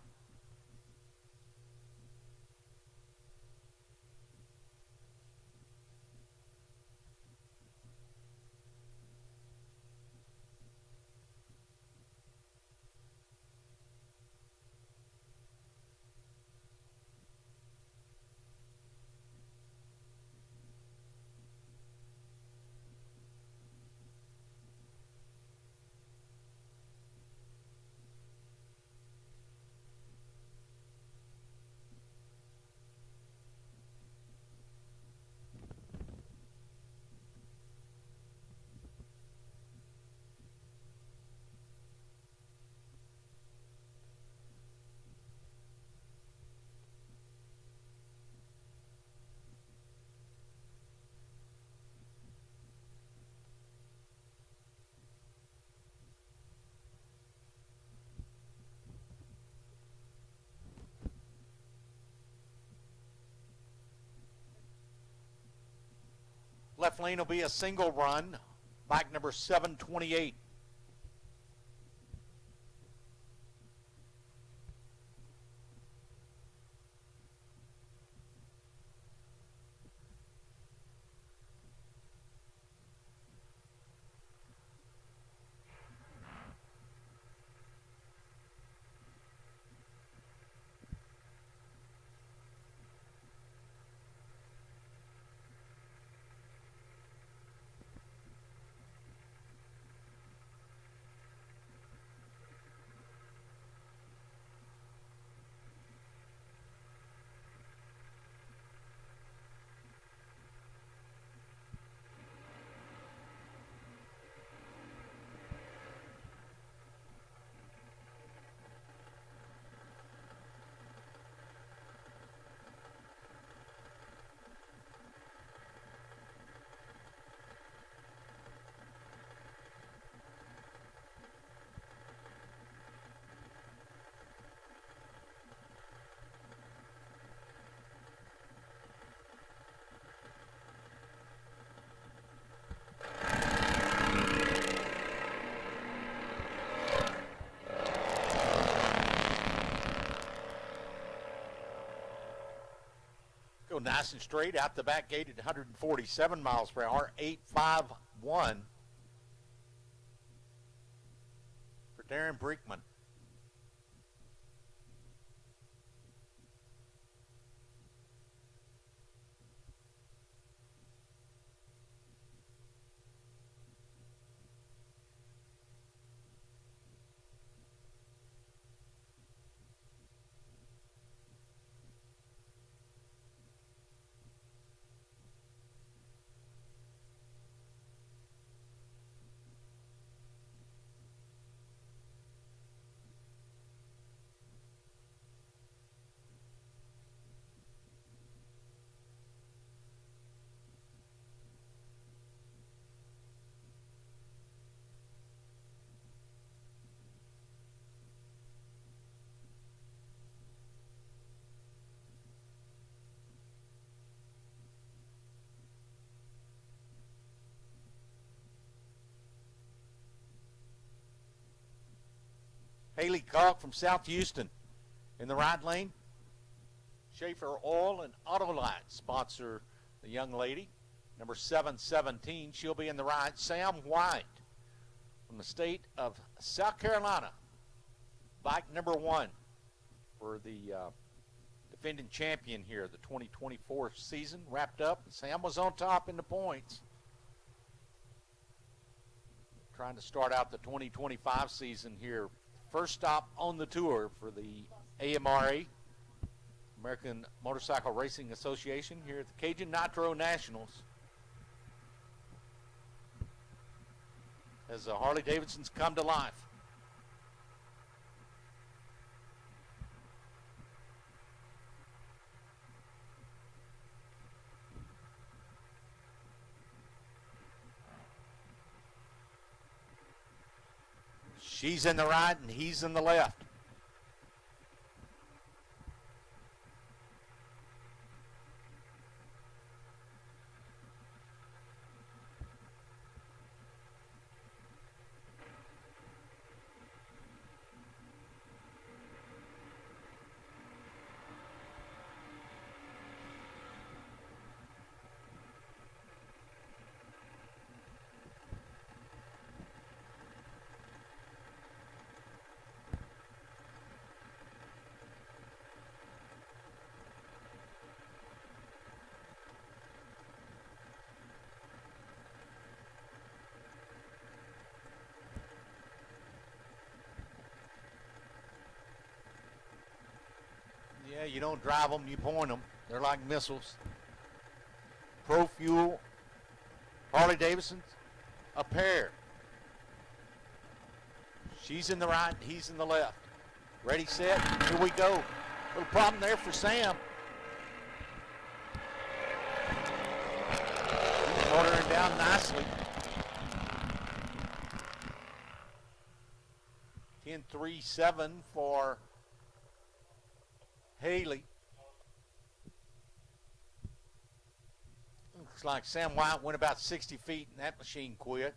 Left lane will be a single run. Bike number 728. Go nice and straight out the back gate at 147 miles per hour, 851 for Darren Brinkman. Haley Kalk from South Houston in the right lane. Schaefer Oil and Auto Light sponsor the young lady. Number 717, she'll be in the right. Sam White from the state of South Carolina. Bike number 1 for the defending champion here. The 2024 season wrapped up. Sam was on top in the points. Trying to start out the 2025 season here. First stop on the tour for the AMRA, American Motorcycle Racing Association, here at the Cajun Nitro Nationals. As the Harley Davidsons come to life. She's in the right and he's in the left. You don't drive them, you point them. They're like missiles. Pro Fuel Harley Davidson's a pair. She's in the right, he's in the left. Ready, set, here we go. Little problem there for Sam. He's ordering down nicely. 10.37 for Haley. Looks like Sam White went about 60 feet and that machine quit.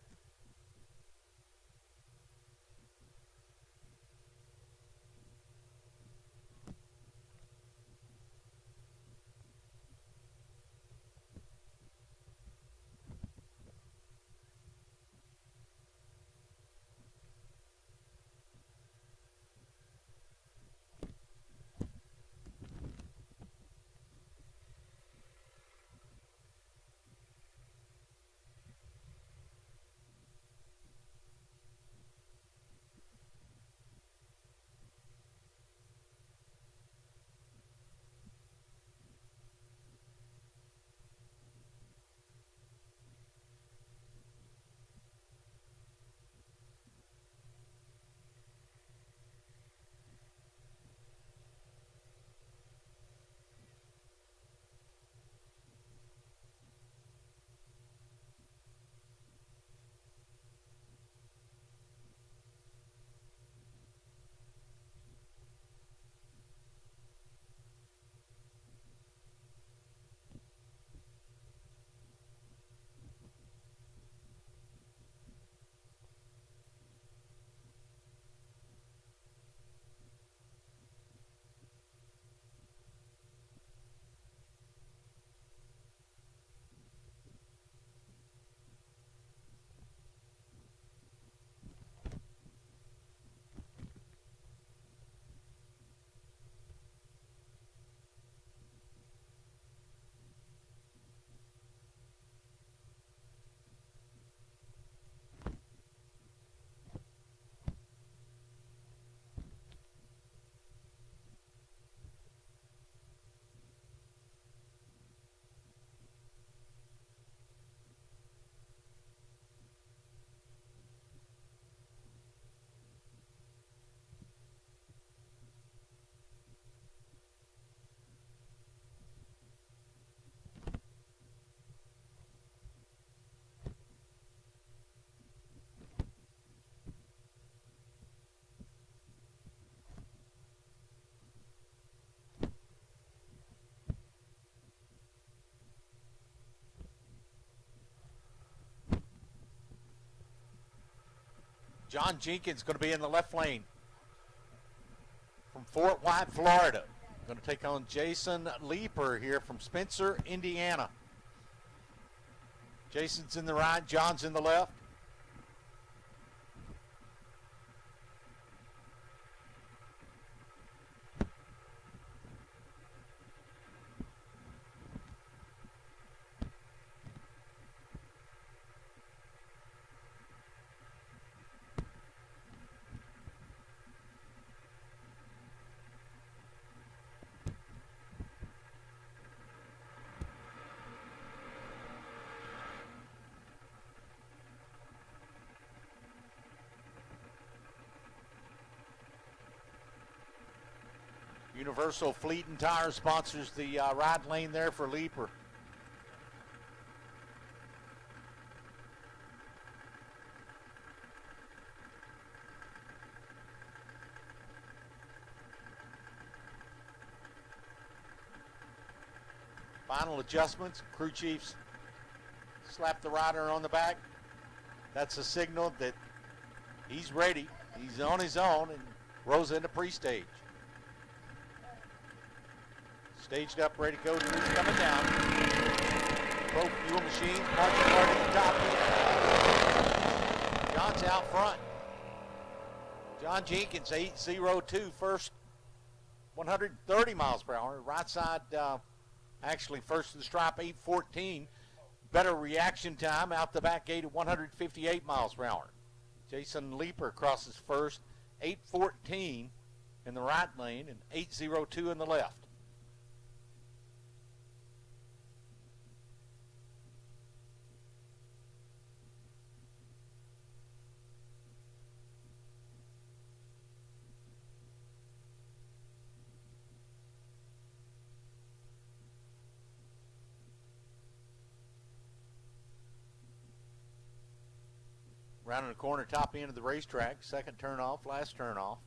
John Jenkins going to be in the left lane from Fort White, Florida. Going to take on Jason Leeper here from Spencer, Indiana. Jason's in the right, John's in the left. Universal Fleet and Tire sponsors the right lane there for Leeper. Final adjustments, crew chiefs slap the rider on the back. That's a signal that he's ready. He's on his own and rolls into pre-stage. Staged up, ready to go. He's coming down. Pro Fuel machines marching hard at the top. John's out front. John Jenkins, 8.02, first 130 miles per hour. Right side, actually first to the stripe, 8.14. Better reaction time out the back gate at 158 miles per hour. Jason Leeper crosses first, 8.14 in the right lane and 8.02 in the left. Rounding the corner, top end of the racetrack. Second turn off, last turn off.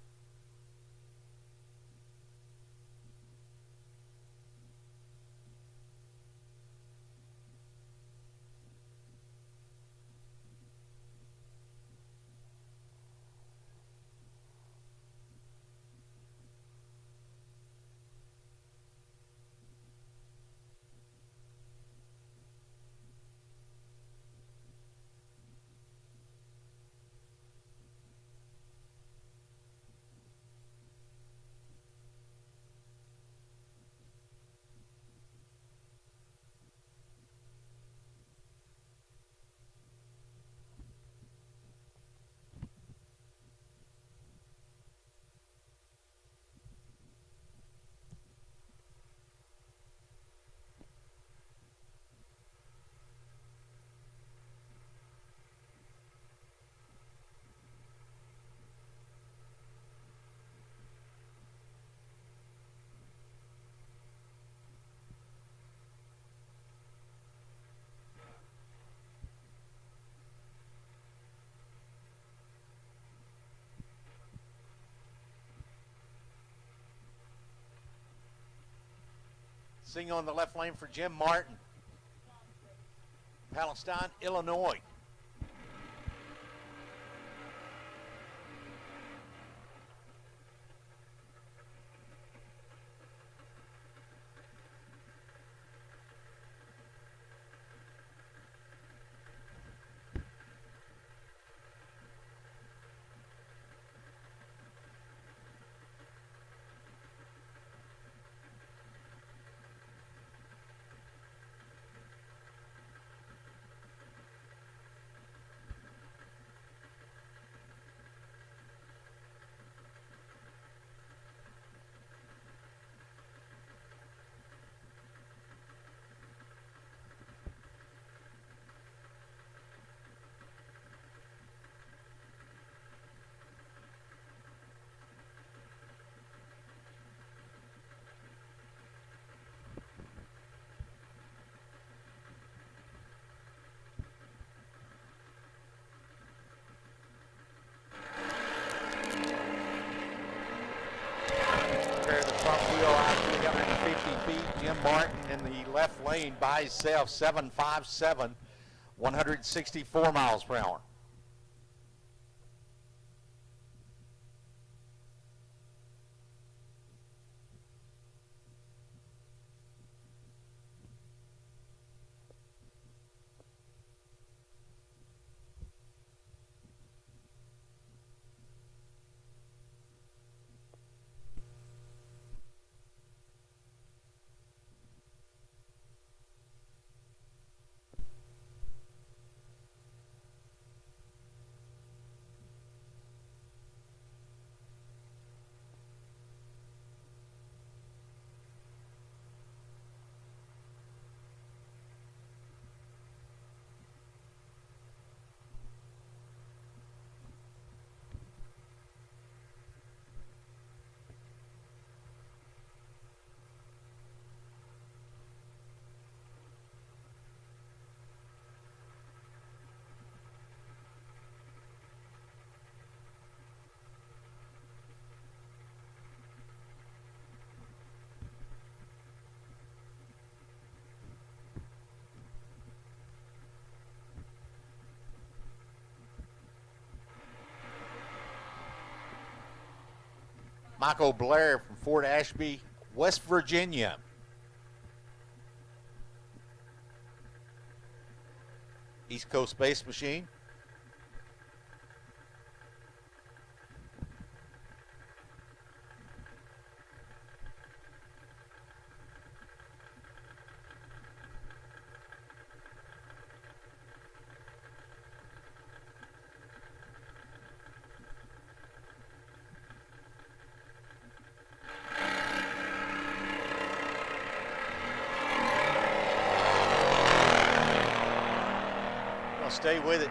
Sing on the left lane for Jim Martin. Palestine, Illinois. Jim Martin in the left lane by himself, 757, 164 miles per hour. Michael Blair from Fort Ashby, West Virginia. East Coast Space Machine. Stay with it.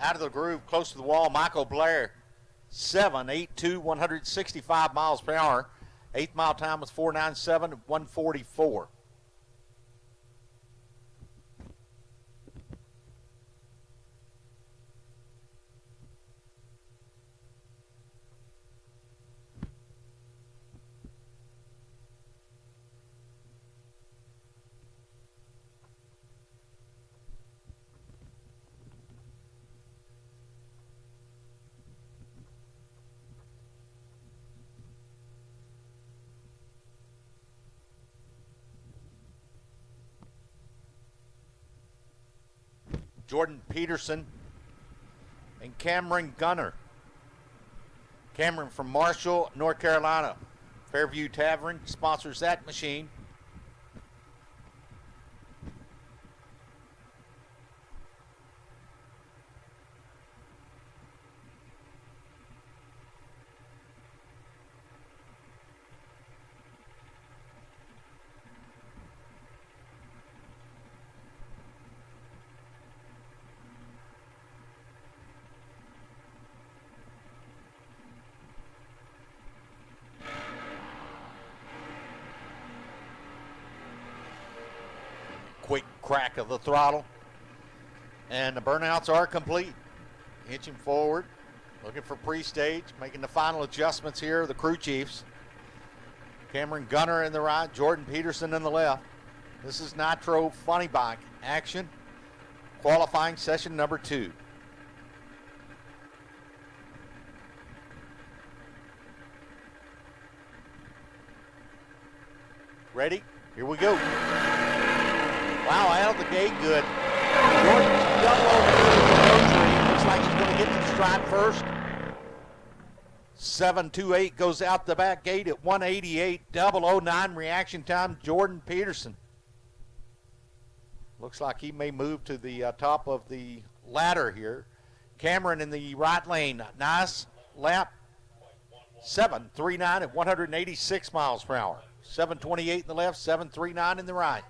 Out of the groove, close to the wall, Michael Blair, 7.82, 165 miles per hour. 8th mile time was 4.97, 144. Jordan Peterson, and Cameron Gunner. Cameron from Marshall, North Carolina. Fairview Tavern sponsors that machine. Quick crack of the throttle, and the burnouts are complete. Inching forward, looking for pre-stage, making the final adjustments here, the crew chiefs. Cameron Gunner in the right, Jordan Peterson in the left. This is Nitro Funny Bike action, qualifying session number 2. Ready? Here we go. Wow, out of the gate good. Jordan's double over the looks like he's going to get to the stripe first. 728 goes out the back gate at 188.009 reaction time. Jordan Peterson. Looks like he may move to the top of the ladder here. Cameron in the right lane. Nice lap. 739 at 186 miles per hour. 728 in the left, 739 in the right.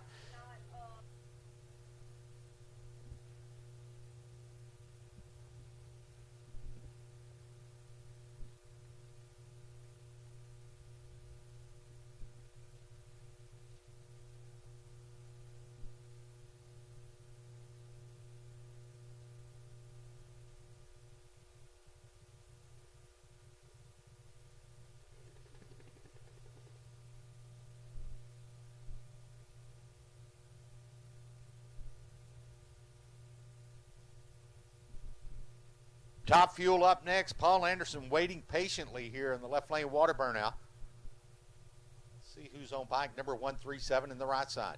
Top Fuel up next. Paul Anderson waiting patiently here in the left lane water burnout. Let's see who's on bike number 137 in the right side.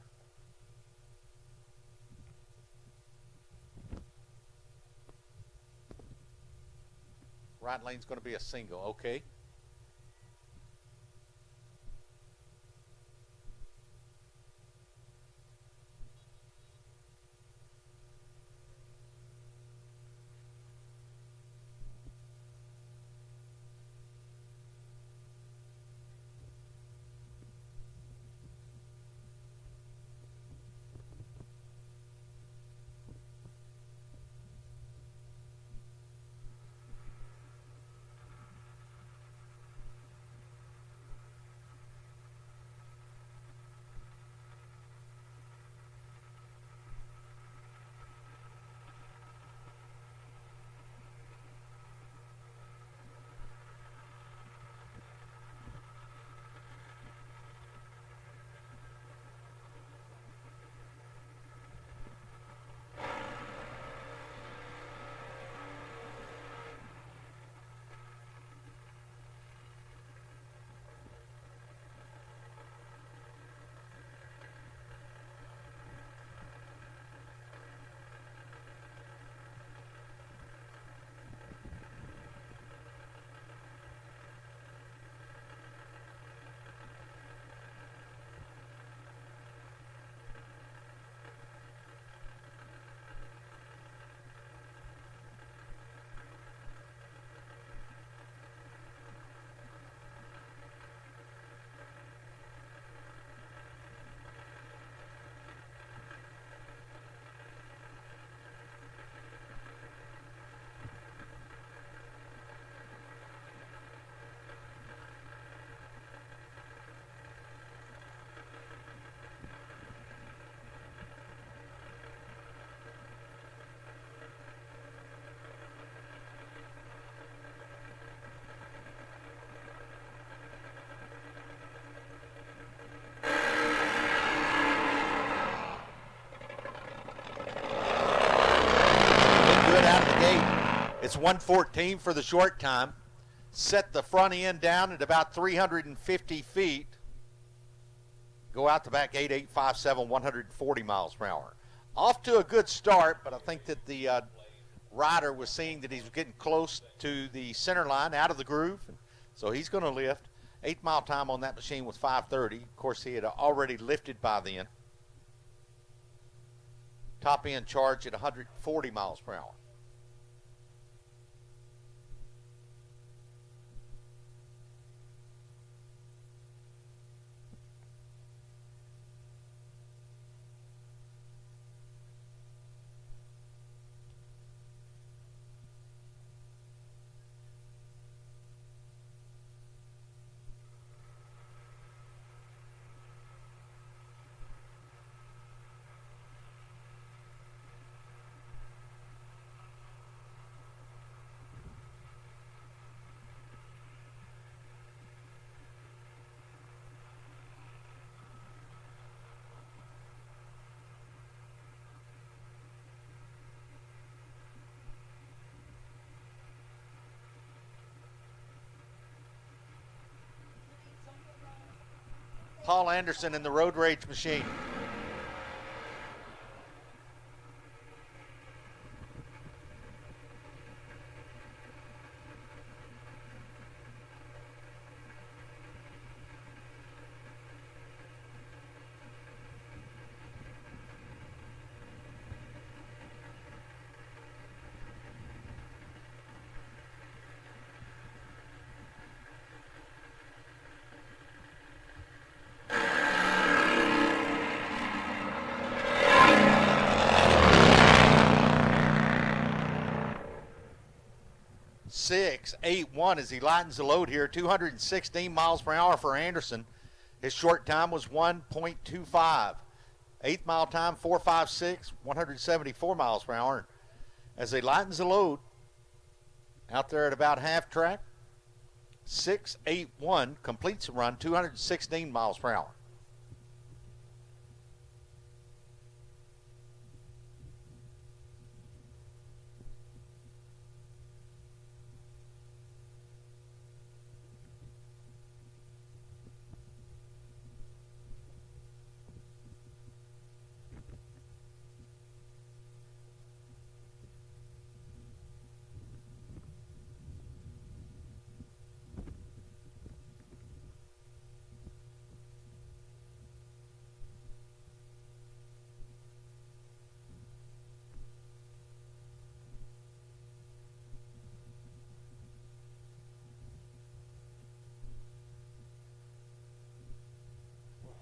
Right lane's going to be a single. Okay. It's 114 for the short time. Set the front end down at about 350 feet. Go out the back gate 857, 140 miles per hour. Off to a good start, but I think that the rider was seeing that he's getting close to the center line, out of the groove, so he's going to lift. 8 mile time on that machine was 5:30. Of course, he had already lifted by then. Top end charge at 140 miles per hour. Paul Anderson in the Road Rage machine. Six, 8-1 as he lightens the load here. 216 miles per hour for Anderson. His short time was 1.25. 8th mile time, 4.56, 174 miles per hour. As he lightens the load out there at about half track, 6.81 completes the run, 216 miles per hour.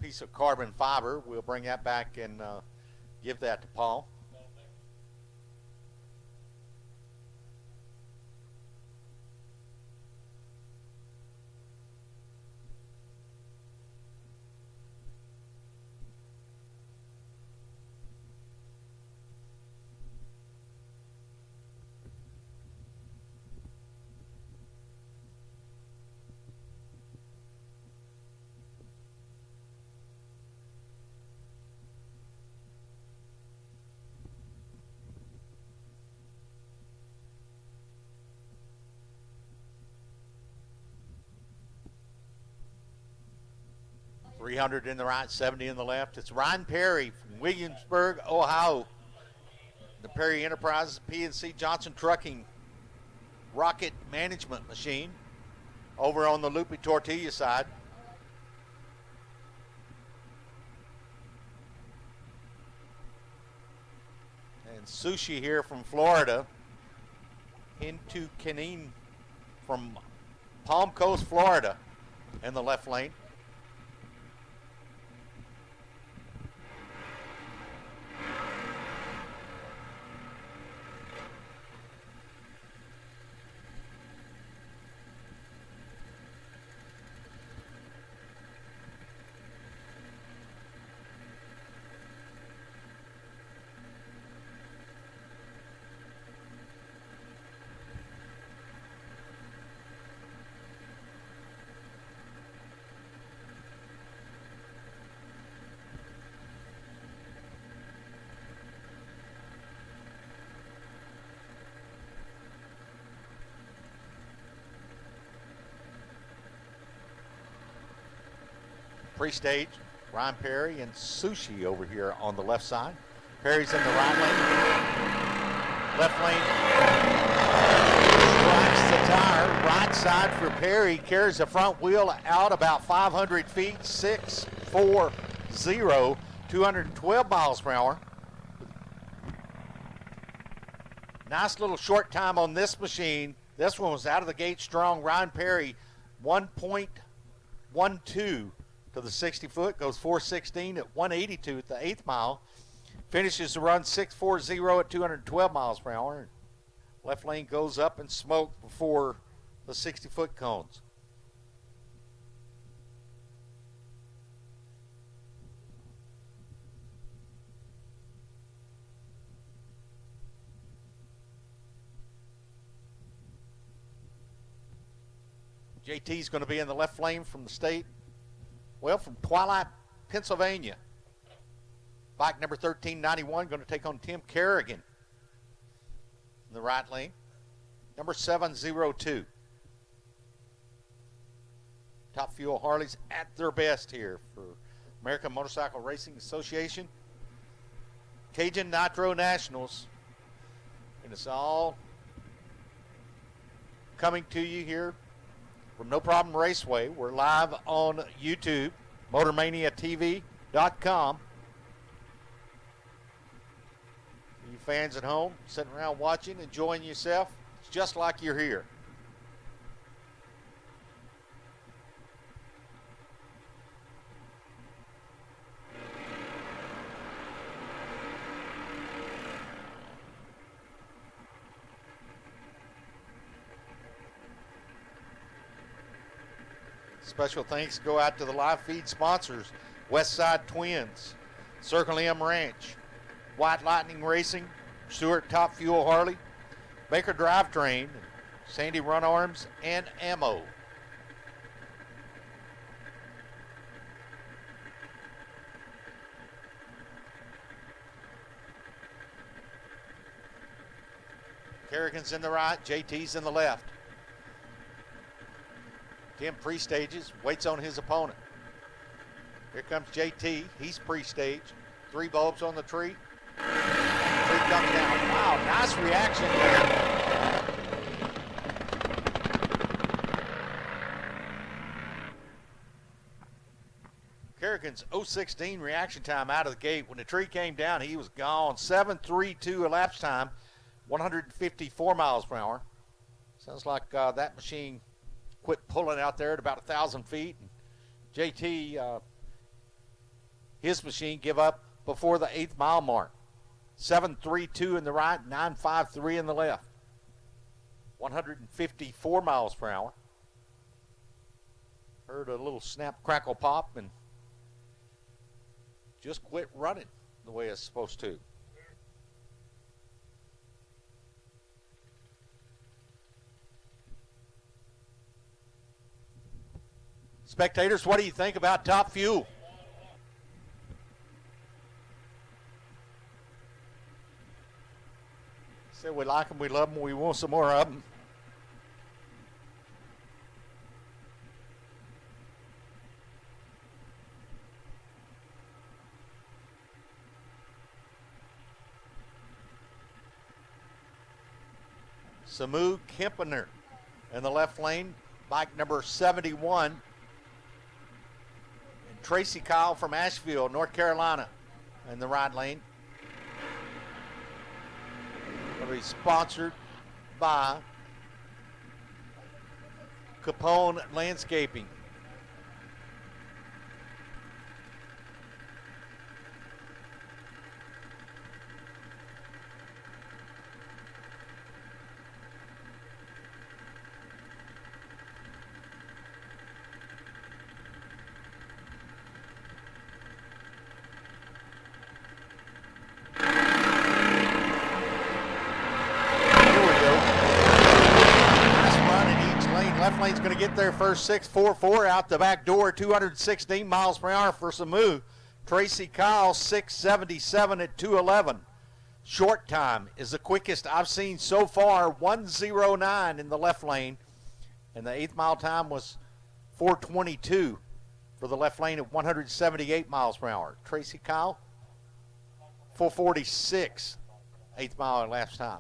Piece of carbon fiber. We'll bring that back and give that to Paul. .300 in the right, 70 in the left. It's Ryan Perry from Williamsburg, Ohio. The Perry Enterprises, PNC Johnson Trucking rocket management machine over on the Loopy Tortilla side. And Sushi here from Florida into Canine from Palm Coast, Florida in the left lane. Pre-stage, Ryan Perry and Sushi over here on the left side. Perry's in the right lane. Left lane. Strikes the tire. Right side for Perry. Carries the front wheel out about 500 feet. 640. 212 miles per hour. Nice little short time on this machine. This one was out of the gate strong. Ryan Perry, 1.12 to the 60 foot. Goes 416 at 182 at the 8th mile. Finishes the run 640 at 212 miles per hour. Left lane goes up in smoke before the 60-foot cones. JT's going to be in the left lane from the state, well, from Twilight, Pennsylvania. Bike number 1391 going to take on Tim Kerrigan in the right lane. Number 702. Top Fuel Harleys at their best here for American Motorcycle Racing Association. Cajun Nitro Nationals. And it's all coming to you here from No Problem Raceway. We're live on YouTube, MotorManiaTV.com. You fans at home, sitting around watching, enjoying yourself, it's just like you're here. Special thanks go out to the live feed sponsors, Westside Twins, Circle M Ranch, White Lightning Racing, Stewart Top Fuel Harley, Baker Drivetrain, Sandy Run Arms, and Ammo. Kerrigan's in the right, JT's in the left. Tim pre-stages, waits on his opponent. Here comes JT, he's pre-staged. 3 bulbs on the tree. Tree comes down. Wow, nice reaction there. Kerrigan's 016 reaction time out of the gate. When the tree came down, he was gone. 7.32 elapsed time, 154 miles per hour. Sounds like that machine quit pulling out there at about 1,000 feet. And JT, his machine give up before the 8th mile mark. 7.32 in the right, 9.53 in the left. 154 miles per hour. Heard a little snap, crackle, pop, and just quit running the way it's supposed to. Spectators, what do you think about Top Fuel? Said we like them, we love them, we want some more of them. Samu Kempener in the left lane, bike number 71. And Tracy Kyle from Asheville, North Carolina in the right lane. Will be sponsored by Capone Landscaping. Lane's going to get there first. 6.44 out the back door, 216 miles per hour for Samu. Tracy Kyle 6.77 at 2:11. Short time is the quickest I've seen so far, 1:09 in the left lane, and the 8th mile time was 4:22 for the left lane at 178 miles per hour. Tracy Kyle 4:46, 8th mile elapsed time.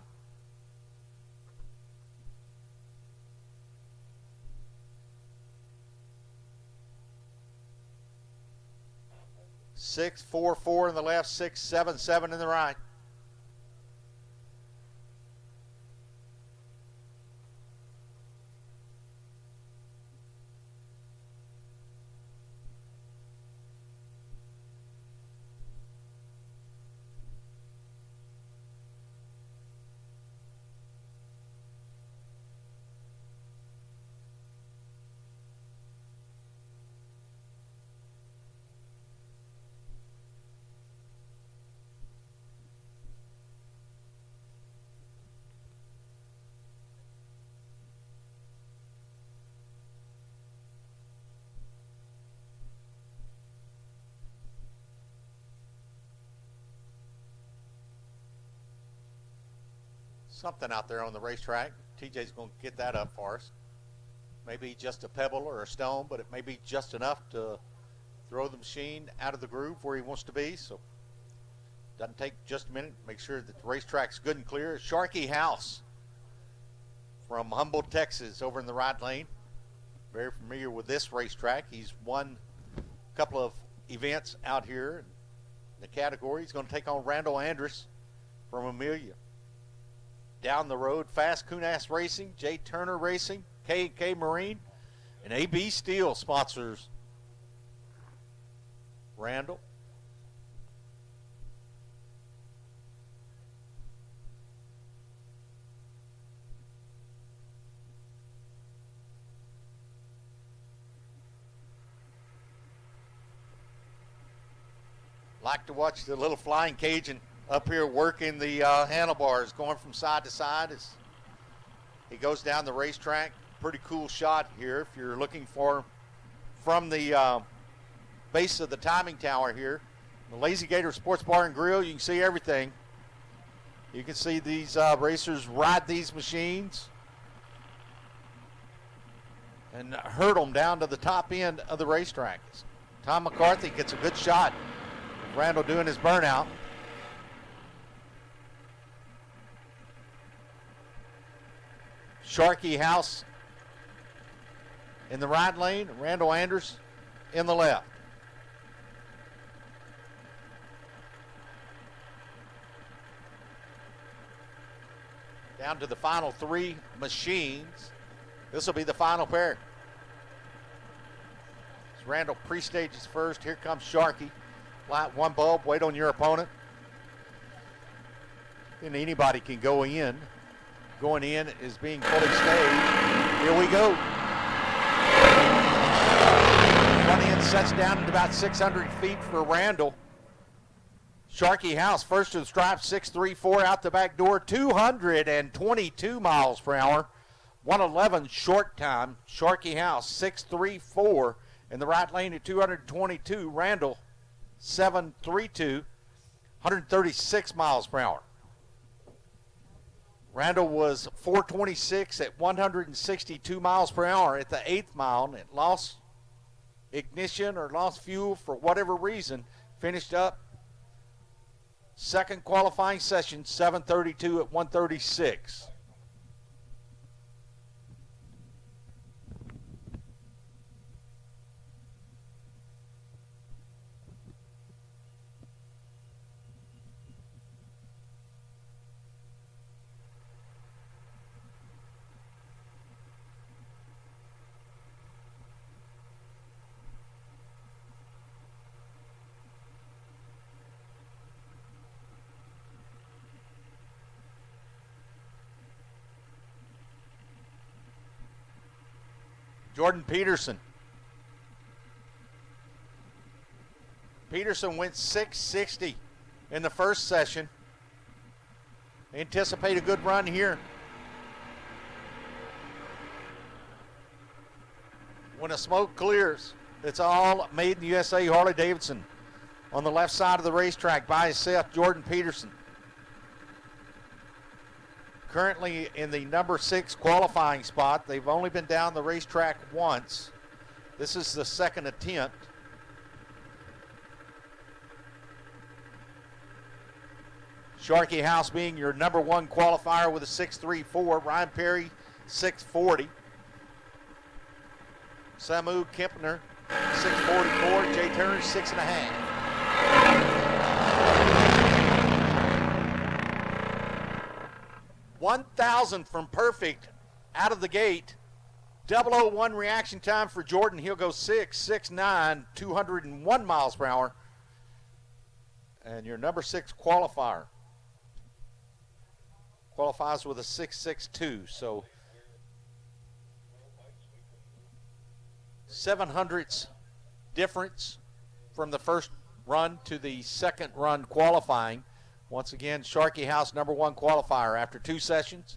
Six, 4, 4 in the left, 6, 7, 7 in the right. Something out there on the racetrack. TJ's going to get that up for us. Maybe just a pebble or a stone, but it may be just enough to throw the machine out of the groove where he wants to be. So doesn't take just a minute. Make sure that the racetrack's good and clear. Sharkey House from Humboldt, Texas, over in the right lane. Very familiar with this racetrack. He's won a couple of events out here in the category. He's going to take on Randall Andrus from Amelia. Down the road, Fast Kunas Racing, J. Turner Racing, K&K Marine, and AB Steel sponsors Randall. Like to watch the little flying Cajun up here working the handlebars, going from side to side as he goes down the racetrack. Pretty cool shot here if you're looking for from the base of the timing tower here. The Lazy Gator Sports Bar and Grill, you can see everything. You can see these racers ride these machines and herd them down to the top end of the racetrack. Tom McCarthy gets a good shot. Randall doing his burnout. Sharkey House in the right lane, Randall Andrus in the left. Down to the final three machines. This will be the final pair. As Randall pre-stages first, here comes Sharkey. Light one bulb, wait on your opponent. And anybody can go in. Going in is being fully staged. Here we go. Front end sets down at about 600 feet for Randall. Sharkey House first to the stripe, 6.34 out the back door, 222 miles per hour. 111 short time. Sharkey House 6.34 in the right lane at 222. Randall 7.32, 136 miles per hour. Randall was 426 at 162 miles per hour at the 8th mile, and it lost ignition or lost fuel for whatever reason. Finished up second qualifying session, 7:32 at 136. Jordan Peterson. Peterson went 660 in the first session. Anticipate a good run here. When the smoke clears, it's all made in the USA Harley Davidson. On the left side of the racetrack by himself, Jordan Peterson. Currently in the number 6 qualifying spot. They've only been down the racetrack once. This is the second attempt. Sharkey House being your number one qualifier with a 6.34. Ryan Perry, 6.40. Samu Kempner, 6.44. Jay Turner, 6.5. 1,000 from perfect out of the gate. 001 reaction time for Jordan. He'll go 6.69, 201 miles per hour. And your number 6 qualifier qualifies with a 6.62. So 700ths difference from the first run to the second run qualifying. Once again, Sharkey House number one qualifier after 2 sessions,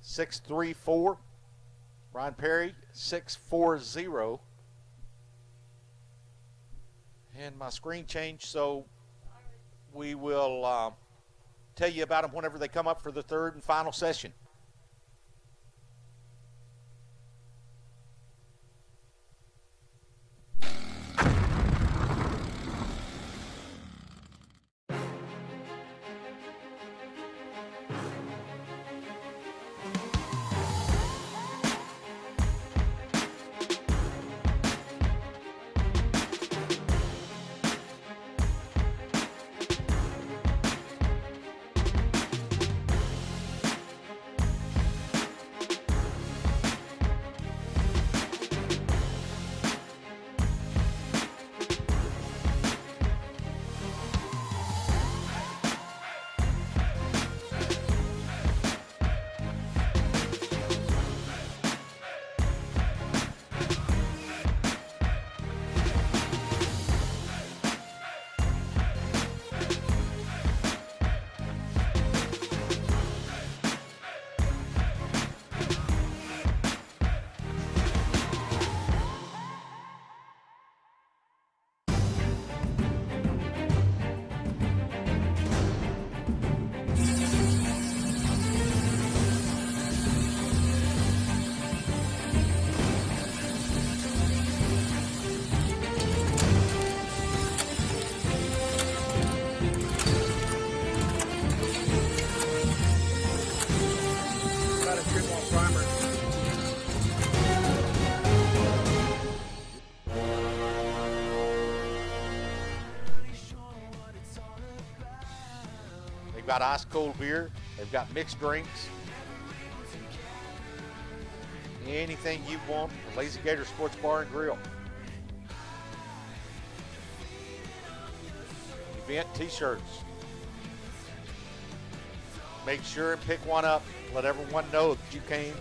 6.34. Ryan Perry, 6.40. And my screen changed, so we will tell you about them whenever they come up for the third and final session. They've got ice cold beer. They've got mixed drinks. Anything you want, Lazy Gator Sports Bar and Grill. Event t-shirts. Make sure and pick one up. Let everyone know that you came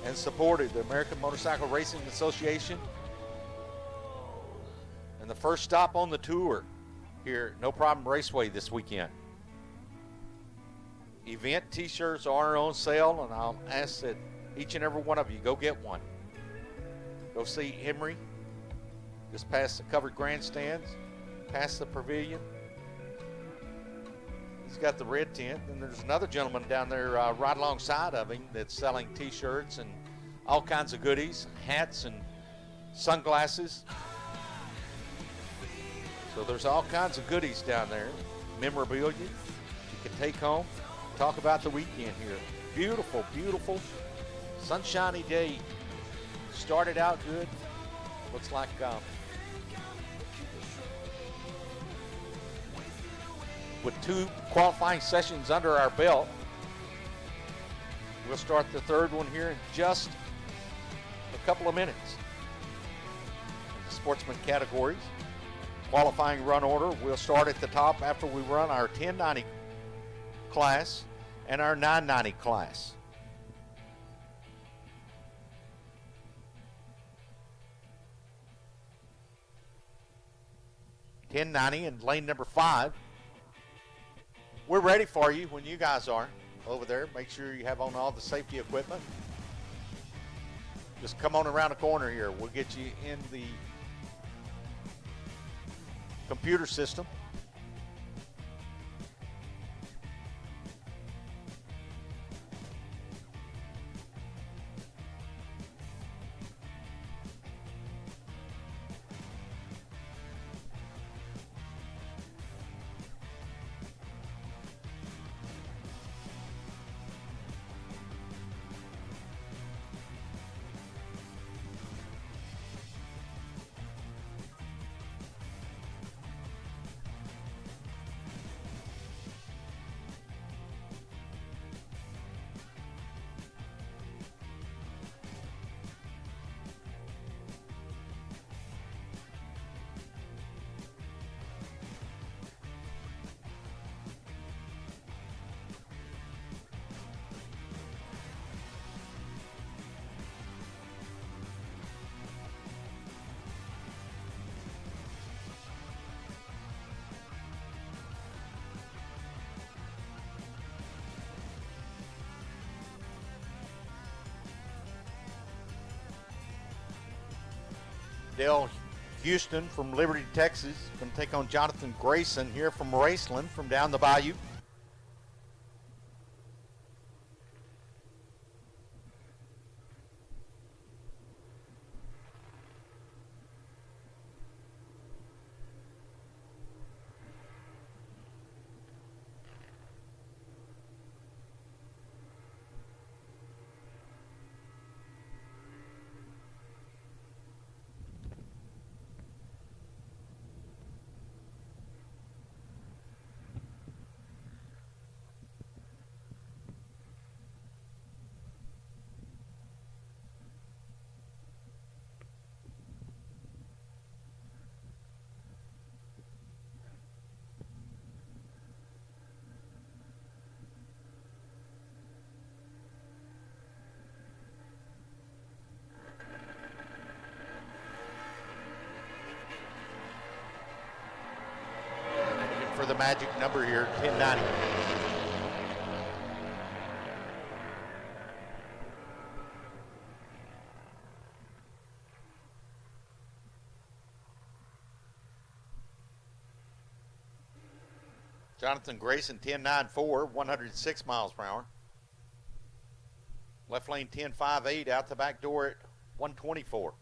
and supported the American Motorcycle Racing Association. And the first stop on the tour here at No Problem Raceway this weekend. Event t-shirts are on sale, and I'll ask that each and every one of you go get one. Go see Emery just past the covered grandstands, past the pavilion. He's got the red tent, and there's another gentleman down there right alongside of him that's selling t-shirts and all kinds of goodies, hats and sunglasses. So there's all kinds of goodies down there, memorabilia you can take home. Talk about the weekend here. Beautiful, beautiful, sunshiny day. Started out good. Looks like with 2 qualifying sessions under our belt. We'll start the third one here in just a couple of minutes. In the Sportsman categories, qualifying run order, we'll start at the top after we run our 1090 class and our 990 class. .1090 in lane number 5. We're ready for you when you guys are over there. Make sure you have on all the safety equipment. Just come on around the corner here. We'll get you in the computer system. Dale Houston from Liberty, Texas, going to take on Jonathan Grayson here from Raceland from down the bayou. For the magic number here, 1090. Jonathan Grayson, 10.94, 106 miles per hour. Left lane 10.58, out the back door at 124.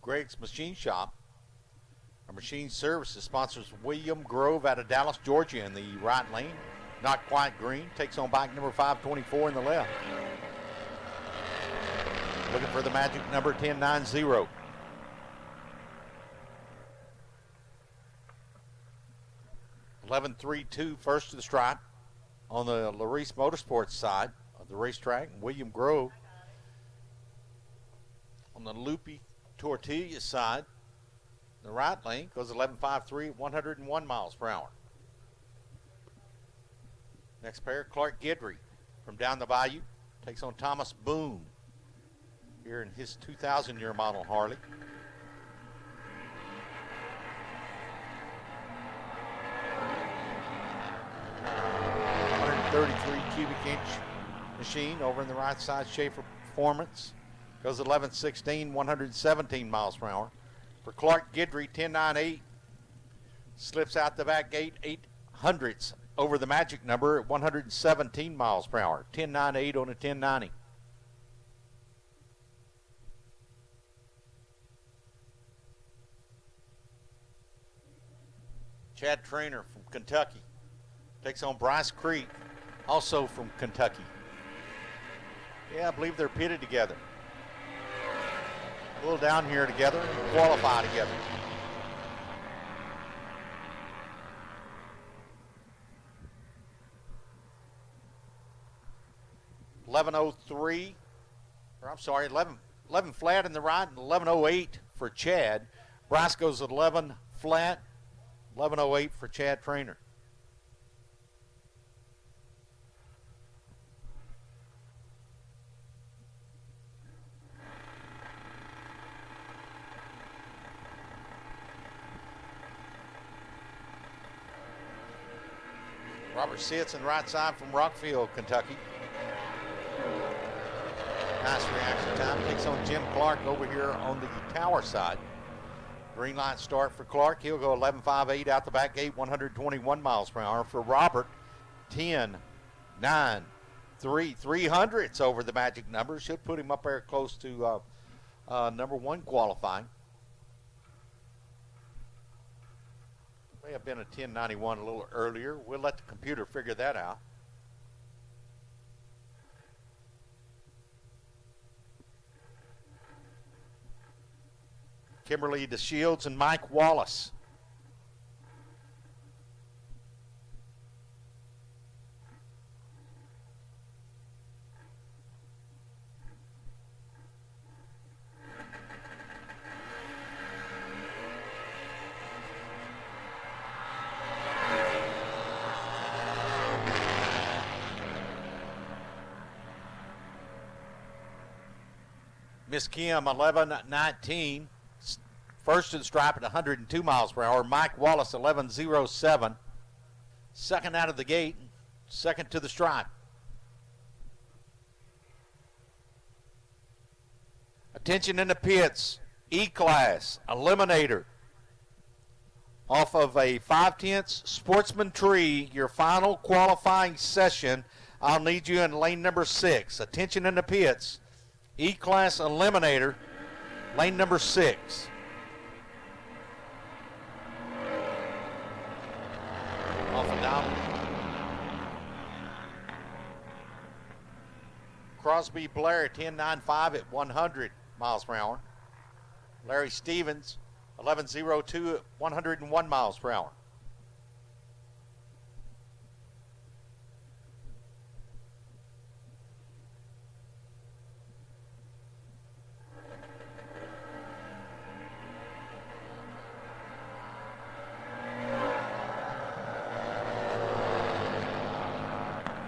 Greg's Machine Shop. Our machine services sponsors William Grove out of Dallas, Georgia in the right lane. Not quite green. Takes on bike number 524 in the left. Looking for the magic number 1090. 11.32 first to the stripe on the Larice Motorsports side of the racetrack. William Grove on the Loopy Tortilla side, the right lane goes 11.53 at 101 miles per hour. Next pair, Clark Guidry from down the bayou takes on Thomas Boone here in his 2000-year model Harley. Cubic inch machine over in the right side, Schaefer Performance. Goes 11.16, 117 miles per hour. For Clark Guidry, 10.98. Slips out the back gate, 800ths over the magic number at 117 miles per hour. 10.98 on a 10.90. Chad Trainer from Kentucky takes on Bryce Creek, also from Kentucky. Yeah, I believe they're pitted together. A little down here together and qualify together. .11.03, or I'm sorry, 11 flat in the right and 11.08 for Chad. Bryce goes at 11 flat, 11.08 for Chad Trainer. Robert sits in the right side from Rockville, Kentucky. Nice reaction time. Takes on Jim Clark over here on the Tower side. Green light start for Clark. He'll go 11.58 out the back gate, 121 miles per hour. For Robert, 10, 9, 300ths over the magic number. Should put him up there close to number one qualifying. May have been a 1091 a little earlier. We'll let the computer figure that out. Kimberly DeShields and Mike Wallace. Miss Kim, 11:19. First to the stripe at 102 miles per hour. Mike Wallace, 11:07. Second out of the gate, second to the stripe. Attention in the pits. E-Class, Eliminator. Off of a 5/10 Sportsman tree, your final qualifying session. I'll need you in lane number 6. Attention in the pits. E-Class Eliminator, lane number 6. Off and down. Crosby Blair, 10.95 at 100 miles per hour. Larry Stevens, 11:02 at 101 miles per hour.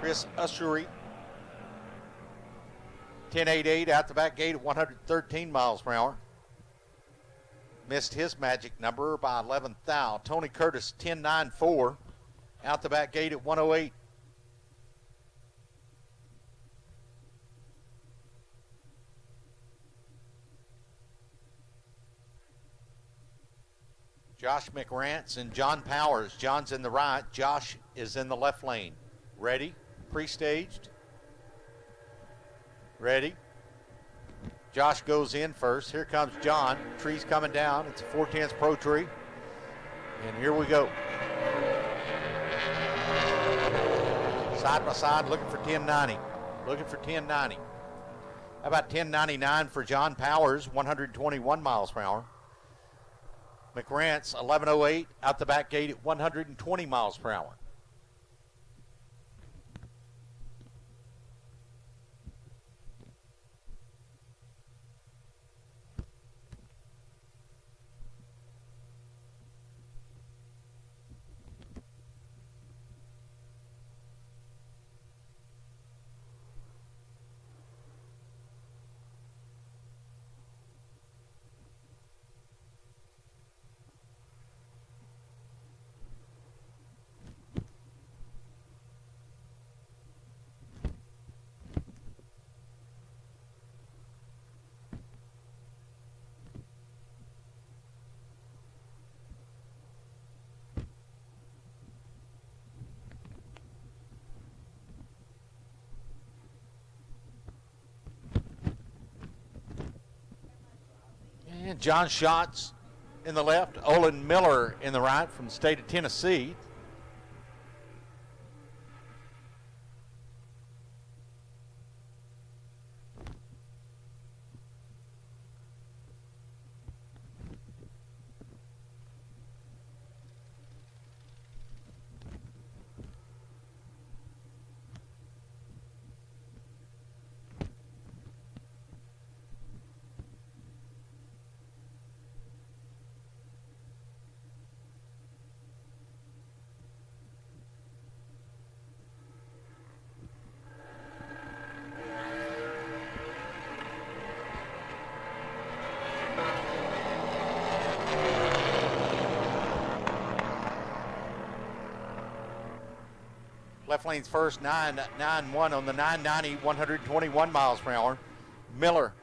Chris Ushery, 10.88 out the back gate at 113 miles per hour. Missed his magic number by 11 thou. Tony Curtis, 10.94 out the back gate at 108. Josh McRantz and John Powers. John's in the right. Josh is in the left lane. Ready? Pre-staged. Ready. Josh goes in first. Here comes John. Tree's coming down. It's a 4/10 Pro Tree. And here we go. Side by side, looking for 10.90. Looking for 10.90. How about 10.99 for John Powers, 121 miles per hour. McRantz, 11.08 out the back gate at 120 miles per hour. And John Schatz in the left, Olin Miller in the right from the state of Tennessee. Left lane's first, 9.91 on the 990, 121 miles per hour. Miller,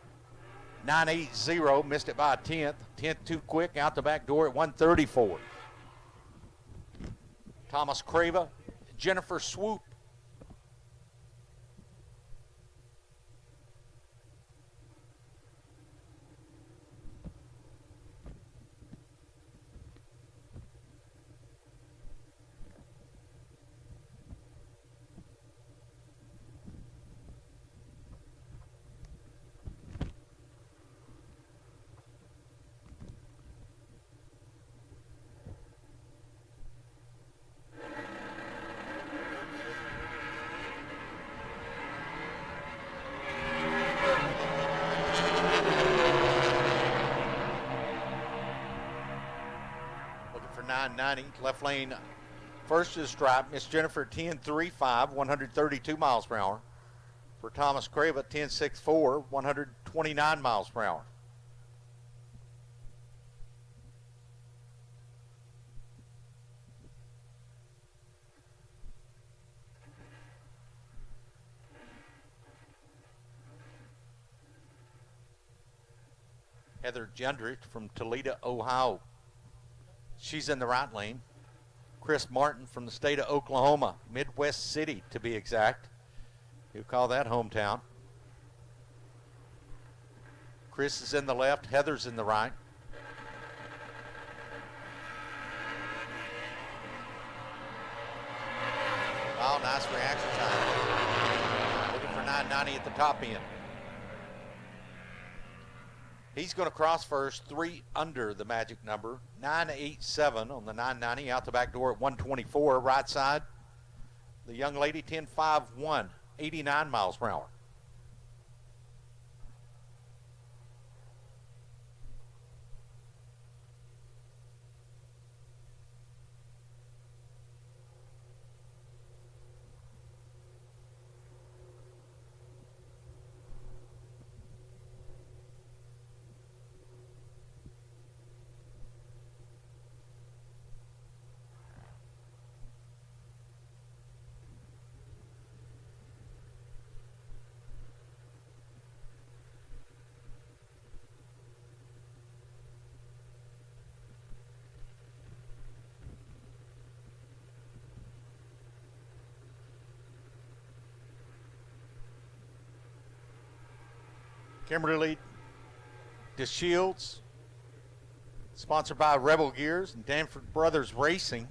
9.80, missed it by a tenth. Tenth too quick, out the back door at 134. Thomas Crava, Jennifer Swoop. 990. Left lane, first to the stripe, Miss Jennifer 10.35, 132 miles per hour. For Thomas Crava, 10.64, 129 miles per hour. Heather Gendrich from Toledo, Ohio. She's in the right lane. Chris Martin from the state of Oklahoma, Midwest City to be exact. You call that hometown. Chris is in the left, Heather's in the right. Oh, nice reaction time. Looking for 990 at the top end. He's going to cross first, 3 under the magic number. 987 on the 990, out the back door at 124, right side. The young lady, 10.51, 89 miles per hour. Kimberly DeShields, sponsored by Rebel Gears and Danford Brothers Racing.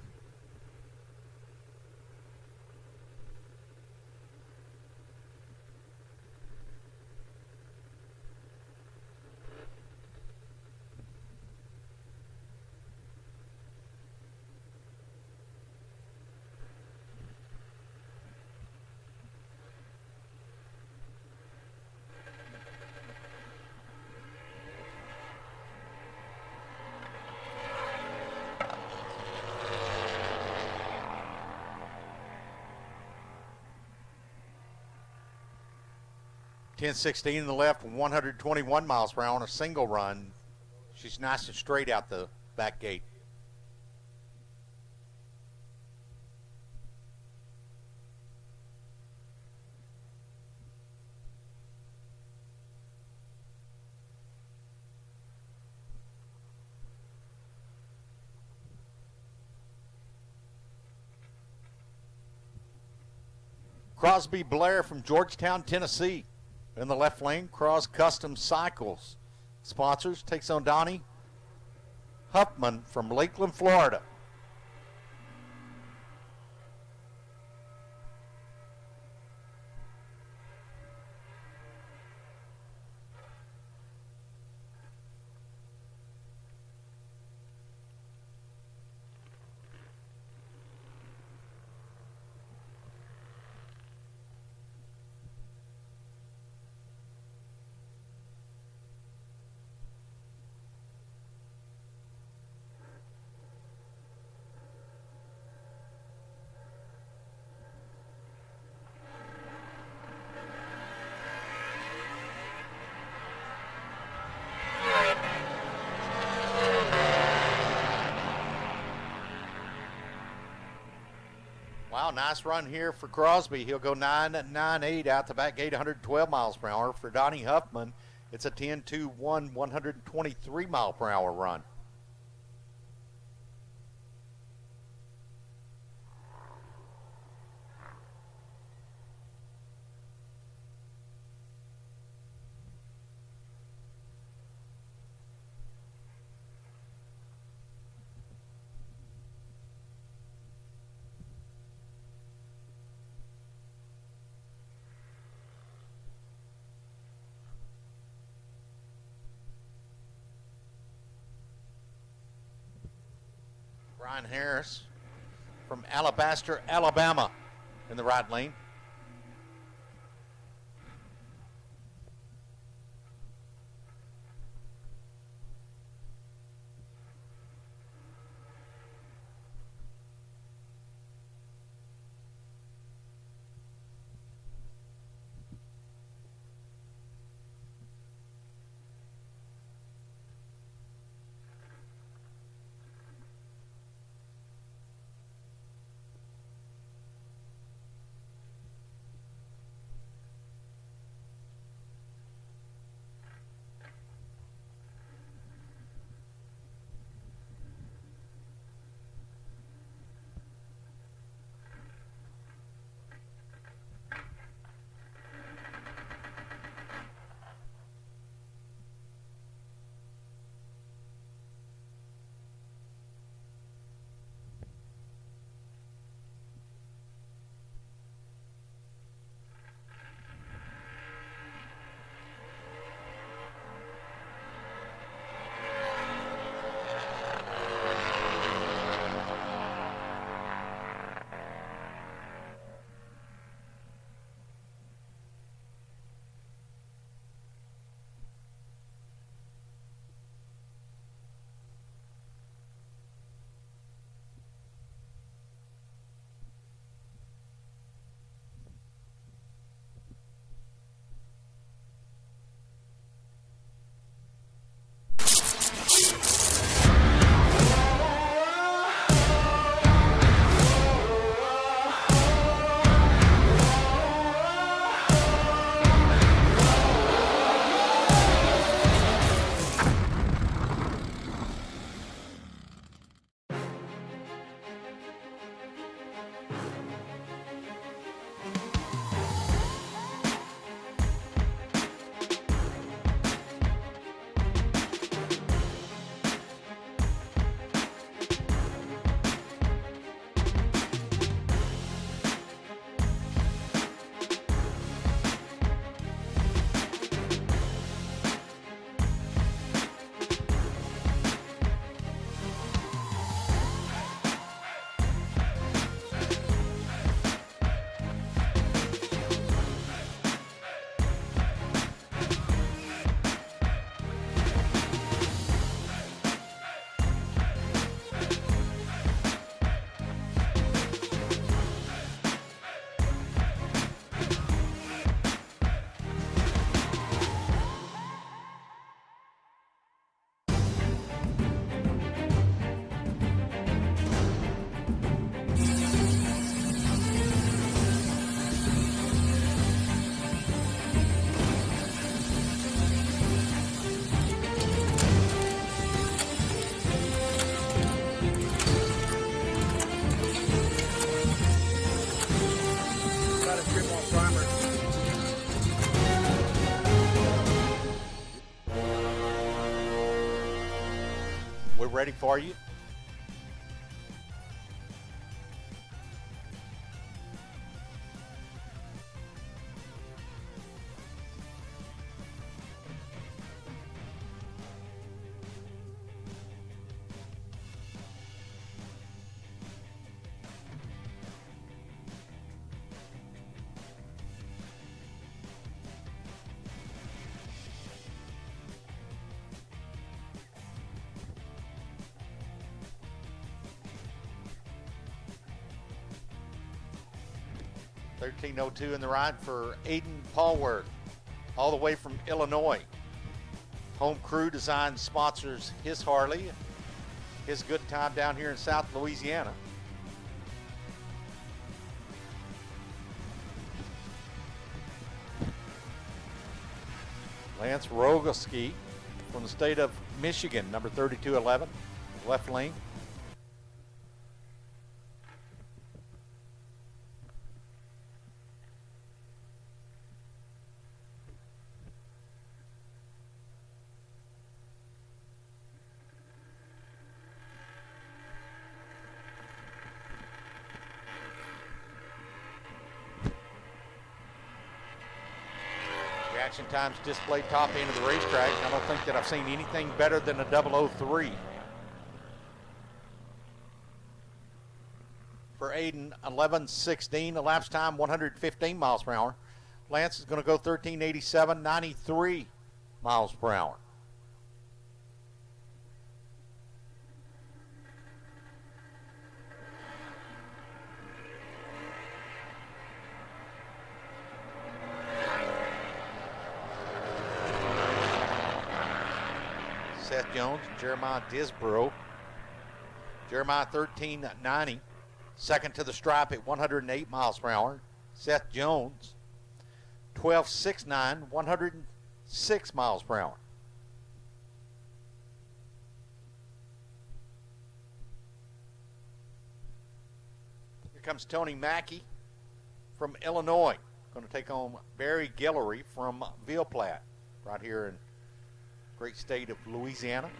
.10.16 in the left, 121 miles per hour on a single run. She's nice and straight out the back gate. Crosby Blair from Georgetown, Tennessee. In the left lane, Cross Custom Cycles. Sponsors, takes on Donnie Huffman from Lakeland, Florida. Wow, nice run here for Crosby. He'll go 9.98 out the back gate, 112 miles per hour. For Donnie Huffman, it's a 10.21, 123 mile per hour run. Brian Harris from Alabaster, Alabama in the right lane. ready for you. $13.02 in the ride for Aiden Paulworth, all the way from Illinois. Home Crew Design sponsors his Harley, his good time down here in South Louisiana. Lance Rogalski from the state of Michigan, number 3211, left lane. Reaction times displayed top end of the racetrack. I don't think that I've seen anything better than a 003. For Aiden, 11:16, elapsed time 115 miles per hour. Lance is going to go 13:87, 93 miles per hour. Seth Jones, Jeremiah Disborough. Jeremiah 13:90, second to the stripe at 108 miles per hour. Seth Jones 12:69, 106 miles per hour. Here comes Tony Mackey from Illinois, going to take on Barry Guillory from Ville Platte, right here in great state of Louisiana.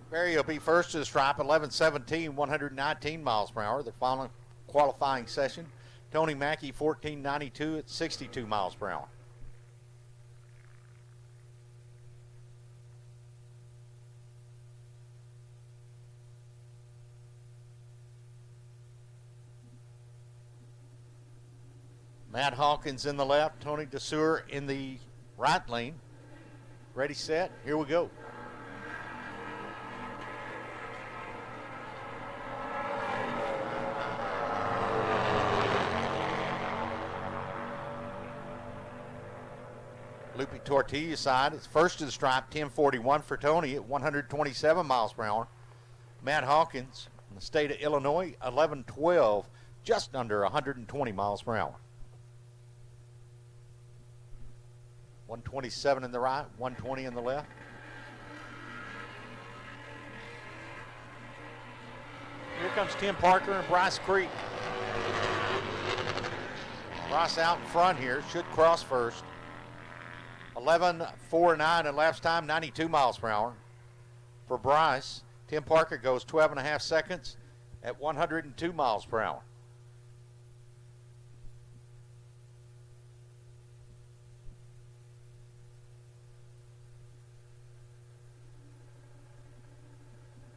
Barry will be first to the stripe, 11:17, 119 miles per hour. The final qualifying session. Tony Mackey, 14:92 at 62 miles per hour. Matt Hawkins in the left, Tony DeSuer in the right lane. Ready, set, here we go. Lupe Tortilla side, it's first to the stripe, 10:41 for Tony at 127 miles per hour. Matt Hawkins in the state of Illinois, 11:12, just under 120 miles per hour. 127 in the right, 120 in the left. Here comes Tim Parker and Bryce Creek. Bryce out in front here, should cross first. 11:49 elapsed time, 92 miles per hour. For Bryce, Tim Parker goes 12.5 seconds at 102 miles per hour.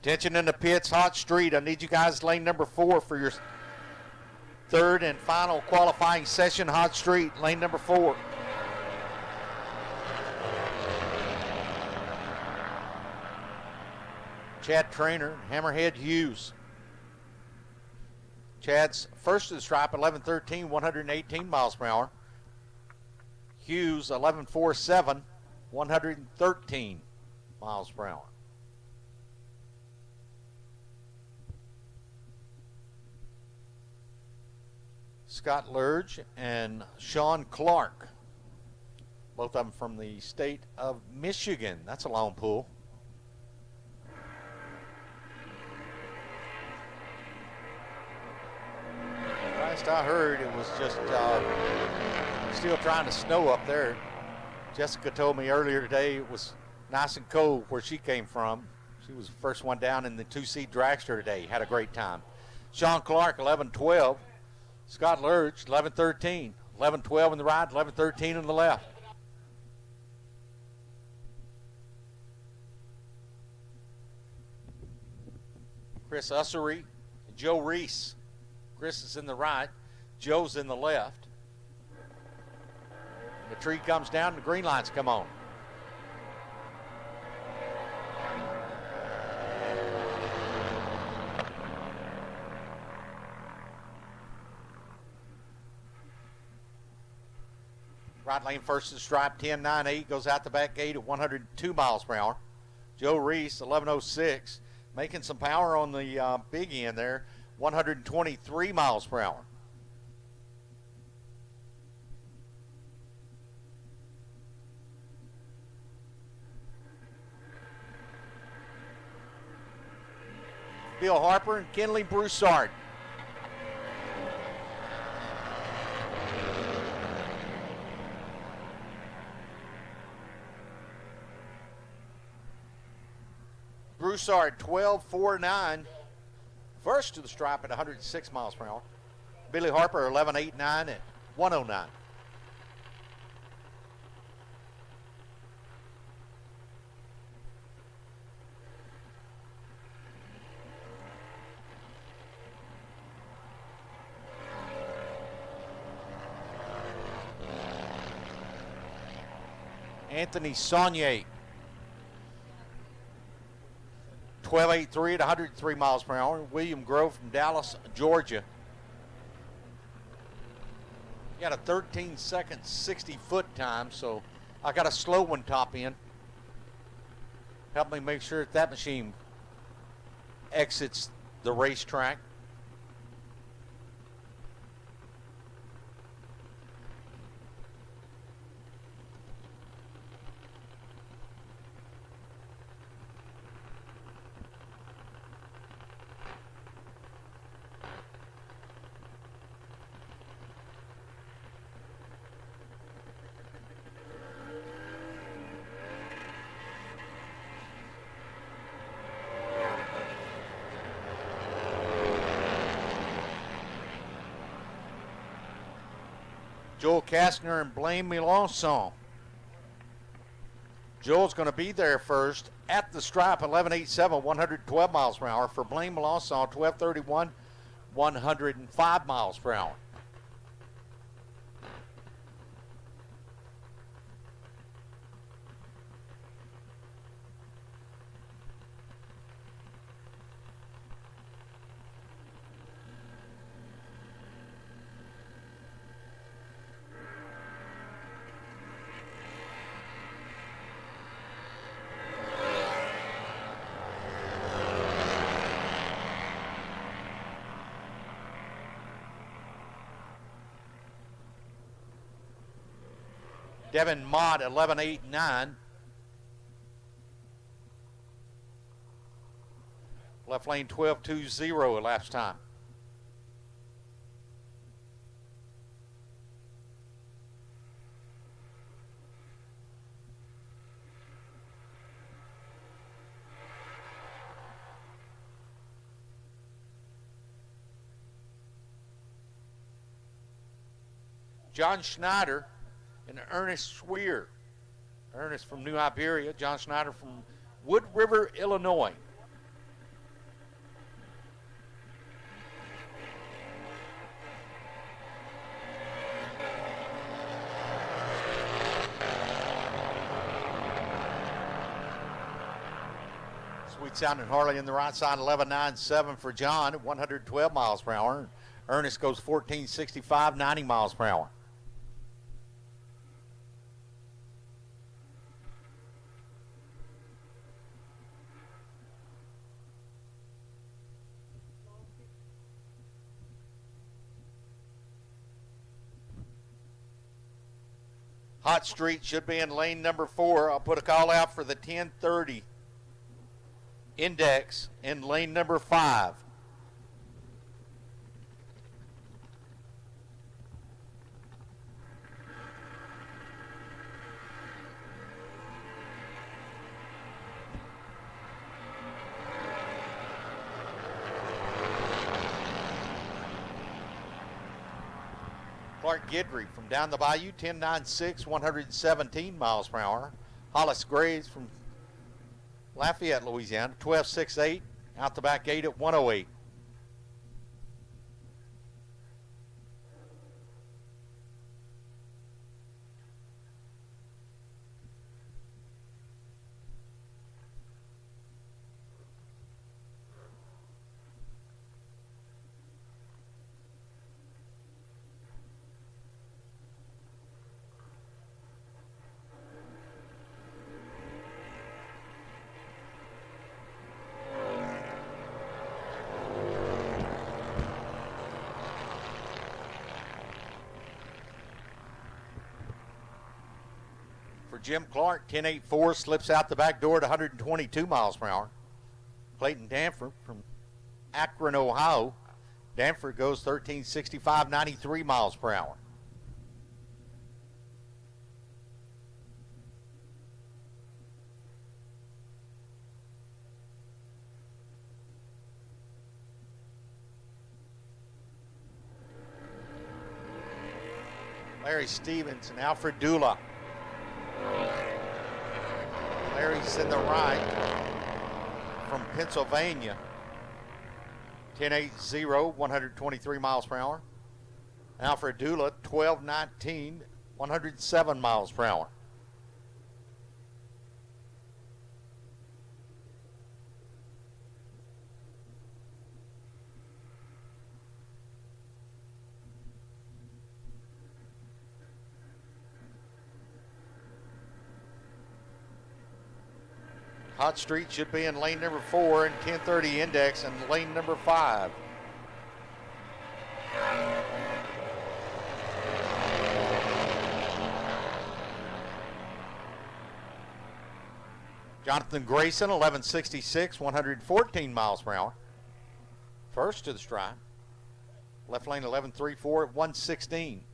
Attention in the pits, hot street. I need you guys lane number 4 for your third and final qualifying session. Hot street, lane number 4. Chad Trainer, Hammerhead Hughes. Chad's first to the stripe, 11:13, 118 miles per hour. Hughes, 11:47, 113 miles per hour. Scott Lurge and Sean Clark, both of them from the state of Michigan. That's a long pull. Last I heard, it was just still trying to snow up there. Jessica told me earlier today it was nice and cold where she came from. She was the first one down in the two-seat dragster today. Had a great time. Sean Clark, 11-12. Scott Lurch, 11-13. 11-12 in the right, 11-13 in the left. Chris Ussery, Joe Reese. Chris is in the right, Joe's in the left. The tree comes down, the green lights come on. Right lane first to the stripe, 10.98, goes out the back gate at 102 miles per hour. Joe Reese, 11.06, making some power on the big end there, 123 miles per hour. Bill Harper and Kenley Broussard. Broussard 12.49, first to the stripe at 106 miles per hour. Billy Harper 11.89 at 109. Anthony Saunier, 12.83 at 103 miles per hour. William Grove from Dallas, Georgia. He had a 13-second 60-foot time, so I got a slow one top in. Help me make sure that machine exits the racetrack. Joel Kastner and Blaine Melanson. Joel's going to be there first at the stripe, 11.87, 112 miles per hour. For Blaine Melanson, 12.31, 105 miles per hour. Devin Mott, 11.89. Left lane 12.20 elapsed time. John Schneider and Ernest Schweer. Ernest from New Iberia, John Schneider from Wood River, Illinois. Sweet sounding Harley in the right side, 11.97 for John at 112 miles per hour. Ernest goes 14.65, 90 miles per hour. Hot Street should be in lane number 4. I'll put a call out for the 10:30 index in lane number 5. Clark Guidry from down the bayou, 10.96, 117 miles per hour. Hollis Graves from Lafayette, Louisiana, 12.68, out the back gate at 108. For Jim Clark, 10.84, slips out the back door at 122 miles per hour. Clayton Danford from Akron, Ohio. Danford goes 13.65, 93 miles per hour. Larry Stevens and Alfred Dula. Larry's in the right from Pennsylvania. 10.80, 123 miles per hour. Alfred Dula, 12.19, 107 miles per hour. Hot Street should be in lane number 4 and 1030 Index in lane number 5. Jonathan Grayson, 11.66, 114 miles per hour. First to the stripe. Left lane 11.34 at 116.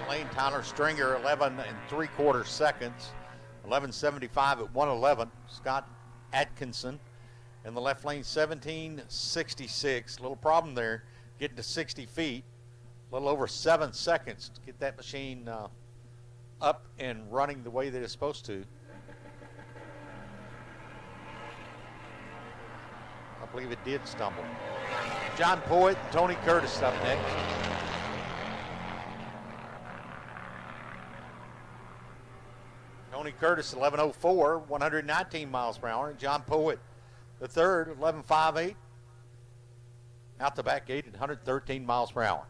Lane Tyler Stringer, 11 3/4 seconds, 11.75 at 111. Scott Atkinson in the left lane, 17.66. Little problem there, getting to 60 feet. A little over 7 seconds to get that machine up and running the way that it's supposed to. I believe it did stumble. John Poet and Tony Curtis up next. Tony Curtis, 11.04, 119 miles per hour. And John Poet, the third, 11.58. Out the back gate at 113 miles per hour.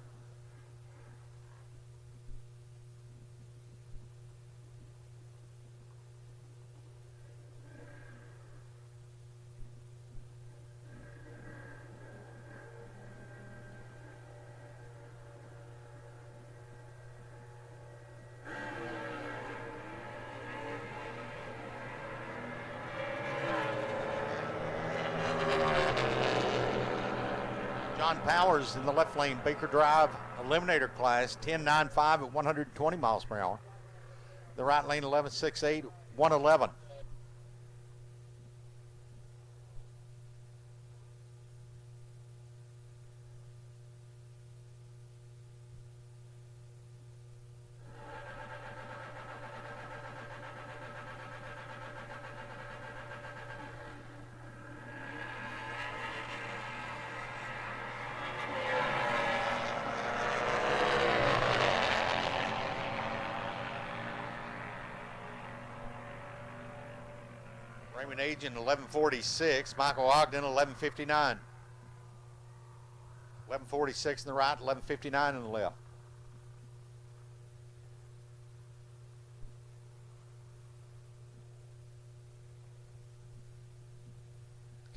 John Powers in the left lane, Baker Drive Eliminator class, 10.95 at 120 miles per hour. The right lane, 11.68, 111. Raymond Agent, 11.46. Michael Ogden, 11.59. 11.46 in the right, 11.59 in the left.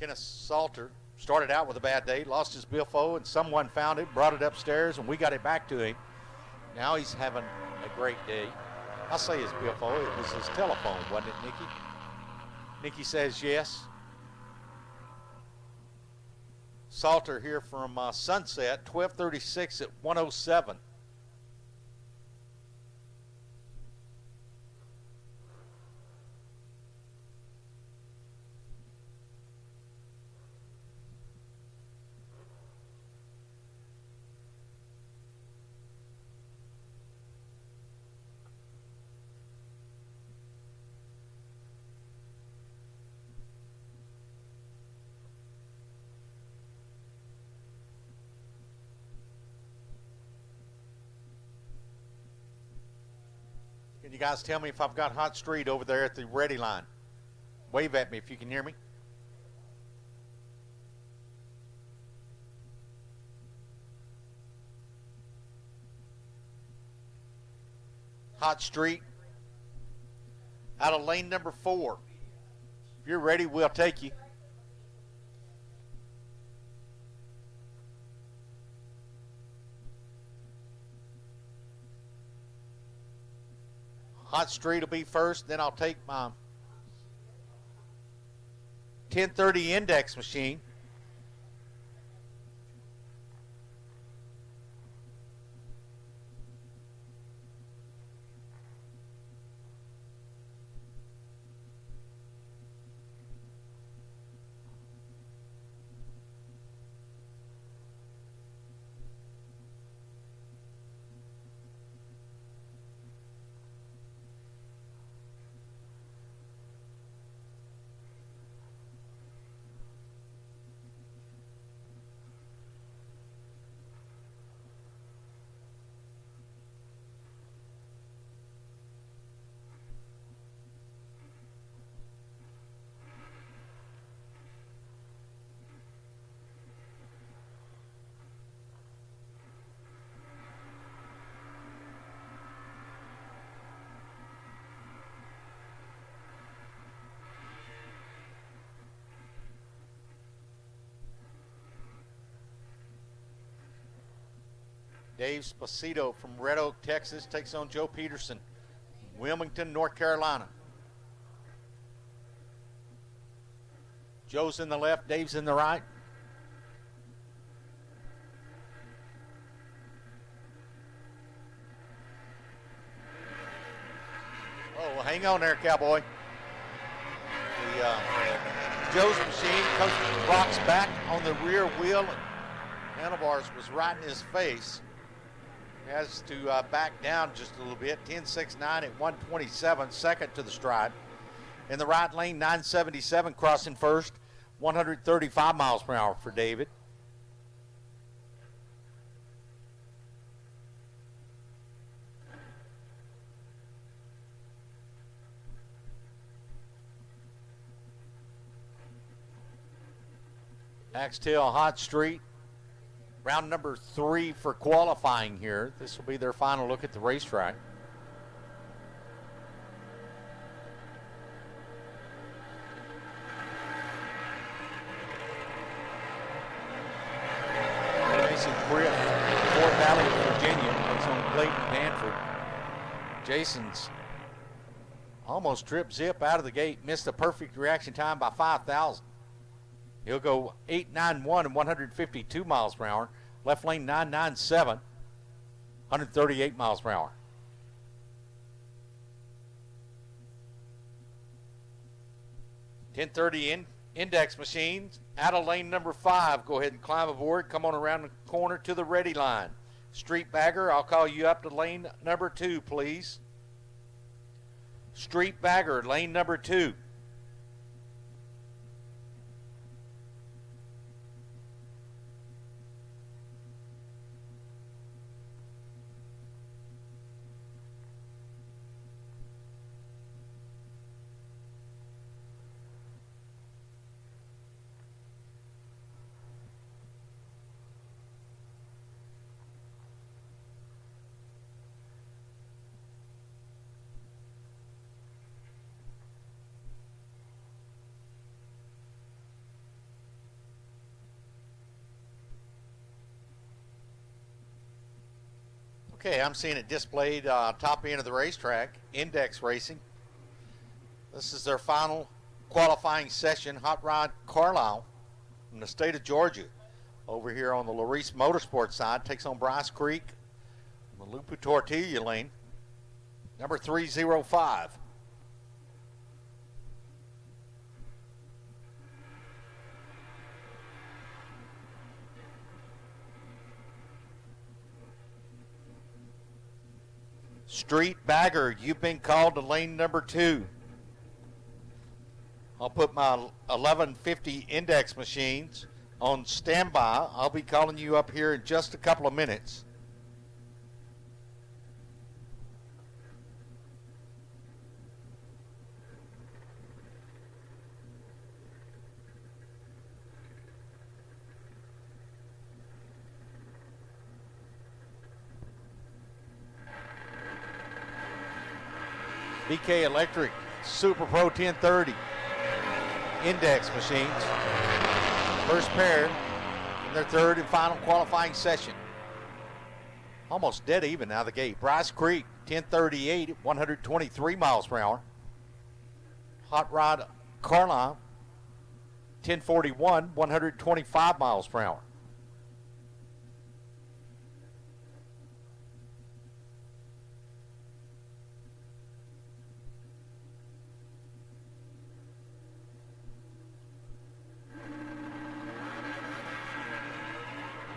Kenneth Salter started out with a bad day, lost his billfold, and someone found it, brought it upstairs, and we got it back to him. Now he's having a great day. I'll say his billfold, it was his telephone, wasn't it, Nikki? Nikki says yes. Salter here from Sunset, 12:36 at 107. Can you guys tell me if I've got hot street over there at the ready line? Wave at me if you can hear me. Hot street out of lane number 4. If you're ready, we'll take you. Hot street will be first, then I'll take my 1030 index machine. Dave Spacito from Red Oak, Texas, takes on Joe Peterson, Wilmington, North Carolina. Joe's in the left, Dave's in the right. Oh, well, hang on there, cowboy. Joe's machine rocks back on the rear wheel, and handlebars was right in his face. Has to back down just a little bit. 10.69 at 127, second to the stride. In the right lane, 977 crossing first, 135 miles per hour for David. Axtell Hot Street. Round number 3 for qualifying here. This will be their final look at the racetrack. Jason Cripp, Fort Valley, Virginia, takes on Clayton Danford. Jason's almost tripped Zip out of the gate, missed a perfect reaction time by 5,000. He'll go 891 and 152 miles per hour. Left lane 997, 138 miles per hour. Index machines out of lane number 5. Go ahead and climb aboard. Come on around the corner to the ready line. Street Bagger, I'll call you up to lane number 2, please. Street Bagger, lane number 2. Okay, I'm seeing it displayed top end of the racetrack, Index Racing. This is their final qualifying session, Hot Rod Carlisle from the state of Georgia. Over here on the Larice Motorsports side, takes on Bryce Creek, Malupu Tortilla lane, number 305. Street Bagger, you've been called to lane number 2. I'll put my 1150 index machines on standby. I'll be calling you up here in just a couple of minutes. BK Electric Super Pro 1030 index machines. First pair in their third and final qualifying session. Almost dead even out of the gate. Bryce Creek 1038 at 123 miles per hour. Hot Rod Carline 1041, 125 miles per hour.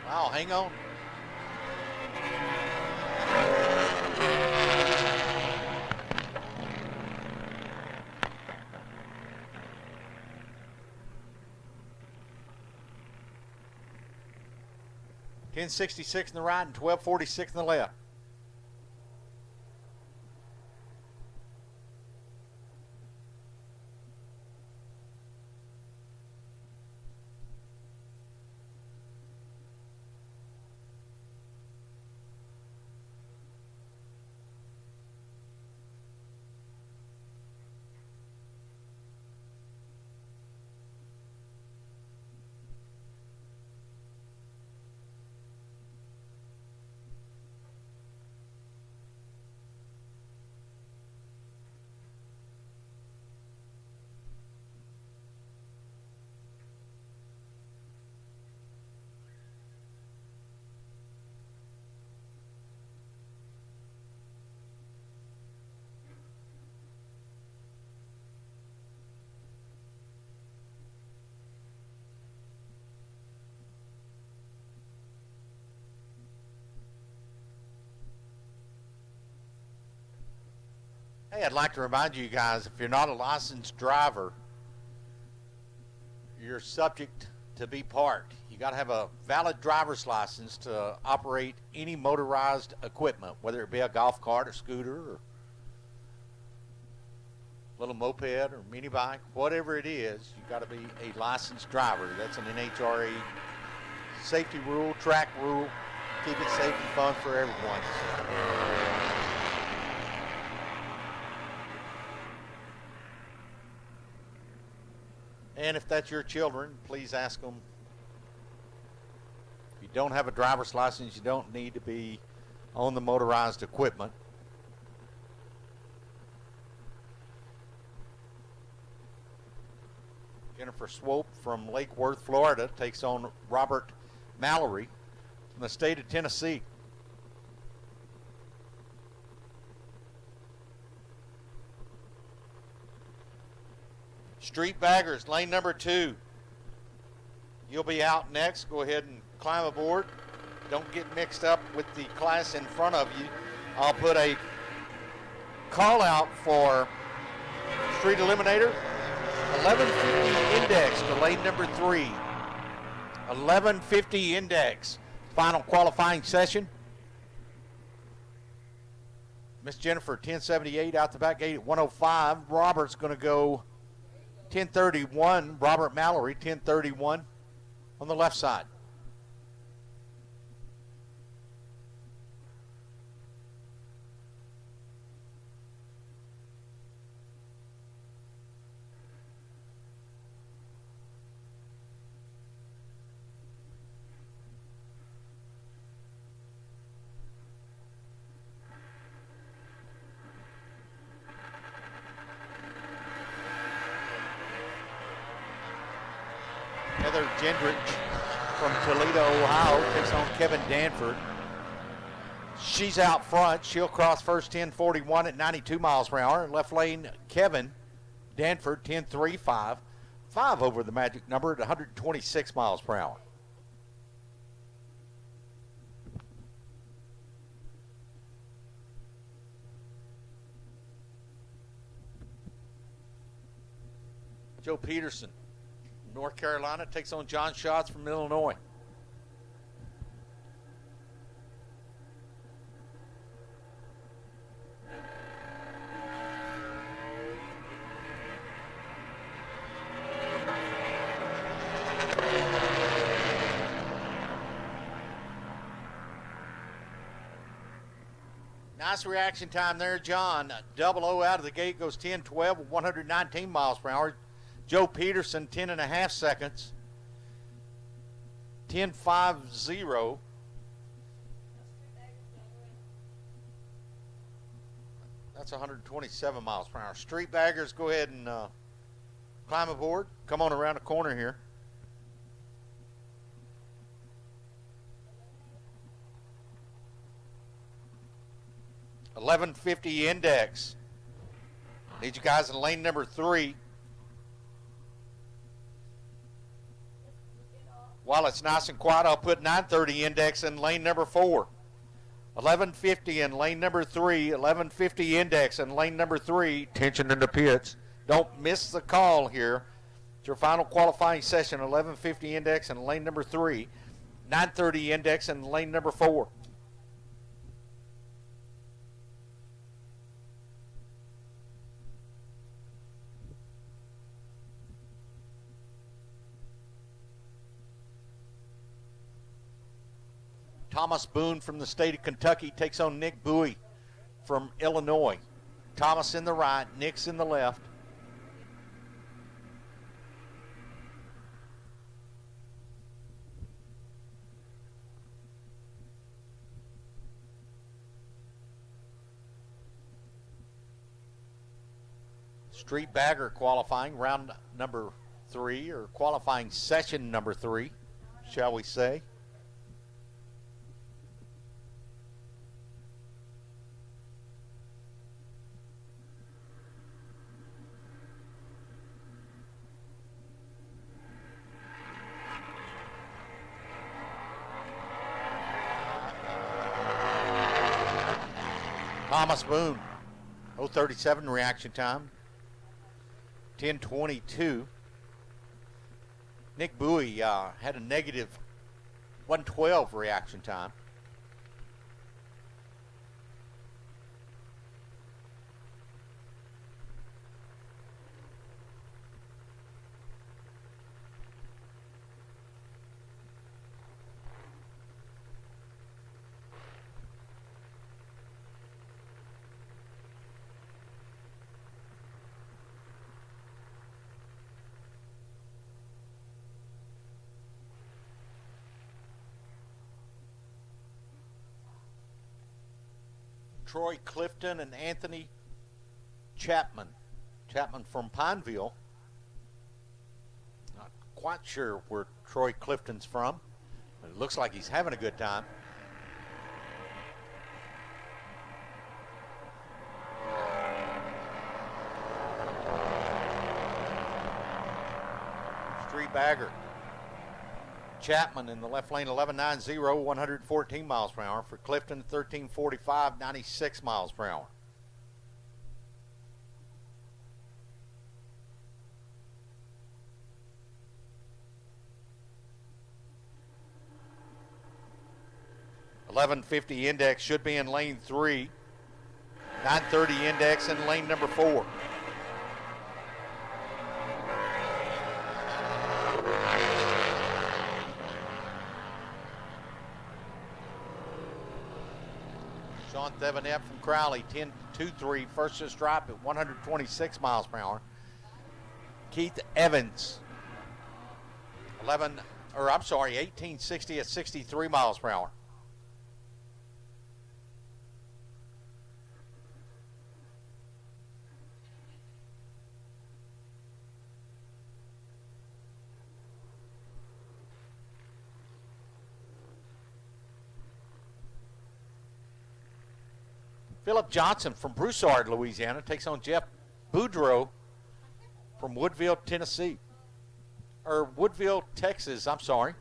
Wow, hang on. $10.66 in the right and $12.46 in the left. Hey, I'd like to remind you guys, if you're not a licensed driver, you're subject to be parked. You got to have a valid driver's license to operate any motorized equipment, whether it be a golf cart or scooter or little moped or mini bike, whatever it is, you got to be a licensed driver. That's an NHRA safety rule, track rule. Keep it safe and fun for everyone. And if that's your children, please ask them. If you don't have a driver's license, you don't need to be on the motorized equipment. Jennifer Swope from Lake Worth, Florida, takes on Robert Mallory from the state of Tennessee. Street Baggers, lane number 2. You'll be out next. Go ahead and climb aboard. Don't get mixed up with the class in front of you. I'll put a call out for Street Eliminator. 1150 index to lane number 3. 1150 index. Final qualifying session. Miss Jennifer, 1078 out the back gate at 105. Robert's going to go 1031. Robert Mallory, 1031 on the left side. Heather Gendrich from Toledo, Ohio, takes on Kevin Danford. She's out front. She'll cross first 10:41 at 92 miles per hour. Left lane, Kevin Danford, 10:35. 5 over the magic number at 126 miles per hour. Joe Peterson, North Carolina, takes on John Schatz from Illinois. Nice reaction time there, John. 00 out of the gate, goes 10:12 with 119 miles per hour. Joe Peterson, 10.5 seconds. 10:50. That's 127 miles per hour. Street baggers, go ahead and climb aboard. Come on around the corner here. $11.50 index. Need you guys in lane number 3. While it's nice and quiet, I'll put 9:30 index in lane number 4. 11:50 in lane number 3. 11:50 index in lane number 3. Tension in the pits. Don't miss the call here. It's your final qualifying session. 11:50 index in lane number 3. 9:30 index in lane number 4. Thomas Boone from the state of Kentucky takes on Nick Bowie from Illinois. Thomas in the right, Nick's in the left. Street bagger qualifying, round number 3, or qualifying session number 3, shall we say. Thomas Boone, 0:37 reaction time, 10:22. Nick Bowie had a negative 1:12 reaction time. Troy Clifton and Anthony Chapman. Chapman from Pineville. Not quite sure where Troy Clifton's from, but it looks like he's having a good time. Street bagger. Chapman in the left lane, 11.90, 114 miles per hour. For Clifton, 13.45, 96 miles per hour. $11.50 index should be in lane 3. 9:30 index in lane number 4. Sean Thevenet from Crowley, 10.23, first to stripe at 126 miles per hour. Keith Evans, 18.60 at 63 miles per hour. Philip Johnson from Broussard, Louisiana, takes on Jeff Boudreau from Woodville, Tennessee. Or Woodville, Texas, I'm sorry.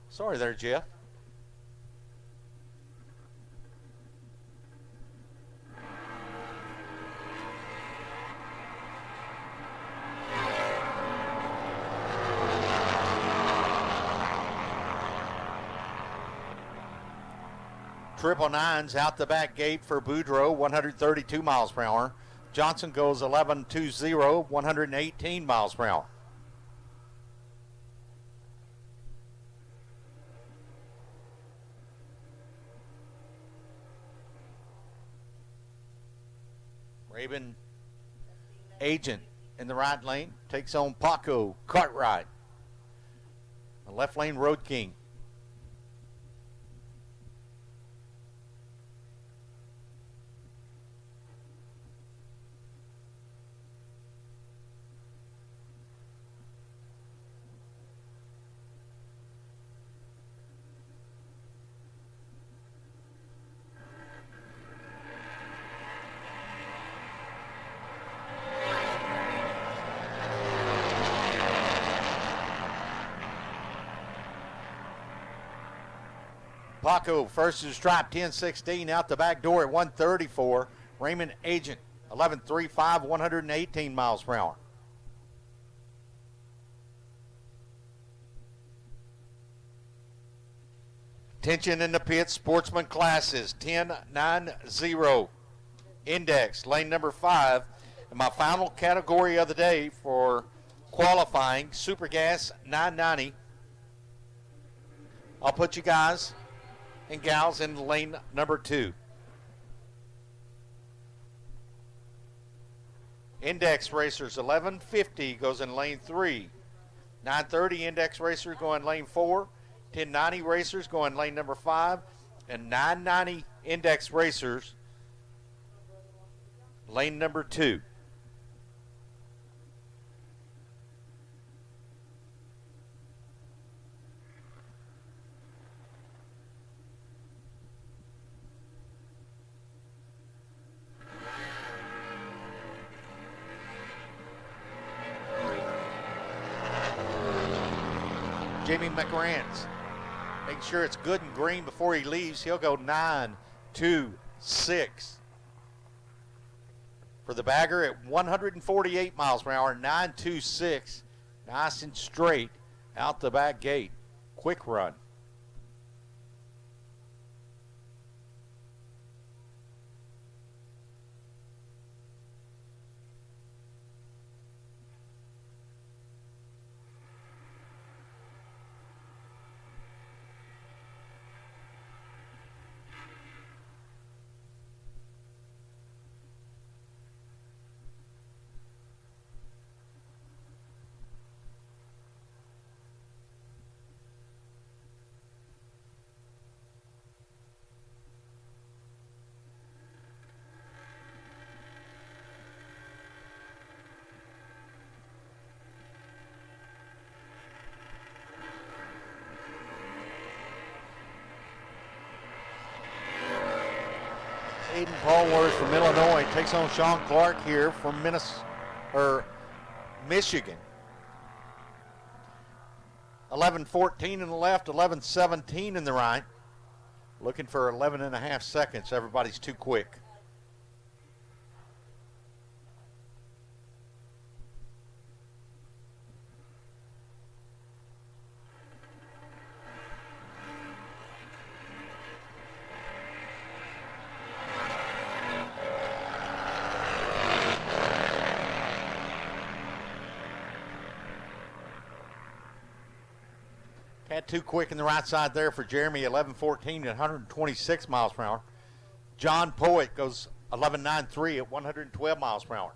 Sorry there, Jeff. Triple nines out the back gate for Boudreau, 132 miles per hour. Johnson goes 11.20, 118 miles per hour. Raven Agent in the right lane takes on Paco Cartwright. The left lane Road King. Paco first to the stripe, 10-16 out the back door at 134. Raymond Agent, 11.35, 118 miles per hour. Tension in the pits, Sportsman classes, 10.90. Index, lane number 5. And my final category of the day for qualifying, Super Gas, 990. I'll put you guys and gals in lane number 2. Index Racers 1150 goes in lane 3. 930 Index Racer going lane 4. 1090 Racers going lane number 5. And 990 Index Racers lane number 2. Jamie McRance, make sure it's good and green before he leaves. He'll go 9.26 for the bagger at 148 miles per hour. 9.26, nice and straight out the back gate. Quick run. Aiden Paulworth from Illinois takes on Sean Clark here from Michigan. 11.14 in the left, 11.17 in the right. Looking for 11 and a half seconds. Everybody's too quick. Had too quick in the right side there for Jeremy, 11.14 at 126 miles per hour. John Poet goes 11.93 at 112 miles per hour.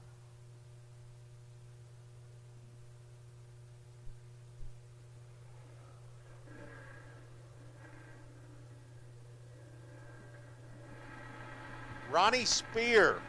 Ronnie Spears.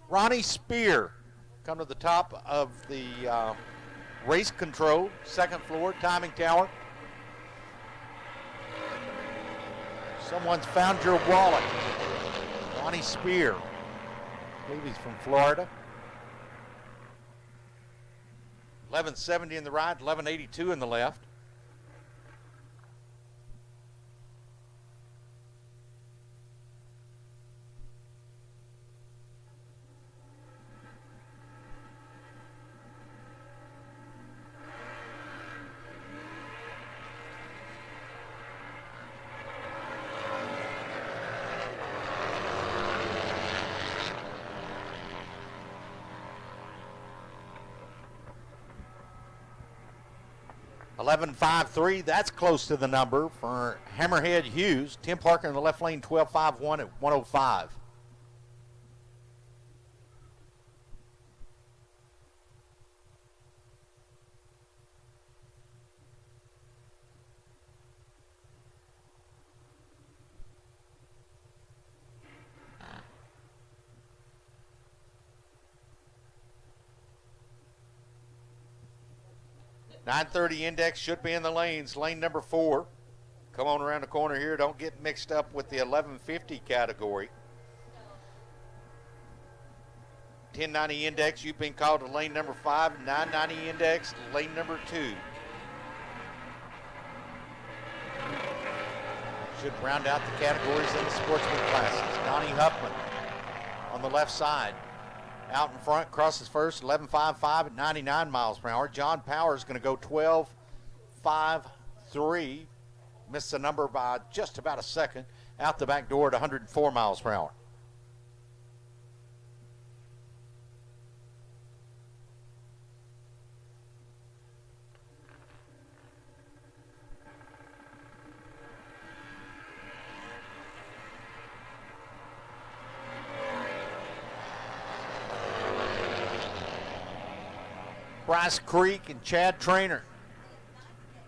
Ronnie Spear come to the top of the race control, second floor, timing tower. Someone's found your wallet. Ronnie Spear. I believe he's from Florida. 1170 in the right, 1182 in the left. .11.53, that's close to the number for Hammerhead Hughes. Tim Parker in the left lane, 12.51 at 105. .930 index should be in the lanes. Lane number 4. Come on around the corner here. Don't get mixed up with the 1150 category. 1090 index, you've been called to lane number 5. 990 index, lane number 2. Should round out the categories in the sportsman classes. Donnie Huffman on the left side. Out in front, crosses first, 11.55 at 99 miles per hour. John Powers going to go 12.53. Missed the number by just about a second. Out the back door at 104 miles per hour. Bryce Creek and Chad Trainer.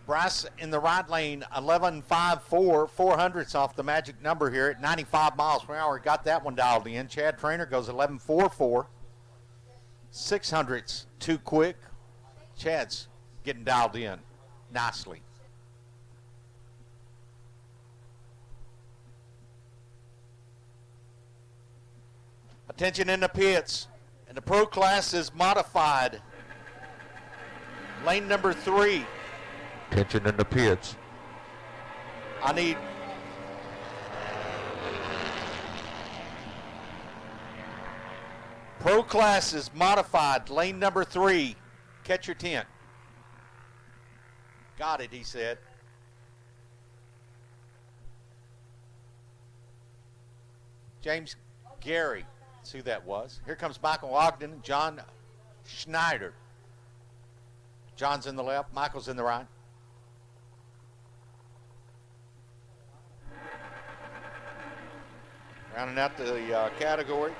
Bryce in the right lane, 11.54, 400ths off the magic number here at 95 miles per hour. Got that one dialed in. Chad Trainer goes 11.44, 600ths too quick. Chad's getting dialed in nicely. Attention in the pits. And the pro class is modified. Lane number 3. Attention in the pits. I need pro class is modified. Lane number 3. Catch your tent. Got it, he said. James Gary. That's who that was. Here comes Michael Ogden and John Schneider. John's in the left, Michael's in the right. Rounding out the category.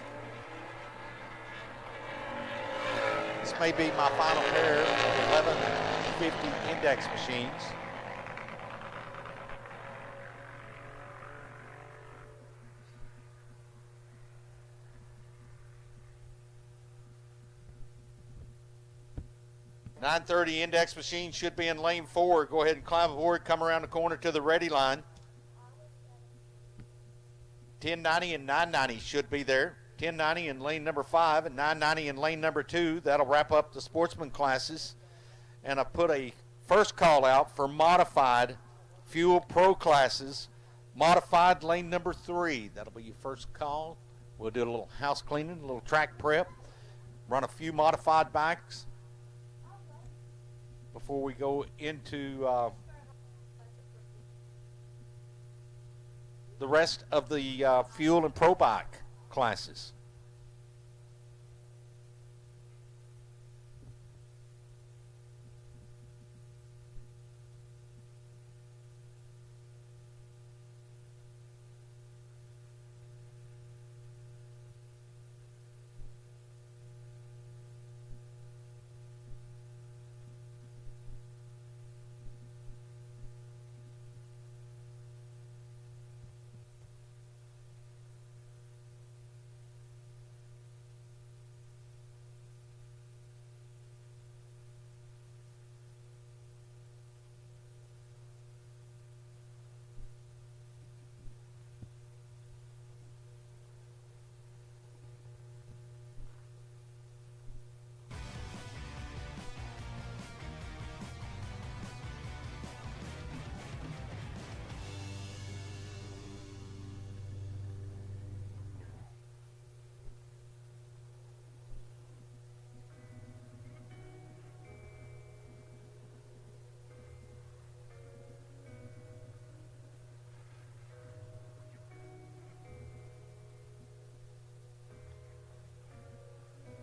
This may be my final pair of 1150 index machines. .930 index machine should be in lane 4. Go ahead and climb aboard, come around the corner to the ready line. 1090 and 990 should be there. 1090 in lane number 5 and 990 in lane number 2. That'll wrap up the sportsman classes. And I put a first call out for modified Fuel Pro classes. Modified lane number 3. That'll be your first call. We'll do a little house cleaning, a little track prep. Run a few modified bikes before we go into the rest of the fuel and pro bike classes.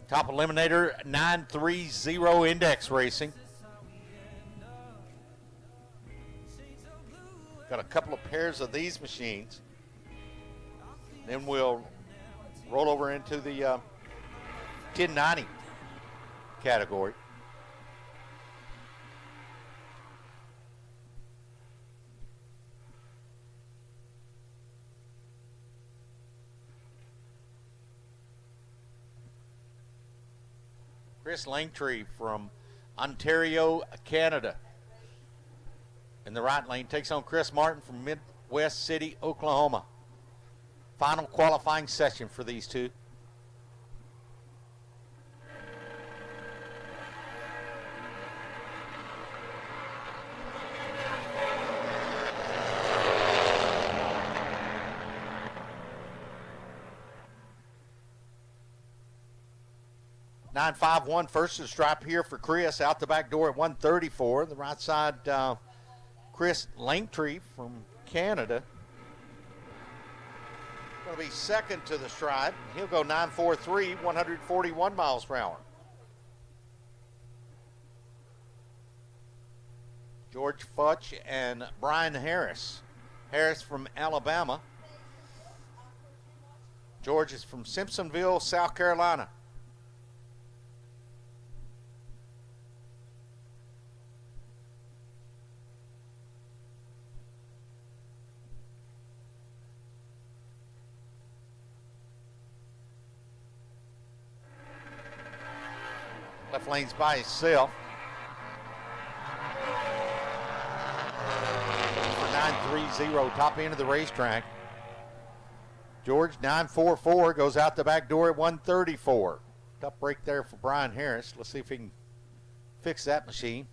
Top Eliminator 930 Index Racing. Got a couple of pairs of these machines. Then we'll roll over into the 1090 category. Chris Langtree from Ontario, Canada. In the right lane, takes on Chris Martin from Midwest City, Oklahoma. Final qualifying session for these two. .951 first to the stripe here for Chris, out the back door at 134. The right side, Chris Langtree from Canada. Going to be second to the stripe. He'll go 943, 141 miles per hour. George Futch and Brian Harris. Harris from Alabama. George is from Simpsonville, South Carolina. Left lane's by himself. For 930, top end of the racetrack. George 944 goes out the back door at 134. Tough break there for Brian Harris. Let's see if he can fix that machine.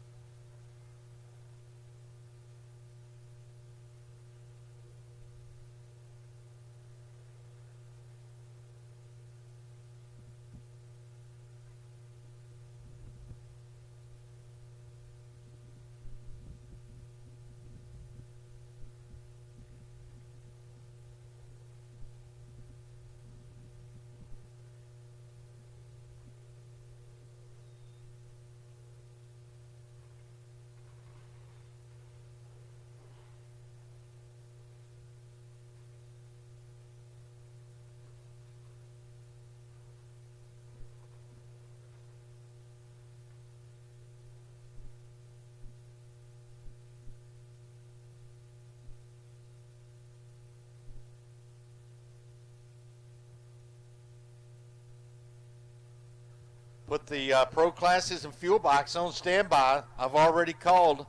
Put the pro classes and fuel bikes on standby. I've already called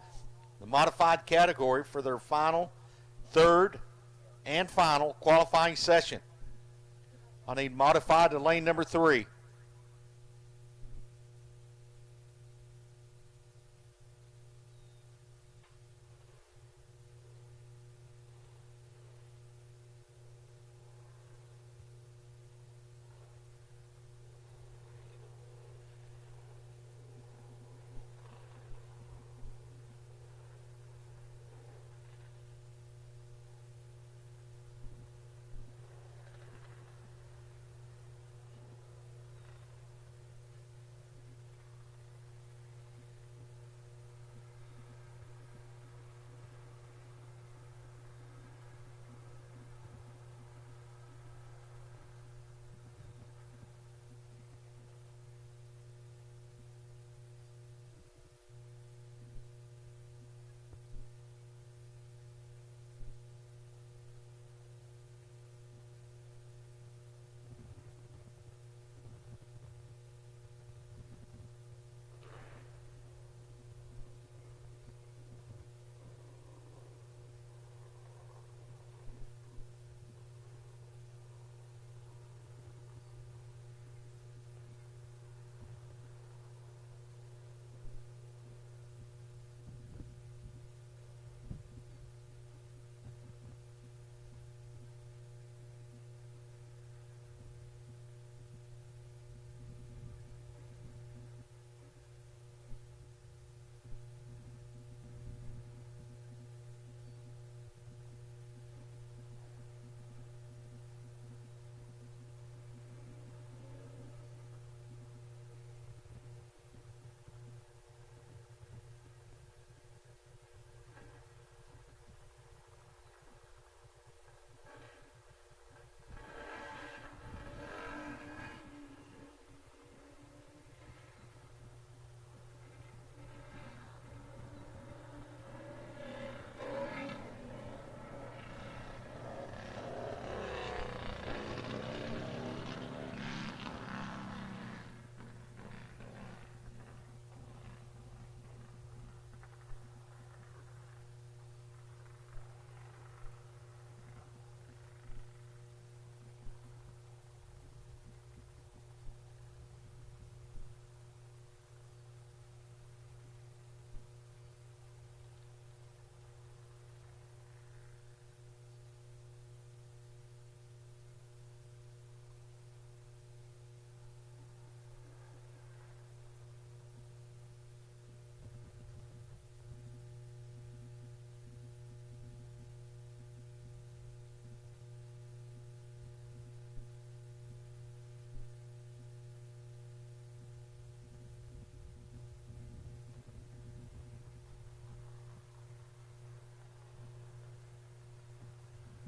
the modified category for their final, third, and final qualifying session. I need modified to lane number 3.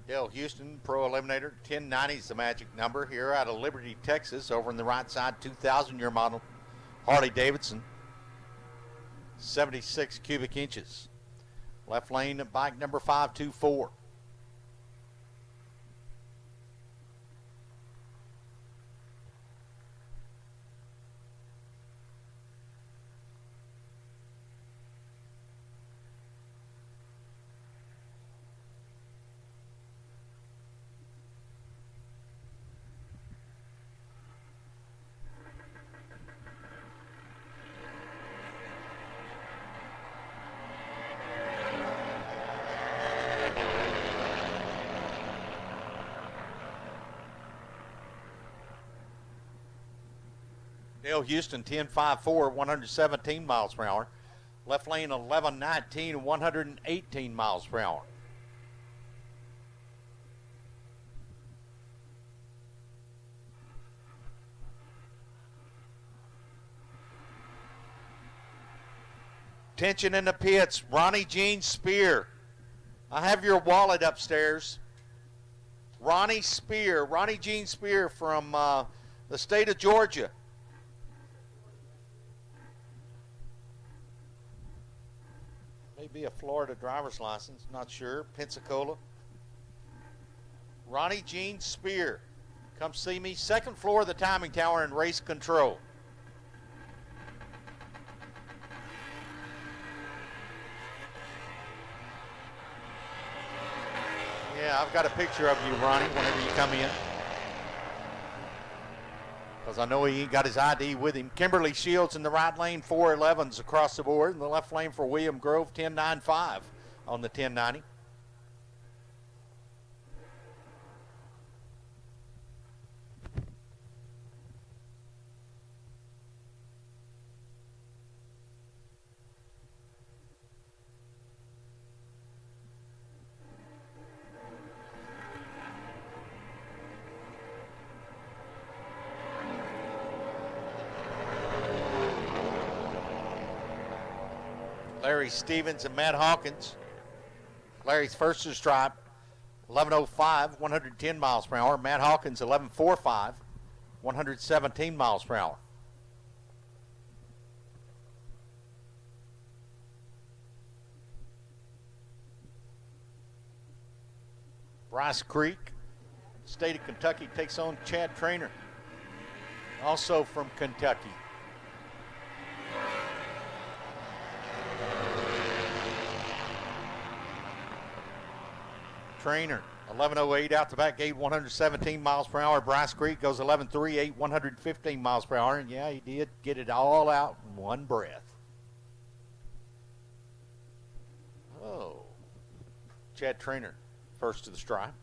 Dale Houston, Pro Eliminator, 1090 is the magic number here out of Liberty, Texas. Over on the right side, 2,000-year model Harley Davidson, 76 cubic inches. Left lane, bike number 524. Dale Houston, 10.54, 117 miles per hour. Left lane, 11.19, 118 miles per hour. Tension in the pits. Ronnie Jean Spear. I have your wallet upstairs. Ronnie Jean Spear from the state of Georgia. Maybe a Florida driver's license, not sure. Pensacola. Ronnie Jean Spear. Come see me. Second floor of the timing tower in race control. Yeah, I've got a picture of you, Ronnie, whenever you come in. Because I know he ain't got his ID with him. Kimberly Shields in the right lane, 411s across the board. In the left lane for William Grove, 10.95 on the 1090. Larry Stevens and Matt Hawkins. Larry's first to stripe, 11.05, 110 miles per hour. Matt Hawkins, 11.45, 117 miles per hour. Bryce Creek, state of Kentucky, takes on Chad Trainer, also from Kentucky. Trainer, 11.08 out the back gate, 117 miles per hour. Bryce Creek goes 11.38, 115 miles per hour. And yeah, he did get it all out in one breath. Oh, Chad Trainer, first to the stripe.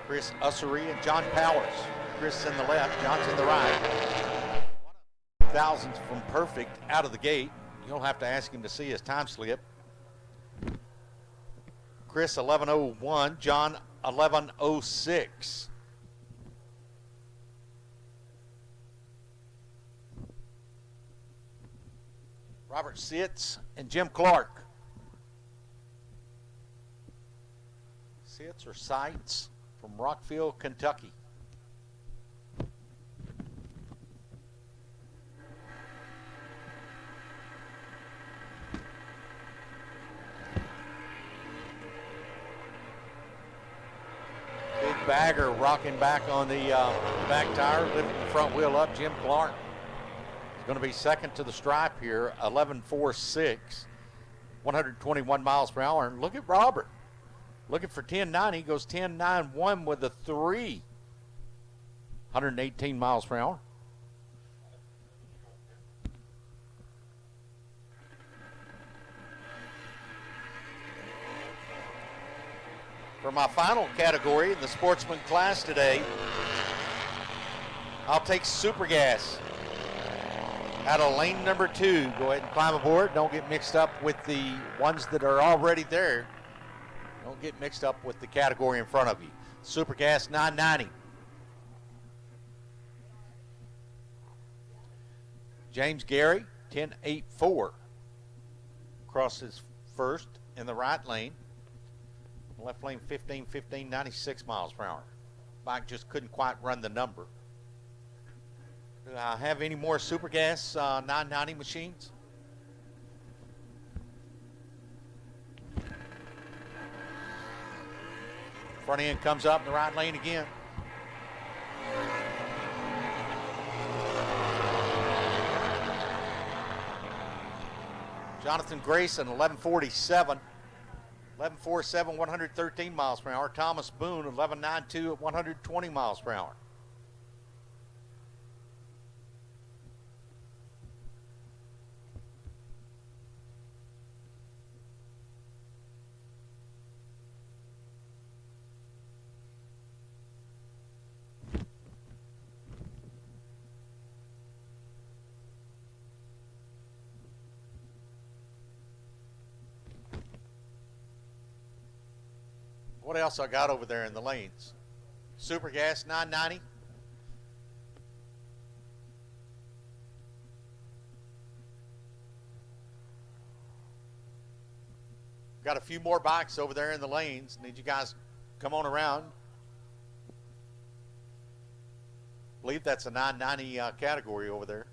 Chris Ussery and John Powers. Chris in the left, John's in the right. Thousands from perfect out of the gate. You'll have to ask him to see his time slip. Chris 11.01, John 11.06. Robert Sitz and Jim Clark. Sitz or Sites from Rockville, Kentucky. Big bagger rocking back on the back tire, lifting the front wheel up. Jim Clark is going to be second to the stripe here, 11.46, 121 miles per hour. And look at Robert. Looking for 10.9. He goes 10.91 with a 3. 118 miles per hour. For my final category in the Sportsman class today, I'll take Super Gas out of lane number 2. Go ahead and climb aboard. Don't get mixed up with the ones that are already there. Don't get mixed up with the category in front of you. Super Gas 990. James Gary, 10.84. Crosses first in the right lane. Left lane 15.15, 96 miles per hour. Bike just couldn't quite run the number. Do I have any more Super Gas 990 machines? Front end comes up in the right lane again. Jonathan Grayson, 11.47. 11.47, 113 miles per hour. Thomas Boone, 11.92 at 120 miles per hour. What else I got over there in the lanes? Super Gas 990. Got a few more bikes over there in the lanes. Need you guys to come on around. I believe that's a 990 category over there.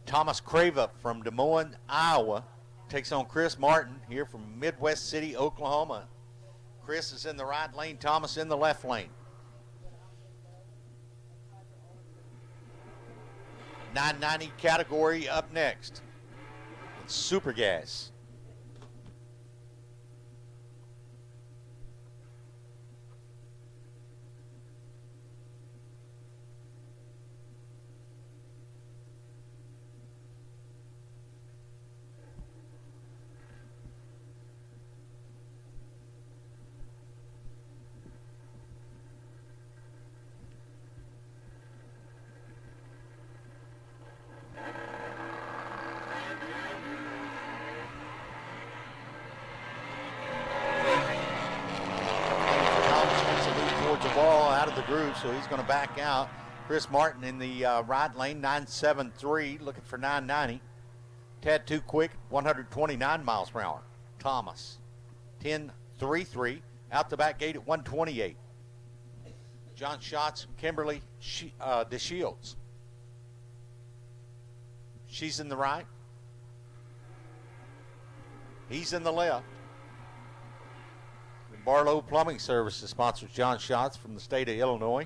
Thomas Crava from Des Moines, Iowa, takes on Chris Martin here from Midwest City, Oklahoma. Chris is in the right lane, Thomas in the left lane. 990 category up next. It's Super Gas. So he's going to back out. Chris Martin in the right lane, 973, looking for 990. Tad too quick, 129 miles per hour. Thomas, 1033, out the back gate at 128. John Schatz, Kimberly DeShields. She's in the right. He's in the left. Barlow Plumbing Services sponsors John Schatz from the state of Illinois.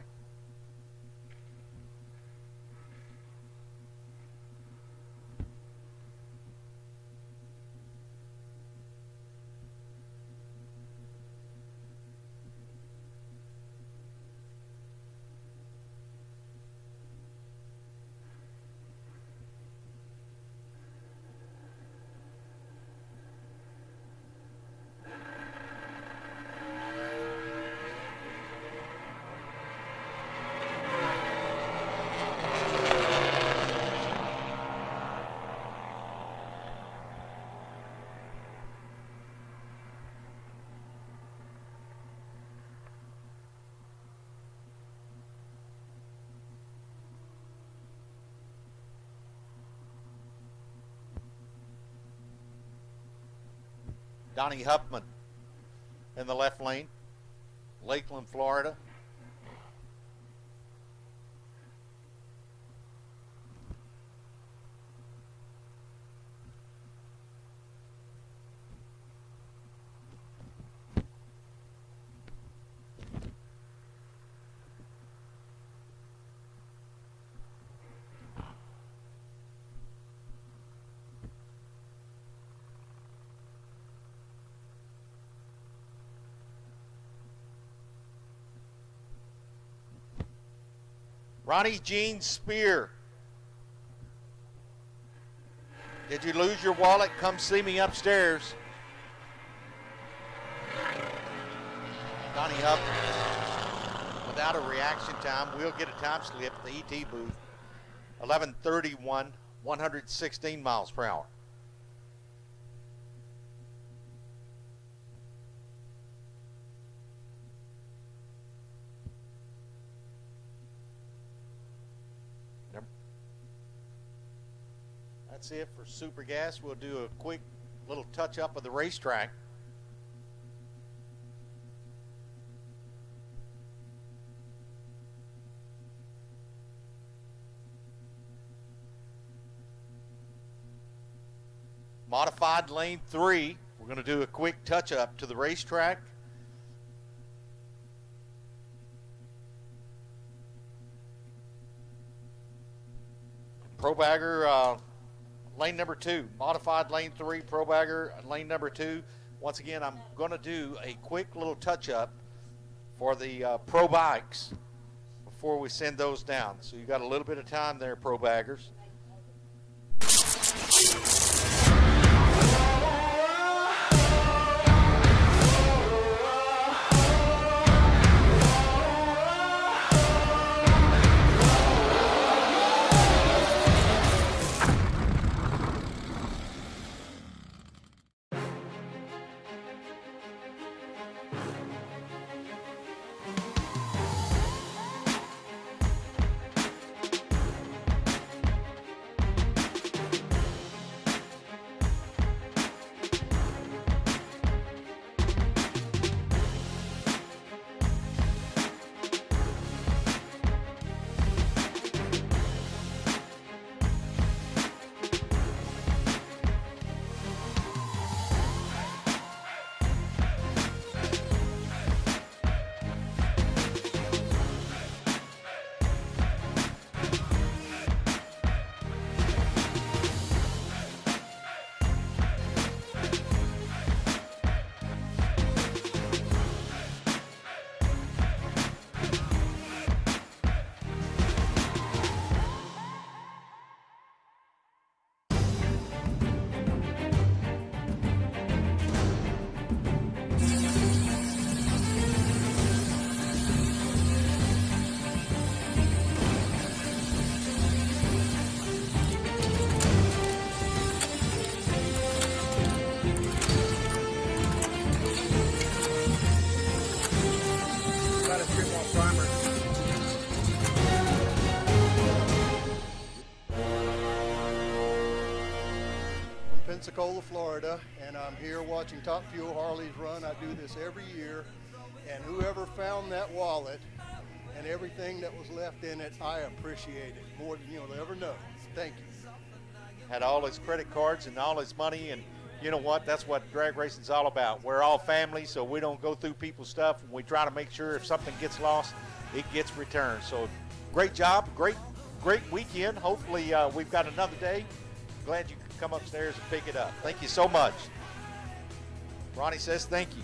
Donnie Huffman in the left lane, Lakeland, Florida. Ronnie Jean Spear. Did you lose your wallet? Come see me upstairs. Donnie Huff, without a reaction time, we'll get a time slip at the ET booth. 11:31, 116 miles per hour. That's it for Super Gas. We'll do a quick little touch up of the racetrack. Modified lane 3. We're going to do a quick touch up to the racetrack. Pro Bagger lane number 2. Modified lane 3. Pro Bagger lane number 2. Once again, I'm going to do a quick little touch up for the Pro Bikes before we send those down. So you got a little bit of time there, Pro Baggers. Pensacola, Florida, and I'm here watching Top Fuel Harley's run. I do this every year, and whoever found that wallet and everything that was left in it, I appreciate it more than you'll ever know. Thank you. Had all his credit cards and all his money, and you know what? That's what drag racing's all about. We're all family, so we don't go through people's stuff, and we try to make sure if something gets lost, it gets returned. So great job, great weekend. Hopefully we've got another day. Glad you could come upstairs and pick it up. Thank you so much. Ronnie says thank you.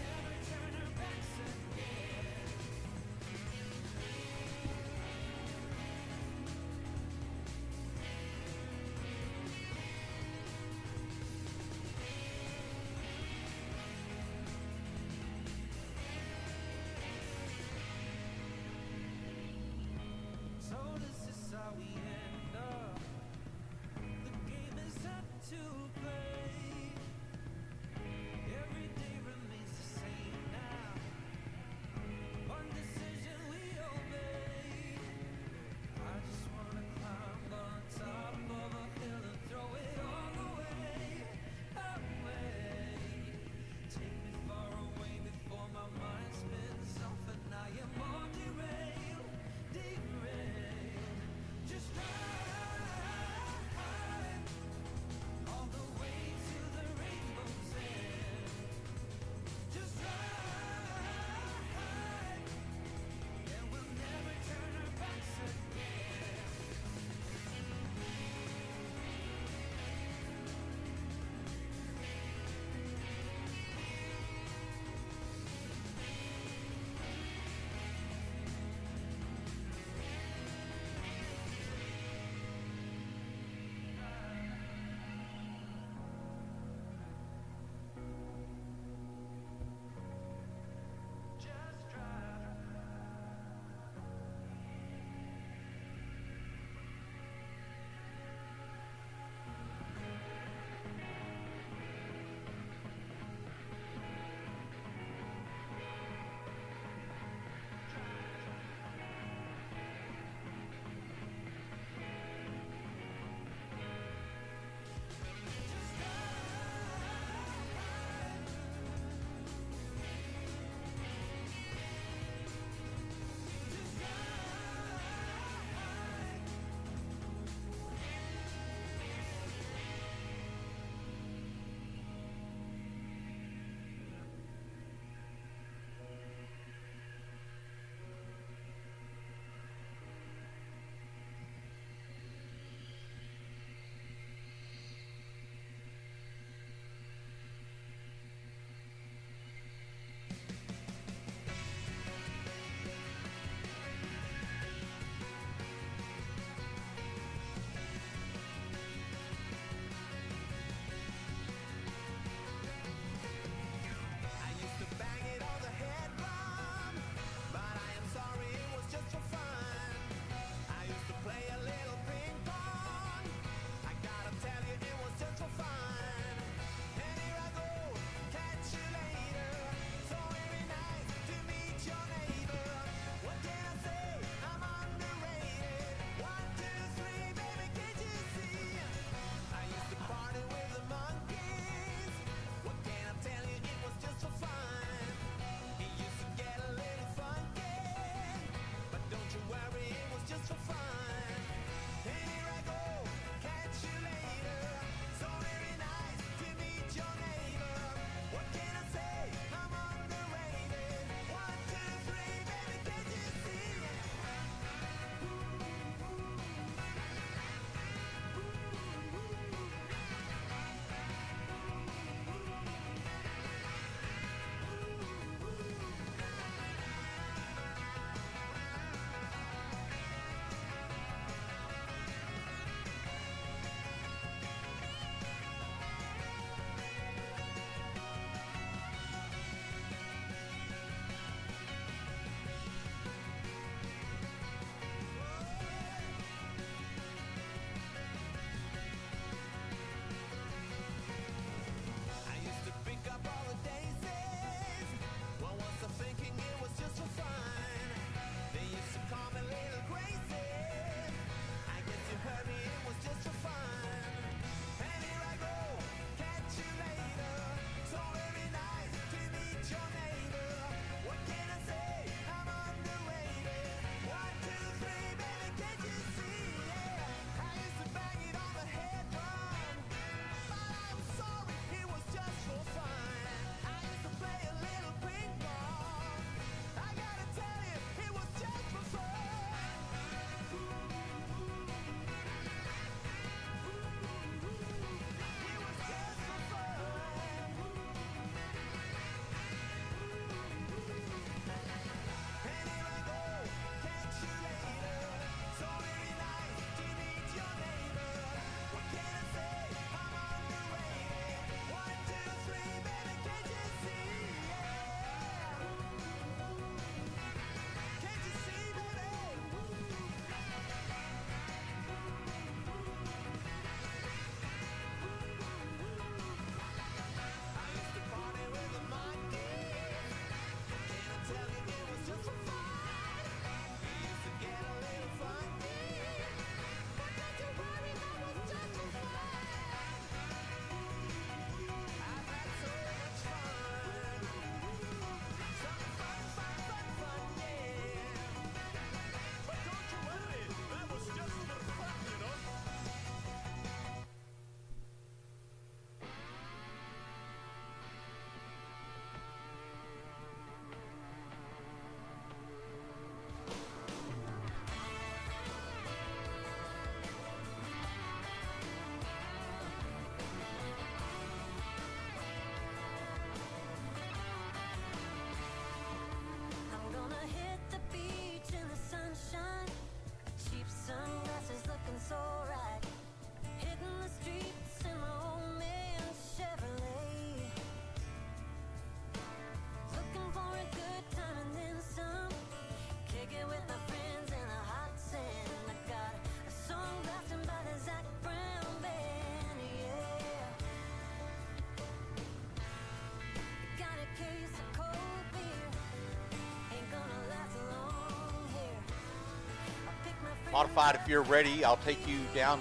Modified, if you're ready, I'll take you down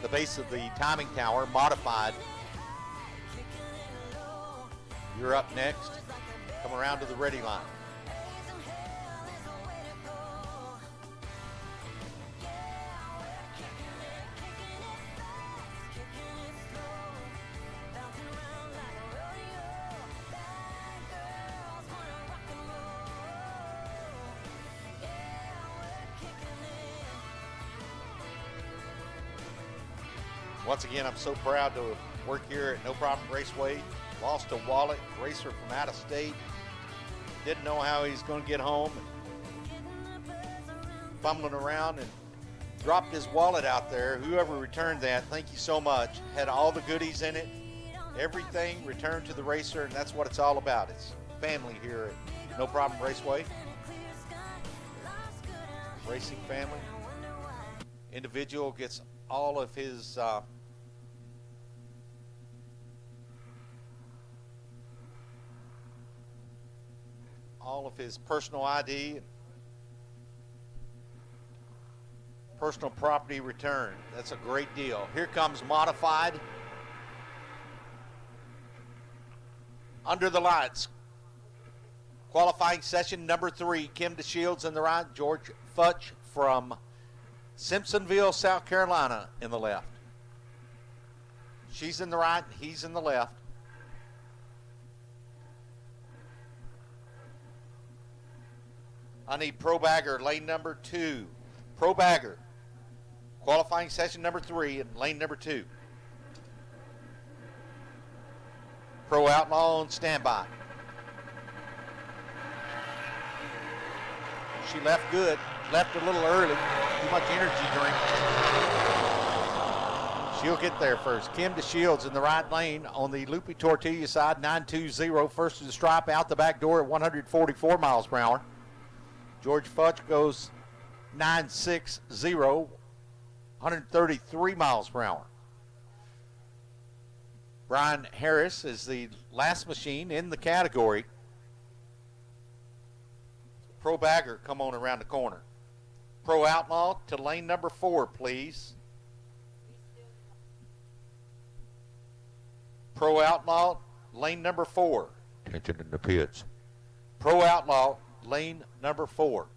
the base of the timing tower. Modified, you're up next. Come around to the ready line. Once again, I'm so proud to work here at No Problem Raceway. Lost a wallet, racer from out of state. Didn't know how he's going to get home. Fumbling around and dropped his wallet out there. Whoever returned that, thank you so much. Had all the goodies in it. Everything returned to the racer, and that's what it's all about. It's family here at No Problem Raceway. Racing family. Individual gets all of his personal ID, personal property returned. That's a great deal. Here comes Modified. Under the lights. Qualifying session number 3. Kim DeShields in the right. George Futch from Simpsonville, South Carolina in the left. She's in the right, he's in the left. I need Pro Bagger, lane number 2. Pro Bagger, qualifying session number 3 in lane number 2. Pro Outlaw on standby. She left good, left a little early, too much energy drink. She'll get there first. Kim DeShields in the right lane on the Loopy Tortilla side, 920, first to the stripe, out the back door at 144 miles per hour. George Futch goes 960, 133 miles per hour. Brian Harris is the last machine in the category. Pro Bagger, come on around the corner. Pro Outlaw to lane number 4, please. Pro Outlaw, lane number 4. Attention in the pits. Pro Outlaw, lane number 4.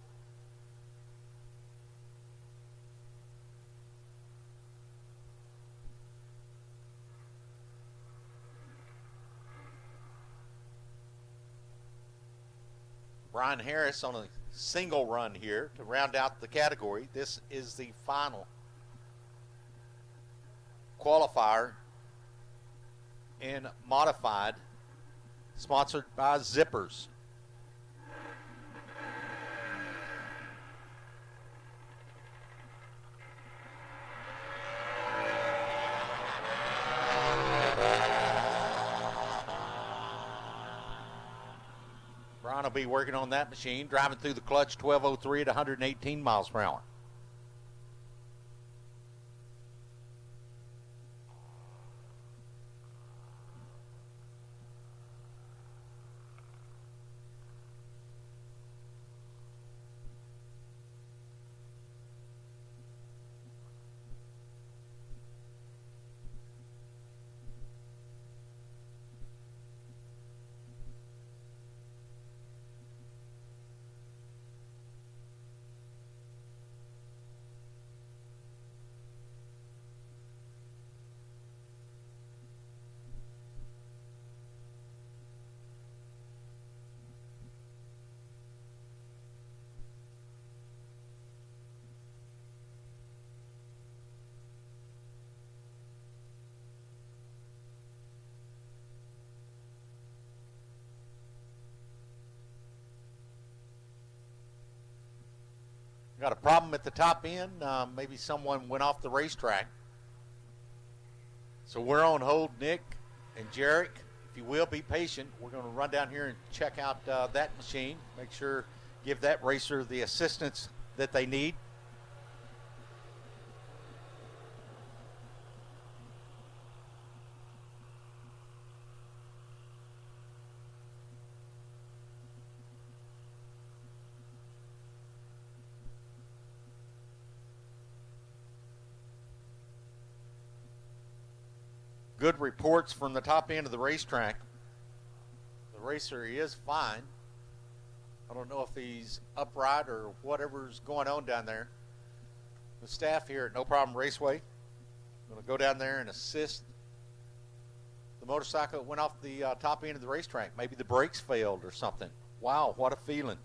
Brian Harris on a single run here to round out the category. This is the final qualifier in Modified, sponsored by Zippers. Brian will be working on that machine, driving through the clutch 1203 at 118 miles per hour. Got a problem at the top end. Maybe someone went off the racetrack. So we're on hold, Nick and Jarek. If you will, be patient. We're going to run down here and check out that machine. Make sure, give that racer the assistance that they need. good reports from the top end of the racetrack. The racer is fine. I don't know if he's upright or whatever's going on down there. The staff here at No Problem Raceway going to go down there and assist the motorcycle that went off the top end of the racetrack. Maybe the brakes failed or something. Wow, what a feeling.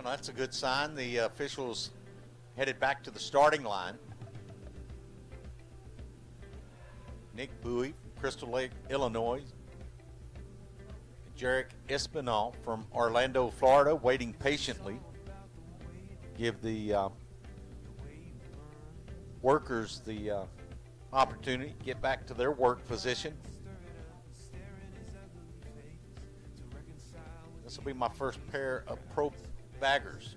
Well, that's a good sign. The officials headed back to the starting line. Nick Bowie, Crystal Lake, Illinois. Jarek Espinal from Orlando, Florida, waiting patiently. Give the workers the opportunity to get back to their work position. This will be my first pair of pro baggers.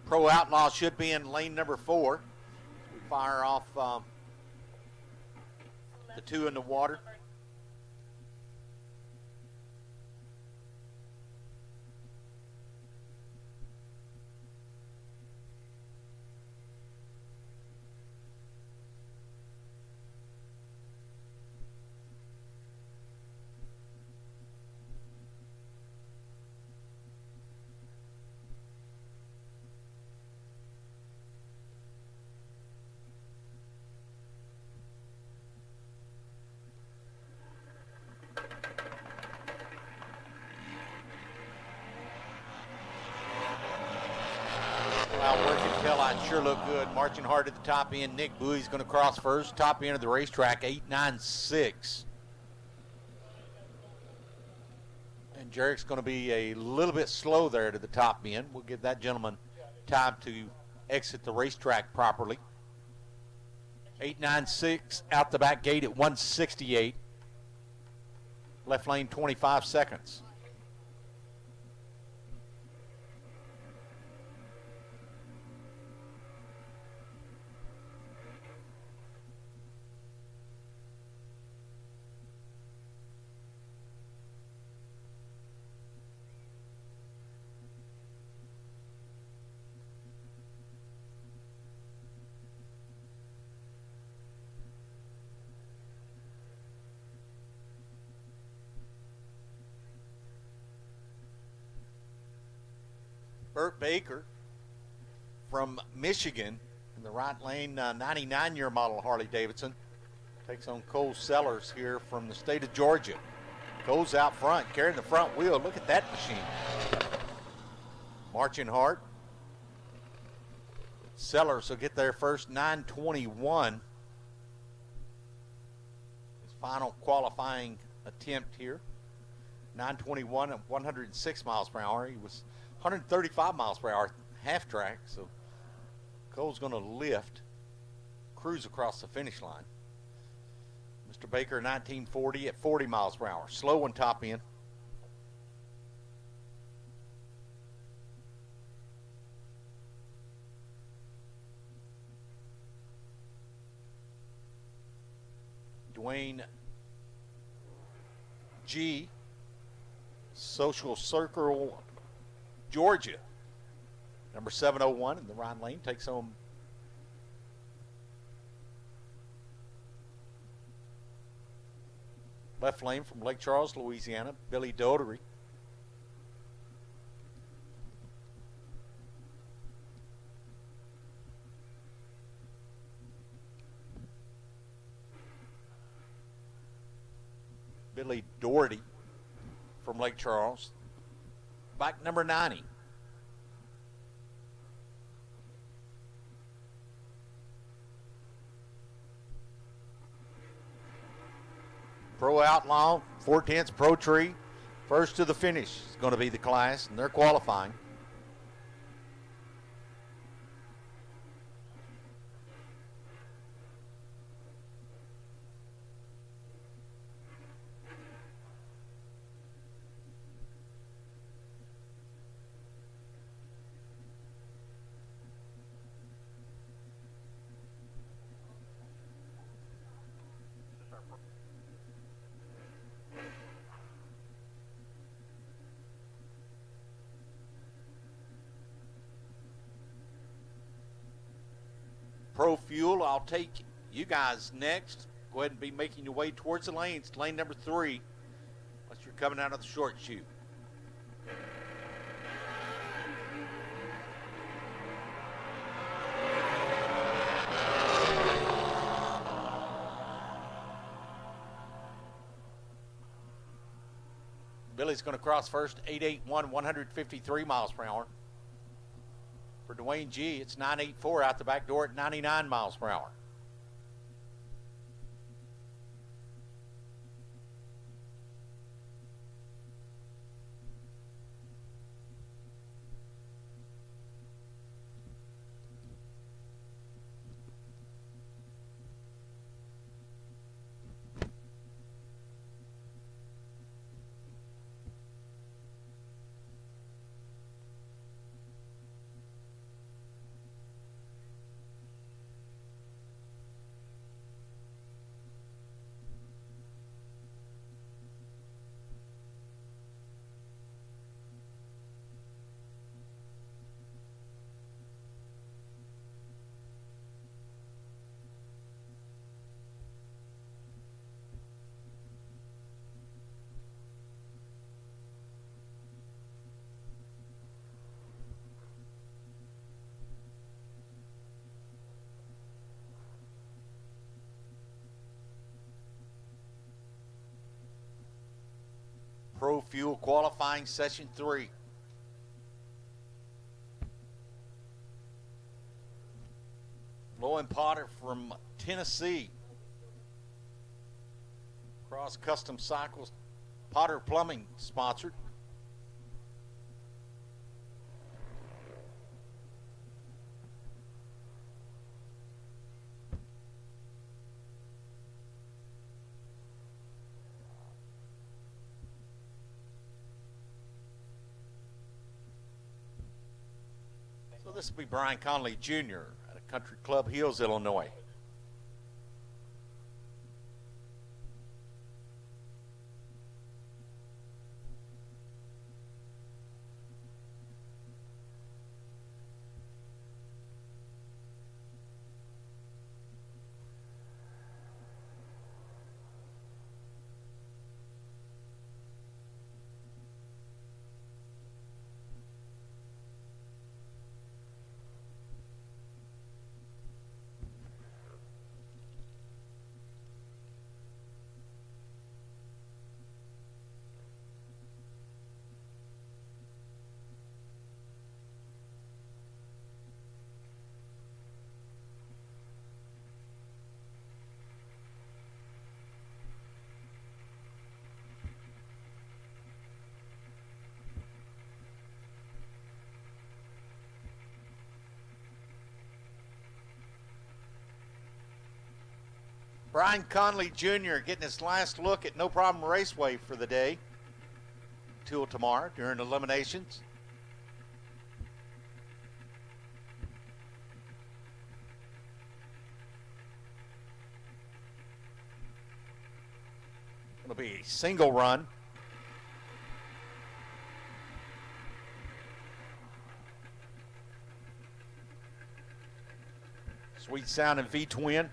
Pro Outlaw should be in lane number 4. We fire off the 2 in the water. Working tail line sure look good. Marching hard at the top end. Nick Bowie's going to cross first. Top end of the racetrack, 8.96. And Jarek's going to be a little bit slow there to the top end. We'll give that gentleman time to exit the racetrack properly. 8.96 out the back gate at 168. Left lane 25 seconds. Burt Baker from Michigan in the right lane, 99-year model Harley Davidson. Takes on Cole Sellers here from the state of Georgia. Cole's out front, carrying the front wheel. Look at that machine. Marching hard. Sellers will get there first, 9:21. His final qualifying attempt here. 9:21 at 106 miles per hour. He was 135 miles per hour half track, so Cole's going to lift, cruise across the finish line. Mr. Baker, 1940 at 40 miles per hour. Slow on top end. Dwayne G, Social Circle, Georgia. Number 701 in the right lane takes home left lane from Lake Charles, Louisiana, Billy Dotery. Billy Doherty from Lake Charles. Bike number 90. Pro Outlaw, 4/10 Pro Tree. First to the finish is going to be the class, and they're qualifying. Pro Fuel, I'll take you guys next. Go ahead and be making your way towards the lanes. Lane number 3, unless you're coming out of the short chute. Billy's going to cross first, 881, 153 miles per hour. For Dwayne G, it's 984 out the back door at 99 miles per hour. Pro Fuel Qualifying Session 3. Lowen Potter from Tennessee. Cross Custom Cycles, Potter Plumbing sponsored. So this will be Brian Conley Jr. at Country Club Hills, Illinois. Brian Conley Jr. getting his last look at No Problem Raceway for the day till tomorrow during eliminations. It'll be a single run. Sweet sound and V-twin.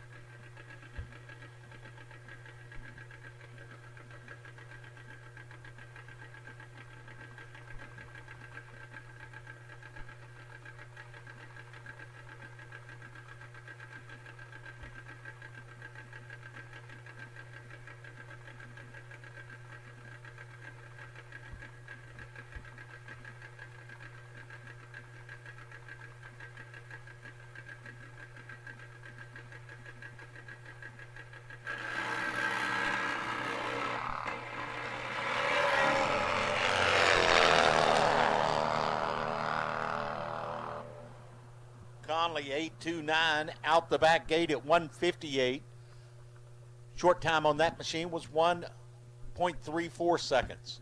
Conley 829 out the back gate at 158. Short time on that machine was 1.34 seconds.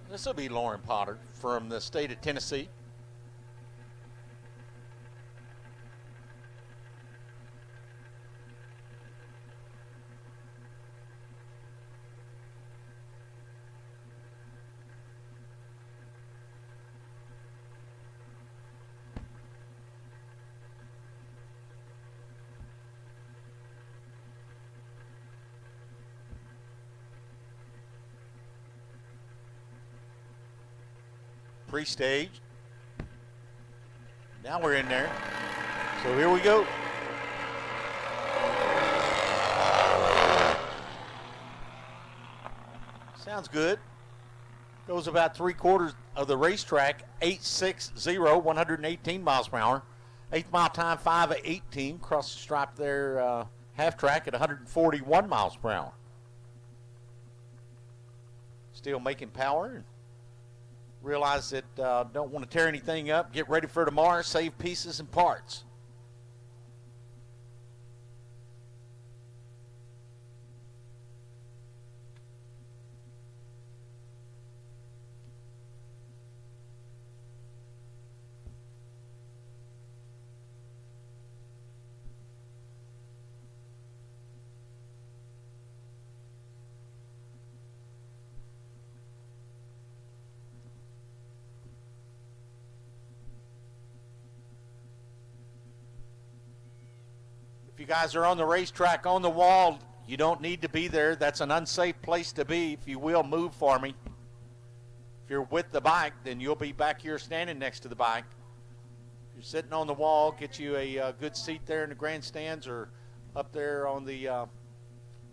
This will be Lauren Potter from the state of Tennessee. Pre-stage. Now we're in there. So here we go. Sounds good. Goes about 3/4 of the racetrack, 860, 118 miles per hour. 8th mile time, 5:18. Cross the stripe there, half track at 141 miles per hour. Still making power. Realize that don't want to tear anything up. Get ready for tomorrow. Save pieces and parts. If you guys are on the racetrack, on the wall, you don't need to be there. That's an unsafe place to be. If you will, move for me. If you're with the bike, then you'll be back here standing next to the bike. If you're sitting on the wall, get you a good seat there in the grandstands or up there on the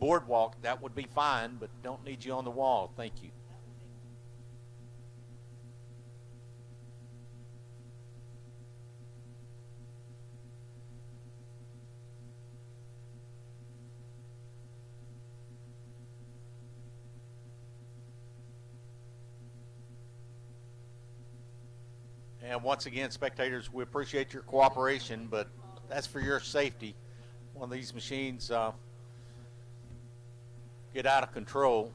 boardwalk. That would be fine, but don't need you on the wall. Thank you. And once again, spectators, we appreciate your cooperation, but that's for your safety. One of these machines get out of control,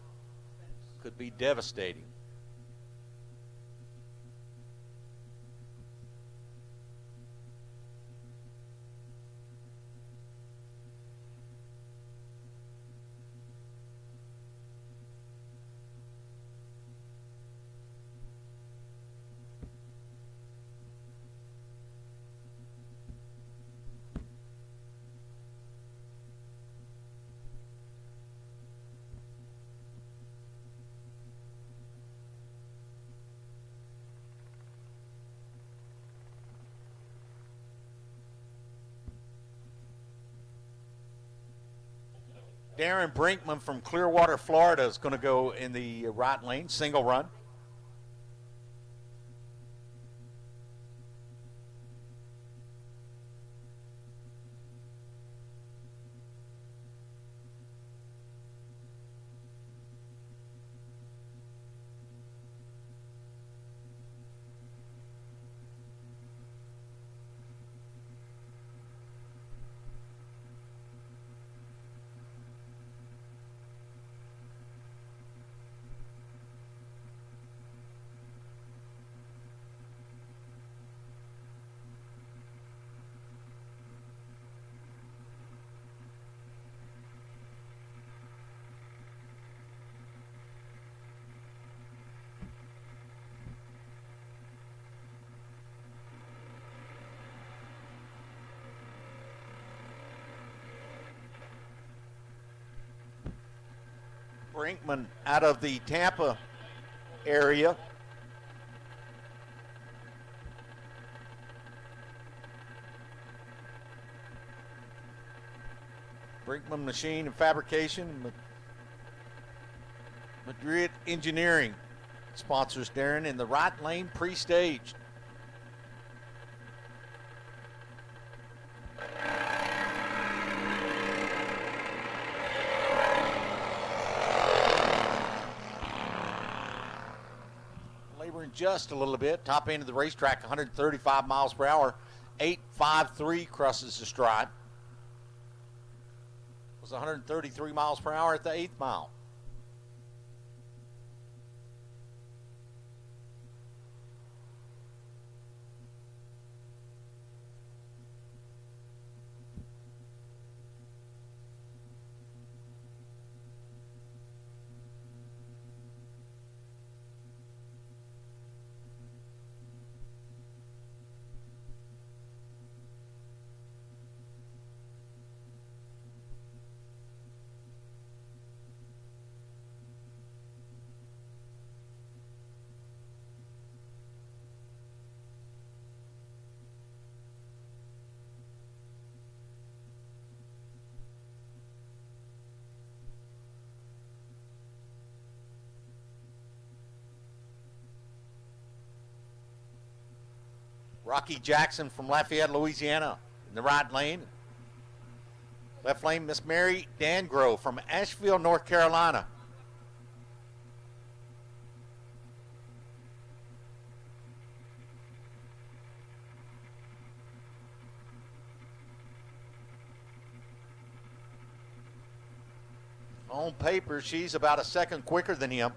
could be devastating. Darren Brinkman from Clearwater, Florida is going to go in the right lane, single run. Brinkman out of the Tampa area. Brinkman Machine and Fabrication, Madrid Engineering sponsors Darren in the right lane pre-staged. Just a little bit. Top end of the racetrack, 135 miles per hour. 853 crosses the stripe. It was 133 miles per hour at the 8th mile. Rocky Jackson from Lafayette, Louisiana in the right lane. Left lane, Miss Mary Dangrove from Asheville, North Carolina. On paper, she's about a second quicker than him.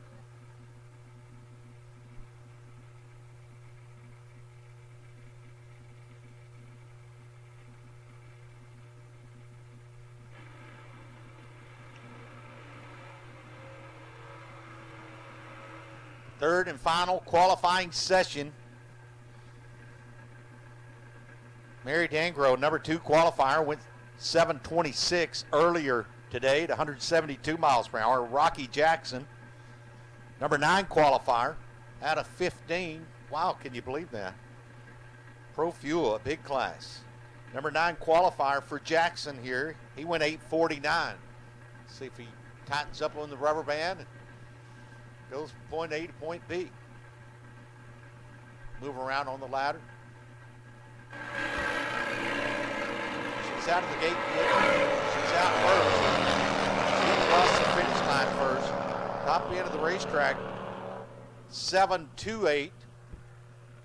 Third and final qualifying session. Mary Dangrove, number 2 qualifier, went 7:26 earlier today at 172 miles per hour. Rocky Jackson, number 9 qualifier, out of 15. Wow, can you believe that? Pro Fuel, a big class. Number 9 qualifier for Jackson here. He went 8:49. See if he tightens up on the rubber band. Goes from point A to point B. Move around on the ladder. She's out of the gate. She's out first. She crossed the finish line first. Top end of the racetrack. 7:28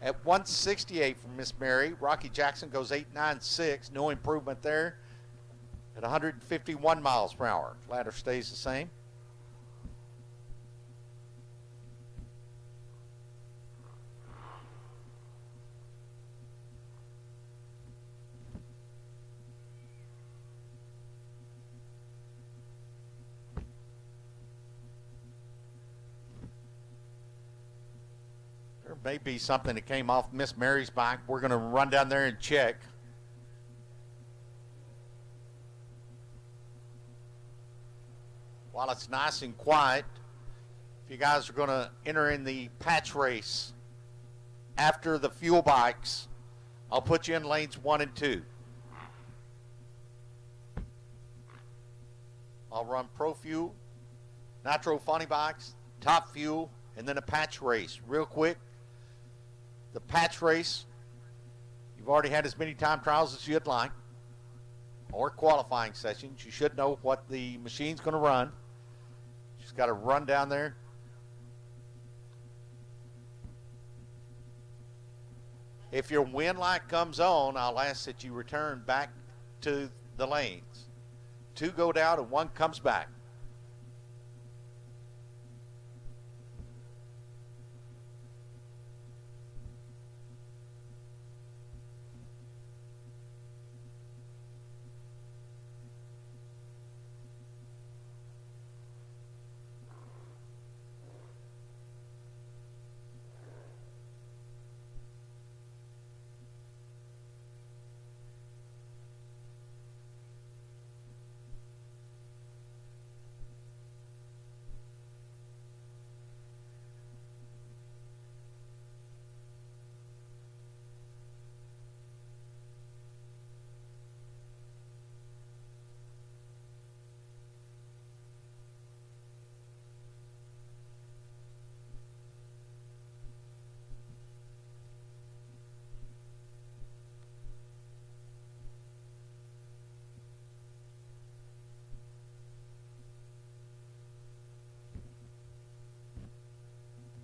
at 168 from Miss Mary. Rocky Jackson goes 8:96. No improvement there at 151 miles per hour. Ladder stays the same. There may be something that came off Miss Mary's bike. We're going to run down there and check. While it's nice and quiet, if you guys are going to enter in the patch race after the fuel bikes, I'll put you in lanes 1 and 2. I'll run Pro Fuel, Nitro Funny Bikes, Top Fuel, and then a patch race. Real quick, the patch race, you've already had as many time trials as you'd like, or qualifying sessions. You should know what the machine's going to run. Just got to run down there. If your wind light comes on, I'll ask that you return back to the lanes. 2 go down and 1 comes back.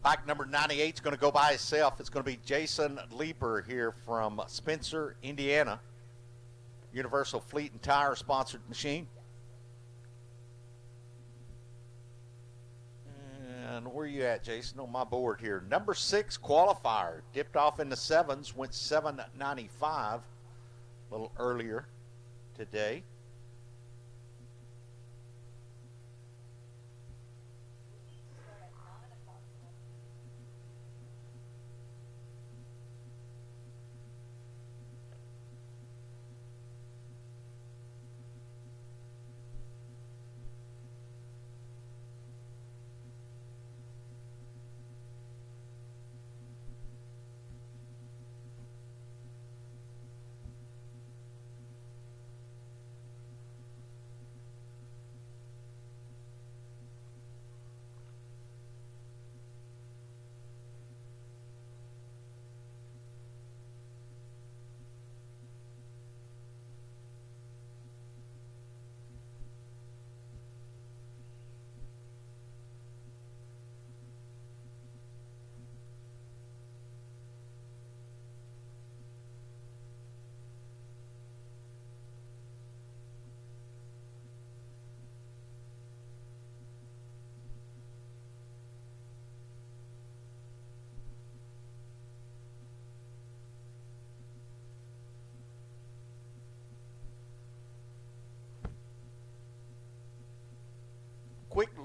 Bike number 98 is going to go by itself. It's going to be Jason Leeper here from Spencer, Indiana. Universal Fleet and Tire sponsored machine. And where are you at, Jason, on my board here? Number 6 qualifier. Dipped off in the 7s, went 795 a little earlier today.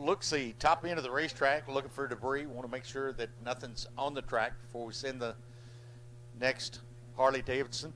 look-see, top end of the racetrack, looking for debris. Want to make sure that nothing's on the track before we send the next Harley Davidson.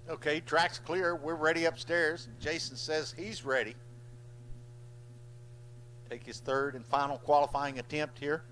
Okay, track's clear. We're ready upstairs. Jason says he's ready. Take his third and final qualifying attempt here.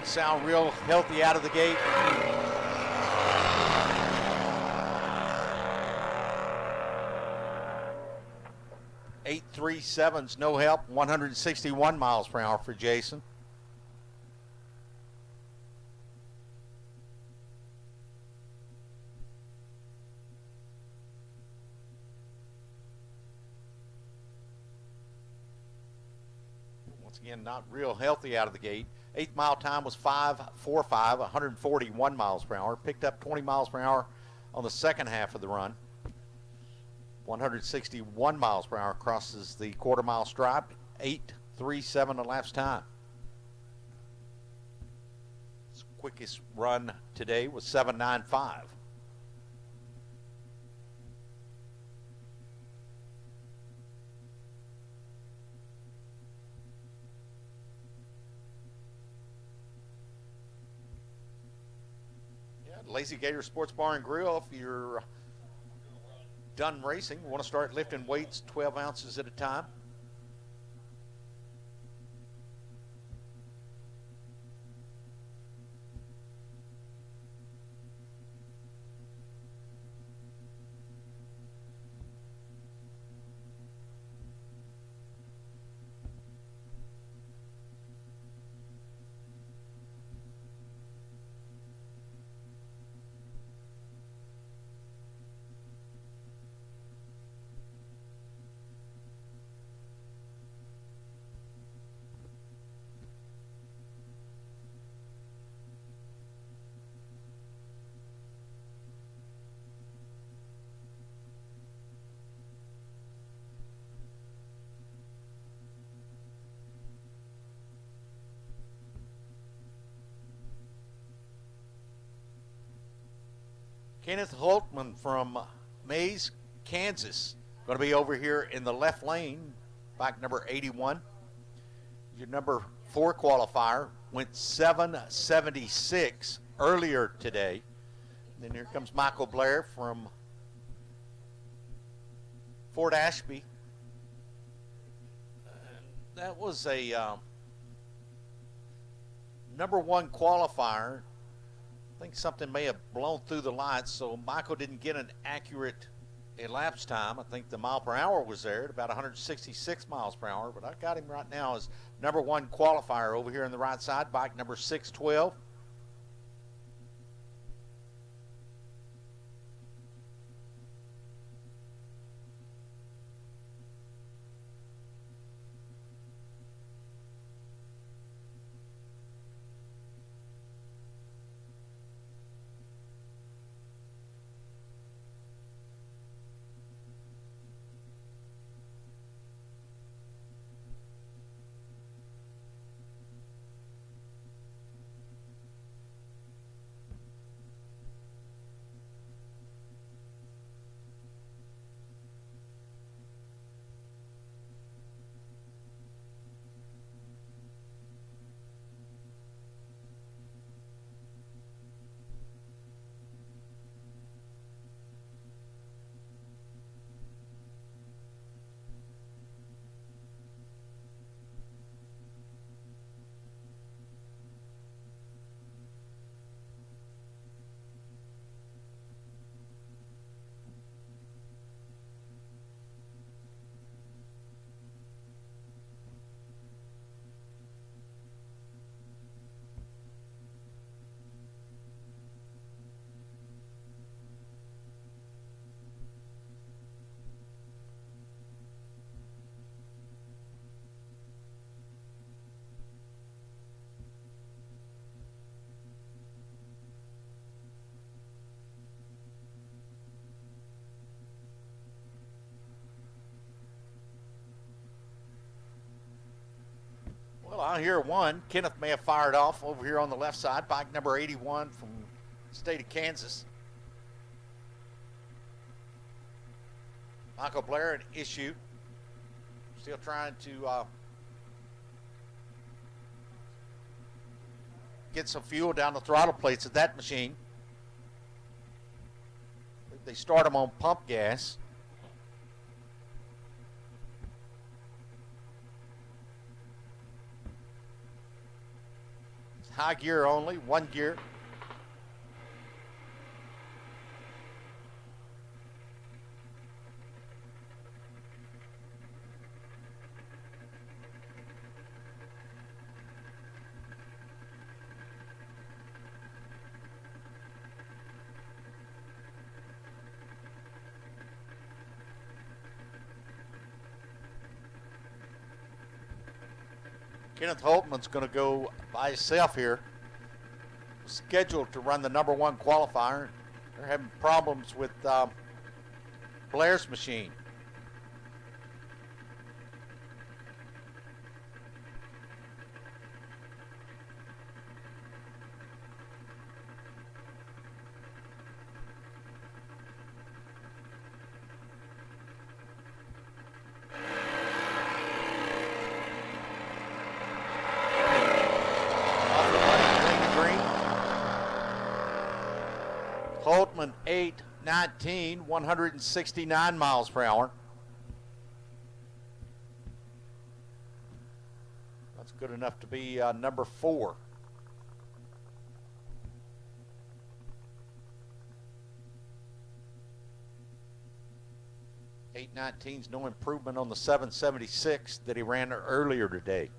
Sound real healthy out of the gate. .837's no help, 161 miles per hour for Jason. Once again, not real healthy out of the gate. 8th mile time was 5:45, 141 miles per hour. Picked up 20 miles per hour on the second half of the run. 161 miles per hour crosses the quarter mile stripe. 8:37 elapsed time. His quickest run today was 7:95. Lazy Gator Sports Bar and Grill. If you're done racing, want to start lifting weights 12 ounces at a time. Kenneth Holtman from Mays, Kansas. Going to be over here in the left lane, bike number 81. Your number 4 qualifier went 7:76 earlier today. And then here comes Michael Blair from Fort Ashby. That was a number 1 qualifier. I think something may have blown through the lights, so Michael didn't get an accurate elapsed time. I think the mile per hour was there at about 166 miles per hour, but I got him right now as number 1 qualifier over here on the right side, bike number 612. Well, I hear one. Kenneth may have fired off over here on the left side. Bike number 81 from the state of Kansas. Michael Blair at issue. Still trying to get some fuel down the throttle plates of that machine. They start them on pump gas. High gear only, 1 gear. Kenneth Holtman's going to go by himself here. Scheduled to run the number 1 qualifier. They're having problems with Blair's machine. Holtman 8:19, 169 miles per hour. That's good enough to be number 4. $8.19's no improvement on the 776 that he ran earlier today.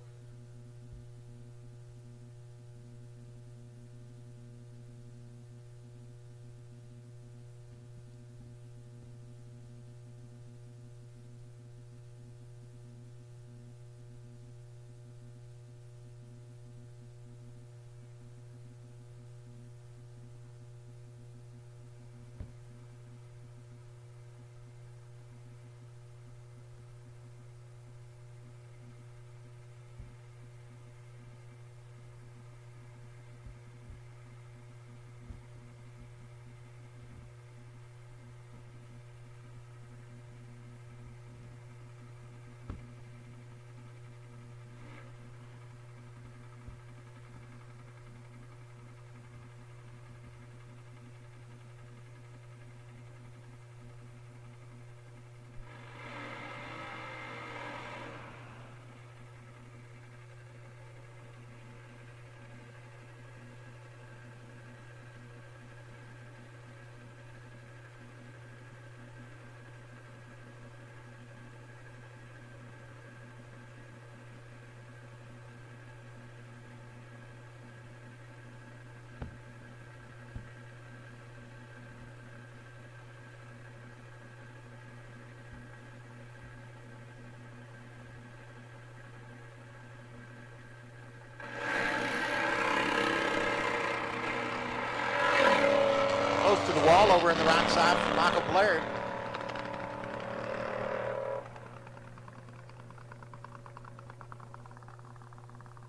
all over in the right side for Michael Blair.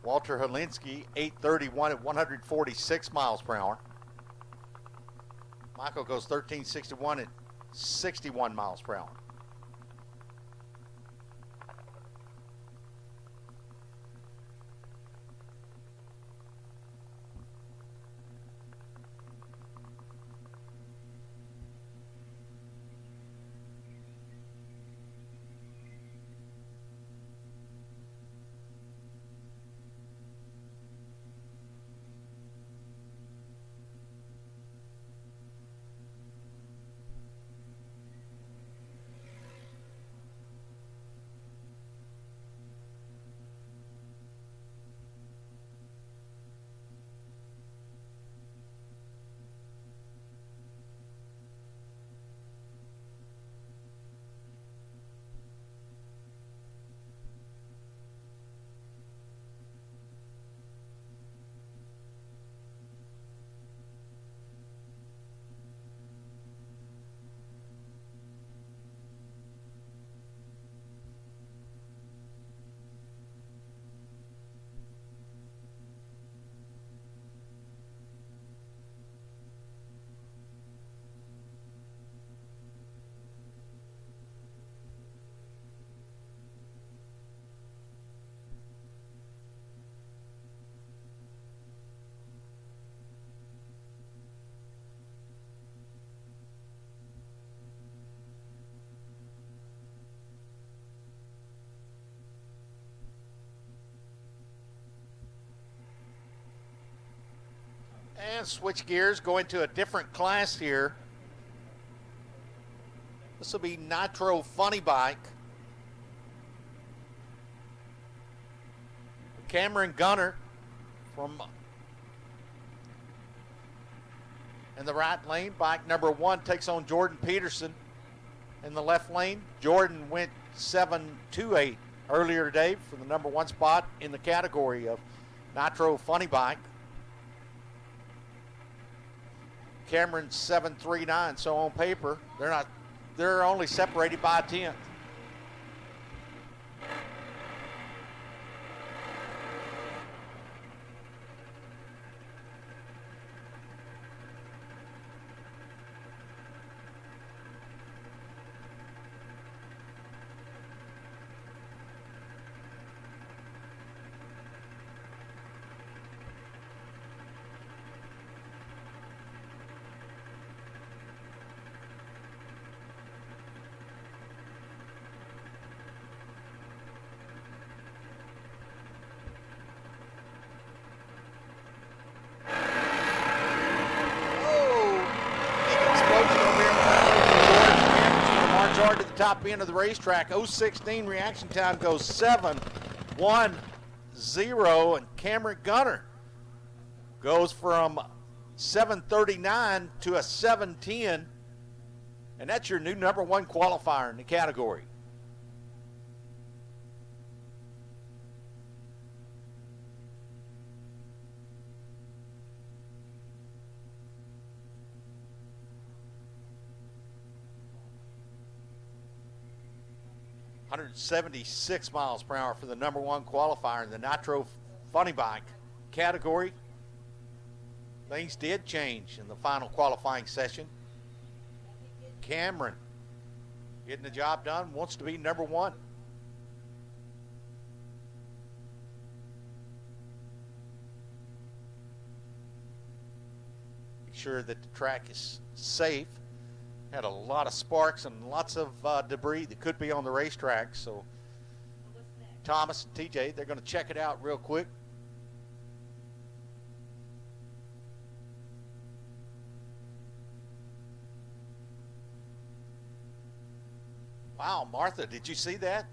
Walter Helinski, 8:31 at 146 miles per hour. Michael goes 13:61 at 61 miles per hour. And switch gears, go into a different class here. This will be Nitro Funny Bike. Cameron Gunner from in the right lane. Bike number 1 takes on Jordan Peterson in the left lane. Jordan went 7.28 earlier today for the number 1 spot in the category of Nitro Funny Bike. Cameron's 7.39, so on paper, they're only separated by a 10th. To the top end of the racetrack. 0:16 reaction time goes 7:10, and Cameron Gunner goes from 7:39 to a 7:10, and that's your new number 1 qualifier in the category. .176 miles per hour for the number 1 qualifier in the Nitro Funny Bike category. Things did change in the final qualifying session. Cameron getting the job done, wants to be number 1. Make sure that the track is safe. Had a lot of sparks and lots of debris that could be on the racetrack. So Thomas and TJ, they're going to check it out real quick. Wow, Martha, did you see that?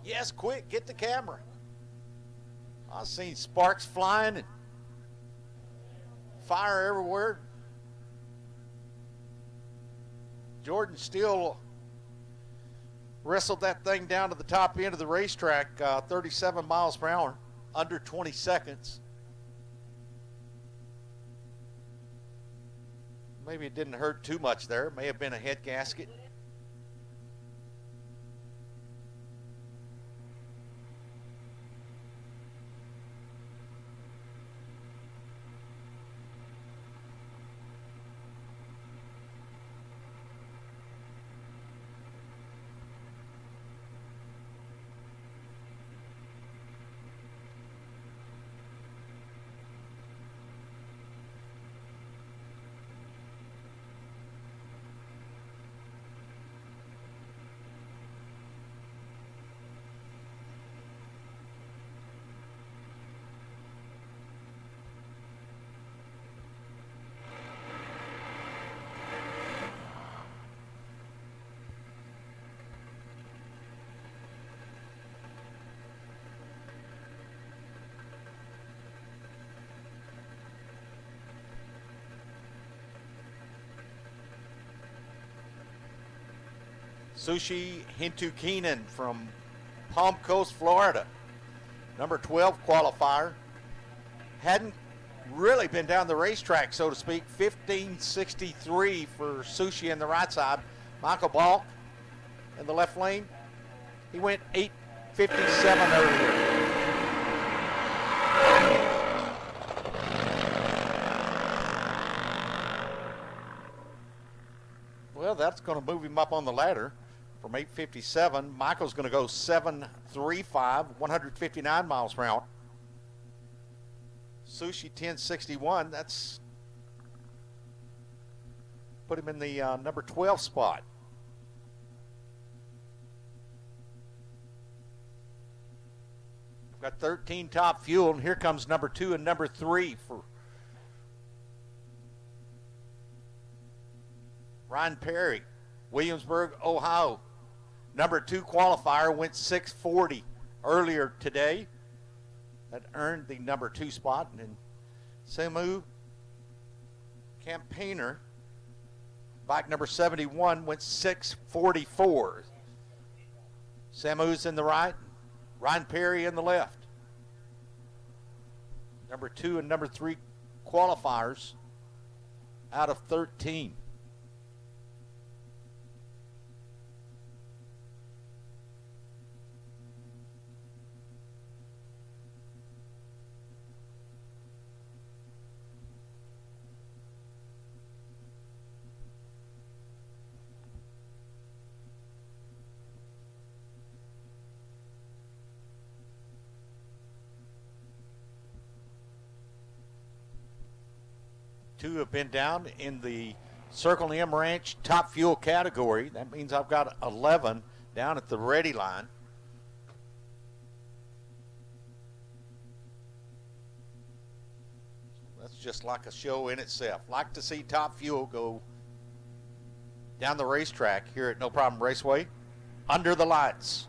Yes, quick, get the camera. I've seen sparks flying and fire everywhere. Jordan still wrestled that thing down to the top end of the racetrack, 37 miles per hour, under 20 seconds. Maybe it didn't hurt too much there. It may have been a head gasket. Sushi Hintukinen from Palm Coast, Florida. Number 12 qualifier. Hadn't really been down the racetrack, so to speak. 1563 for Sushi in the right side. Michael Balk in the left lane. He went 857 earlier. Well, that's going to move him up on the ladder from 857. Michael's going to go 735, 159 miles per hour. Sushi 1061, that's put him in the number 12 spot. We've got 13 top fuel, and here comes number 2 and number 3 for Ryan Perry, Williamsburg, Ohio. Number 2 qualifier went 640 earlier today. That earned the number 2 spot. And then Samu Campaigner, bike number 71, went 644. Samu's in the right, Ryan Perry in the left. Number 2 and number 3 qualifiers out of 13. Two have been down in the Circle M Ranch top fuel category. That means I've got 11 down at the ready line. That's just like a show in itself. Like to see top fuel go down the racetrack here at No Problem Raceway under the lights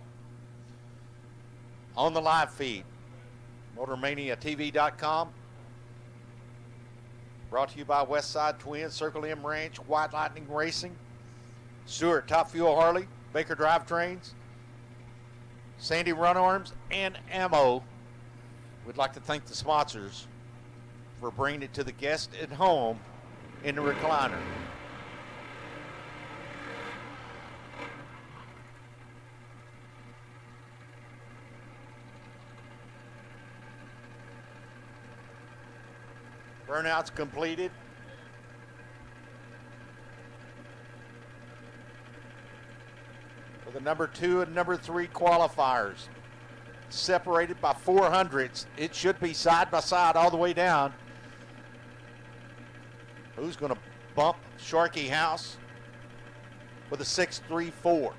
on the live feed. MotorManiaTV.com. Brought to you by Westside Twins, Circle M Ranch, White Lightning Racing, Stewart Top Fuel Harley, Baker Drivetrains, Sandy Run Arms, and Ammo. We'd like to thank the sponsors for bringing it to the guest at home in the recliner. Burnout's completed. For the number 2 and number 3 qualifiers. Separated by 400s. It should be side by side all the way down. Who's going to bump Sharkey House with a 6.34?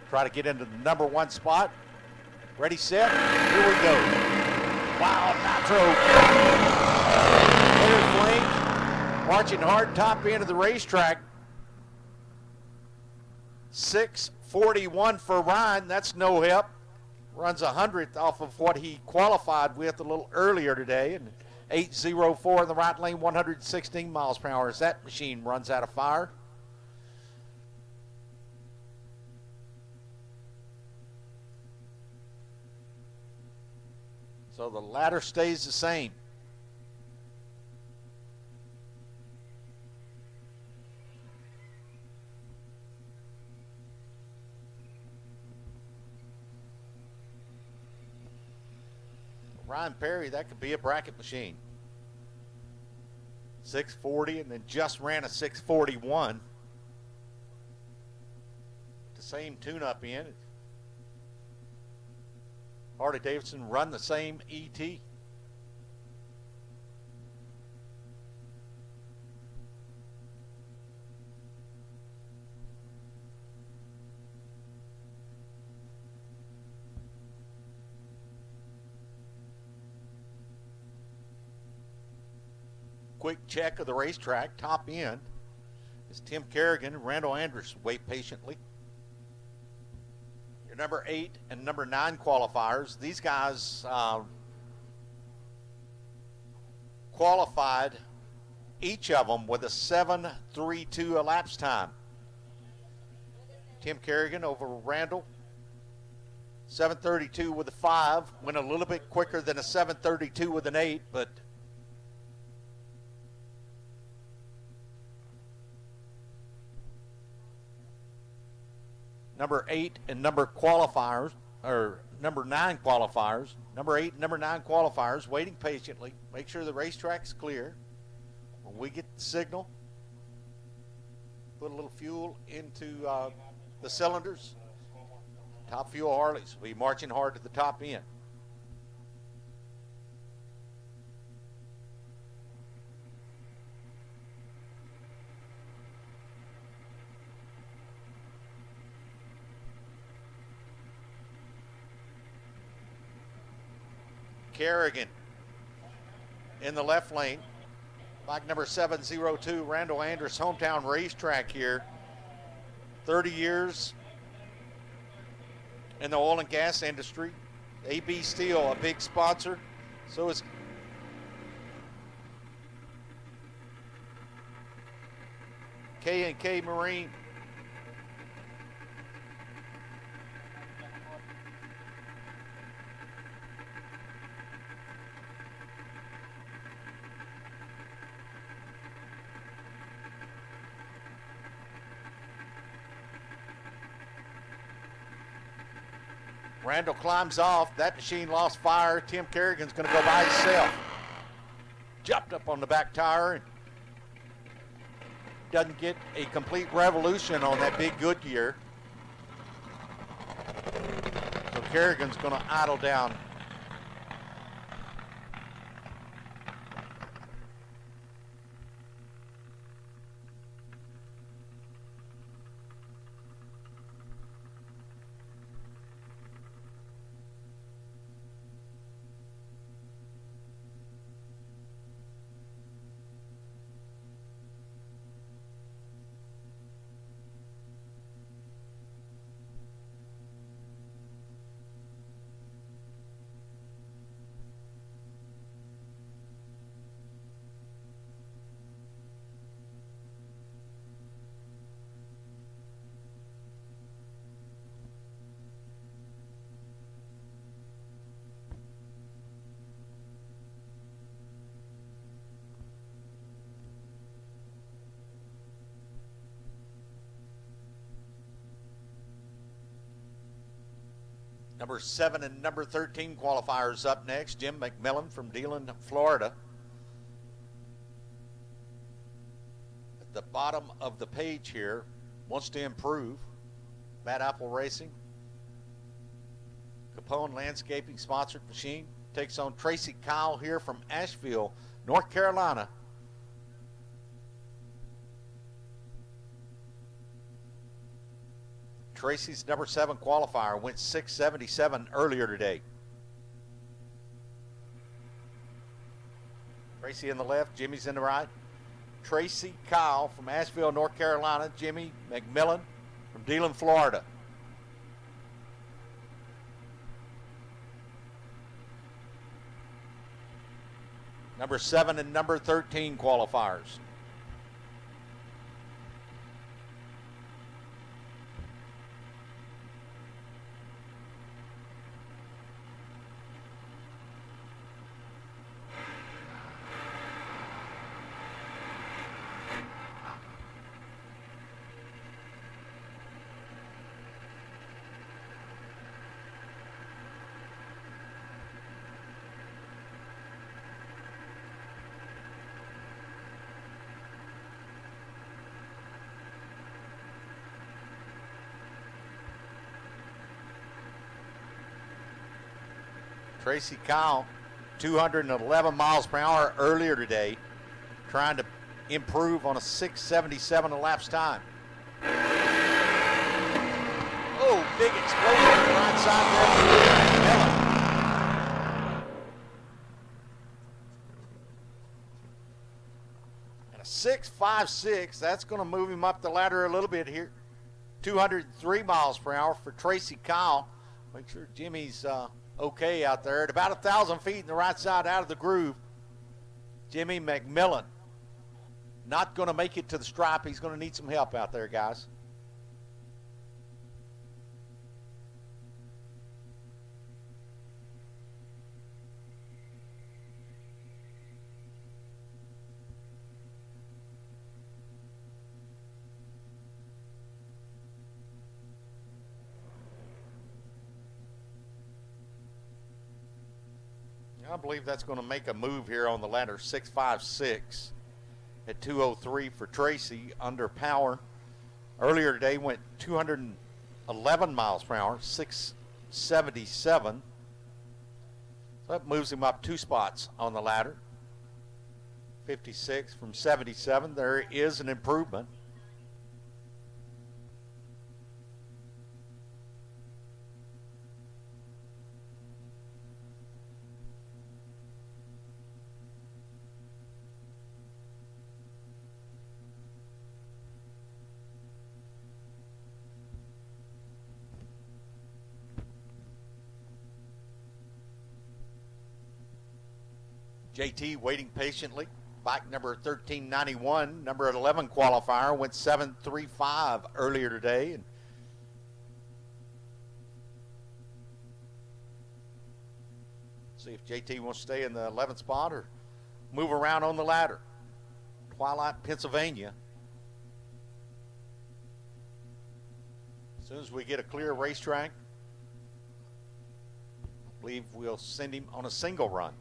Try to get into the number 1 spot. Ready, set, here we go. Wow, Nitro. Marching hard, top end of the racetrack. 6:41 for Ryan. That's no help. Runs 100th off of what he qualified with a little earlier today. And 8:04 in the right lane, 116 miles per hour as that machine runs out of fire. So the ladder stays the same. Ryan Perry, that could be a bracket machine. 640 and then just ran a 641. The same tune-up in. Harley Davidson run the same ET. Quick check of the racetrack. Top end is Tim Kerrigan and Randall Andrus. Wait patiently. Your number 8 and number 9 qualifiers. These guys qualified, each of them with a 7.32 elapsed time. Tim Kerrigan over Randall, 7.32 with a 5. Went a little bit quicker than a 7.32 with an 8, but number 8 and number qualifiers, or number 9 qualifiers, number 8 and number 9 qualifiers, waiting patiently. Make sure the racetrack's clear. When we get the signal, put a little fuel into the cylinders. Top Fuel Harleys will be marching hard to the top end. Kerrigan in the left lane. Bike number 702, Randall Andrus, hometown racetrack here. 30 years in the oil and gas industry. AB Steel, a big sponsor. So is K&K Marine. Randall climbs off. That machine lost fire. Tim Kerrigan's going to go by himself. Jumped up on the back tire and doesn't get a complete revolution on that big Goodyear. So Kerrigan's going to idle down. Number 7 and number 13 qualifiers up next. Jim McMillan from Deland, Florida. At the bottom of the page here, wants to improve. Bad Apple Racing. Capone Landscaping sponsored machine. Takes on Tracy Kyle here from Asheville, North Carolina. Tracy's number 7 qualifier went 677 earlier today. Tracy in the left, Jimmy's in the right. Tracy Kyle from Asheville, North Carolina. Jimmy McMillan from Deland, Florida. Number 7 and number 13 qualifiers. Tracy Kyle, 211 miles per hour earlier today, trying to improve on a 6:77 elapsed time. Oh, big explosion on the right side there. Miller. And a 6.56, that's going to move him up the ladder a little bit here. 203 miles per hour for Tracy Kyle. Make sure Jimmy's okay out there. At about 1,000 feet in the right side out of the groove, Jimmy McMillan not going to make it to the stripe. He's going to need some help out there, guys. I believe that's going to make a move here on the ladder. 6.56 at 203 for Tracy under power. Earlier today went 211 miles per hour, 677. So that moves him up 2 spots on the ladder. 56 from 77. There is an improvement. JT waiting patiently. Bike number 1391, number 11 qualifier, went 7.35 earlier today. And see if JT wants to stay in the 11th spot or move around on the ladder. Twilight, Pennsylvania. As soon as we get a clear racetrack, I believe we'll send him on a single run.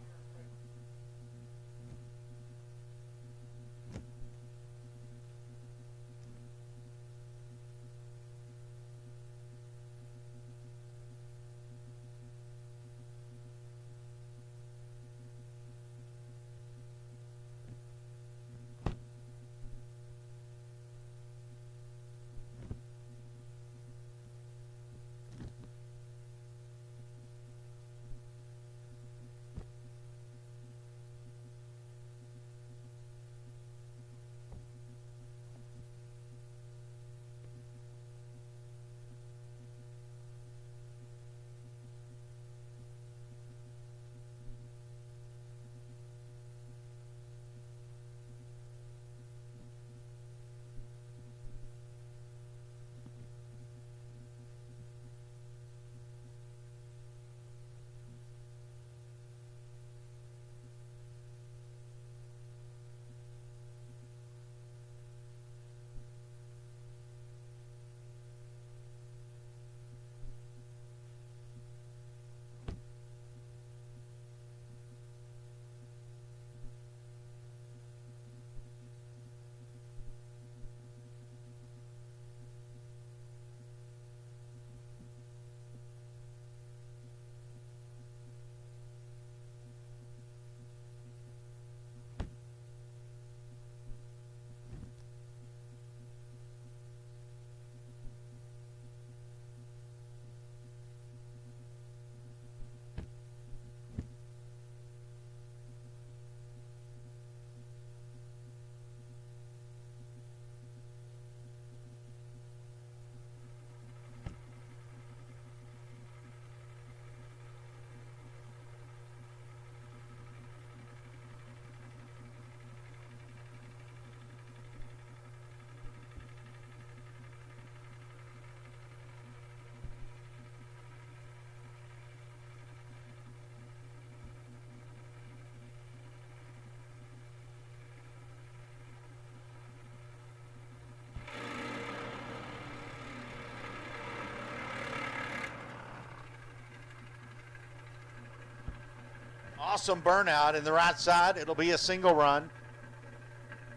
Awesome burnout in the right side. It'll be a single run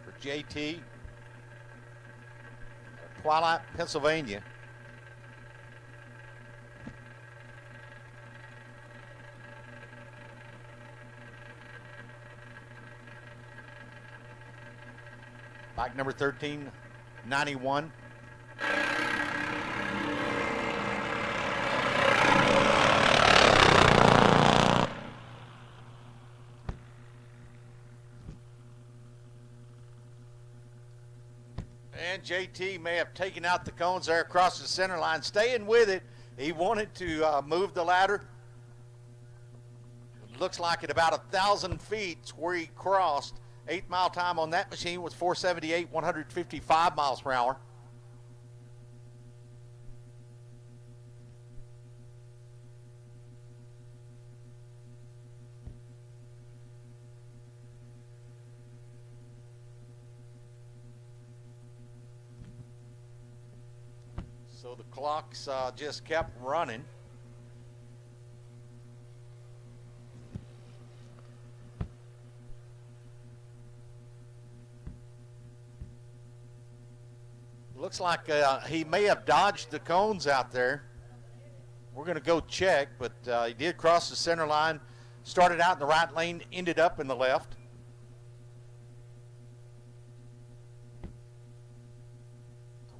for JT. Twilight, Pennsylvania. Bike number 1391. And JT may have taken out the cones there across the center line, staying with it. He wanted to move the ladder. It looks like at about 1,000 feet where he crossed. 8 mile time on that machine was 478, 155 miles per hour. So the clocks just kept running. Looks like he may have dodged the cones out there. We're going to go check, but he did cross the center line, started out in the right lane, ended up in the left.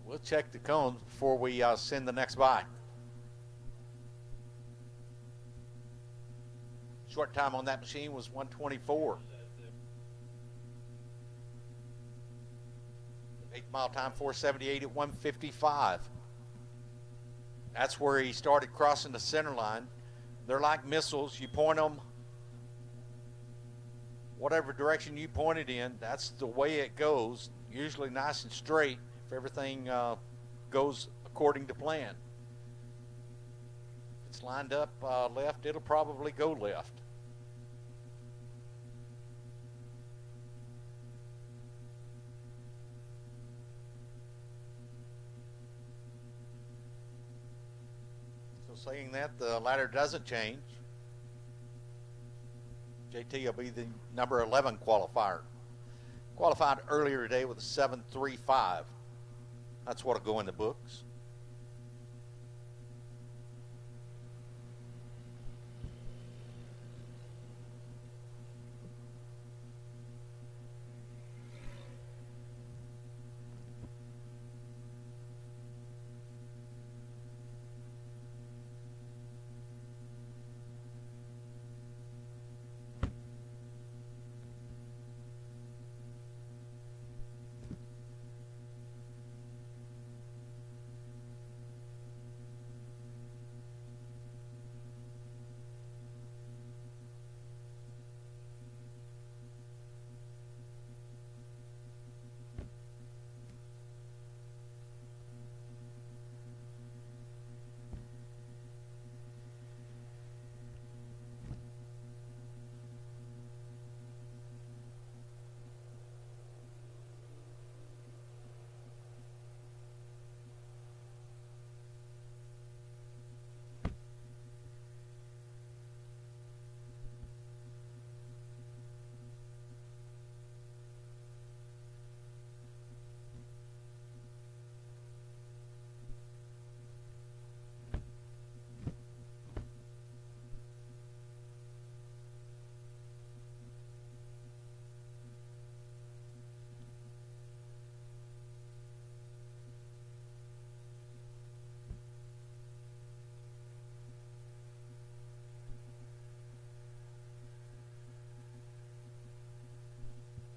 We'll check the cones before we send the next by. Short time on that machine was 124. 8 mile time 478 at 155. That's where he started crossing the center line. They're like missiles. You point them whatever direction you point it in, that's the way it goes, usually nice and straight if everything goes according to plan. If it's lined up left, it'll probably go left. So saying that, the ladder doesn't change. JT will be the number 11 qualifier. Qualified earlier today with a 7.35. That's what'll go in the books.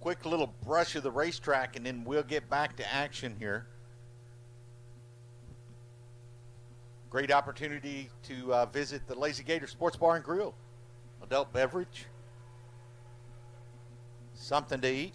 Quick little brush of the racetrack and then we'll get back to action here. Great opportunity to visit the Lazy Gator Sports Bar and Grill. Adult beverage, something to eat.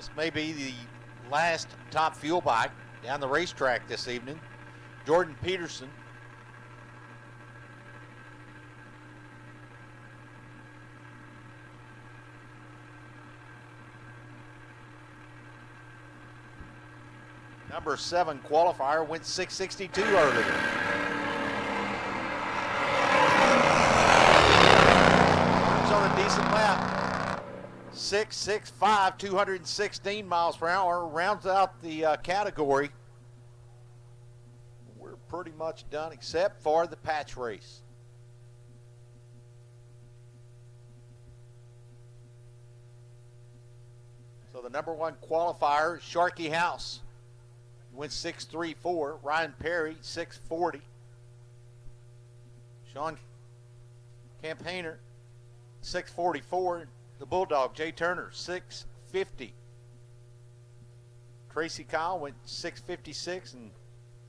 This may be the last top fuel bike down the racetrack this evening. Jordan Peterson. Number 7 qualifier went 662 earlier. He's on a decent lap. 665, 216 miles per hour. Rounds out the category. We're pretty much done except for the patch race. So the number 1 qualifier, Sharkey House, went 634. Ryan Perry, 640. Sean Campaigner, 644. The Bulldog, Jay Turner, 650. Tracy Kyle went 656, and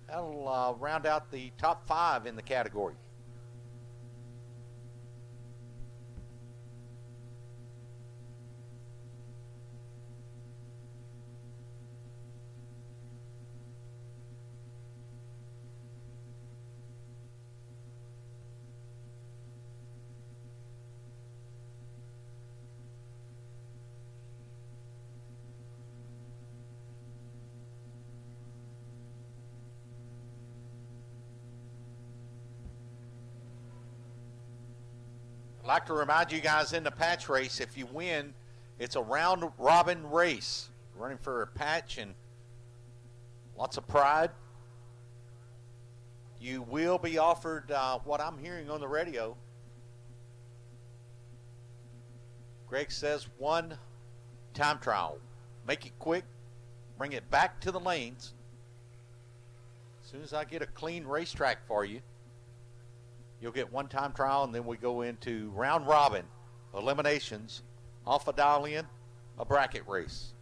that'll round out the top 5 in the category. I'd like to remind you guys in the patch race, if you win, it's a round robin race. Running for a patch and lots of pride. You will be offered what I'm hearing on the radio. Greg says 1 time trial. Make it quick. Bring it back to the lanes. As soon as I get a clean racetrack for you, you'll get 1 time trial, and then we go into round robin eliminations off a dial-in, a bracket race.